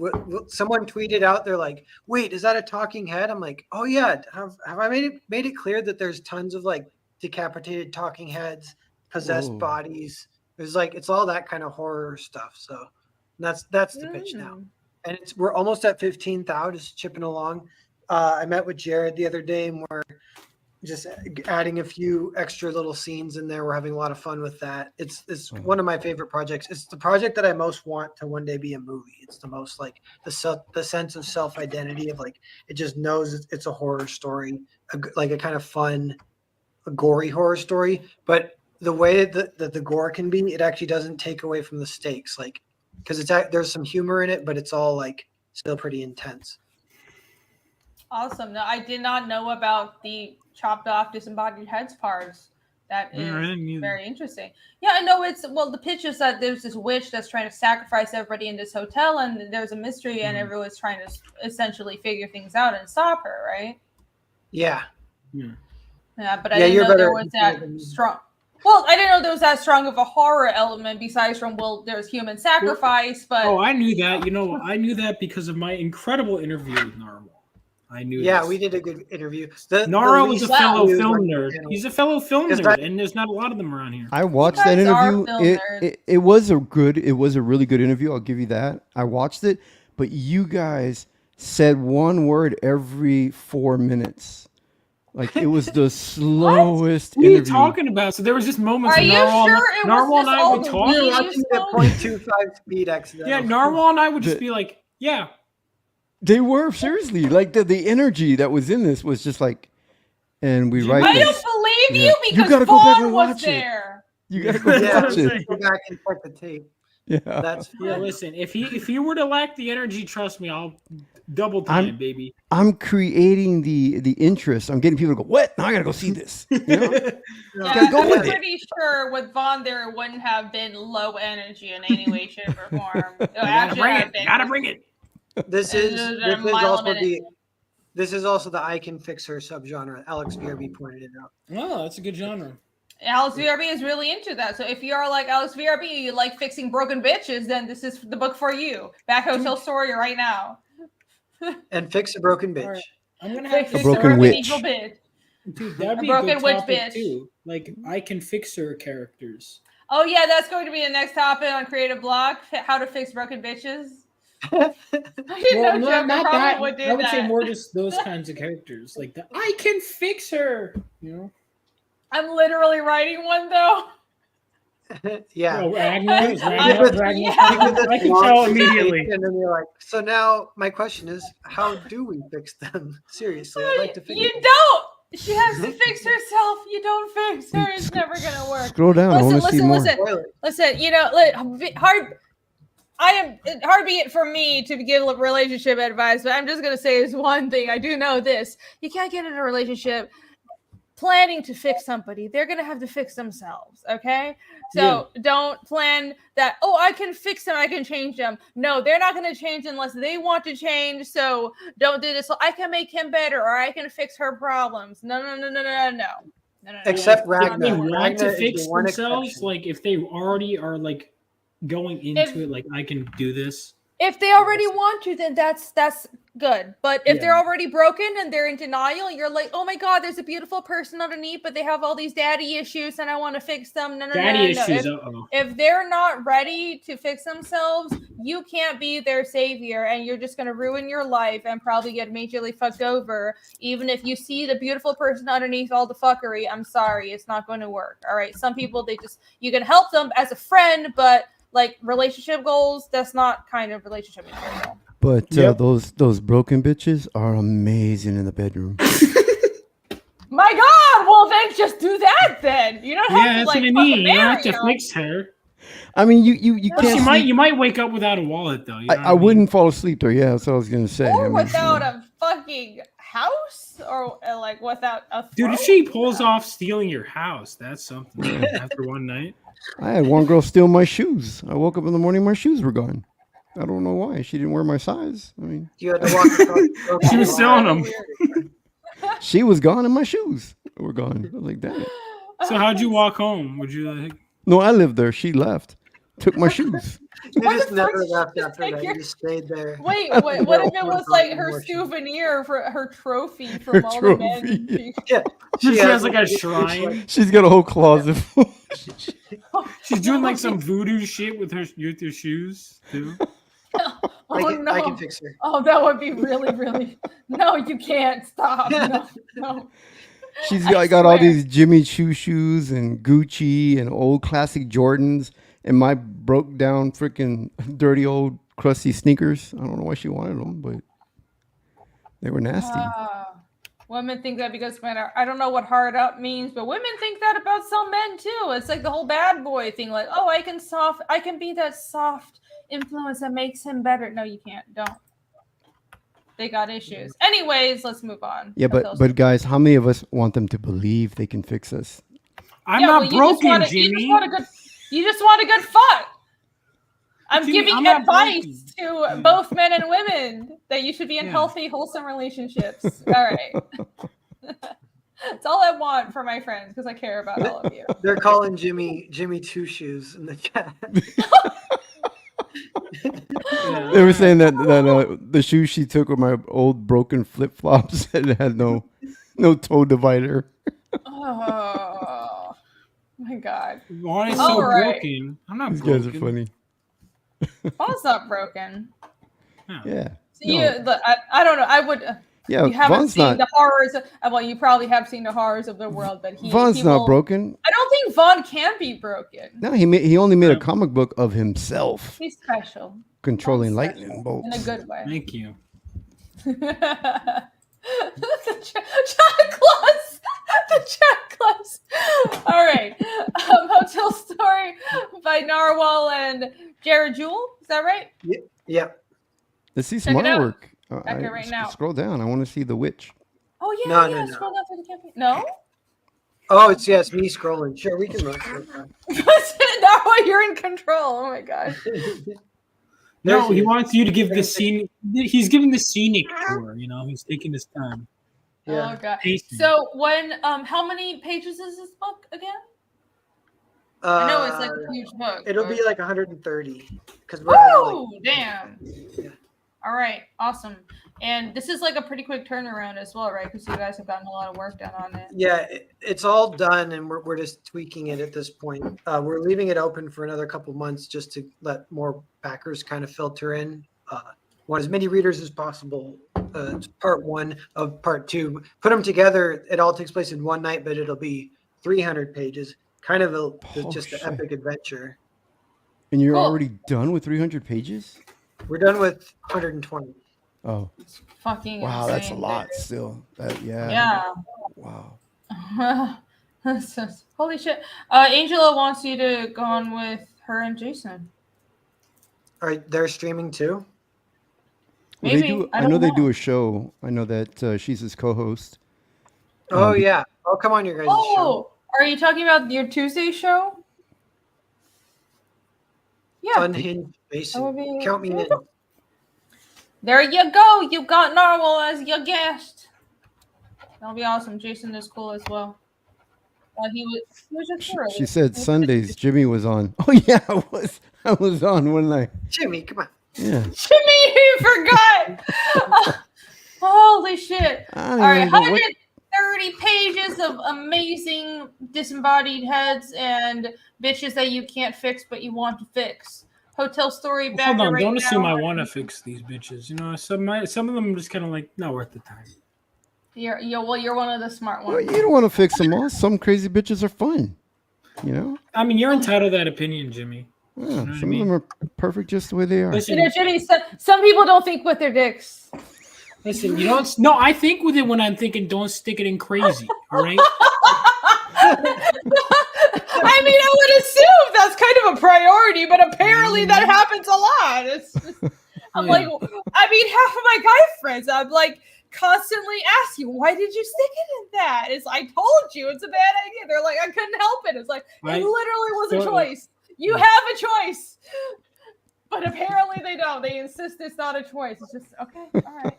Someone tweeted out, they're like, "Wait, is that a talking head?" I'm like, "Oh yeah." Have I made it clear that there's tons of like decapitated talking heads, possessed Whoa. bodies? There's like it's all that kind of horror stuff. So that's the pitch now, and we're almost at 15,000, just chipping along. I met with Jared the other day, and we're just adding a few extra little scenes in there. We're having a lot of fun with that. It's one of my favorite projects. It's the project that I most want to one day be a movie. It's the most like the sense of self-identity of like it just knows it's a horror story, like a kind of fun, a gory horror story. But the way that the gore can be, it actually doesn't take away from the stakes, like because there's some humor in it, but it's all like still pretty intense. Awesome. No, I did not know about the chopped off disembodied heads parts. That is very interesting. Yeah, I know the pitch is that there's this witch that's trying to sacrifice everybody in this hotel and there's a mystery and everyone's trying to essentially figure things out and stop her, right? Yeah. Yeah, but I didn't know there was that strong. Well, I didn't know there was that strong of a horror element besides from, there's human sacrifice, but... Oh, I knew that. I knew that because of my incredible interview with Narwhal. I knew we did a good interview. Narwhal is a fellow film nerd. He's a fellow film nerd, and there's not a lot of them around here. I watched that interview. It was a really good interview. I'll give you that. I watched it, but you guys said one word every 4 minutes. Like it was the slowest What are interview. you talking about? So there was just moments. Are you sure it Narwhal was and just I all would the talk. You're watching the 0.25 speed accident. Yeah, Narwhal and I would just be like, yeah. They were seriously like the energy that was in this was just like, and we write. I this. don't believe you because gotta go back Vaughn and was watch it. there. You gotta go watch it. Go back and check the tape. Yeah, that's fun. Yeah. Listen, if he were to lack the energy, trust me, I'll double time, baby. I'm creating the interest. I'm getting people to go, what? Now I gotta go see this. You know? Yeah, go I'm with it. pretty sure with Vaughn there it wouldn't have been low energy in any way, shape, or form. Gotta bring it. This is also the I can fix her subgenre. Alex VRB pointed it out. Oh, that's a good genre. Alex VRB is really into that. So if you are like Alex VRB, you like fixing broken bitches, then this is the book for you. Back Hotel Story right now. And fix a broken bitch. All right. I'm gonna have A broken witch. Evil bitch. Dude, that'd be A a good broken witch topic bitch. too. Like I can fix her characters. Oh yeah, that's going to be the next topic on Creative Block: how to fix broken bitches. I didn't Well, know Joker not probably that. would do I would that. say more just those kinds of characters, like the I can fix her. You know. I'm literally writing one though. Yeah. Oh, Ragnar, is I- Ragnar, yeah. I can tell immediately. And then you're like, so now my question is, how do we fix them? Seriously, I'd like to fix You them. don't. She has to fix herself. You don't fix her. It's never gonna work. Scroll down. I want to see more. Listen. You know, hard be it for me to give relationship advice, but I'm just gonna say is one thing. I do know this: you can't get in a relationship planning to fix somebody. They're gonna have to fix themselves. Okay, so don't plan that. Oh, I can fix them. I can change them. No, they're not gonna change unless they want to change. So don't do this. So I can make him better, or I can fix her problems. No. Except If Ragnar. they want Ragnar to is fix the one themselves, exception. like if they already are like going into it, like I can do this. If they already want to, then that's good. But if they're already broken and they're in denial, you're like, oh my God, there's a beautiful person underneath, but they have all these daddy issues and I want to fix them. No. Daddy issues. If they're not ready to fix themselves, you can't be their savior and you're just going to ruin your life and probably get majorly fucked over. Even if you see the beautiful person underneath all the fuckery, I'm sorry, it's not going to work. All right. Some people, you can help them as a friend, but like relationship goals, that's not kind of relationship material. But those broken bitches are amazing in the bedroom. My God! Well, then just do that. Then you don't have to that's like. what I mean. You don't marry have to them. fix her. I mean, you can't. You might wake up without a wallet though. You know I wouldn't fall asleep there. Yeah, that's what I was gonna say. Or without a fucking house, or like without a. Dude, if she pulls off stealing your house, that's something. After one night. I had one girl steal my shoes. I woke up in the morning, my shoes were gone. I don't know why. She didn't wear my size. I mean, you had to walk across. She was selling them. She was gone and my shoes were gone. I was like, damn it. So how'd you walk home? Would you like? No, I lived there. She left. Took my shoes. You just never left after that. You just stayed there. Wait, what if it was like her souvenir for her trophy from all the men? Yeah, she has like a shrine. She's got a whole closet full. She's doing like some voodoo shit with her shoes too. I can fix her. Oh, that would be really, really. No, you can't stop. No. She's got all these Jimmy Choo shoes and Gucci and old classic Jordans and my broke down freaking dirty old crusty sneakers. I don't know why she wanted them, but they were nasty. Women think that because men are, I don't know what hard up means, but women think that about some men too. It's like the whole bad boy thing, like, oh, I can be that soft influence that makes him better. No, you can't. Don't. They got issues. Anyways, let's move on. Yeah, but guys, how many of us want them to believe they can fix us? I'm not broken, Jimmy. You just want a good fuck. I'm giving advice to both men and women that you should be in healthy, wholesome relationships. All right. That's all I want for my friends because I care about all of you. They're calling Jimmy Two Shoes in the chat. They were saying that the shoes she took were my old broken flip flops that had no toe divider. Oh my God! Why is so broken? I'm not These broken. guys are funny. Paul's not broken. Yeah. So I don't know. I would. Yeah, you haven't Vaughn's seen not. the horrors. Well, you probably have seen the horrors of the world, but Vaughn's not broken. I don't think Vaughn can be broken. No, he only made a comic book of himself He's special. controlling lightning bolts. In a good way. Thank you. The chat class. The chat class. All right. Hotel Story by Narwhal and Jared Jewell. Is that right? Yeah. Let's see Check some it out. artwork. Check it right now. Scroll down. I want to see the witch. Oh yeah, No, yeah. no. Scroll down through the campaign. No. Oh, it's me scrolling. Sure, we can run. Narwhal, you're in control. Oh my God. No, he wants you to give the scene. He's giving the scenic tour. You know, he's taking his time. Yeah. Oh God. So when how many pages is this book again? I know it's like a huge book. It'll but... be like 130 because Oh damn! Yeah. All right, awesome. And this is like a pretty quick turnaround as well, right? Because you guys have gotten a lot of work done on it. Yeah, it's all done, and we're just tweaking it at this point. We're leaving it open for another couple months just to let more backers kind of filter in. Want as many readers as possible. It's part 1 of part 2. Put them together. It all takes place in one night, but it'll be 300 pages. Kind of just an epic adventure. And you're already done with 300 pages? We're done with 120. Oh. It's fucking wow, insane. that's a lot still. Yeah. Yeah. Wow. Holy shit. Angela wants you to go on with her and Jason. All right, they're streaming too? Well, they do. I know they do a show. I know that she's his co-host. Oh, yeah. I'll come on your guys' show. Are you talking about your Tuesday show? Yeah. Unhinged Basin. Count me in. There you go. You got Narwhal as your guest. That'll be awesome. Jason is cool as well. He was just early. She said Sundays Jimmy was on. Oh yeah, I was on one night. Jimmy, come on. Yeah. Jimmy, you forgot. Holy shit. All right, 130 pages of amazing disembodied heads and bitches that you can't fix but you want to fix. Hotel story back. Hold on, right don't assume now. I want to fix these bitches. You know, some of them are just kind of like not worth the time. You're one of the smart ones. Well, you don't want to fix them all. Some crazy bitches are fun. You know? I mean, you're entitled to that opinion, Jimmy. Yeah, You know what some I mean? of them are perfect just the way they are. Listen, Jimmy, some people don't think with their dicks. Listen, you don't. No, I think with it when I'm thinking, don't stick it in crazy. All right. I mean, I would assume that's kind of a priority, but apparently that happens a lot. I'm like, I mean, half of my guy friends, I'm like constantly asking, why did you stick it in that? It's I told you it's a bad idea. They're like, I couldn't help it. It's like it literally was a choice. You have a choice, but apparently they don't. They insist it's not a choice. It's just okay. All right.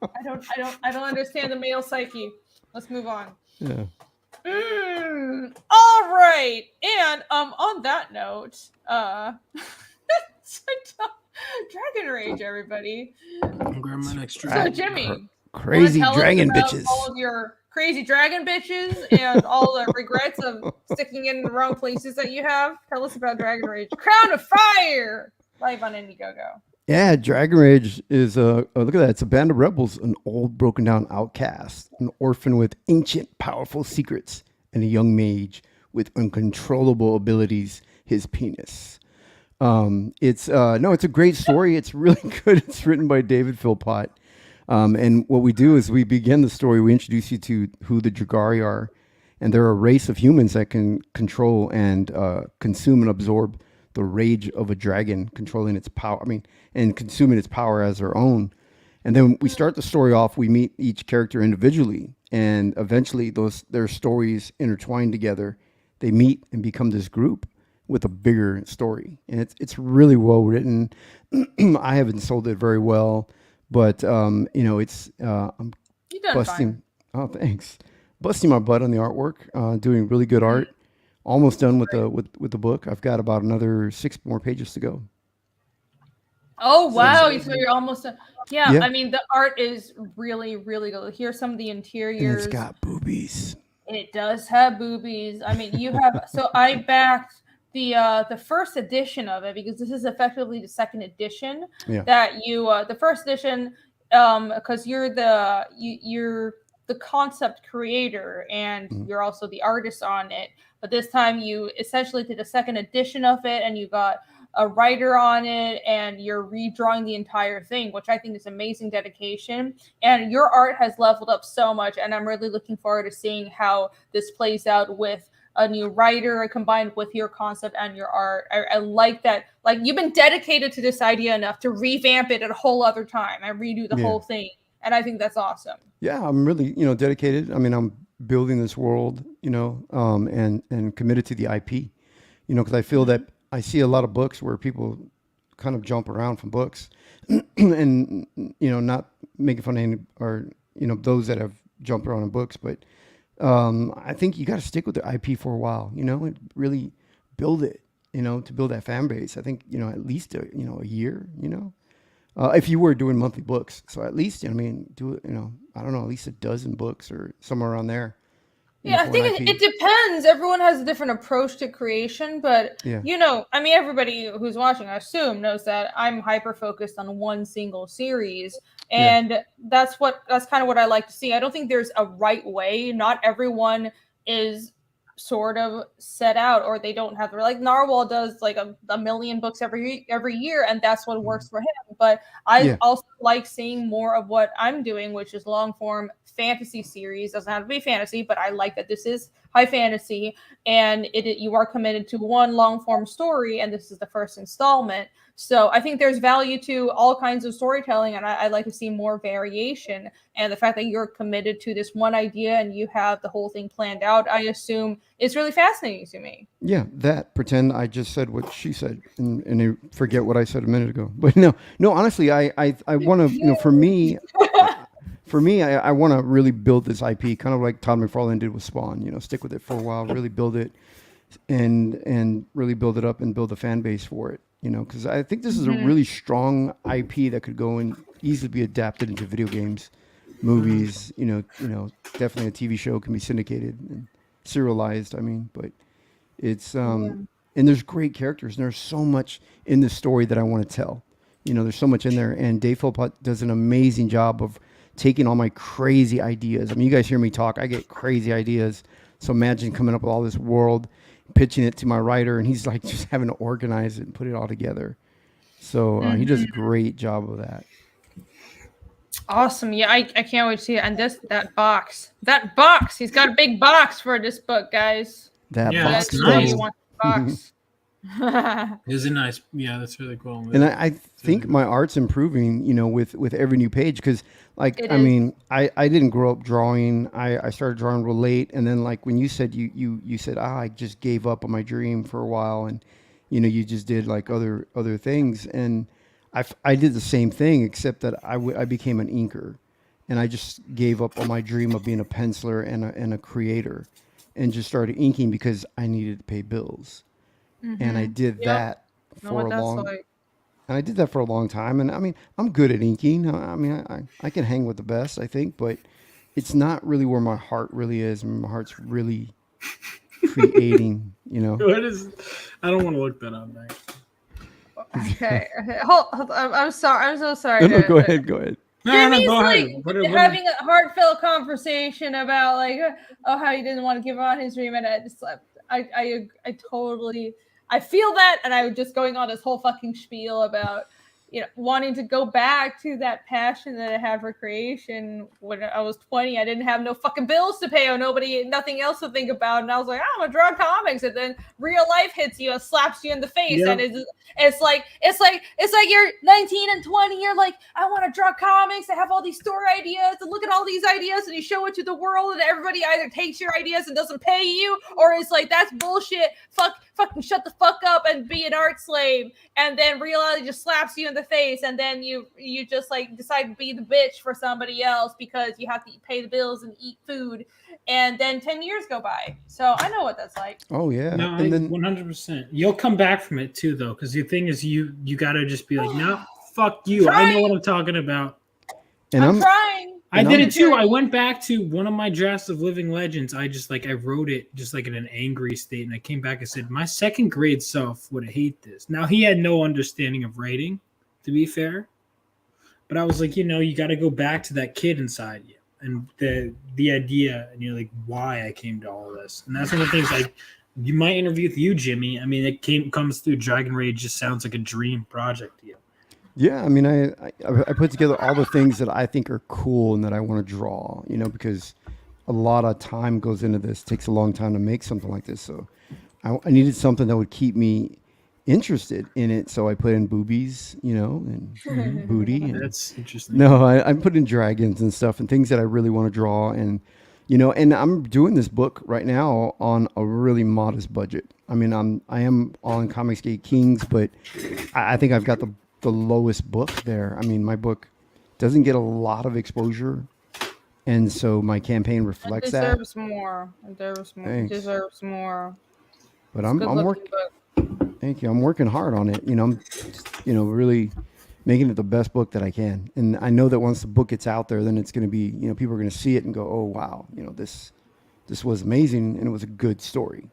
I don't understand the male psyche. Let's move on. Yeah. All right. And on that note, Dragon Rage, everybody. I'm grabbing my next So Jimmy, crazy tell us dragon about bitches. all of your crazy dragon bitches and all the regrets of sticking in the wrong places that you have. Tell us about Dragon Rage. Crown of Fire, live on Indiegogo. Yeah, Dragon Rage is look at that. It's a band of rebels, an old broken down outcast, an orphan with ancient powerful secrets, and a young mage with uncontrollable abilities, his penis. It's a great story. It's really good. It's written by David Philpott. And what we do is we begin the story. We introduce you to who the Dragari are, and they're a race of humans that can control and consume and absorb the rage of a dragon, controlling its power. And consuming its power as their own. And then we start the story off. We meet each character individually, and eventually their stories intertwine together. They meet and become this group with a bigger story, and it's really well written. I haven't sold it very well, but I'm busting. Oh, thanks. Busting my butt on the artwork. Doing really good art. Almost done with the book. I've got about another 6 more pages to go. Oh wow! So you're almost done. Yeah, Yeah. I mean the art is really, really good. Here's some of the interiors. And it's got boobies. It does have boobies. I mean, you have. So I backed the first edition of it because this is effectively the second edition. Yeah. That you the first edition because you're the concept creator and you're also the artist on it. But this time you essentially did a second edition of it, and you got a writer on it, and you're redrawing the entire thing, which I think is amazing dedication. And your art has leveled up so much, and I'm really looking forward to seeing how this plays out with a new writer combined with your concept and your art. I like that. Like, you've been dedicated to this idea enough to revamp it at a whole other time and redo the whole thing. And I think that's awesome. Yeah, I'm really, dedicated. I mean, I'm building this world, and committed to the IP, because I feel that I see a lot of books where people kind of jump around from books and, not making fun of any, or, those that have jumped around in books. But I think you got to stick with the IP for a while, and really build it, to build that fan base. I think, at least, a year, if you were doing monthly books. So at least, I mean, do it, I don't know, at least a dozen books or somewhere around there. Yeah, I think it depends. Everyone has a different approach to creation, but I mean, everybody who's watching, I assume, knows that I'm hyper focused on one single series, and that's kind of what I like to see. I don't think there's a right way. Not everyone is sort of set out, or they don't have like Narwhal does like a million books every year, and that's what works for him. But I also like seeing more of what I'm doing, which is long form fantasy series. Doesn't have to be fantasy, but I like that this is high fantasy, and you are committed to one long form story, and this is the first installment. So I think there's value to all kinds of storytelling, and I like to see more variation. And the fact that you're committed to this one idea and you have the whole thing planned out, I assume is really fascinating to me. Yeah, pretend I just said what she said and forget what I said a minute ago. But no, honestly, I want to, for me, I want to really build this IP, kind of like Todd McFarlane did with Spawn. Stick with it for a while, really build it, and really build it up and build a fan base for it. Because I think this is a really strong IP that could go and easily be adapted into video games, movies. Definitely a TV show can be syndicated and serialized. I mean, but it's and there's great characters, and there's so much in the story that I want to tell. There's so much in there, and Dave Philpott does an amazing job of taking all my crazy ideas. I mean, you guys hear me talk, I get crazy ideas. So imagine coming up with all this world, pitching it to my writer, and he's like just having to organize it and put it all together. So he does a great job of that. Awesome. Yeah, I can't wait to see it. And that box, he's got a big box for this book, guys. That box. Nice. You want the box. Is it nice? Yeah, that's really cool. And I think my art's improving, with every new page, because I didn't grow up drawing. I started drawing real late, and then like when you said you said I just gave up on my dream for a while, and you just did like other things, and I did the same thing, except that I became an inker, and I just gave up on my dream of being a penciler and a creator, and just started inking because I needed to pay bills. And I did that for I did that for a long time. And I mean, I'm good at inking. I mean, I can hang with the best, I think, but it's not really where my heart really is. My heart's really creating, What is? I don't want to look that up, man. Okay. I'm sorry. I'm so sorry. No, go ahead. Jimmy's having a heartfelt conversation about how he didn't want to give on his dream, and I totally. I feel that, and I was just going on this whole fucking spiel about, wanting to go back to that passion that I had for creation when I was 20. I didn't have no fucking bills to pay or nothing else to think about, and I was like, I'm gonna draw comics, and then real life hits you and slaps you in the face, and it's like you're 19 and 20, you're like, I want to draw comics, I have all these story ideas, and look at all these ideas, and you show it to the world, and everybody either takes your ideas and doesn't pay you, or it's like, that's bullshit, fucking shut the fuck up and be an art slave, and then reality just slaps you in the face, and then you just like decide to be the bitch for somebody else because you have to pay the bills and eat food, and then 10 years go by. So I know what that's like. Oh yeah. No, and then 100%. You'll come back from it too, though, because the thing is, you gotta just be like, no, fuck you. I know what I'm talking about. And I'm trying. I did it too. I went back to one of my drafts of Living Legends. I wrote it just like in an angry state, and I came back and said, my second grade self would hate this. Now, he had no understanding of writing, to be fair, but I was like, you got to go back to that kid inside you and the idea, and you're like, why I came to all this. And that's one of the things, like, you might interview with you, Jimmy. I mean, it comes through Dragon Rage, just sounds like a dream project to you. Yeah, I mean, I put together all the things that I think are cool and that I want to draw, because a lot of time goes into this. It takes a long time to make something like this. So I needed something that would keep me interested in it. So I put in boobies, and booty. And, that's interesting. No, I put in dragons and stuff and things that I really want to draw. And, and I'm doing this book right now on a really modest budget. I mean, I am on Comicsgate Kings, but I think I've got the lowest book there. I mean, my book doesn't get a lot of exposure, and so my campaign reflects that. It deserves more. It deserves more. But I'm working. Thank you. I'm working hard on it. I'm, really making it the best book that I can. And I know that once the book gets out there, then it's going to be, people are going to see it and go, oh, wow, this was amazing. And it was a good story,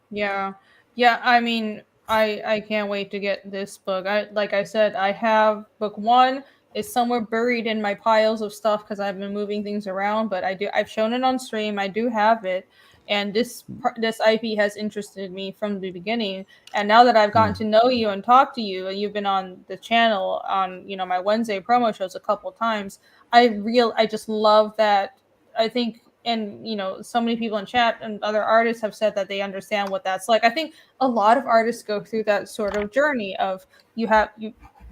Yeah. Yeah. I mean, I can't wait to get this book. Like I said, I have book 1 is somewhere buried in my piles of stuff because I've been moving things around, but I've shown it on stream. I do have it. And this IP has interested me from the beginning. And now that I've gotten to know you and talk to you, and you've been on the channel on, my Wednesday promo shows a couple times, I just love that. I think, and so many people in chat and other artists have said that they understand what that's like. I think a lot of artists go through that sort of journey of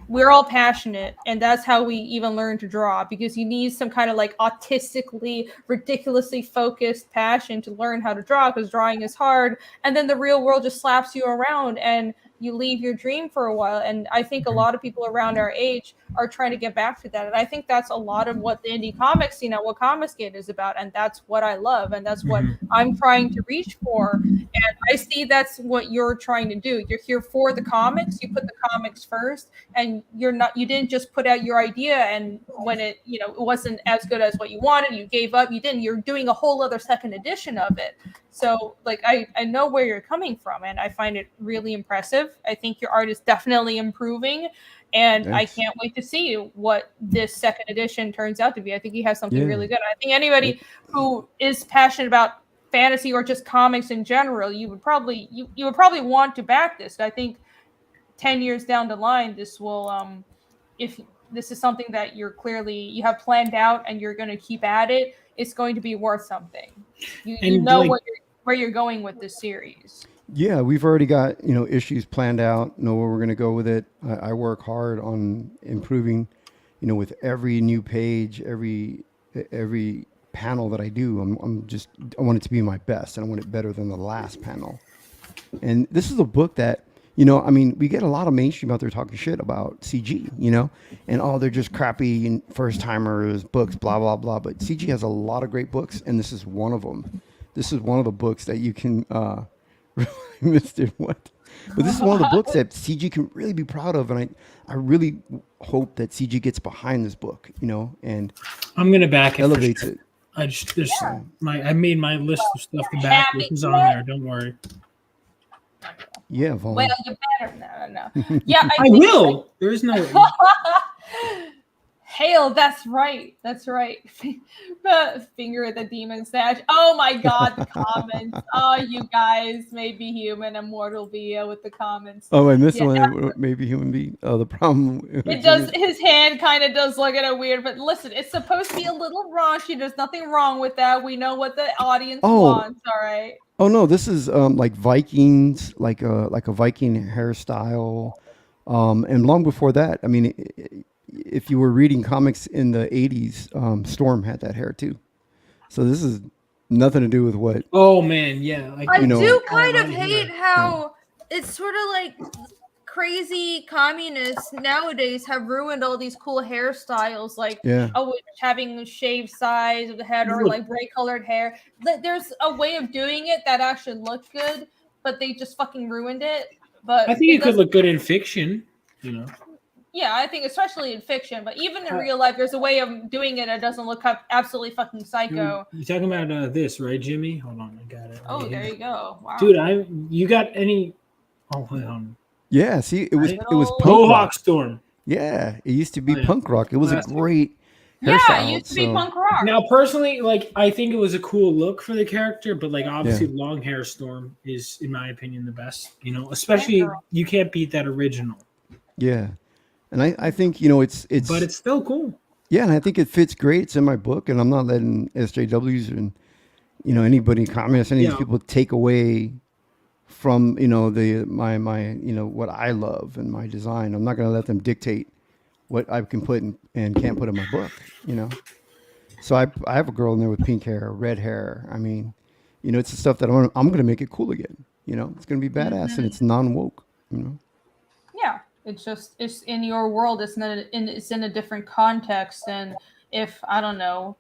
we're all passionate, and that's how we even learn to draw, because you need some kind of like autistically, ridiculously focused passion to learn how to draw, because drawing is hard, and then the real world just slaps you around and you leave your dream for a while. And I think a lot of people around our age are trying to get back to that, and I think that's a lot of what the indie comics scene at what Comicsgate is about, and that's what I love, and that's what I'm trying to reach for. And I see that's what you're trying to do. You're here for the comics. You put the comics first, and you didn't just put out your idea, and when it it wasn't as good as what you wanted, you gave up. You're doing a whole other second edition of it. So like I know where you're coming from, and I find it really impressive. I think your art is definitely improving, and I can't wait to see what this second edition turns out to be. I think he has something really good. I think anybody who is passionate about fantasy or just comics in general, you would probably want to back this. I think 10 years down the line, this will if this is something that you have planned out and you're going to keep at it, it's going to be worth something. You know where you're going with this series. Yeah, we've already got issues planned out, know where we're going to go with it. I work hard on improving, with every new page, every panel that I do. I want it to be my best, and I want it better than the last panel. And this is a book that we get a lot of mainstream out there talking shit about CG, and they're just crappy first timers books, blah blah blah. But CG has a lot of great books, and this is one of them. This is one of the books that you can. I missed it. What? But this is one of the books that CG can really be proud of, and I really hope that CG gets behind this book, and I'm gonna back it. Elevates it. I made my list of stuff to back. This is on there. Don't worry. Yeah, Vaughn. Well, you better. No. Yeah, I will. There's no. Hail, that's right. That's right. Finger at the demon snatch. Oh my God, the comments. Oh, you guys, maybe human, immortal Via with the comments. Oh, I missed one. Maybe human being. Oh, the problem. It does. His hand kind of does look at it weird, but listen, it's supposed to be a little raunchy. There's nothing wrong with that. We know what the audience wants. All right. Oh no, this is like Vikings, like a Viking hairstyle, and long before that. I mean, if you were reading comics in the 80s, Storm had that hair too. So this is nothing to do with what. Oh man, yeah. I do kind of hate how it's sort of like crazy communists nowadays have ruined all these cool hairstyles, like having shaved sides of the head or like bright colored hair. There's a way of doing it that actually looks good, but they just fucking ruined it. But I think it could look good in fiction, Yeah, I think especially in fiction, but even in real life, there's a way of doing it that doesn't look absolutely fucking psycho. You're talking about this, right, Jimmy? Hold on, I got it. Oh, there you go. Wow. Dude, you got any? Oh, hold on. Yeah, see, it was punk Mohawk rock. Storm. Yeah, it used to be punk rock. It was a great hairstyle. Yeah, it used to be punk rock. Now, personally, I think it was a cool look for the character, but obviously, long hair Storm is, in my opinion, the best. Especially you can't beat that original. Yeah. And I think, it's but it's still cool. Yeah, and I think it fits great. It's in my book, and I'm not letting SJWs and anybody comments, any of these people take away from my what I love and my design. I'm not going to let them dictate what I can put and can't put in my book. So I have a girl in there with pink hair, red hair. I mean, it's the stuff that I'm going to make it cool again. It's going to be badass, and it's non-woke. Yeah. It's in your world. It's in a different context than if, I don't know,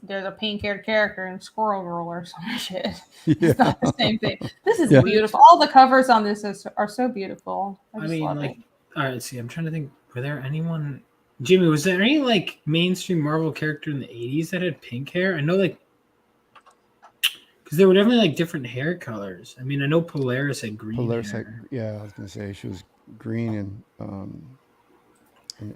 there's a pink-haired character in Squirrel Girl or some shit. It's not the same thing. This is beautiful. All the covers on this are so beautiful. All right, see, I'm trying to think. Were there anyone? Jimmy, was there any like mainstream Marvel character in the 80s that had pink hair? I know like because there were definitely like different hair colors. I mean, I know Polaris had green hair. Yeah, I was gonna say she was green and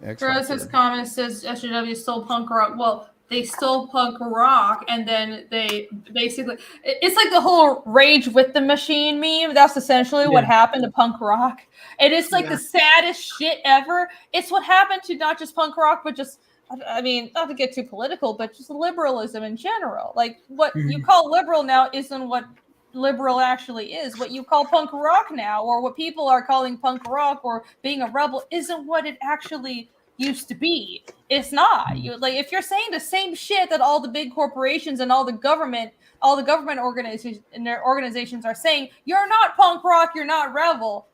X. Rose's comment says SJW stole punk rock. Well, they stole punk rock, and then they basically it's like the whole Rage with the Machine meme. That's essentially what happened to punk rock. It is like the saddest shit ever. It's what happened to not just punk rock, but just, I mean, not to get too political, but just liberalism in general. Like what you call liberal now isn't what liberal actually is. What you call punk rock now, or what people are calling punk rock or being a rebel, isn't what it actually used to be. It's not. You like if you're saying the same shit that all the big corporations and all the government organizations are saying, you're not punk rock, you're not rebel.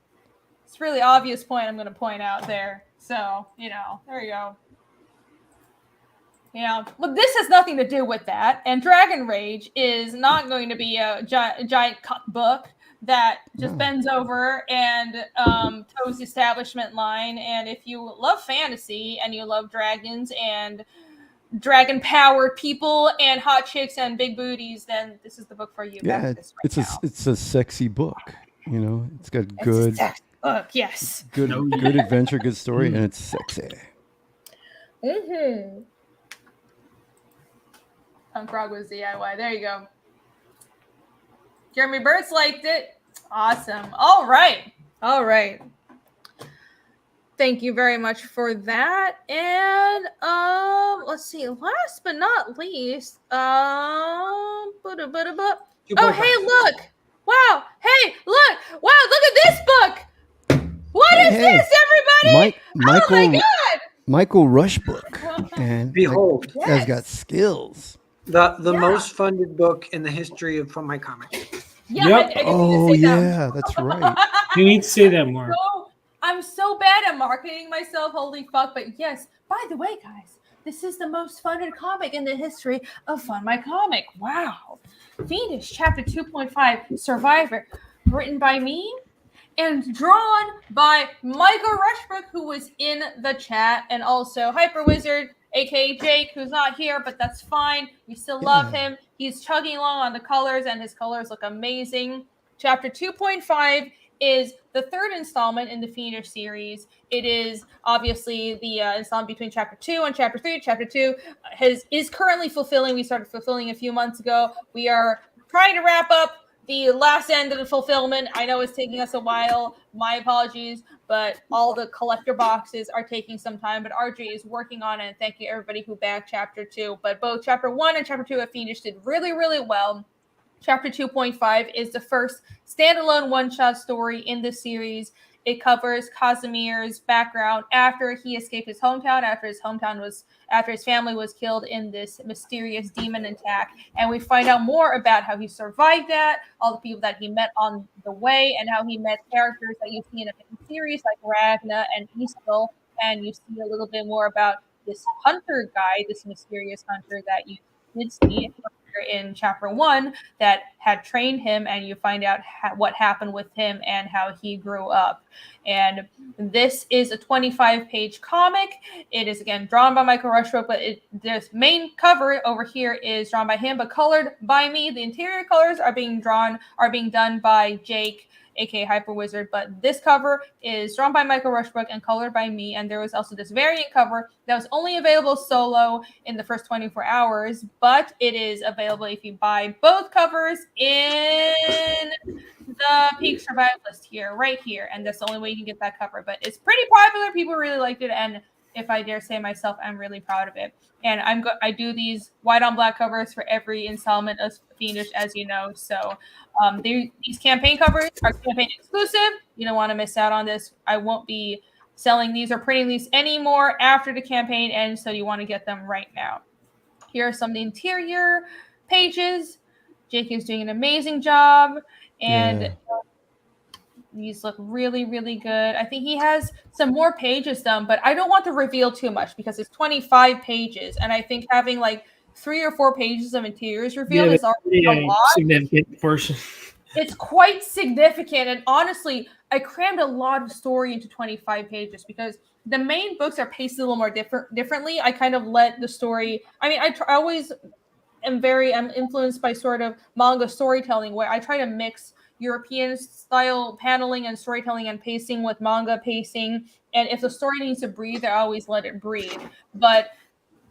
It's a really obvious point I'm going to point out there. So, there you go. Yeah, but this has nothing to do with that. And Dragon Rage is not going to be a giant book that just bends over and toes the establishment line. And if you love fantasy and you love dragons and dragon-powered people and hot chicks and big booties, then this is the book for you. Yeah, it's a sexy book. It's got good. It's a sexy book, yes. Good adventure, good story, and it's sexy. Mm-hmm. Punk rock was DIY. There you go. Jeremy Burt's liked it. Awesome. All right. Thank you very much for that. And let's see. Last but not least, oh hey, look! Wow! Hey, look! Wow! Look at this book! What is this, everybody? Oh my God! Michael Rush book, and behold, has got skills. The most funded book in the history of From My Comics. Yeah, yeah, that's right. You need to say that more. I'm so bad at marketing myself. Holy fuck! But yes, by the way, guys, this is the most funded comic in the history of Fund My Comic. Wow. Fiendish, Chapter 2.5, Survivor, written by me and drawn by Michael Rushbrook, who was in the chat, and also Hyper Wizard, aka Jake, who's not here, but that's fine. We still love him. He's chugging along on the colors, and his colors look amazing. Chapter 2.5 is the third installment in the Fiendish series. It is obviously the installment between Chapter 2 and Chapter 3. Chapter 2 is currently fulfilling. We started fulfilling a few months ago. We are trying to wrap up the last end of the fulfillment. I know it's taking us a while. My apologies, but all the collector boxes are taking some time. But RJ is working on it. And thank you everybody who backed Chapter 2. But both Chapter 1 and Chapter 2 at Fiendish did really, really well. Chapter 2.5 is the first standalone one-shot story in the series. It covers Casimir's background after he escaped his hometown, after his family was killed in this mysterious demon attack. And we find out more about how he survived that, all the people that he met on the way, and how he met characters that you see in a series like Ragna and Eastville. And you see a little bit more about this hunter guy, this mysterious hunter that you did see in Chapter 1 that had trained him, and you find out what happened with him and how he grew up. And this is a 25-page comic. It is again drawn by Michael Rushbrook, but this main cover over here is drawn by him but colored by me. The interior colors are being done by Jake, aka Hyper Wizard, but this cover is drawn by Michael Rushbrook and colored by me. And there was also this variant cover that was only available solo in the first 24 hours, but it is available if you buy both covers in the Peak Survivalist here, right here. And that's the only way you can get that cover, but it's pretty popular. People really liked it, and if I dare say myself, I'm really proud of it. And I do these white on black covers for every installment of Fiendish, as you know. So these campaign covers are campaign exclusive. You don't want to miss out on this. I won't be selling these or printing these anymore after the campaign ends, so you want to get them right now. Here are some of the interior pages. Jake is doing an amazing job, and these look really, really good. I think he has some more pages done, but I don't want to reveal too much because it's 25 pages. And I think having like 3 or 4 pages of interiors revealed is already a lot. Significant portion. It's quite significant, and honestly, I crammed a lot of story into 25 pages because the main books are paced a little more differently. I kind of let the story. I mean, I always I'm influenced by sort of manga storytelling where I try to mix European style paneling and storytelling and pacing with manga pacing. And if the story needs to breathe, I always let it breathe. But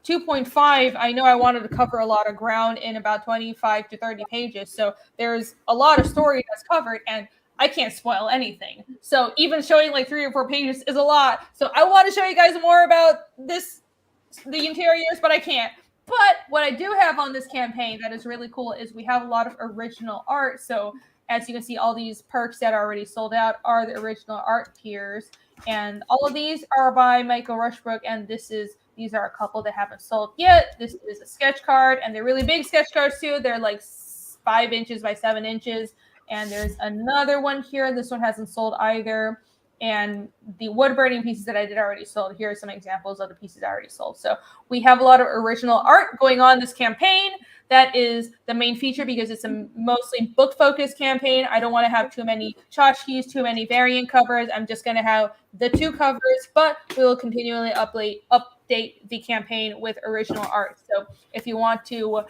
2.5, I know I wanted to cover a lot of ground in about 25 to 30 pages. So there's a lot of story that's covered, and I can't spoil anything. So even showing like 3 or 4 pages is a lot. So I want to show you guys more about the interiors, but I can't. But what I do have on this campaign that is really cool is we have a lot of original art. So as you can see, all these perks that are already sold out are the original art tiers. And all of these are by Michael Rushbrook, and these are a couple that haven't sold yet. This is a sketch card, and they're really big sketch cards too. They're like 5 inches by 7 inches. And there's another one here. This one hasn't sold either. And the wood burning pieces that I did already sold. Here are some examples of the pieces I already sold. So we have a lot of original art going on this campaign. That is the main feature because it's a mostly book-focused campaign. I don't want to have too many tchotchkes, too many variant covers. I'm just going to have the 2 covers, but we will continually update the campaign with original art. So if you want to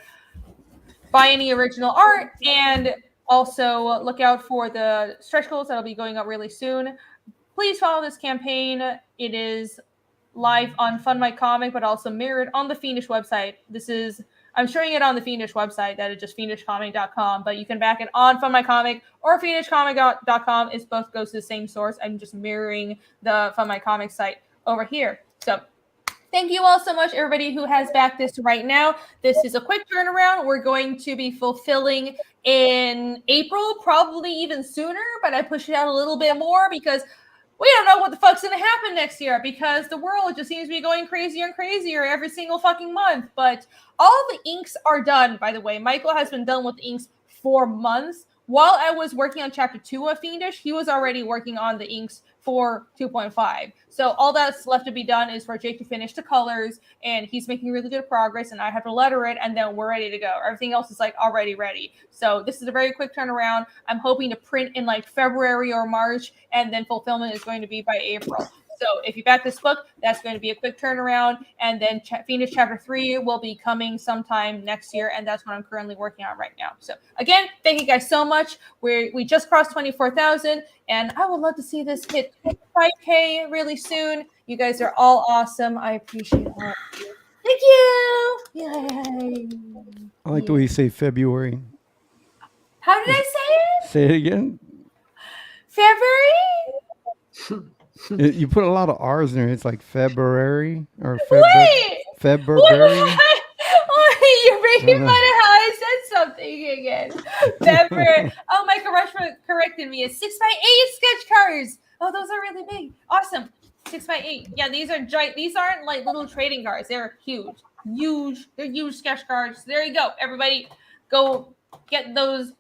buy any original art and also look out for the stretch goals that'll be going up really soon, please follow this campaign. It is live on Fun My Comic, but also mirrored on the Fiendish website. I'm showing it on the Fiendish website. That is just fiendishcomic.com, but you can back it on Fun My Comic or fiendishcomic.com. It both goes to the same source. I'm just mirroring the Fun My Comic site over here. So thank you all so much, everybody who has backed this right now. This is a quick turnaround. We're going to be fulfilling in April, probably even sooner, but I pushed it out a little bit more because we don't know what the fuck's going to happen next year because the world just seems to be going crazier and crazier every single fucking month. But all the inks are done, by the way. Michael has been done with the inks for months. While I was working on chapter 2 of Fiendish, he was already working on the inks for 2.5. So all that's left to be done is for Jake to finish the colors, and he's making really good progress, and I have to letter it, and then we're ready to go. Everything else is like already ready. So this is a very quick turnaround. I'm hoping to print in like February or March, and then fulfillment is going to be by April. So if you back this book, that's going to be a quick turnaround. And then Fiendish Chapter 3 will be coming sometime next year. And that's what I'm currently working on right now. So again, thank you guys so much. We just crossed 24,000. And I would love to see this hit 5K really soon. You guys are all awesome. I appreciate all of you. Thank you. Yay. I like the way you say February. How did I say it? Say it again. February? You put a lot of R's in there. It's like February or February. You're making fun of how I said something again. February. Oh, Michael Rushford corrected me. It's 6x8 sketch cards. Oh, those are really big. Awesome. 6x8. Yeah, these are giant. These aren't like little trading cards. They're huge. They're huge sketch cards. There you go. Everybody, go get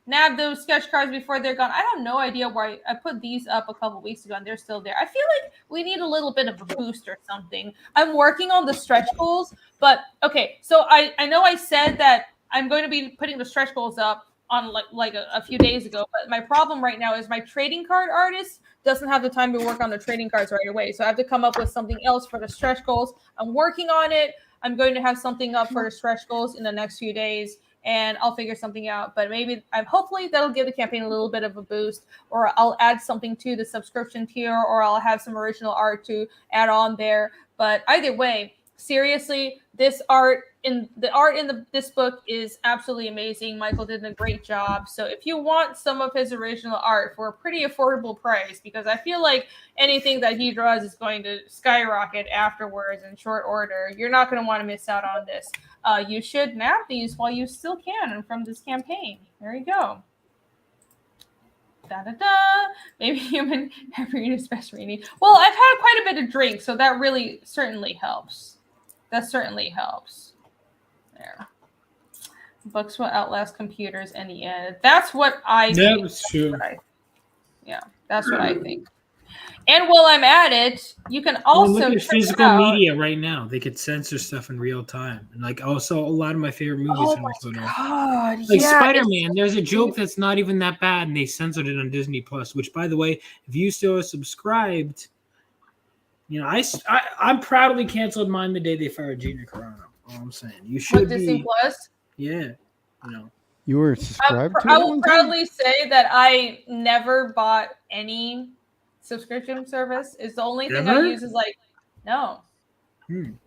nab those sketch cards before they're gone. I have no idea why I put these up a couple weeks ago and they're still there. I feel like we need a little bit of a boost or something. I'm working on the stretch goals, but okay. So I know I said that I'm going to be putting the stretch goals up on like a few days ago, but my problem right now is my trading card artist doesn't have the time to work on the trading cards right away. So I have to come up with something else for the stretch goals. I'm working on it. I'm going to have something up for the stretch goals in the next few days. And I'll figure something out. But maybe hopefully that'll give the campaign a little bit of a boost, or I'll add something to the subscription tier, or I'll have some original art to add on there. But either way, seriously, this this book is absolutely amazing. Michael did a great job. So if you want some of his original art for a pretty affordable price, because I feel like anything that he draws is going to skyrocket afterwards in short order, you're not going to want to miss out on this. You should nab these while you still can from this campaign. There you go. Maybe human is best reading. Well, I've had quite a bit of drink, so that really certainly helps. That certainly helps. There. Books will outlast computers in the end. That's what I think. That's true. Yeah, that's what I think. And while I'm at it, you can also look at check physical out, media right now. They could censor stuff in real time, and like also a lot of my favorite movies. Oh my God! Like yeah, Spider-Man, there's a joke that's not even that bad, and they censored it on Disney Plus. Which, by the way, if you still are subscribed, you know I'm proudly canceled mine the day they fired Gina Carano. All I'm saying, you should with Disney Plus. Yeah, you know. You were subscribed to it? I will proudly say that I never bought any subscription service. It's the only thing I use is like, no. I don't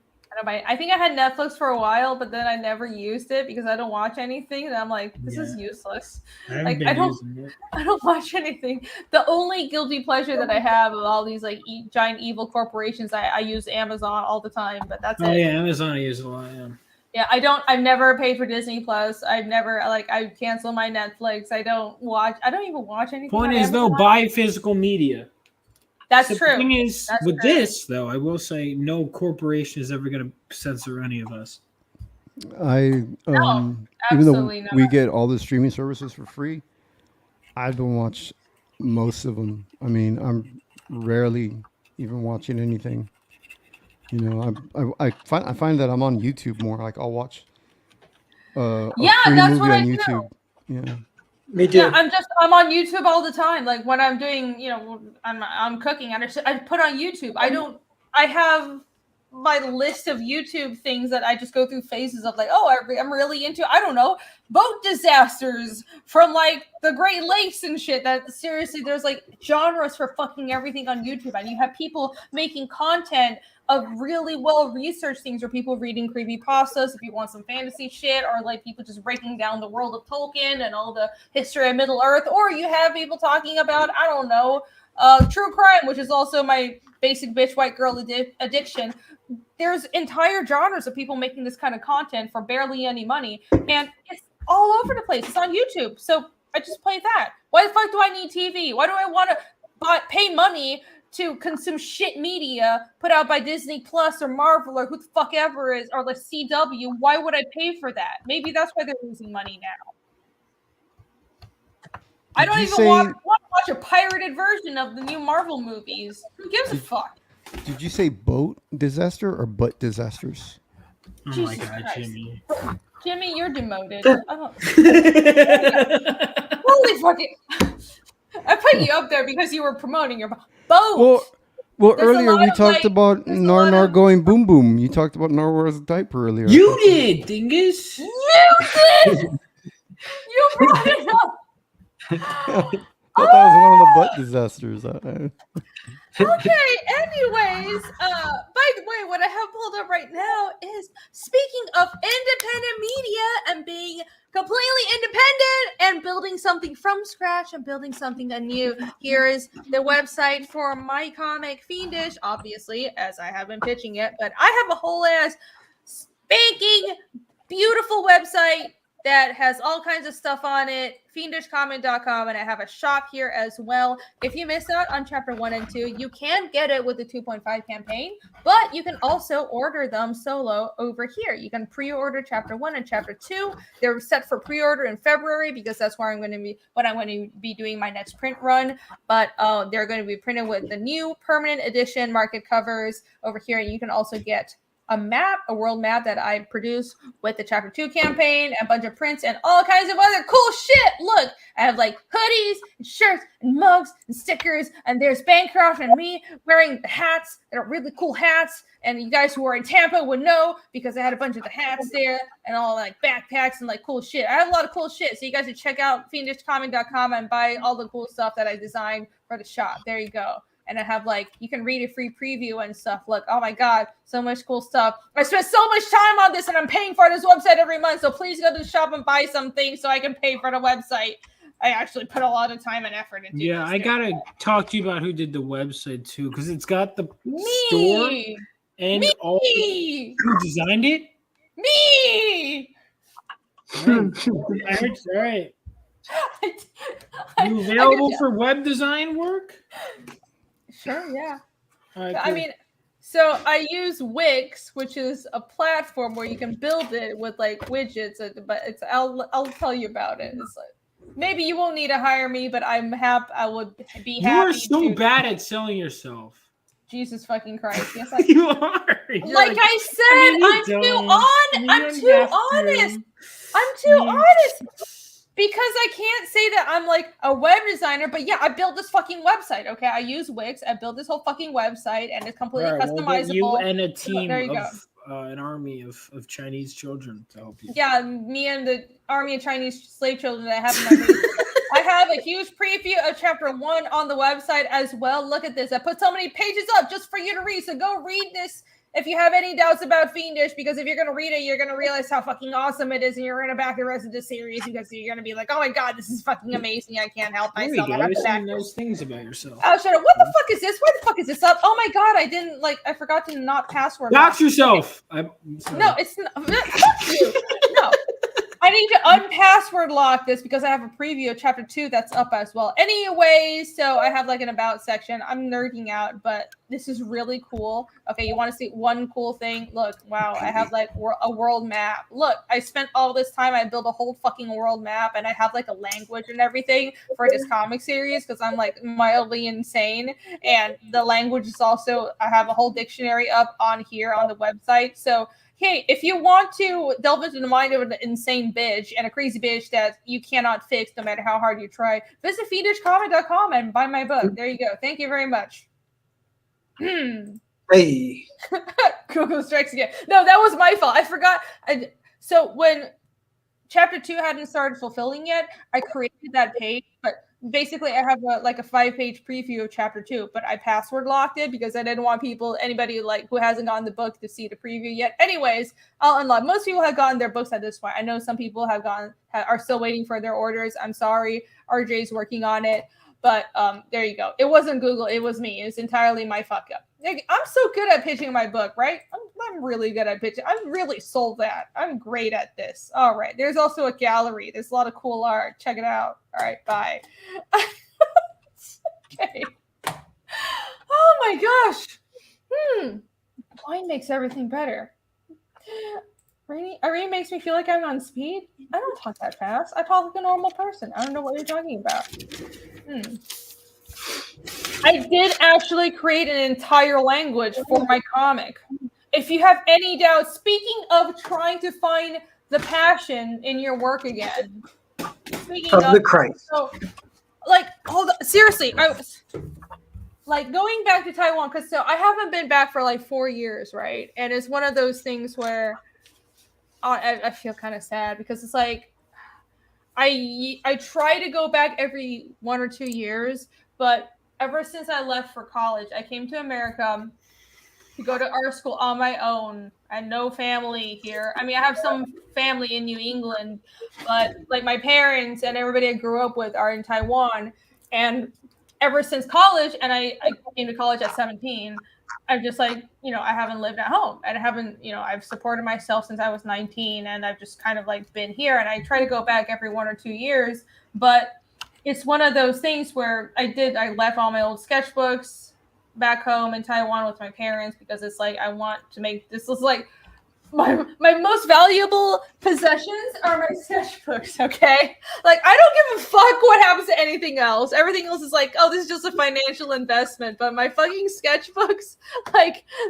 buy it. I think I had Netflix for a while, but then I never used it because I don't watch anything. And I'm like, this is useless. I don't watch anything. The only guilty pleasure that I have of all these like giant evil corporations, I use Amazon all the time, but that's it. Oh yeah, Amazon I use a lot. Yeah. Yeah, I've never paid for Disney Plus. I've never I cancel my Netflix. I don't even watch anything. Point is though, buy physical media. That's true. The thing is, this though, I will say, no corporation is ever going to censor any of us. Even though we get all the streaming services for free, I don't watch most of them. I mean, I'm rarely even watching anything. You know, I find that I'm on YouTube more. Like I'll watch a free that's movie what on I YouTube. do. Yeah. Me too. Yeah, I'm on YouTube all the time. Like when I'm doing, I'm cooking. I put on YouTube. I have my list of YouTube things that I just go through phases of like, I'm really into, I don't know, boat disasters from like the Great Lakes and shit. That seriously, there's like genres for fucking everything on YouTube, and you have people making content of really well-researched things, or people reading creepypastas if you want some fantasy shit, or like people just breaking down the world of Tolkien and all the history of Middle Earth, or you have people talking about, I don't know, true crime, which is also my basic bitch white girl addiction. There's entire genres of people making this kind of content for barely any money, and it's all over the place. It's on YouTube, so I just play that. Why the fuck do I need TV? Why do I want to pay money to consume shit media put out by Disney Plus or Marvel or who the fuck ever is, or like CW? Why would I pay for that? Maybe that's why they're losing money now. I don't even want to watch a pirated version of the new Marvel movies. Who gives a fuck? Did you say boat disaster or butt disasters? Oh Jesus my God, Christ. Jimmy. Jimmy, you're demoted. Holy fucking... I put you up there because you were promoting your boat. Well, earlier we talked about Nar going boom boom. You talked about Narwar's diaper earlier. You did, dingus. You did. You brought it up. I thought that was one of the butt disasters. Okay, anyways, by the way, what I have pulled up right now is, speaking of independent media and being completely independent and building something from scratch and building something anew, here is the website for my comic Fiendish, obviously, as I have been pitching it, but I have a whole ass spanking beautiful website that has all kinds of stuff on it, fiendishcomic.com, and I have a shop here as well. If you miss out on chapter 1 and 2, you can get it with the 2.5 campaign, but you can also order them solo over here. You can pre-order chapter 1 and chapter 2. They're set for pre-order in February because that's where I'm going to be doing my next print run, but they're going to be printed with the new permanent edition market covers over here, and you can also get a world map that I produced with the chapter 2 campaign, a bunch of prints and all kinds of other cool shit. Look, I have like hoodies and shirts and mugs and stickers, and there's Bancroft and me wearing the hats that are really cool hats. And you guys who are in Tampa would know because I had a bunch of the hats there and all like backpacks and like cool shit. I have a lot of cool shit. So you guys should check out fiendishcomic.com and buy all the cool stuff that I designed for the shop. There you go. And I have like, you can read a free preview and stuff. Look, oh my God, so much cool stuff. I spent so much time on this and I'm paying for this website every month. So please go to the shop and buy something so I can pay for the website. I actually put a lot of time and effort into this. I got to talk to you about who did the website too, because it's got the store and all. Who designed it? Me! All right. You available for web design work? Sure, yeah. Right, cool. cool. I mean, so I use Wix, which is a platform where you can build it with like widgets, but it's I'll tell you about it. It's like maybe you won't need to hire me, but I'm happy. I would be You happy. are so to... bad at selling yourself. Jesus fucking Christ! Yes, I... You are. Like I said, I'm too honest. I'm too honest because I can't say that I'm like a web designer. But yeah, I built this fucking website. Okay, I use Wix. I built this whole fucking website, and it's completely customizable. You and a team there you of an army of Chinese children to help you. Yeah, me and the army of Chinese slave children that I have in my I have a huge preview of chapter 1 on the website as well. Look at this. I put so many pages up just for you to read. So go read this if you have any doubts about Fiendish, because if you're going to read it, you're going to realize how fucking awesome it is, and you're going to back the rest of the series because you're going to be like, oh my god, this is fucking amazing. I can't help myself. I have to back those things about yourself. Oh, shut up. What the fuck is this? Where the fuck is this up? Oh my god, I forgot to not password. Dox yourself. No, it's not. Fuck you. No. I need to unpassword lock this because I have a preview of chapter 2 that's up as well. Anyway, so I have like an about section. I'm nerding out, but this is really cool. Okay, you want to see one cool thing? Look, wow, I have like a world map. Look, I spent all this time. I built a whole fucking world map, and I have like a language and everything for this comic series because I'm like mildly insane. And the language is also, I have a whole dictionary up on here on the website. So hey, if you want to delve into the mind of an insane bitch and a crazy bitch that you cannot fix no matter how hard you try, visit fiendishcomic.com and buy my book. There you go. Thank you very much. Hey. Google strikes again. No, that was my fault. I forgot. So when chapter 2 hadn't started fulfilling yet, I created that page, but basically I have a 5-page preview of chapter 2, but I password locked it because I didn't want anybody like who hasn't gotten the book to see the preview yet. Anyways, I'll unlock. Most people have gotten their books at this point. I know some people are still waiting for their orders. I'm sorry. RJ's working on it, but there you go. It wasn't Google. It was me. It's entirely my fuck up. I'm so good at pitching my book, right? I'm really good at pitching. I'm really sold that. I'm great at this. All right. There's also a gallery. There's a lot of cool art. Check it out. All right. Bye. Okay. Oh my gosh. Wine makes everything better. Irene makes me feel like I'm on speed. I don't talk that fast. I talk like a normal person. I don't know what you're talking about. I did actually create an entire language for my comic. If you have any doubts, speaking of trying to find the passion in your work again. Speaking of the Christ. So, hold on. Seriously, I was going back to Taiwan because I haven't been back for 4 years, right? And it's one of those things where I feel kind of sad because it's like I try to go back every 1 or 2 years, but ever since I left for college, I came to America to go to art school on my own. I had no family here. I mean, I have some family in New England, but my parents and everybody I grew up with are in Taiwan. And ever since college, and I came to college at 17, I'm just I haven't lived at home. And I haven't, I've supported myself since I was 19, and I've just kind of been here. And I try to go back every 1 or 2 years, but it's one of those things where I left all my old sketchbooks back home in Taiwan with my parents because it's I want to make this is my most valuable possessions are my sketchbooks, okay? I don't give a fuck what happens to anything else. Everything else is oh, this is just a financial investment. But my fucking sketchbooks,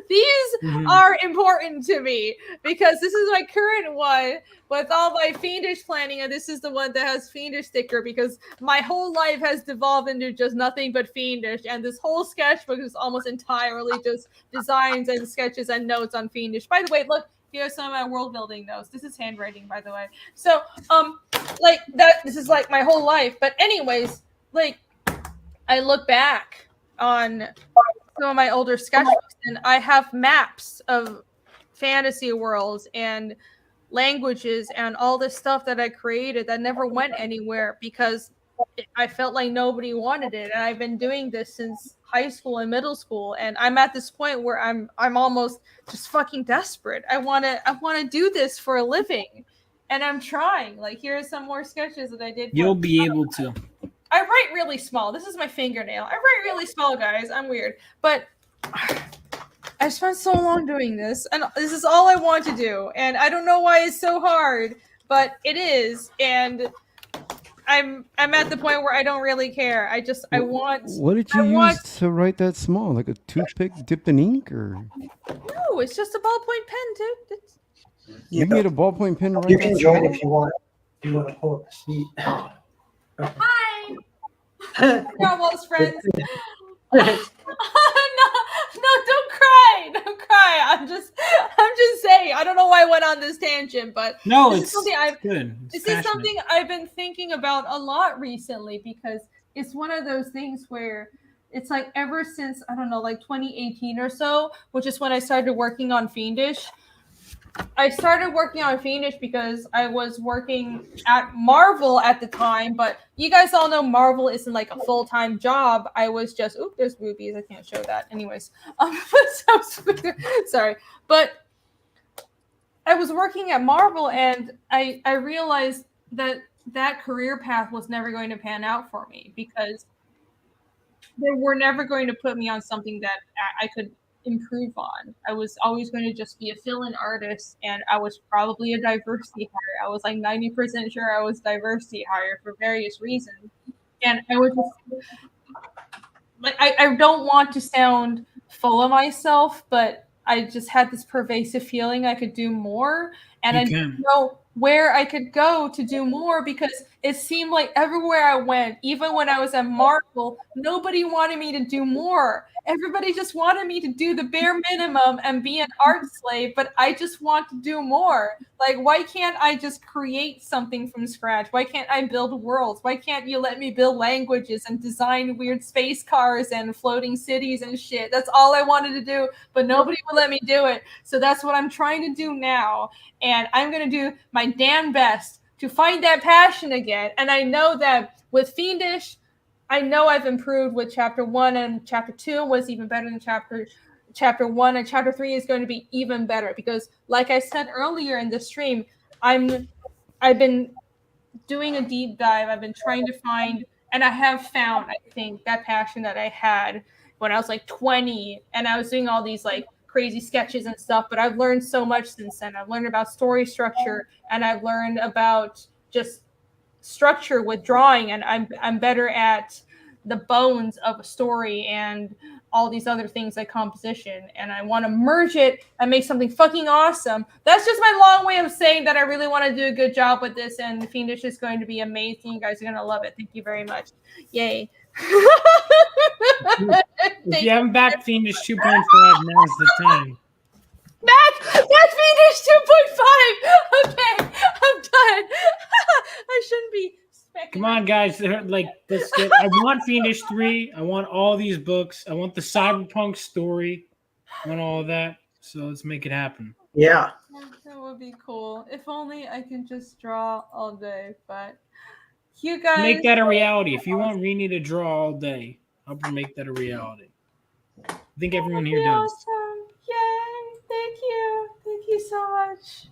these are important to me because this is my current one with all my Fiendish planning, and this is the one that has Fiendish sticker because my whole life has devolved into just nothing but Fiendish, and this whole sketchbook is almost entirely just designs and sketches and notes on Fiendish. By the way, look, here's some of my world building notes. This is handwriting, by the way. So, this is my whole life. But anyways, I look back on some of my older sketchbooks, and I have maps of fantasy worlds and languages and all this stuff that I created that never went anywhere because I felt like nobody wanted it. And I've been doing this since high school and middle school, and I'm at this point where I'm almost just fucking desperate. I want to do this for a living, and I'm trying. Here's some more sketches that I did. You'll be able to. I write really small. This is my fingernail. I write really small, guys. I'm weird, but I spent so long doing this, and this is all I want to do, and I don't know why it's so hard, but it is, and I'm at the point where I don't really care. I want. What did you use to write that small? Like a toothpick dipped in ink, or? No, it's just a ballpoint pen, dude. You can get a ballpoint pen to write You that can join small? if you want. You want to pull up a seat. Hi. We're almost friends. No, don't cry. Don't cry. I'm just saying. I don't know why I went on this tangent, but No, this it's is something good. This is something I've been thinking about a lot recently, because it's one of those things where it's like ever since, I don't know, like 2018 or so, which is when I started working on Fiendish. I started working on Fiendish because I was working at Marvel at the time, but you guys all know Marvel isn't like a full-time job. I was just, oop, there's boobies. I can't show that. Anyways, sorry. But I was working at Marvel, and I realized that career path was never going to pan out for me, because they were never going to put me on something that I could improve on. I was always going to just be a fill-in artist, and I was probably a diversity hire. I was like 90% sure I was diversity hire for various reasons. And I was just like, I don't want to sound full of myself, but I just had this pervasive feeling I could do more, and I didn't know where I could go to do more, because it seemed like everywhere I went, even when I was at Marvel, nobody wanted me to do more. Everybody just wanted me to do the bare minimum and be an art slave, but I just want to do more. Like, why can't I just create something from scratch? Why can't I build worlds? Why can't you let me build languages and design weird space cars and floating cities and shit? That's all I wanted to do, but nobody would let me do it. So that's what I'm trying to do now, and I'm going to do my damn best to find that passion again. And I know that with Fiendish, I know I've improved with chapter 1, and chapter 2 was even better than chapter 1, and chapter 3 is going to be even better, because like I said earlier in the stream, I've been doing a deep dive. I've been trying to find, and I have found, I think, that passion that I had when I was like 20, and I was doing all these like crazy sketches and stuff, but I've learned so much since then. I've learned about story structure, and I've learned about just structure with drawing, and I'm better at the bones of a story and all these other things like composition, and I want to merge it and make something fucking awesome. That's just my long way of saying that I really want to do a good job with this, and the Fiendish is going to be amazing. You guys are going to love it. Thank you very much. Yay. If you haven't backed Fiendish 2.5, now's the time. Back Fiendish 2.5. Okay, I'm done. I shouldn't be. Come on, guys. Like, let's get. I want Fiendish 3. I want all these books. I want the cyberpunk story. I want all of that. So let's make it happen. Yeah. That would be cool. If only I can just draw all day, but you guys make that a reality. If you want Rini to draw all day, help her make that a reality. I think everyone here does. Awesome. Yay. Thank you. Thank you so much.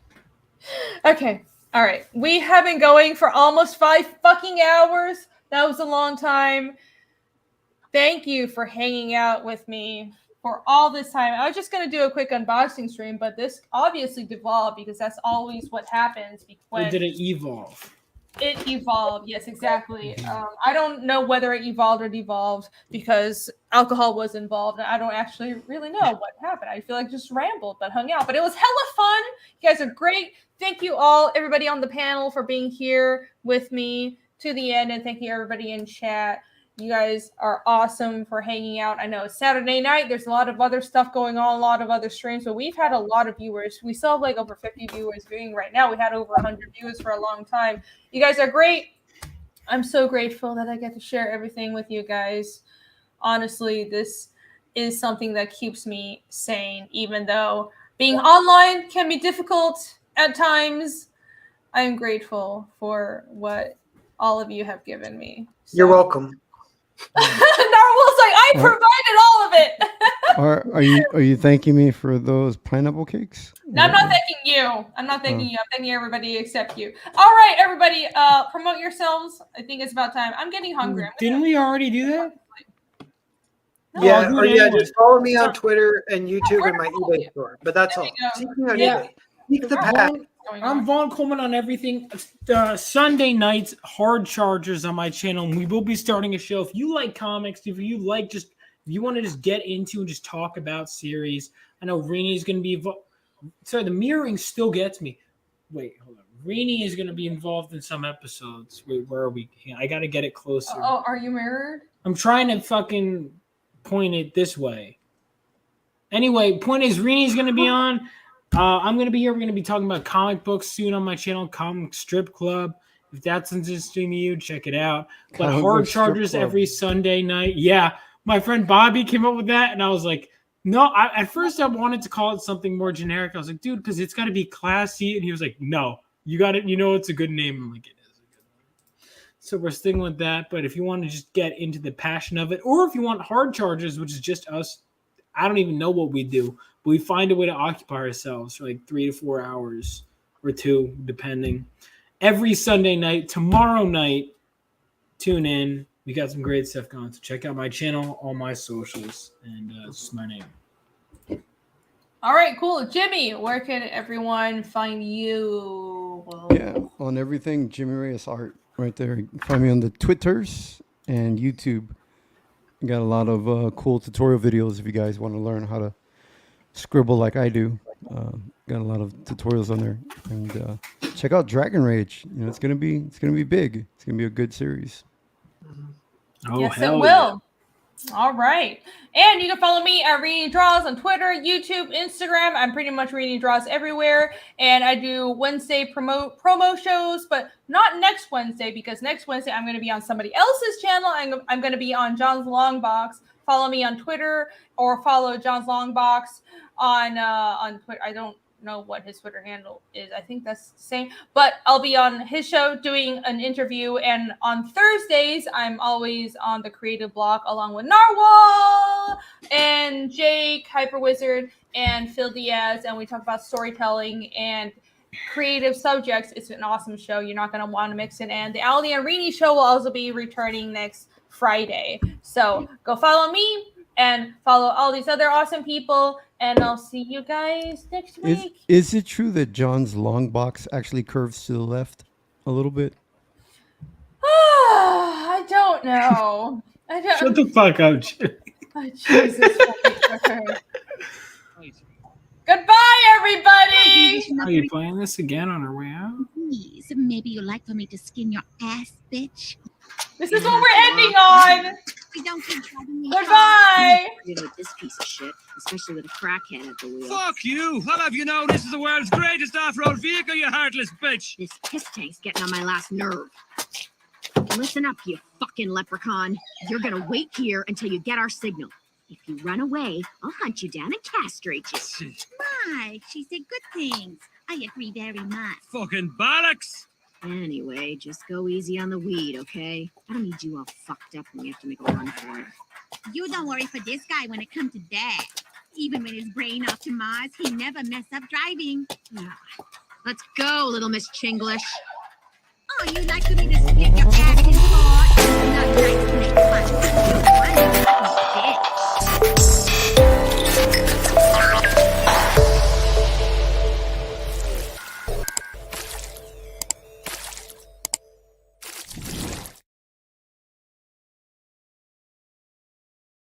Okay. All right. We have been going for almost 5 fucking hours. That was a long time. Thank you for hanging out with me for all this time. I was just going to do a quick unboxing stream, but this obviously devolved, because that's always what happens. Or did it evolve? It evolved. Yes, exactly. I don't know whether it evolved or devolved, because alcohol was involved, and I don't actually really know what happened. I feel like just rambled but hung out, but it was hella fun. You guys are great. Thank you all, everybody on the panel, for being here with me to the end, and thank you everybody in chat. You guys are awesome for hanging out. I know it's Saturday night. There's a lot of other stuff going on, a lot of other streams, but we've had a lot of viewers. We still have like over 50 viewers viewing right now. We had over 100 viewers for a long time. You guys are great. I'm so grateful that I get to share everything with you guys. Honestly, this is something that keeps me sane, even though being online can be difficult at times. I am grateful for what all of you have given me. So. You're welcome. Narwhal's like, I provided all of it. Are you thanking me for those pineapple cakes? No, I'm not thanking you. I'm not thanking you. I'm thanking everybody except you. All right, everybody, promote yourselves. I think it's about time. I'm getting hungry. Didn't we already do that? No. Yeah, or yeah, just follow me on Twitter and YouTube and my eBay store. But that's all. Seek me on eBay. Seek the pack. going I'm on. Vaughn Coleman on everything. Sunday nights, Hard Chargers on my channel. And we will be starting a show. If you like comics, if you want to just get into and just talk about series. I know Reenie's going to be sorry, the mirroring still gets me. Wait, hold on. Reenie is going to be involved in some episodes. Wait, where are we? I got to get it closer. Oh, are you mirrored? I'm trying to fucking point it this way. Anyway, point is, Reenie's going to be on. I'm going to be here. We're going to be talking about comic books soon on my channel, Comic Strip Club. If that's interesting to you, check it out. But Hard Chargers every Sunday night. Yeah, my friend Bobby came up with that, and I was like, no. At first, I wanted to call it something more generic. I was like, dude, because it's got to be classy. And he was like, no, you got it. You know, it's a good name. I'm like, it is a good name. So we're sticking with that. But if you want to just get into the passion of it, or if you want Hard Chargers, which is just us, I don't even know what we do, but we find a way to occupy ourselves for like 3 to 4 hours or 2, depending. Every Sunday night, tomorrow night, tune in. We got some great stuff going. So check out my channel, all my socials, and it's just my name. All right, cool. Jimmy, where can everyone find you? Yeah, on everything, Jimmy Reyes Art, right there. You can find me on the Twitters and YouTube. Got a lot of cool tutorial videos if you guys want to learn how to scribble like I do. Got a lot of tutorials on there, and check out Dragon Rage. You know, it's gonna be big. It's gonna be a good series. Oh, yes, it hell will. All right. And you can follow me at Reenie Draws on Twitter, YouTube, Instagram. I'm pretty much Reenie Draws everywhere. And I do Wednesday promo shows, but not next Wednesday, because next Wednesday I'm going to be on somebody else's channel. I'm going to be on John's Long Box. Follow me on Twitter, or follow John's Long Box on Twitter. I don't know what his Twitter handle is. I think that's the same, but I'll be on his show doing an interview. And on Thursdays, I'm always on the Creative Block along with Narwhal and Jake, Hyper Wizard, and Phil Diaz. And we talk about storytelling and creative subjects. It's an awesome show. You're not going to want to mix it. And the Ali and Reenie show will also be returning next Friday. So go follow me and follow all these other awesome people. And I'll see you guys next week. Is it true that John's long box actually curves to the left a little bit? I don't know. I don't. Shut the fuck up, Jimmy. Oh, Jesus. Goodbye, everybody. Are you playing this again on our way out? Please, maybe you'd like for me to skin your ass, bitch. This is what we're ending on. We don't keep driving me. Goodbye. With this piece of shit, especially with a crackhead at the wheel. Fuck you! I'll have you know this is the world's greatest off-road vehicle, you heartless bitch! This piss tank's getting on my last nerve. Listen up, you fucking leprechaun. You're gonna wait here until you get our signal. If you run away, I'll hunt you down and castrate you. Mike, she said good things. I agree very much. Fucking bollocks! Anyway, just go easy on the weed, okay? I don't need you all fucked up when we have to make a run for it. You don't worry for this guy when it comes to that. Even with his brain optimized, he never mess up driving. Let's go, little Miss Chinglish. Oh, you like for me to stick your ass in hard? Not nice to make fun.